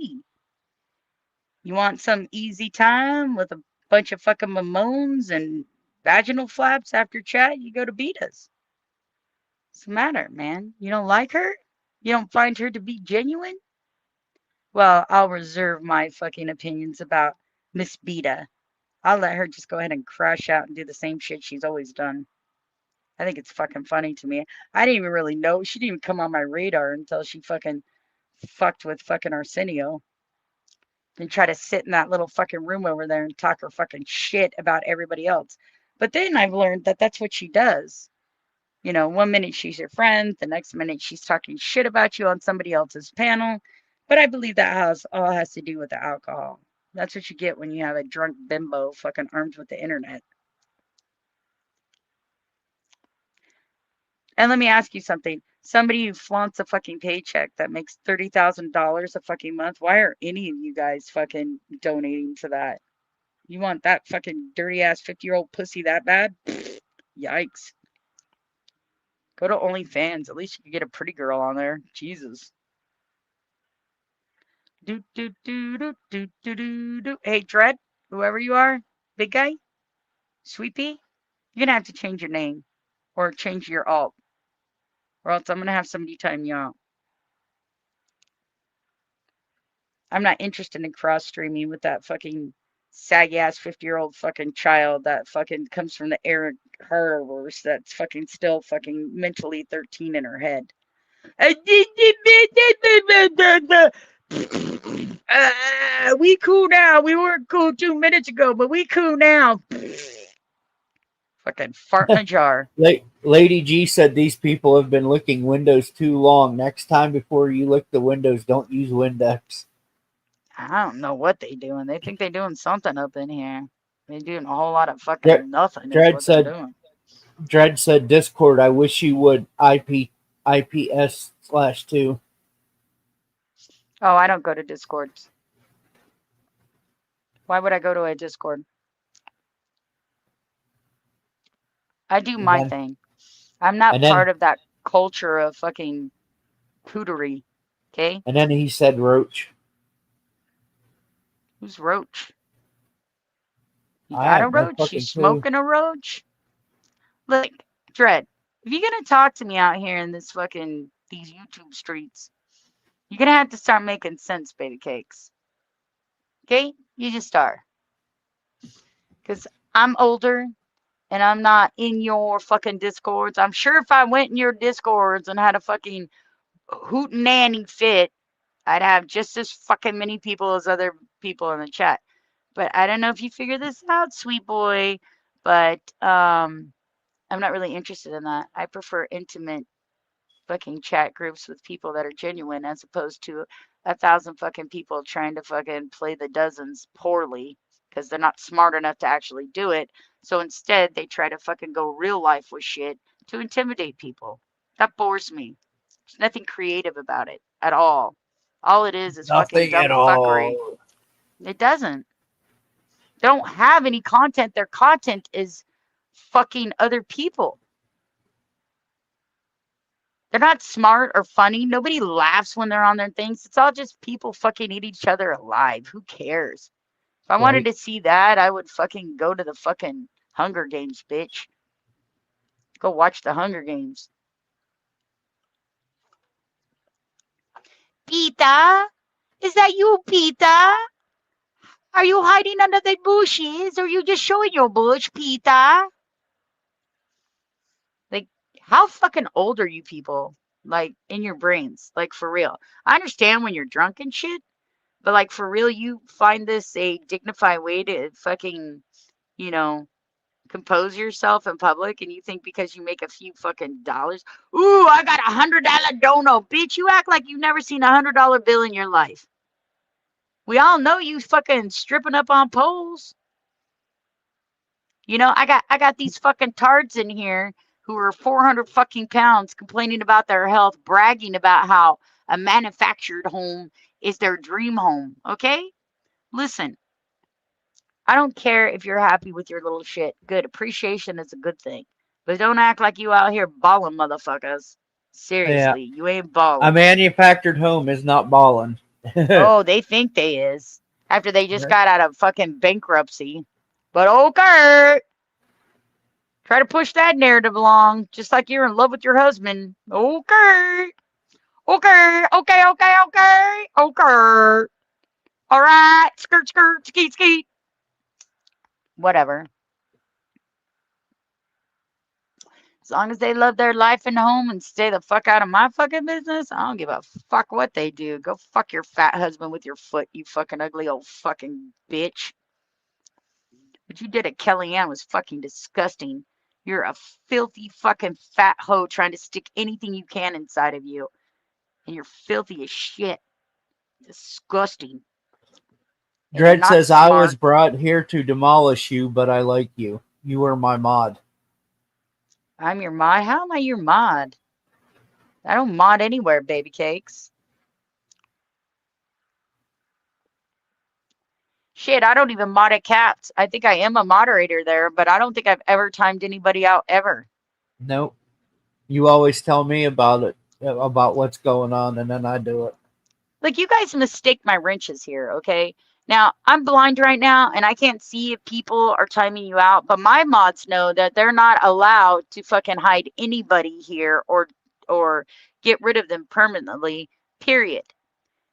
you want some easy time with a bunch of fucking mamones and vaginal flaps after chat? You go to Beta's. What's the matter, man? You don't like her? You don't find her to be genuine? Well, I'll reserve my fucking opinions about Miss Beta. I'll let her just go ahead and crash out and do the same shit she's always done. I think it's fucking funny to me. I didn't even really know. She didn't even come on my radar until she fucking fucked with fucking Arsenio. And try to sit in that little fucking room over there and talk her fucking shit about everybody else. But then I've learned that that's what she does. You know, one minute she's your friend, the next minute she's talking shit about you on somebody else's panel. But I believe that all has to do with the alcohol. That's what you get when you have a drunk bimbo fucking armed with the internet. And let me ask you something. Somebody who flaunts a fucking paycheck that makes $30,000 a fucking month, why are any of you guys fucking donating to that? You want that fucking dirty ass 50-year-old pussy that bad? Yikes. Go to OnlyFans. At least you can get a pretty girl on there. Jesus. Do do do do do do do do. Hey, Dread, whoever you are, big guy, sweet pea, you're gonna have to change your name or change your alt, or else I'm gonna have somebody time you out. I'm not interested in cross streaming with that fucking saggy ass 50-year-old fucking child that fucking comes from the Eric Horrorverse that's fucking still fucking mentally 13 in her head. We cool now. We weren't cool 2 minutes ago, but we cool now. Fucking fart in a jar. Lady G said these people have been licking windows too long. Next time before you lick the windows, don't use Windex. I don't know what they doing. They think they doing something up in here. They doing a whole lot of Dre- fucking nothing is Dread what they're said doing. Dread said Discord, I wish you would IPS/2. Oh, I don't go to Discords. Why would I go to a Discord? I do And my then thing. I'm not and then part of that culture of fucking pootery. Okay? and then he said Roach. Who's Roach? You I got a have no roach? You fucking clue. smoking a roach? Look, Dread, if you're gonna talk to me out here in this fucking these YouTube streets, you're gonna have to start making sense, baby cakes. Okay? You just are. Because I'm older and I'm not in your fucking discords. I'm sure if I went in your discords and had a fucking hoot nanny fit, I'd have just as fucking many people as other people in the chat. But I don't know if you figure this out, sweet boy. But I'm not really interested in that. I prefer intimate fucking chat groups with people that are genuine as opposed to 1,000 fucking people trying to fucking play the dozens poorly. because they're not smart enough to actually do it. So instead, they try to fucking go real life with shit to intimidate people. That bores me. There's nothing creative about it at all. All it is fucking Nothing at dumb fuckery. all. It doesn't. They don't have any content. Their content is fucking other people. They're not smart or funny. Nobody laughs when they're on their things. It's all just people fucking eat each other alive. Who cares? If I wanted Right. to see that, I would fucking go to the fucking Hunger Games, bitch. Go watch the Hunger Games. Pita? Is that you, Pita? Are you hiding under the bushes? Or are you just showing your bush, Pita? Like, how fucking old are you people? Like, in your brains. Like, for real. I understand when you're drunk and shit, but like, for real, you find this a dignified way to fucking, you know, compose yourself in public, and you think because you make a few fucking dollars, ooh, I got $100 dono, bitch. You act like you've never seen $100 bill in your life. We all know you fucking stripping up on poles. You know, I got these fucking tards in here who are 400 fucking pounds complaining about their health, bragging about how a manufactured home is their dream home. Okay? Listen, I don't care if you're happy with your little shit. Good. Appreciation is a good thing. But don't act like you out here balling, motherfuckers. Yeah. Seriously, you ain't A balling. manufactured home is not balling. Oh, they think they is. After they just got out of fucking bankruptcy. But okay. Try to push that narrative along, just like you're in love with your husband. Okay. Okay. Okay. Okay. Okay. Okay. All right. Skirt, skirt, skeet, skeet. Whatever. As long as they love their life and home and stay the fuck out of my fucking business, I don't give a fuck what they do. Go fuck your fat husband with your foot, you fucking ugly old fucking bitch. What you did at Kellyanne was fucking disgusting. You're a filthy fucking fat hoe trying to stick anything you can inside of you. And you're filthy as shit. Disgusting. And you're Dread not says, I was smart. brought here to demolish you, but I like you. You are my mod. I'm your mod. How am I your mod? I don't mod anywhere, baby cakes. Shit, I don't even mod at Cats. I think I am a moderator there, but I don't think I've ever timed anybody out ever. Nope. You always tell me about it, about what's going on, and then I do it. Like, you guys mistake my wrenches here, okay? Now, I'm blind right now, and I can't see if people are timing you out, but my mods know that they're not allowed to fucking hide anybody here or get rid of them permanently, period.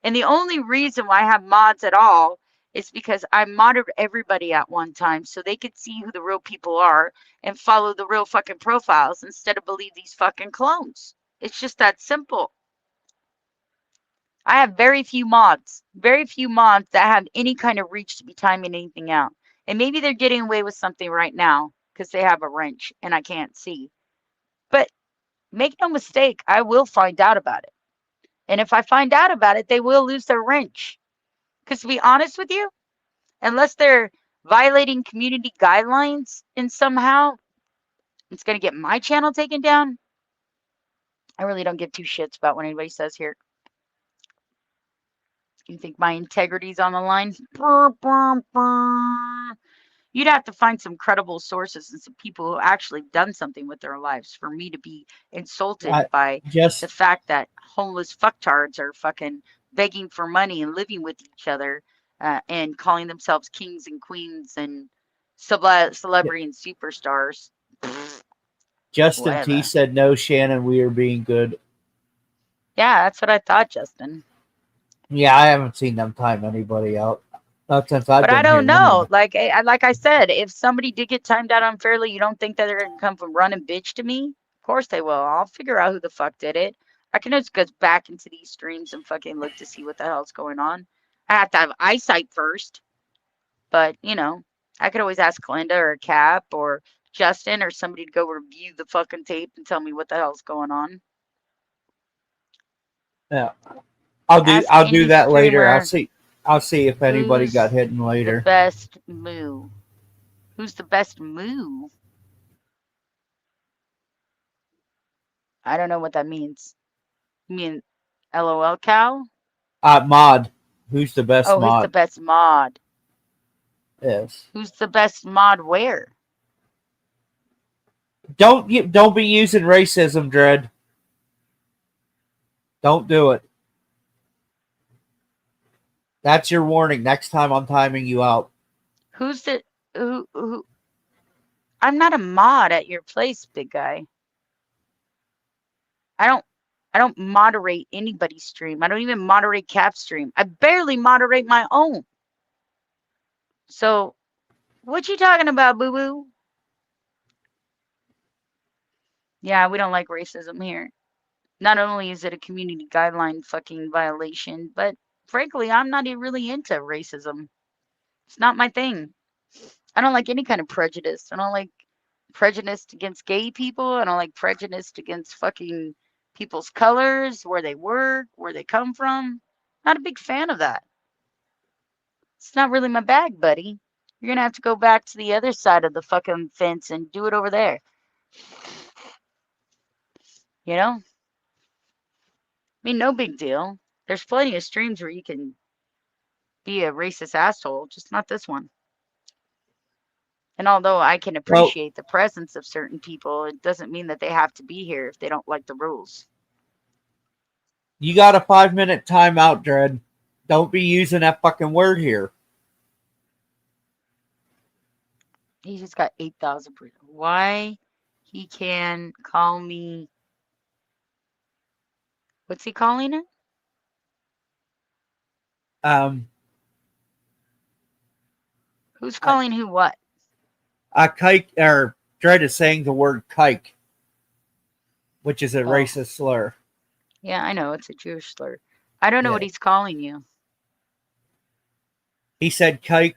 And the only reason why I have mods at all is because I modded everybody at one time so they could see who the real people are and follow the real fucking profiles instead of believe these fucking clones. It's just that simple. I have very few mods that have any kind of reach to be timing anything out. And maybe they're getting away with something right now because they have a wrench and I can't see. But make no mistake, I will find out about it. And if I find out about it, they will lose their wrench. Because to be honest with you, unless they're violating community guidelines in somehow, it's going to get my channel taken down. I really don't give two shits about what anybody says here. You think my integrity's on the line? You'd have to find some credible sources and some people who actually done something with their lives for me to be insulted I by the just fact that homeless fucktards are fucking begging for money and living with each other and calling themselves kings and queens and celebrity and superstars. Justin T Whatever. said, no, Shannon, we are being good. Yeah, that's what I thought, Justin. Yeah, I haven't seen them time anybody out. Not since I've But I been here don't know. anyway. Like I said, if somebody did get timed out unfairly, you don't think that they're gonna come from running bitch to me? Of course they will. I'll figure out who the fuck did it. I can just go back into these streams and fucking look to see what the hell's going on. I have to have eyesight first, but you know, I could always ask Glenda or Cap or Justin or somebody to go review the fucking tape and tell me what the hell's going on. Yeah. Ask I'll do any that later. I'll streamer. see. I'll see if anybody got Who's hidden the later. best moo? Who's the best moo? I don't know what that means. You mean LOL cow? Mod. Who's the best Oh, who's the mod? best mod? Yes. Who's the best mod where? Don't be using racism, Dread. Don't do it. That's your warning. Next time I'm timing you out. Who's the who I'm not a mod at your place, big guy. I don't moderate anybody's stream. I don't even moderate Cap's stream. I barely moderate my own. So, what you talking about, boo-boo? Yeah, we don't like racism here. Not only is it a community guideline fucking violation, but frankly, I'm not even really into racism. It's not my thing. I don't like any kind of prejudice. I don't like prejudice against gay people. I don't like prejudice against fucking people's colors, where they work, where they come from. Not a big fan of that. It's not really my bag, buddy. You're gonna have to go back to the other side of the fucking fence and do it over there. You know? I mean, no big deal. There's plenty of streams where you can be a racist asshole, just not this one. And although I can Well, appreciate the presence of certain people, it doesn't mean that they have to be here if they don't like the rules. you got a 5-minute timeout, Dread. Don't be using that fucking word here. He just got 8,000. Why he can call me? What's he calling it? Um, Who's calling who what? kike or Dread is saying the word kike, which is a Oh, racist slur. yeah, I know. It's a Jewish slur. I don't know what Yeah. he's calling you. He said kike,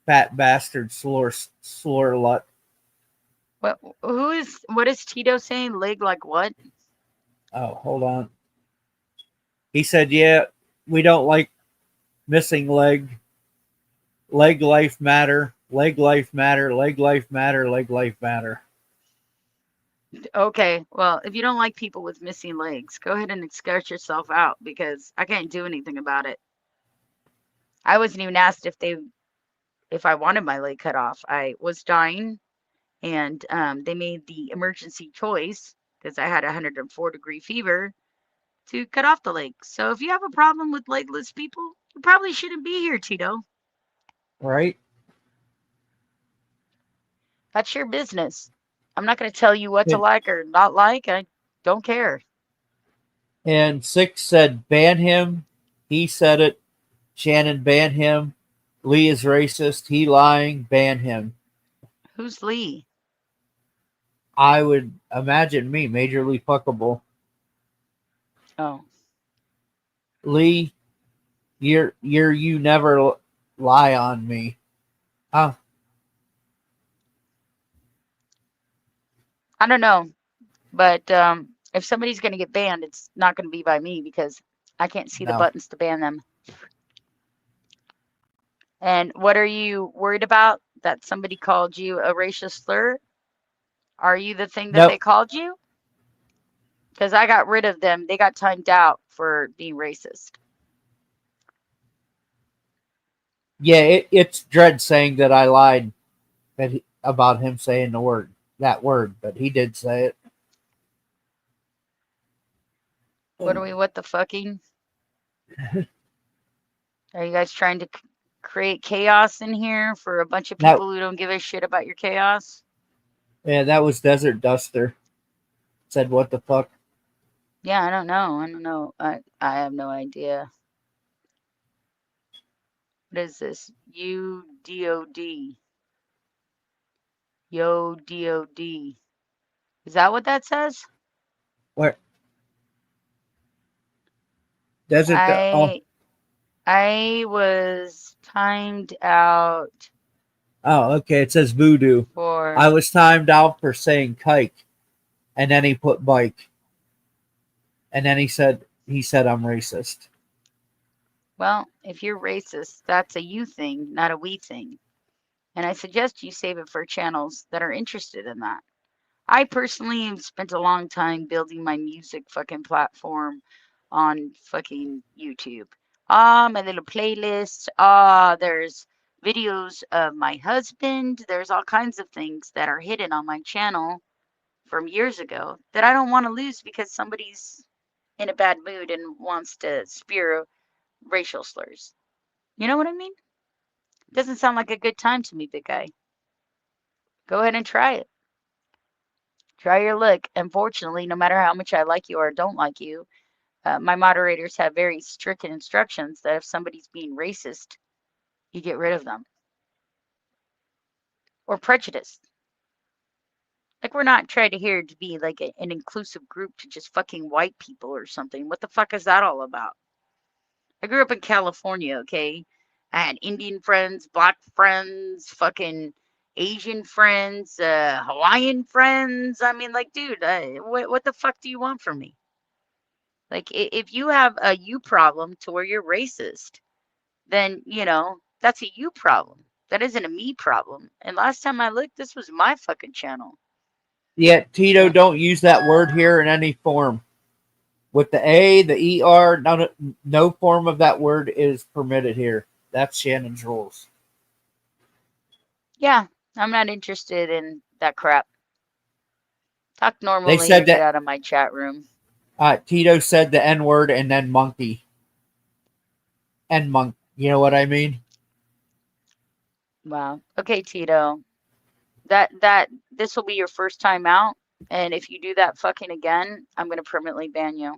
fat bastard, slur slut. What is Tito saying? Leg like what? Oh, hold on. He said, yeah, we don't like missing leg. Leg life matter. Leg life matter. Leg life matter. Leg life matter. Okay, well, if you don't like people with missing legs, go ahead and escort yourself out because I can't do anything about it. I wasn't even asked if I wanted my leg cut off. I was dying, and they made the emergency choice because I had a 104-degree fever to cut off the leg. So if you have a problem with legless people, you probably shouldn't be here, Tito. Right? That's your business. I'm not going to tell you what to And, like or not like. I don't care. and Six said, ban him. He said it. Shannon, ban him. Lee is racist. He lying. Ban him. Who's Lee? I would imagine me, majorly fuckable. Oh, Lee, you never lie on me. Huh? I don't know. But if somebody's going to get banned, it's not going to be by me because I can't see the No. buttons to ban them. And what are you worried about? That somebody called you a racial slur? Are you the thing that they Nope. called you? Because I got rid of them. They got timed out for being racist. Yeah, it's Dredd saying that I lied about him saying that word, but he did say it. What the fucking? Are you guys trying to create chaos in here for a bunch of That people who don't give a shit about your chaos? yeah, that was Desert Duster. Said what the fuck? Yeah, I don't know. I have no idea. What is this? UDOD. Yo DOD. Is that what that says? Where Desert? Oh, I was timed out okay. It says voodoo. for I was timed out for saying kike, and then he put bike, and then he said I'm racist. Well, if you're racist, that's a you thing, not a we thing. And I suggest you save it for channels that are interested in that. I personally have spent a long time building my music fucking platform on fucking YouTube. My little playlist. There's videos of my husband. There's all kinds of things that are hidden on my channel from years ago that I don't want to lose because somebody's in a bad mood and wants to spew racial slurs. You know what I mean? Doesn't sound like a good time to me, big guy. Go ahead and try it. Try your luck. Unfortunately, no matter how much I like you or don't like you, my moderators have very strict instructions that if somebody's being racist, you get rid of them. Or prejudiced. Like, we're not trying to here to be like an inclusive group to just fucking white people or something. What the fuck is that all about? I grew up in California, okay? I had Indian friends, black friends, fucking Asian friends, Hawaiian friends. I mean, like, dude, what the fuck do you want from me? Like, if you have a you problem to where you're racist, then, that's a you problem. That isn't a me problem. And last time I looked, this was my fucking channel. Yeah, Tito, Yeah. don't use that word here in any form. With the A, the ER, no form of that word is permitted here. That's Shannon's rules. Yeah, I'm not interested in that crap. Talk They normally or said get that out of my chat room. Tito said the N word and then monkey. And monk. You know what I mean? Wow. Okay, Tito. This will be your first time out, and if you do that fucking again, I'm gonna permanently ban you.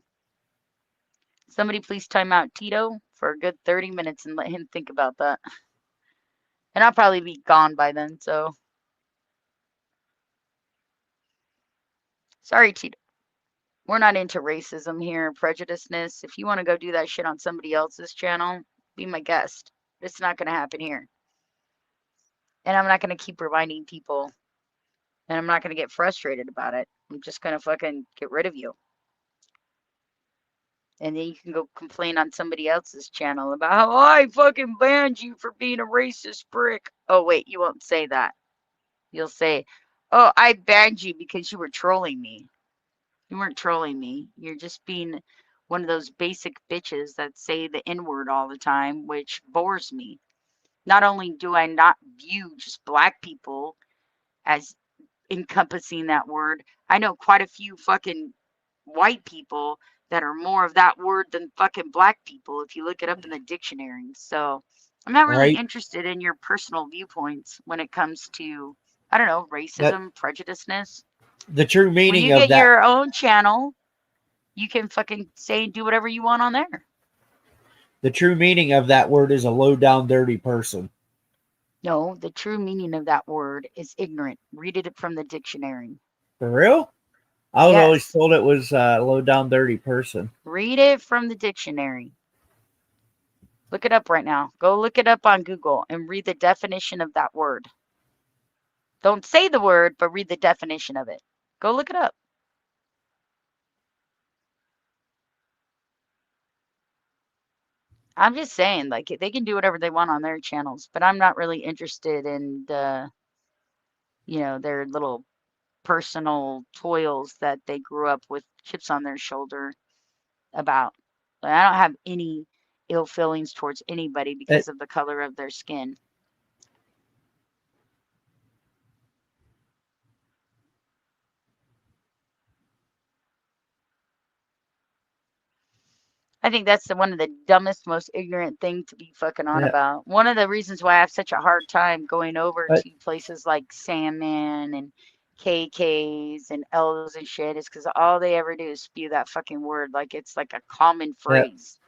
Somebody please time out Tito for a good 30 minutes and let him think about that. And I'll probably be gone by then, so sorry, Tito. We're not into racism here, prejudiceness. If you want to go do that shit on somebody else's channel, be my guest. It's not gonna happen here. And I'm not gonna keep reminding people, and I'm not gonna get frustrated about it. I'm just gonna fucking get rid of you. And then you can go complain on somebody else's channel about how I fucking banned you for being a racist prick. Oh, wait, you won't say that. You'll say, oh, I banned you because you were trolling me. You weren't trolling me. You're just being one of those basic bitches that say the N word all the time, which bores me. Not only do I not view just black people as encompassing that word, I know quite a few fucking white people that are more of that word than fucking black people if you look it up in the dictionary. So I'm not really Right? interested in your personal viewpoints when it comes to, I don't know, That racism, prejudiceness. the true When meaning you of get that your own channel, you can fucking say and do whatever you want on there. the true meaning of that word is a low down dirty person. No, the true meaning of that word is ignorant. Read it from the dictionary. For real? I was always Yes, told it was a low down dirty person. read it from the dictionary. Look it up right now. Go look it up on Google and read the definition of that word. Don't say the word, but read the definition of it. Go look it up. I'm just saying, like, they can do whatever they want on their channels, but I'm not really interested in their little personal toils that they grew up with chips on their shoulder about. Like, I don't have any ill feelings towards anybody It, because of the color of their skin. I think that's one of the dumbest, most ignorant thing to be fucking on yeah, about. One of the reasons why I have such a hard time going over but to places like Sandman and KKs and L's and shit is because all they ever do is spew that fucking word like it's like a common yeah. phrase.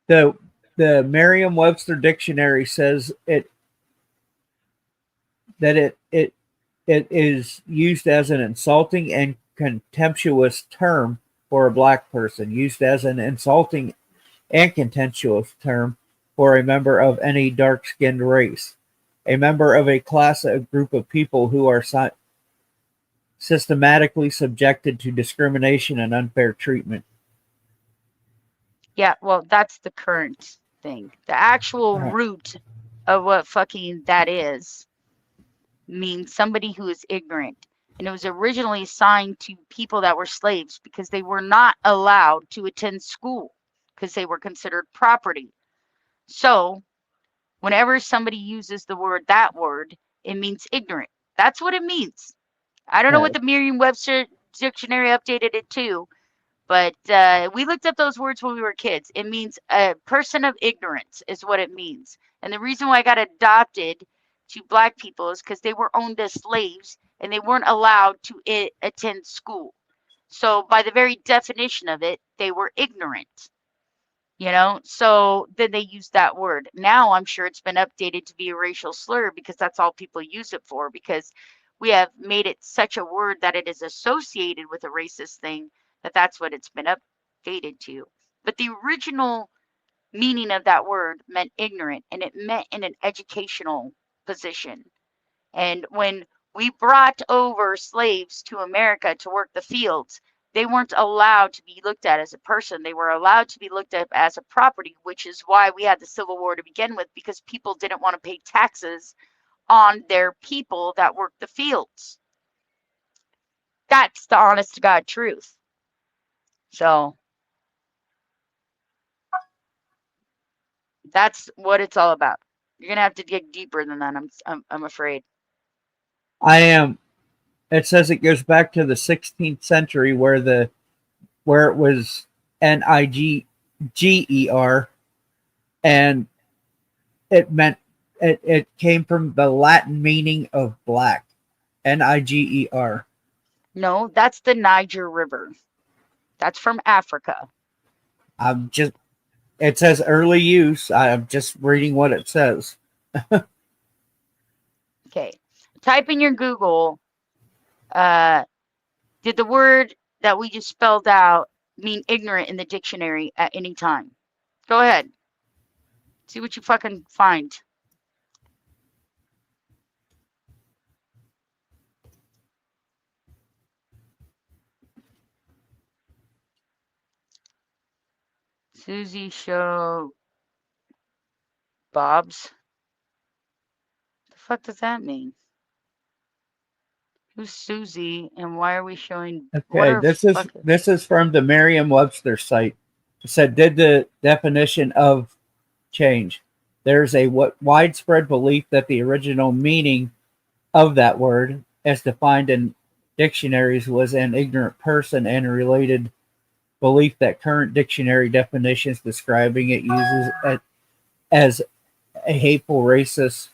the the Merriam-Webster dictionary says it is used as an insulting and contemptuous term for a black person, used as an insulting and contemptuous term for a member of any dark-skinned race, a member of a class, a group of people who are systematically subjected to discrimination and unfair treatment. Yeah, well, that's the current thing. The actual root of what fucking that is means somebody who is ignorant. And it was originally assigned to people that were slaves because they were not allowed to attend school because they were considered property. So, whenever somebody uses the word that word, it means ignorant. That's what it means. I don't know what the Merriam-Webster dictionary updated it to, but we looked up those words when we were kids. It means a person of ignorance is what it means. And the reason why I got adopted to black people is because they were owned as slaves and they weren't allowed to attend school. So by the very definition of it, they were ignorant. So then they used that word. Now I'm sure it's been updated to be a racial slur because that's all people use it for, because we have made it such a word that it is associated with a racist thing, that's what it's been updated to. But the original meaning of that word meant ignorant, and it meant in an educational position. And when we brought over slaves to America to work the fields, they weren't allowed to be looked at as a person. They were allowed to be looked at as a property, which is why we had the Civil War to begin with, because people didn't want to pay taxes on their people that worked the fields. That's the honest to God truth. So that's what it's all about. You're gonna have to dig deeper than that. I'm afraid. I am. It says it goes back to the 16th century where it was Niger, and it came from the Latin meaning of black, Niger. No, that's the Niger River. That's from Africa. I'm just. It says early use. I'm just reading what it says. Okay. Type in your Google, did the word that we just spelled out mean ignorant in the dictionary at any time? Go ahead. See what you fucking find. Susie show Bob's. The fuck does that mean? Who's Susie and why are we showing what Okay, are fuck this is from the Merriam-Webster site. It said, did the definition of change? There's a widespread belief that the original meaning of that word, as defined in dictionaries, was an ignorant person, and a related belief that current dictionary definitions describing it uses it as a hateful racist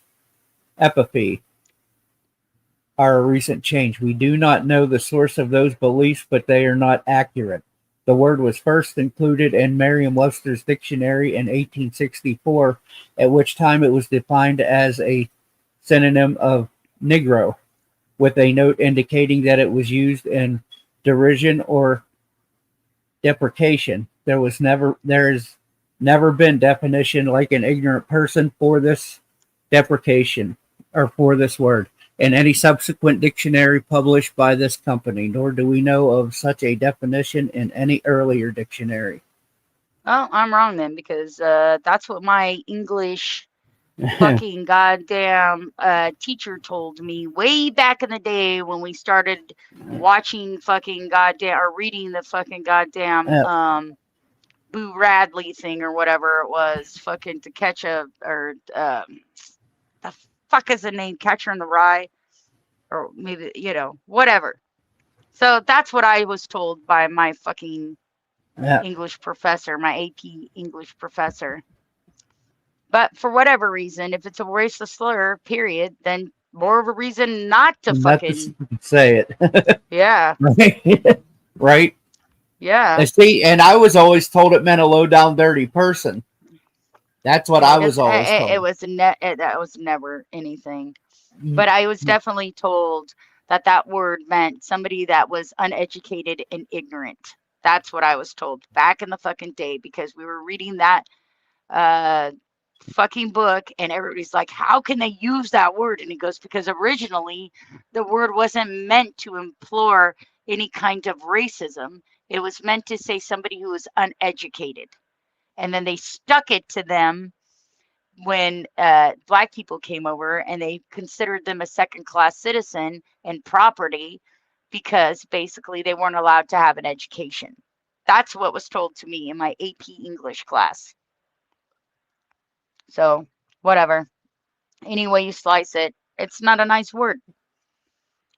epithet are a recent change. We do not know the source of those beliefs, but they are not accurate. The word was first included in Merriam-Webster's dictionary in 1864, at which time it was defined as a synonym of Negro, with a note indicating that it was used in derision or deprecation. There has never been definition like an ignorant person for this deprecation or for this word in any subsequent dictionary published by this company, nor do we know of such a definition in any earlier dictionary. Well, I'm wrong then, because that's what my English fucking goddamn teacher told me way back in the day when we started watching fucking goddamn or reading the fucking goddamn Boo Radley thing or whatever it was, fucking To Catch a or the fuck is the name, Catcher in the Rye, or maybe whatever. So that's what I was told by my fucking English professor, my AP English professor. But for whatever reason, if it's a racist slur, period, then more of a reason not to Not to fucking say it. yeah. Right? Yeah. See, and I was always told it meant a low down dirty person. That's what I was always told. It was that was never anything. But I was definitely told that word meant somebody that was uneducated and ignorant. That's what I was told back in the fucking day, because we were reading that fucking book and everybody's like, how can they use that word? And he goes, because originally the word wasn't meant to implore any kind of racism. It was meant to say somebody who was uneducated. And then they stuck it to them when black people came over, and they considered them a second-class citizen and property because basically they weren't allowed to have an education. That's what was told to me in my AP English class. So, whatever. Any way you slice it, it's not a nice word.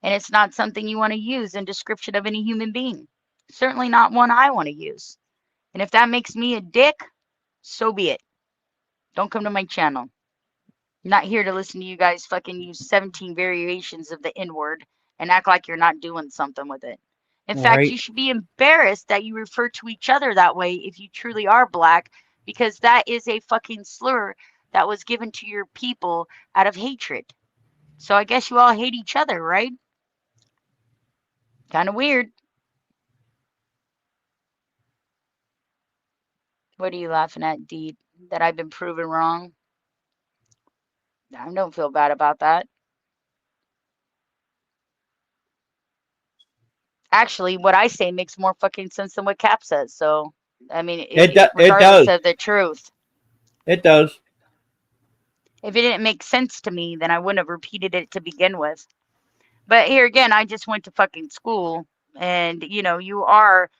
And it's not something you want to use in description of any human being. Certainly not one I want to use. And if that makes me a dick, so be it. Don't come to my channel. I'm not here to listen to you guys fucking use 17 variations of the N-word and act like you're not doing something with it. In fact, you Right. should be embarrassed that you refer to each other that way if you truly are black, because that is a fucking slur that was given to your people out of hatred. So I guess you all hate each other, right? Kind of weird. What are you laughing at, Deed? That I've been proven wrong? I don't feel bad about that. Actually, what I say makes more fucking sense than what Cap says. So, I mean, It regardless does. of the truth, It does. if it didn't make sense to me, then I wouldn't have repeated it to begin with. But here again, I just went to fucking school, and you are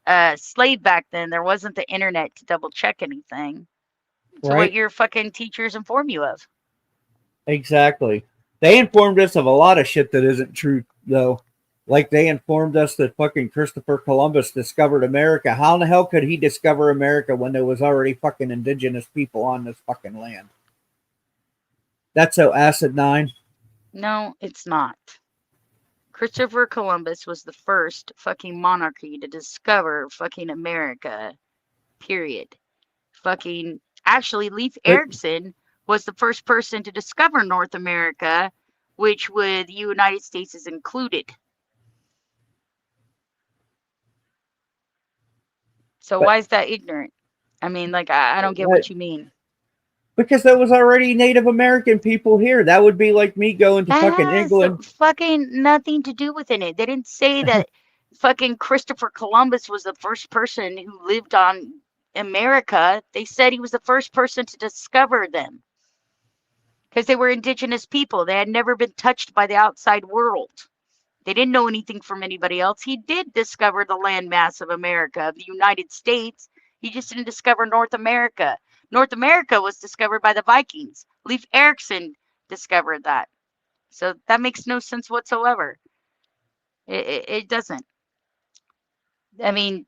a slave back then. There wasn't the internet to double check anything. So what Right. your fucking teachers inform you of. Exactly. They informed us of a lot of shit that isn't true, though. Like they informed us that fucking Christopher Columbus discovered America. How in the hell could he discover America when there was already fucking indigenous people on this fucking land? That's so asinine. No, it's not. Christopher Columbus was the first fucking monarchy to discover fucking America. Period. Fucking actually, Leif But Erikson was the first person to discover North America, which with the United States is included. So but why is that ignorant? I mean, like, I don't get what you mean. because there was already Native American people here. That would be like me going to That fucking has England. fucking nothing to do with it. They didn't say that fucking Christopher Columbus was the first person who lived on America. They said he was the first person to discover them because they were indigenous people. They had never been touched by the outside world. They didn't know anything from anybody else. He did discover the landmass of America, of the United States. He just didn't discover North America. North America was discovered by the Vikings. Leif Erikson discovered that. So that makes no sense whatsoever. It doesn't. I mean,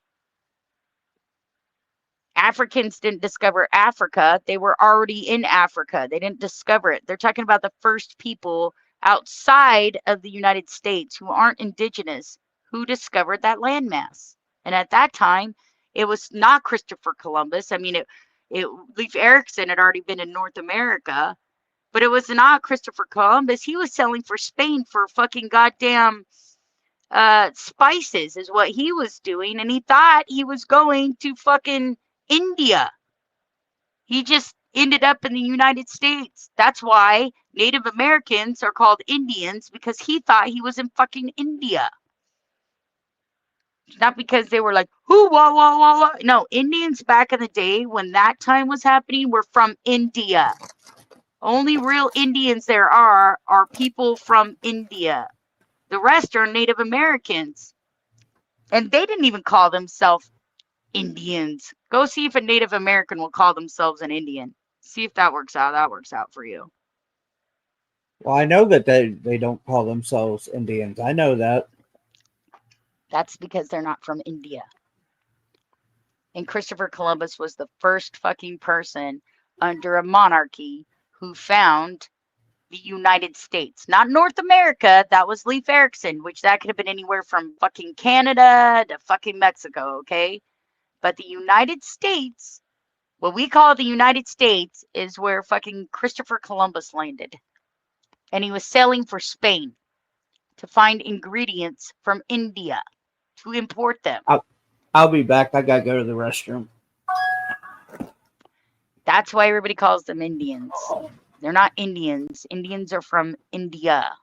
Africans didn't discover Africa. They were already in Africa. They didn't discover it. They're talking about the first people outside of the United States who aren't indigenous who discovered that landmass. And at that time, it was not Christopher Columbus. I mean, Leif Erikson had already been in North America, but it was not Christopher Columbus. He was selling for Spain for fucking goddamn spices is what he was doing, and he thought he was going to fucking India. He just ended up in the United States. That's why Native Americans are called Indians, because he thought he was in fucking India. Not because they were like, whoo, wah, wah, wah, wah. No, Indians back in the day when that time was happening were from India. Only real Indians there are people from India. The rest are Native Americans. And they didn't even call themselves Indians. Go see if a Native American will call themselves an Indian. See if that works out. That works out for you. Well, I know that they don't call themselves Indians. I know that. That's because they're not from India. And Christopher Columbus was the first fucking person under a monarchy who found the United States. Not North America. That was Leif Erikson, which that could have been anywhere from fucking Canada to fucking Mexico, okay? But the United States, what we call the United States, is where fucking Christopher Columbus landed. And he was sailing for Spain to find ingredients from India to import them. I'll be back. I gotta go to the restroom. That's why everybody calls them Indians. They're not Indians. Indians are from India.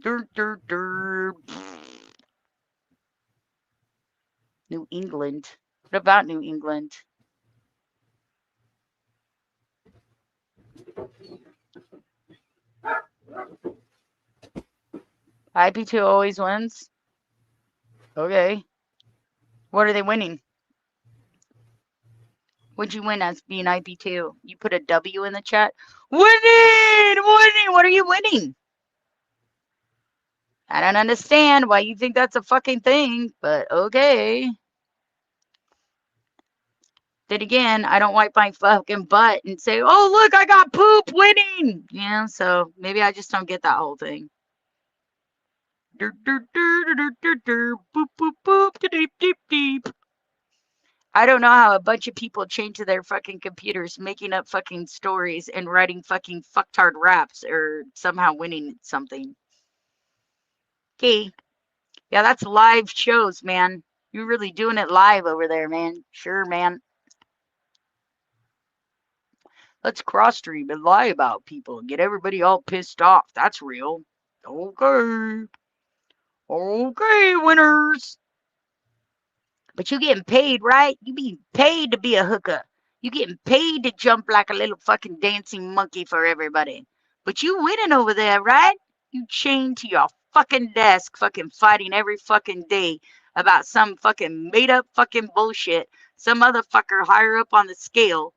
Dur, dur, dur. New England. What about New England? IP2 always wins. Okay. What are they winning? What'd you win as being IP2? You put a W in the chat. Winning! Winning! What are you winning? I don't understand why you think that's a fucking thing, but okay. Then again, I don't wipe my fucking butt and say, oh, look, I got poop winning. Yeah, so maybe I just don't get that whole thing. Boop, boop, boop, deep, deep, deep. I don't know how a bunch of people chained to their fucking computers making up fucking stories and writing fucking fucktard raps or somehow winning something. Okay. Yeah, that's live shows, man. You're really doing it live over there, man. Sure, man. Let's cross stream and lie about people and get everybody all pissed off. That's real. Okay. Okay, winners. But you getting paid, right? You being paid to be a hooker. You getting paid to jump like a little fucking dancing monkey for everybody. But you winning over there, right? You chained to your fucking desk, fucking fighting every fucking day about some fucking made up fucking bullshit. Some other fucker higher up on the scale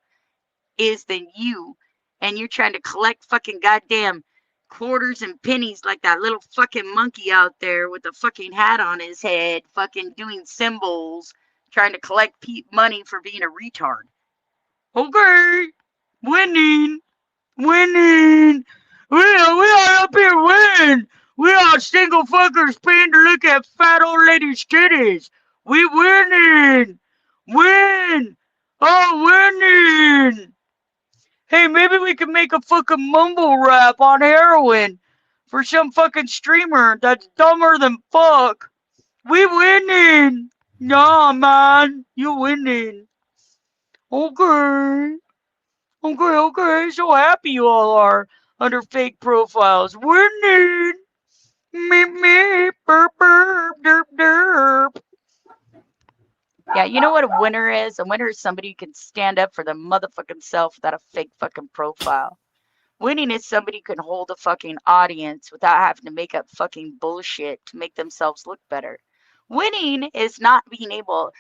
is than you, and you're trying to collect fucking goddamn quarters and pennies like that little fucking monkey out there with the fucking hat on his head, fucking doing symbols, trying to collect money for being a retard. Okay, winning, winning. We are up here winning. We are single fuckers paying to look at fat old ladies' titties. We winning, win, oh winning. Hey, maybe we could make a fucking mumble rap on heroin for some fucking streamer that's dumber than fuck. We winning. Nah, man, you winning. Okay. Okay. So happy you all are under fake profiles. Winning. Meep, burp, burp, derp, derp. Yeah, you know what a winner is? A winner is somebody who can stand up for the motherfucking self without a fake fucking profile. Winning is somebody who can hold a fucking audience without having to make up fucking bullshit to make themselves look better. Winning is not being able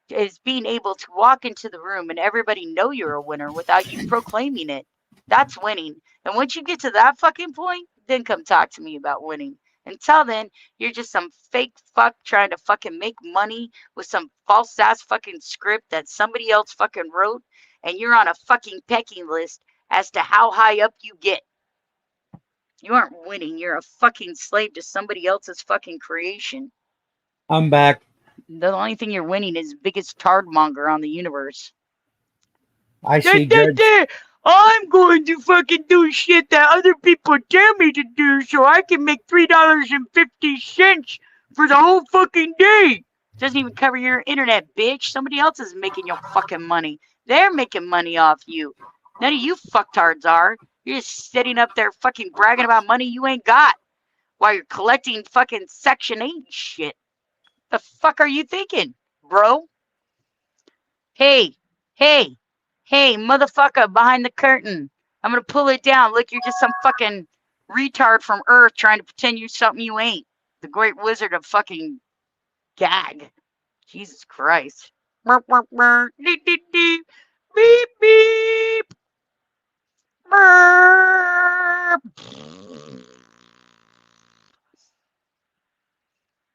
to walk into the room and everybody know you're a winner without you proclaiming it. That's winning. And once you get to that fucking point, then come talk to me about winning. Until then, you're just some fake fuck trying to fucking make money with some false ass fucking script that somebody else fucking wrote, and you're on a fucking pecking list as to how high up you get. You aren't winning. You're a fucking slave to somebody else's fucking creation. I'm back. The only thing you're winning is biggest tardmonger on the universe. I see Judge. I'm going to fucking do shit that other people tell me to do so I can make $3.50 for the whole fucking day. Doesn't even cover your internet, bitch. Somebody else is making your fucking money. They're making money off you. None of you fucktards are. You're just sitting up there fucking bragging about money you ain't got while you're collecting fucking Section 8 shit. The fuck are you thinking, bro? Hey, motherfucker behind the curtain. I'm gonna pull it down. Look, you're just some fucking retard from Earth trying to pretend you're something you ain't. The great wizard of fucking gag. Jesus Christ. Beep, beep, beep. Beep, beep.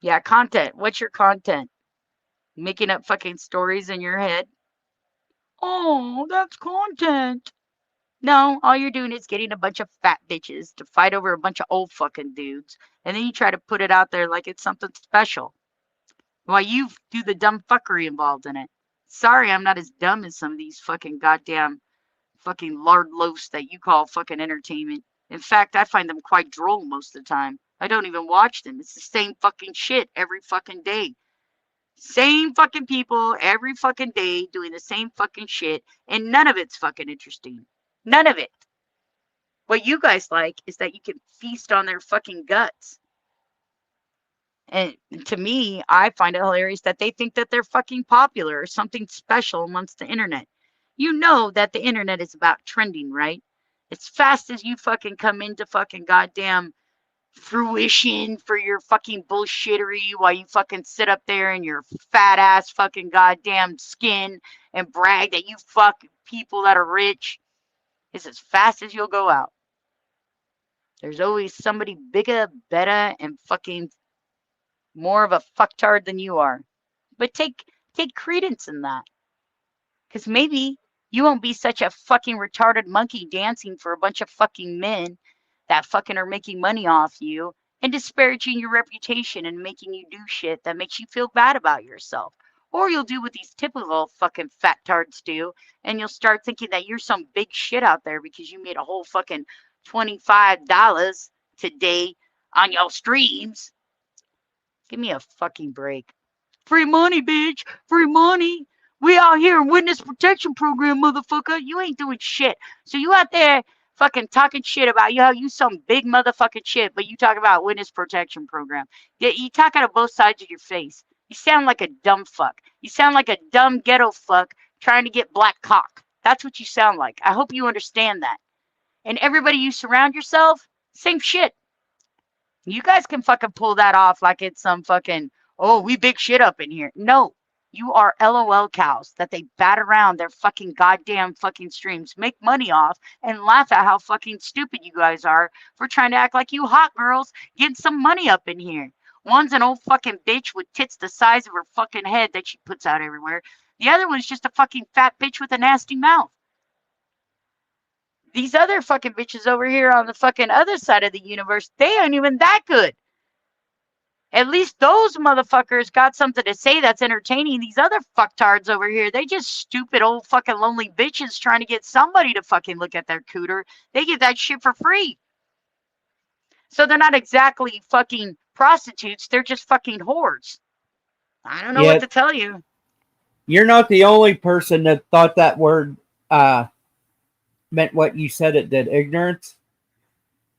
Yeah, content. What's your content? Making up fucking stories in your head? Oh, that's content. No, all you're doing is getting a bunch of fat bitches to fight over a bunch of old fucking dudes, and then you try to put it out there like it's something special. While you do the dumb fuckery involved in it. Sorry, I'm not as dumb as some of these fucking goddamn fucking lard loafs that you call fucking entertainment. In fact, I find them quite droll most of the time. I don't even watch them. It's the same fucking shit every fucking day. Same fucking people every fucking day doing the same fucking shit, and none of it's fucking interesting. None of it. What you guys like is that you can feast on their fucking guts. And to me, I find it hilarious that they think that they're fucking popular or something special amongst the internet. You know that the internet is about trending, right? As fast as you fucking come into fucking goddamn fruition for your fucking bullshittery while you fucking sit up there in your fat ass fucking goddamn skin and brag that you fuck people that are rich, is as fast as you'll go out. There's always somebody bigger, better, and fucking more of a fucktard than you are. But take credence in that. Because maybe you won't be such a fucking retarded monkey dancing for a bunch of fucking men that fucking are making money off you and disparaging your reputation and making you do shit that makes you feel bad about yourself. Or you'll do what these typical fucking fat tards do, and you'll start thinking that you're some big shit out there because you made a whole fucking $25 today on your streams. Give me a fucking break. Free money, bitch. Free money. We out here in witness protection program, motherfucker. You ain't doing shit. So you out there fucking talking shit about you, how you some big motherfucking shit, but you talk about witness protection program. You talk out of both sides of your face. You sound like a dumb fuck. You sound like a dumb ghetto fuck trying to get black cock. That's what you sound like. I hope you understand that. And everybody you surround yourself, same shit. You guys can fucking pull that off like it's some fucking, oh, we big shit up in here. No, you are LOL cows that they bat around their fucking goddamn fucking streams, make money off, and laugh at how fucking stupid you guys are for trying to act like you hot girls getting some money up in here. One's an old fucking bitch with tits the size of her fucking head that she puts out everywhere. The other one's just a fucking fat bitch with a nasty mouth. These other fucking bitches over here on the fucking other side of the universe, they ain't even that good. At least those motherfuckers got something to say that's entertaining. These other fucktards over here, they just stupid old fucking lonely bitches trying to get somebody to fucking look at their cooter. They get that shit for free. So they're not exactly fucking prostitutes. They're just fucking whores. I don't know what to tell you. You're not the only person that thought that word meant what you said it did, ignorance.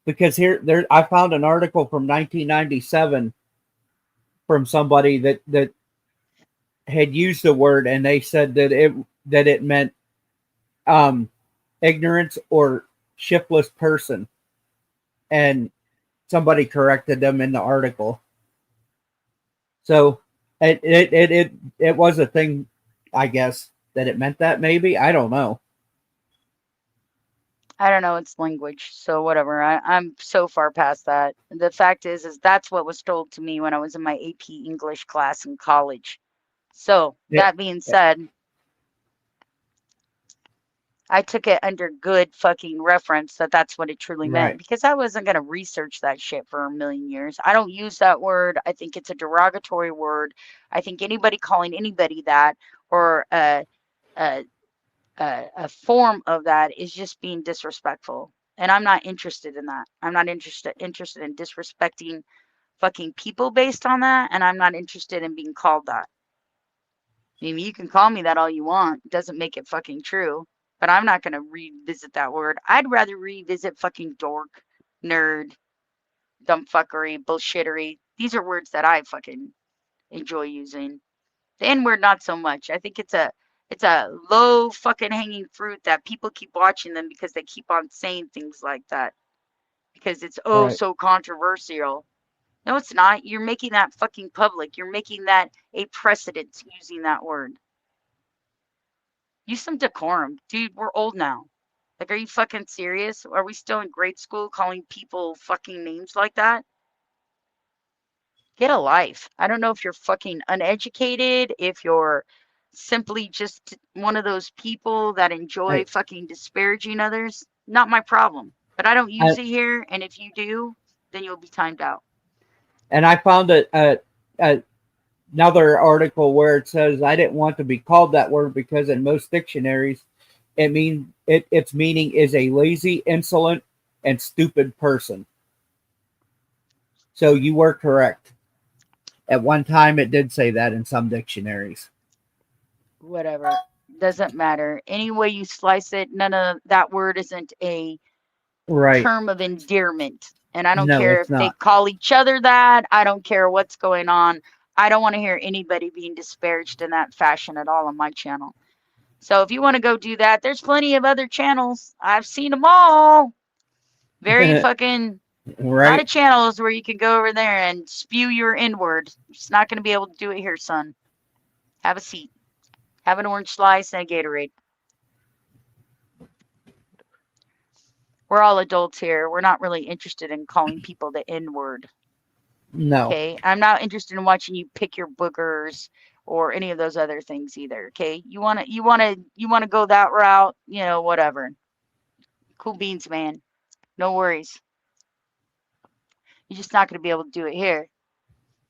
Because there, I found an article from 1997 from somebody that had used the word, and they said that it meant ignorance or shiftless person, and somebody corrected them in the article. So it was a thing, I guess, that it meant that. Maybe, I don't know. I don't know, it's language, so whatever. I'm so far past that. The fact is that's what was told to me when I was in my AP English class in college. So that being said, I took it under good fucking reference that that's what it truly meant, because I wasn't going to research that shit for a million years. I don't use that word. I think it's a derogatory word. I think anybody calling anybody that, or a form of that, is just being disrespectful. And I'm not interested in that. I'm not interested in disrespecting fucking people based on that. And I'm not interested in being called that. I mean, you can call me that all you want. It doesn't make it fucking true. But I'm not going to revisit that word. I'd rather revisit fucking dork, nerd, dumb fuckery, bullshittery. These are words that I fucking enjoy using. The N word, not so much. I think it's a low fucking hanging fruit that people keep watching them because they keep on saying things like that. Because it's so controversial. No, it's not. You're making that fucking public. You're making that a precedent using that word. Use some decorum. Dude, we're old now. Like, are you fucking serious? Are we still in grade school calling people fucking names like that? Get a life. I don't know if you're fucking uneducated, if you're simply just one of those people that enjoy fucking disparaging others. Not my problem. But I don't use it here, and if you do, then you'll be timed out. And I found another article where it says I didn't want to be called that word because in most dictionaries its meaning is a lazy, insolent, and stupid person. So you were correct. At one time it did say that in some dictionaries. Whatever. Doesn't matter. Any way you slice it, none of that word isn't a term of endearment. And I don't care if they call each other that. I don't care what's going on. I don't want to hear anybody being disparaged in that fashion at all on my channel. So if you want to go do that, there's plenty of other channels. I've seen them all. Very fucking Right. lot of channels where you can go over there and spew your N-word. You're just not going to be able to do it here, son. Have a seat. Have an orange slice and a Gatorade. We're all adults here. We're not really interested in calling people the N-word. No. Okay? I'm not interested in watching you pick your boogers or any of those other things either. Okay? You wanna go that route, whatever. Cool beans, man. No worries. You're just not gonna be able to do it here.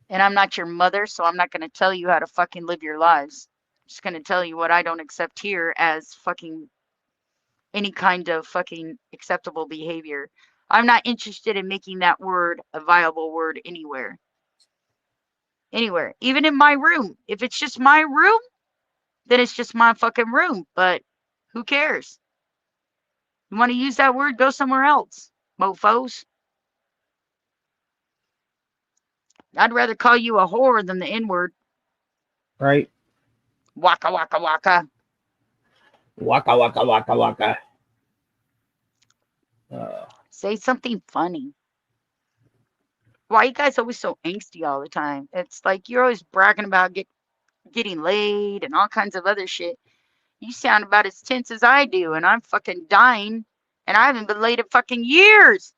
And I'm not your mother, so I'm not gonna tell you how to fucking live your lives. I'm just gonna tell you what I don't accept here as fucking any kind of fucking acceptable behavior. I'm not interested in making that word a viable word anywhere. Anywhere. Even in my room. If it's just my room, then it's just my fucking room. But who cares? You want to use that word? Go somewhere else, mofos. I'd rather call you a whore than the N word. Right. Waka waka waka. Waka waka waka waka. Say something funny. Why you guys always so angsty all the time? It's like you're always bragging about getting laid and all kinds of other shit. You sound about as tense as I do, and I'm fucking dying, and I haven't been laid in fucking years.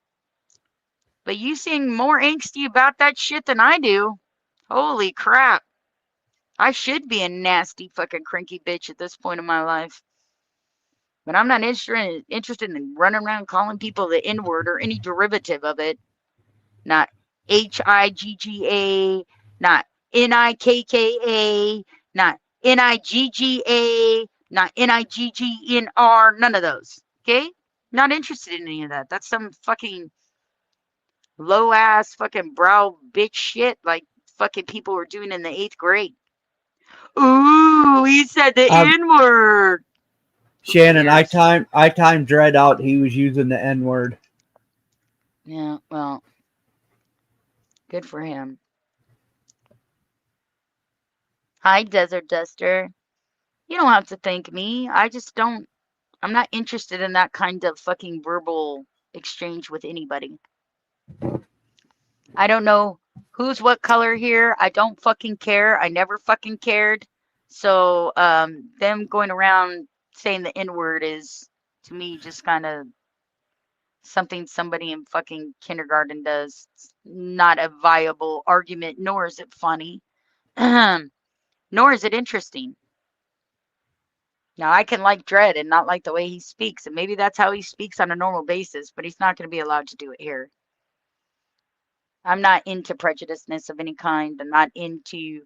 But you seem more angsty about that shit than I do. Holy crap. I should be a nasty fucking cranky bitch at this point in my life. But I'm not interested in running around calling people the N word or any derivative of it. Not HIGGA, not NIKKA, not NIGGA, not NIGGNR, none of those. Okay? Not interested in any of that. That's some fucking low ass fucking brow bitch shit like fucking people were doing in the 8th grade. Ooh, he said the N word. Shannon, I timed Dredd out. He was using the N word. Yeah, well, good for him. Hi, Desert Duster. You don't have to thank me. I just don't. I'm not interested in that kind of fucking verbal exchange with anybody. I don't know who's what color here. I don't fucking care. I never fucking cared. So, them going around saying the N word is, to me, just kind of something somebody in fucking kindergarten does. It's not a viable argument, nor is it funny, nor is it interesting. Now, I can like Dredd and not like the way he speaks, and maybe that's how he speaks on a normal basis, but he's not going to be allowed to do it here. I'm not into prejudiceness of any kind. I'm not into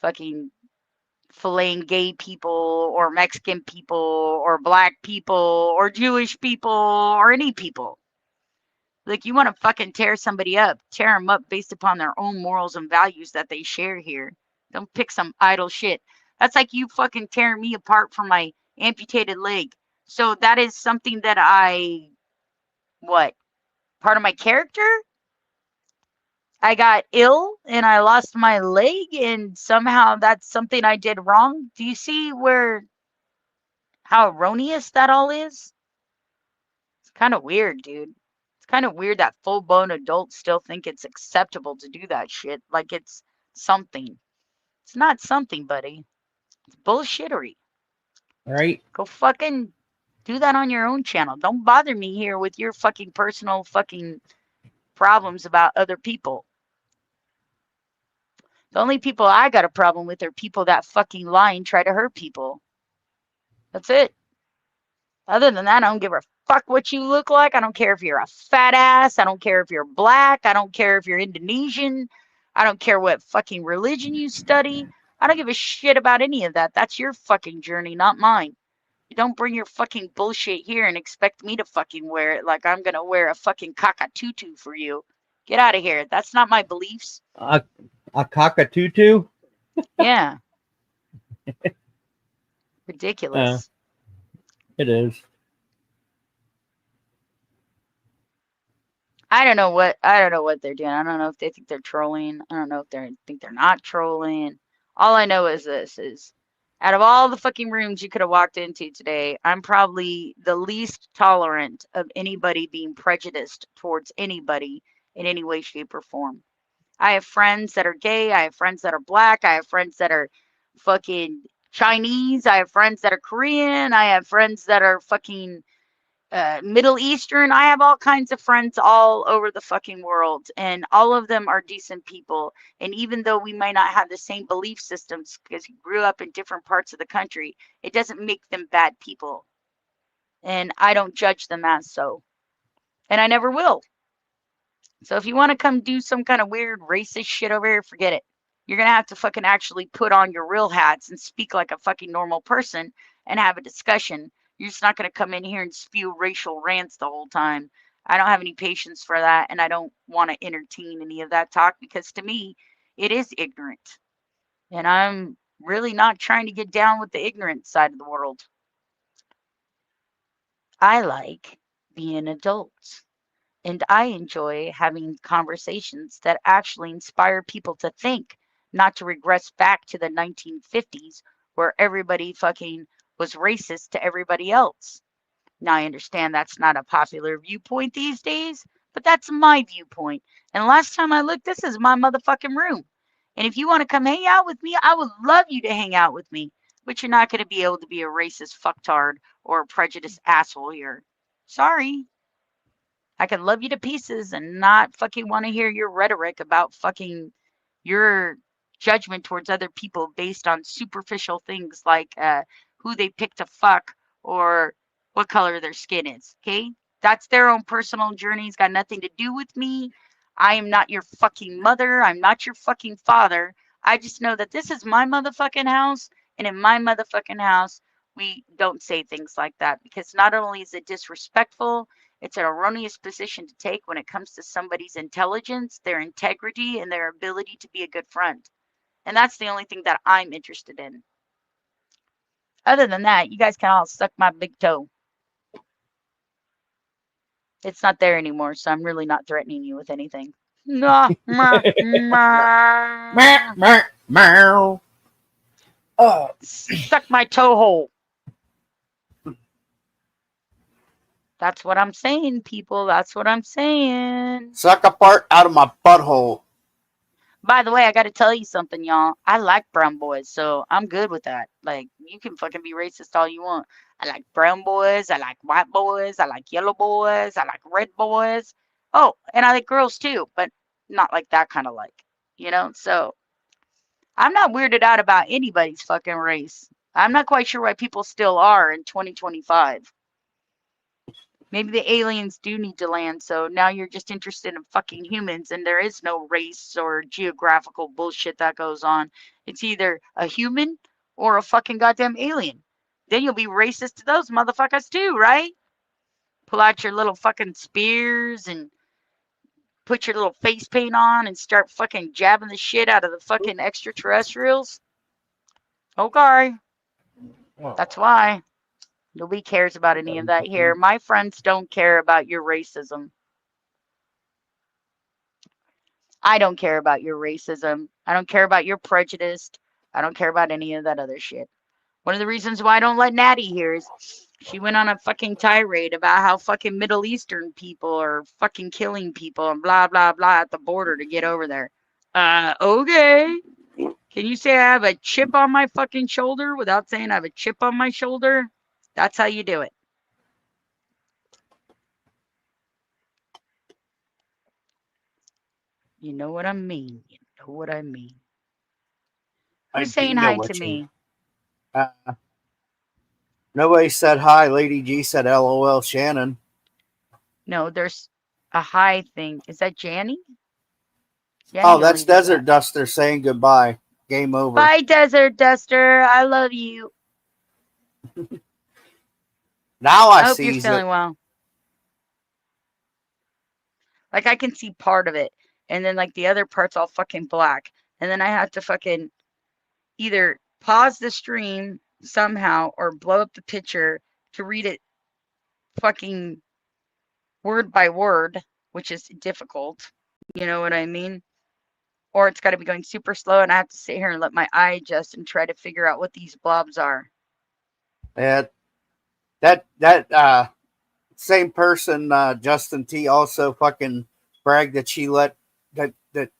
fucking filleting gay people or Mexican people or black people or Jewish people or any people. Like, you want to fucking tear somebody up, tear them up based upon their own morals and values that they share here. Don't pick some idle shit. That's like you fucking tearing me apart for my amputated leg. So that is something that what? Part of my character? I got ill and I lost my leg, and somehow that's something I did wrong. Do you see how erroneous that all is? It's kind of weird, dude. It's kind of weird that full-blown adults still think it's acceptable to do that shit like it's something. It's not something, buddy. It's bullshittery. Right? Go fucking do that on your own channel. Don't bother me here with your fucking personal fucking problems about other people. The only people I got a problem with are people that fucking lie and try to hurt people. That's it. Other than that, I don't give a fuck what you look like. I don't care if you're a fat ass. I don't care if you're black. I don't care if you're Indonesian. I don't care what fucking religion you study. I don't give a shit about any of that. That's your fucking journey, not mine. You don't bring your fucking bullshit here and expect me to fucking wear it like I'm gonna wear a fucking cockatutu for you. Get out of here. That's not my beliefs. A cockatutu? Yeah. Ridiculous. It is. I don't know what they're doing. I don't know if they think they're trolling. I don't know if they think they're not trolling. All I know is this is Out of all the fucking rooms you could have walked into today, I'm probably the least tolerant of anybody being prejudiced towards anybody in any way, shape, or form. I have friends that are gay. I have friends that are black. I have friends that are fucking Chinese. I have friends that are Korean. I have friends that are fucking Middle Eastern. I have all kinds of friends all over the fucking world, and all of them are decent people. And even though we might not have the same belief systems because we grew up in different parts of the country, it doesn't make them bad people. And I don't judge them as so. And I never will. So if you want to come do some kind of weird racist shit over here, forget it. You're going to have to fucking actually put on your real hats and speak like a fucking normal person and have a discussion. You're just not going to come in here and spew racial rants the whole time. I don't have any patience for that, and I don't want to entertain any of that talk because to me, it is ignorant. And I'm really not trying to get down with the ignorant side of the world. I like being adults. And I enjoy having conversations that actually inspire people to think, not to regress back to the 1950s where everybody fucking was racist to everybody else. Now, I understand that's not a popular viewpoint these days, but that's my viewpoint. And last time I looked, this is my motherfucking room. And if you want to come hang out with me, I would love you to hang out with me. But you're not going to be able to be a racist fucktard or a prejudiced asshole here. Sorry. I can love you to pieces and not fucking want to hear your rhetoric about fucking your judgment towards other people based on superficial things like who they pick to fuck or what color their skin is. Okay? That's their own personal journey. It's got nothing to do with me. I am not your fucking mother. I'm not your fucking father. I just know that this is my motherfucking house. And in my motherfucking house, we don't say things like that because not only is it disrespectful, it's an erroneous position to take when it comes to somebody's intelligence, their integrity, and their ability to be a good friend. And that's the only thing that I'm interested in. Other than that, you guys can all suck my big toe. It's not there anymore, so I'm really not threatening you with anything. Nah, meh, Meow, meh. meow, meow. Oh, Suck my toe hole. That's what I'm saying, people. That's what I'm saying. suck a part out of my butthole. By the way, I got to tell you something, y'all. I like brown boys, so I'm good with that. Like, you can fucking be racist all you want. I like brown boys. I like white boys. I like yellow boys. I like red boys. Oh, and I like girls too, but not like that kind of like, you know? So I'm not weirded out about anybody's fucking race. I'm not quite sure why people still are in 2025. Maybe the aliens do need to land, so now you're just interested in fucking humans and there is no race or geographical bullshit that goes on. It's either a human or a fucking goddamn alien. Then you'll be racist to those motherfuckers too, right? Pull out your little fucking spears and put your little face paint on and start fucking jabbing the shit out of the fucking extraterrestrials. Okay, that's why. Nobody cares about any of that here. My friends don't care about your racism. I don't care about your racism. I don't care about your prejudice. I don't care about any of that other shit. One of the reasons why I don't let Natty here is she went on a fucking tirade about how fucking Middle Eastern people are fucking killing people and blah, blah, blah at the border to get over there. Okay. Can you say I have a chip on my fucking shoulder without saying I have a chip on my shoulder? That's how you do it. You know what I mean. You know what I mean. I Who's do saying know hi what to you. me? Uh, nobody said hi. Lady G said LOL. Shannon. No, there's a hi thing. Is that Janny? Oh, Janny only that's does Desert that. Duster saying goodbye. Game over. Bye, Desert Duster. I love you. Now I I hope you're sees it. feeling well. Like, I can see part of it, and then, like, the other part's all fucking black. And then I have to fucking either pause the stream somehow or blow up the picture to read it fucking word by word, which is difficult. You know what I mean? or it's got to be going super slow, and I have to sit here and let my eye adjust and try to figure out what these blobs are. Yeah, that same person, Justin T, also fucking bragged that that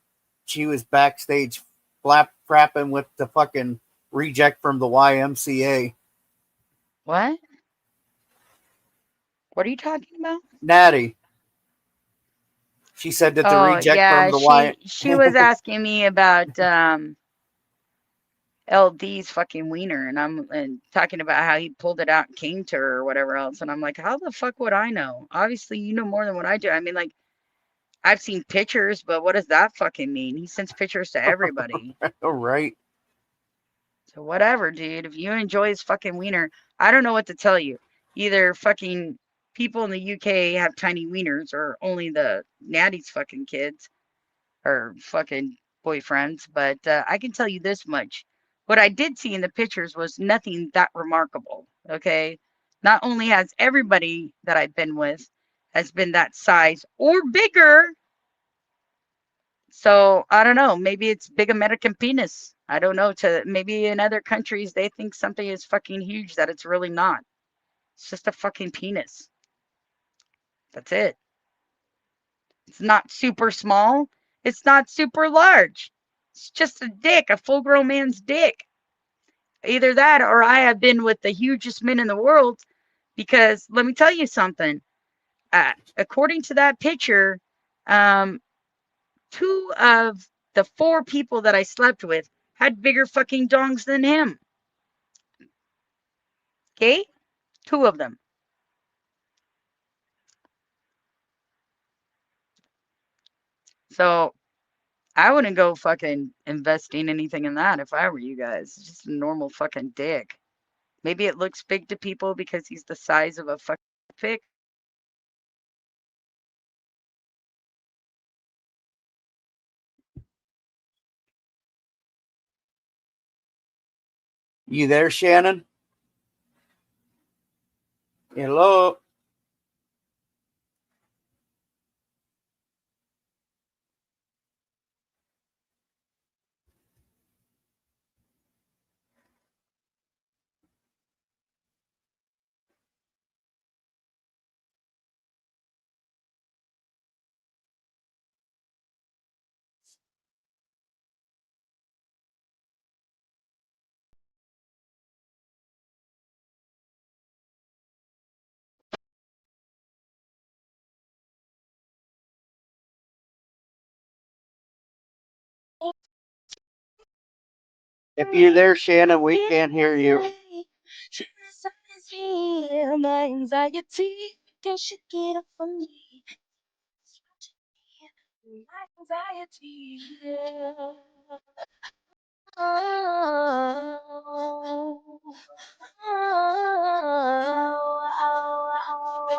she was backstage frapping with the fucking reject from the YMCA. What? What are you talking about? Natty. She said that the Oh reject from yeah, the Y. she was asking me about LD's fucking wiener, and I'm talking about how he pulled it out and came to her or whatever else, and I'm like, how the fuck would I know? Obviously, you know more than what I do. I mean, like, I've seen pictures, but what does that fucking mean? He sends pictures to everybody. All right. So whatever, dude. If you enjoy his fucking wiener, I don't know what to tell you. Either fucking people in the UK have tiny wieners, or only the natty's fucking kids or fucking boyfriends. But I can tell you this much: what I did see in the pictures was nothing that remarkable. Okay, not only has everybody that I've been with has been that size or bigger. So I don't know. Maybe it's big American penis. I don't know. To maybe in other countries they think something is fucking huge that it's really not. It's just a fucking penis. That's it. It's not super small. It's not super large. It's just a dick, a full grown man's dick. Either that or I have been with the hugest men in the world, because let me tell you something. According to that picture, um, two of the four people that I slept with had bigger fucking dongs than him. Okay? Two of them. So I wouldn't go fucking investing anything in that if I were you guys. It's just a normal fucking dick. Maybe it looks big to people because he's the size of a fucking pig. You there, Shannon? Hello. If you're there, Shannon, we can't hear you. My anxiety, you should get up for me. My anxiety, yeah. Oh,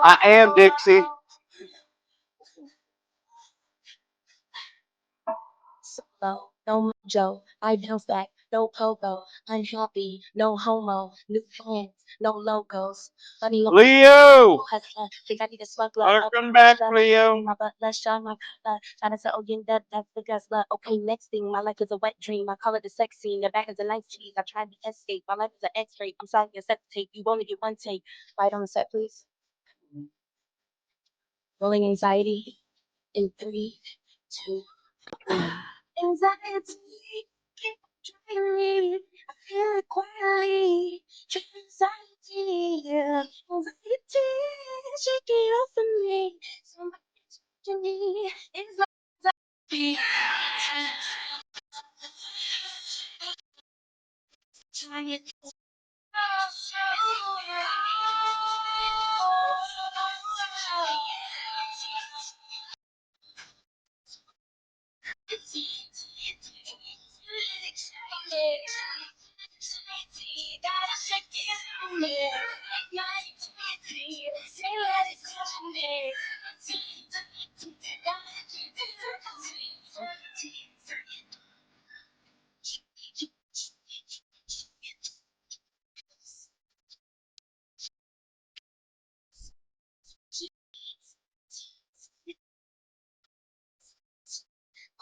I am Dixie. Solo, no mojo, I bounce back, no pogo, unhappy, no homo, new friends, no logos, funny Leo! hustler, think I need a smuggler, Welcome back, Leo. my butt, let's shine my color, trying to settle in that's the guzzler. Okay, next thing, my life is a wet dream, I call it a sex scene, the back is a nice cheese, I tried to escape, my life is an x-ray, I'm signing a set tape, you only get one take, right on the set, please. Rolling anxiety in 3, 2, anxiety, keep driving me. I feel it quietly. Anxiety, yeah. Anxiety, shake it off of me. Somebody to me. Anxiety. Trying.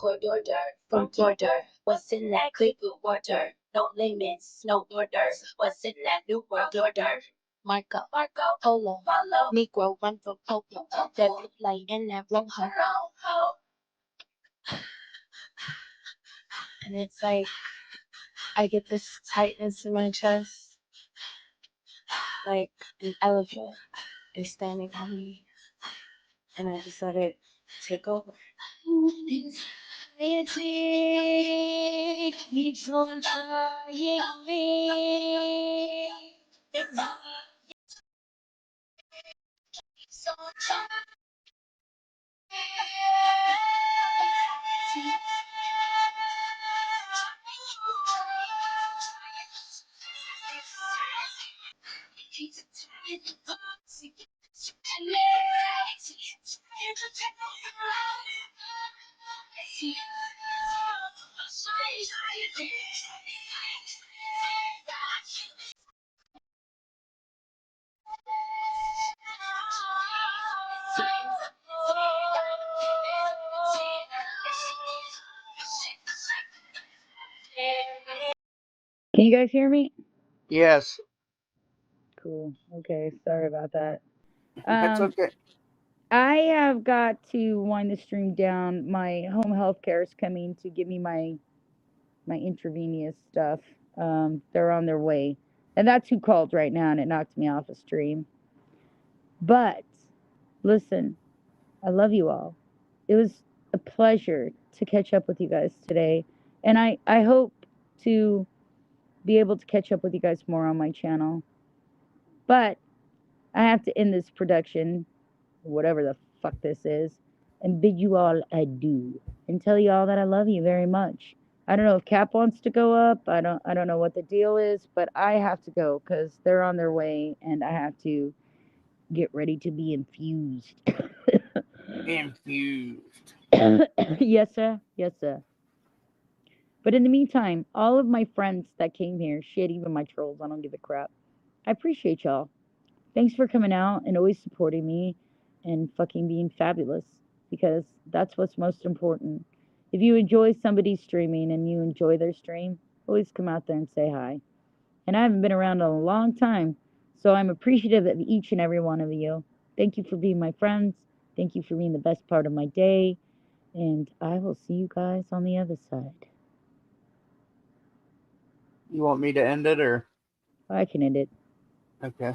court order from Florida. What's in that clear blue water? No limits, no borders. What's in that new world order? Marco, Polo, Negro, run for Polo. That blue light in that rojo. And it's like, I get this tightness in my chest, like an elephant is standing on me, and I just let it take over. Anxiety keeps on trying me. Can you guys hear me? Yes, Cool. Okay, sorry about that. that's okay. I have got to wind the stream down. My home health care is coming to give me my intravenous stuff. They're on their way, and that's who called right now, and it knocked me off a stream. But listen, I love you all. It was a pleasure to catch up with you guys today, and I hope to be able to catch up with you guys more on my channel. But I have to end this production, whatever the fuck this is, and bid you all adieu and tell you all that I love you very much. I don't know if Cap wants to go up. I don't know what the deal is, but I have to go because they're on their way and I have to get ready to be infused. Infused. Yes, sir. Yes, sir. But in the meantime, all of my friends that came here, shit, even my trolls, I don't give a crap. I appreciate y'all. Thanks for coming out and always supporting me and fucking being fabulous because that's what's most important. If you enjoy somebody streaming and you enjoy their stream, always come out there and say hi. And I haven't been around in a long time, so I'm appreciative of each and every one of you. Thank you for being my friends. Thank you for being the best part of my day. And I will see you guys on the other side. You want me to end it or? I can end it. Okay.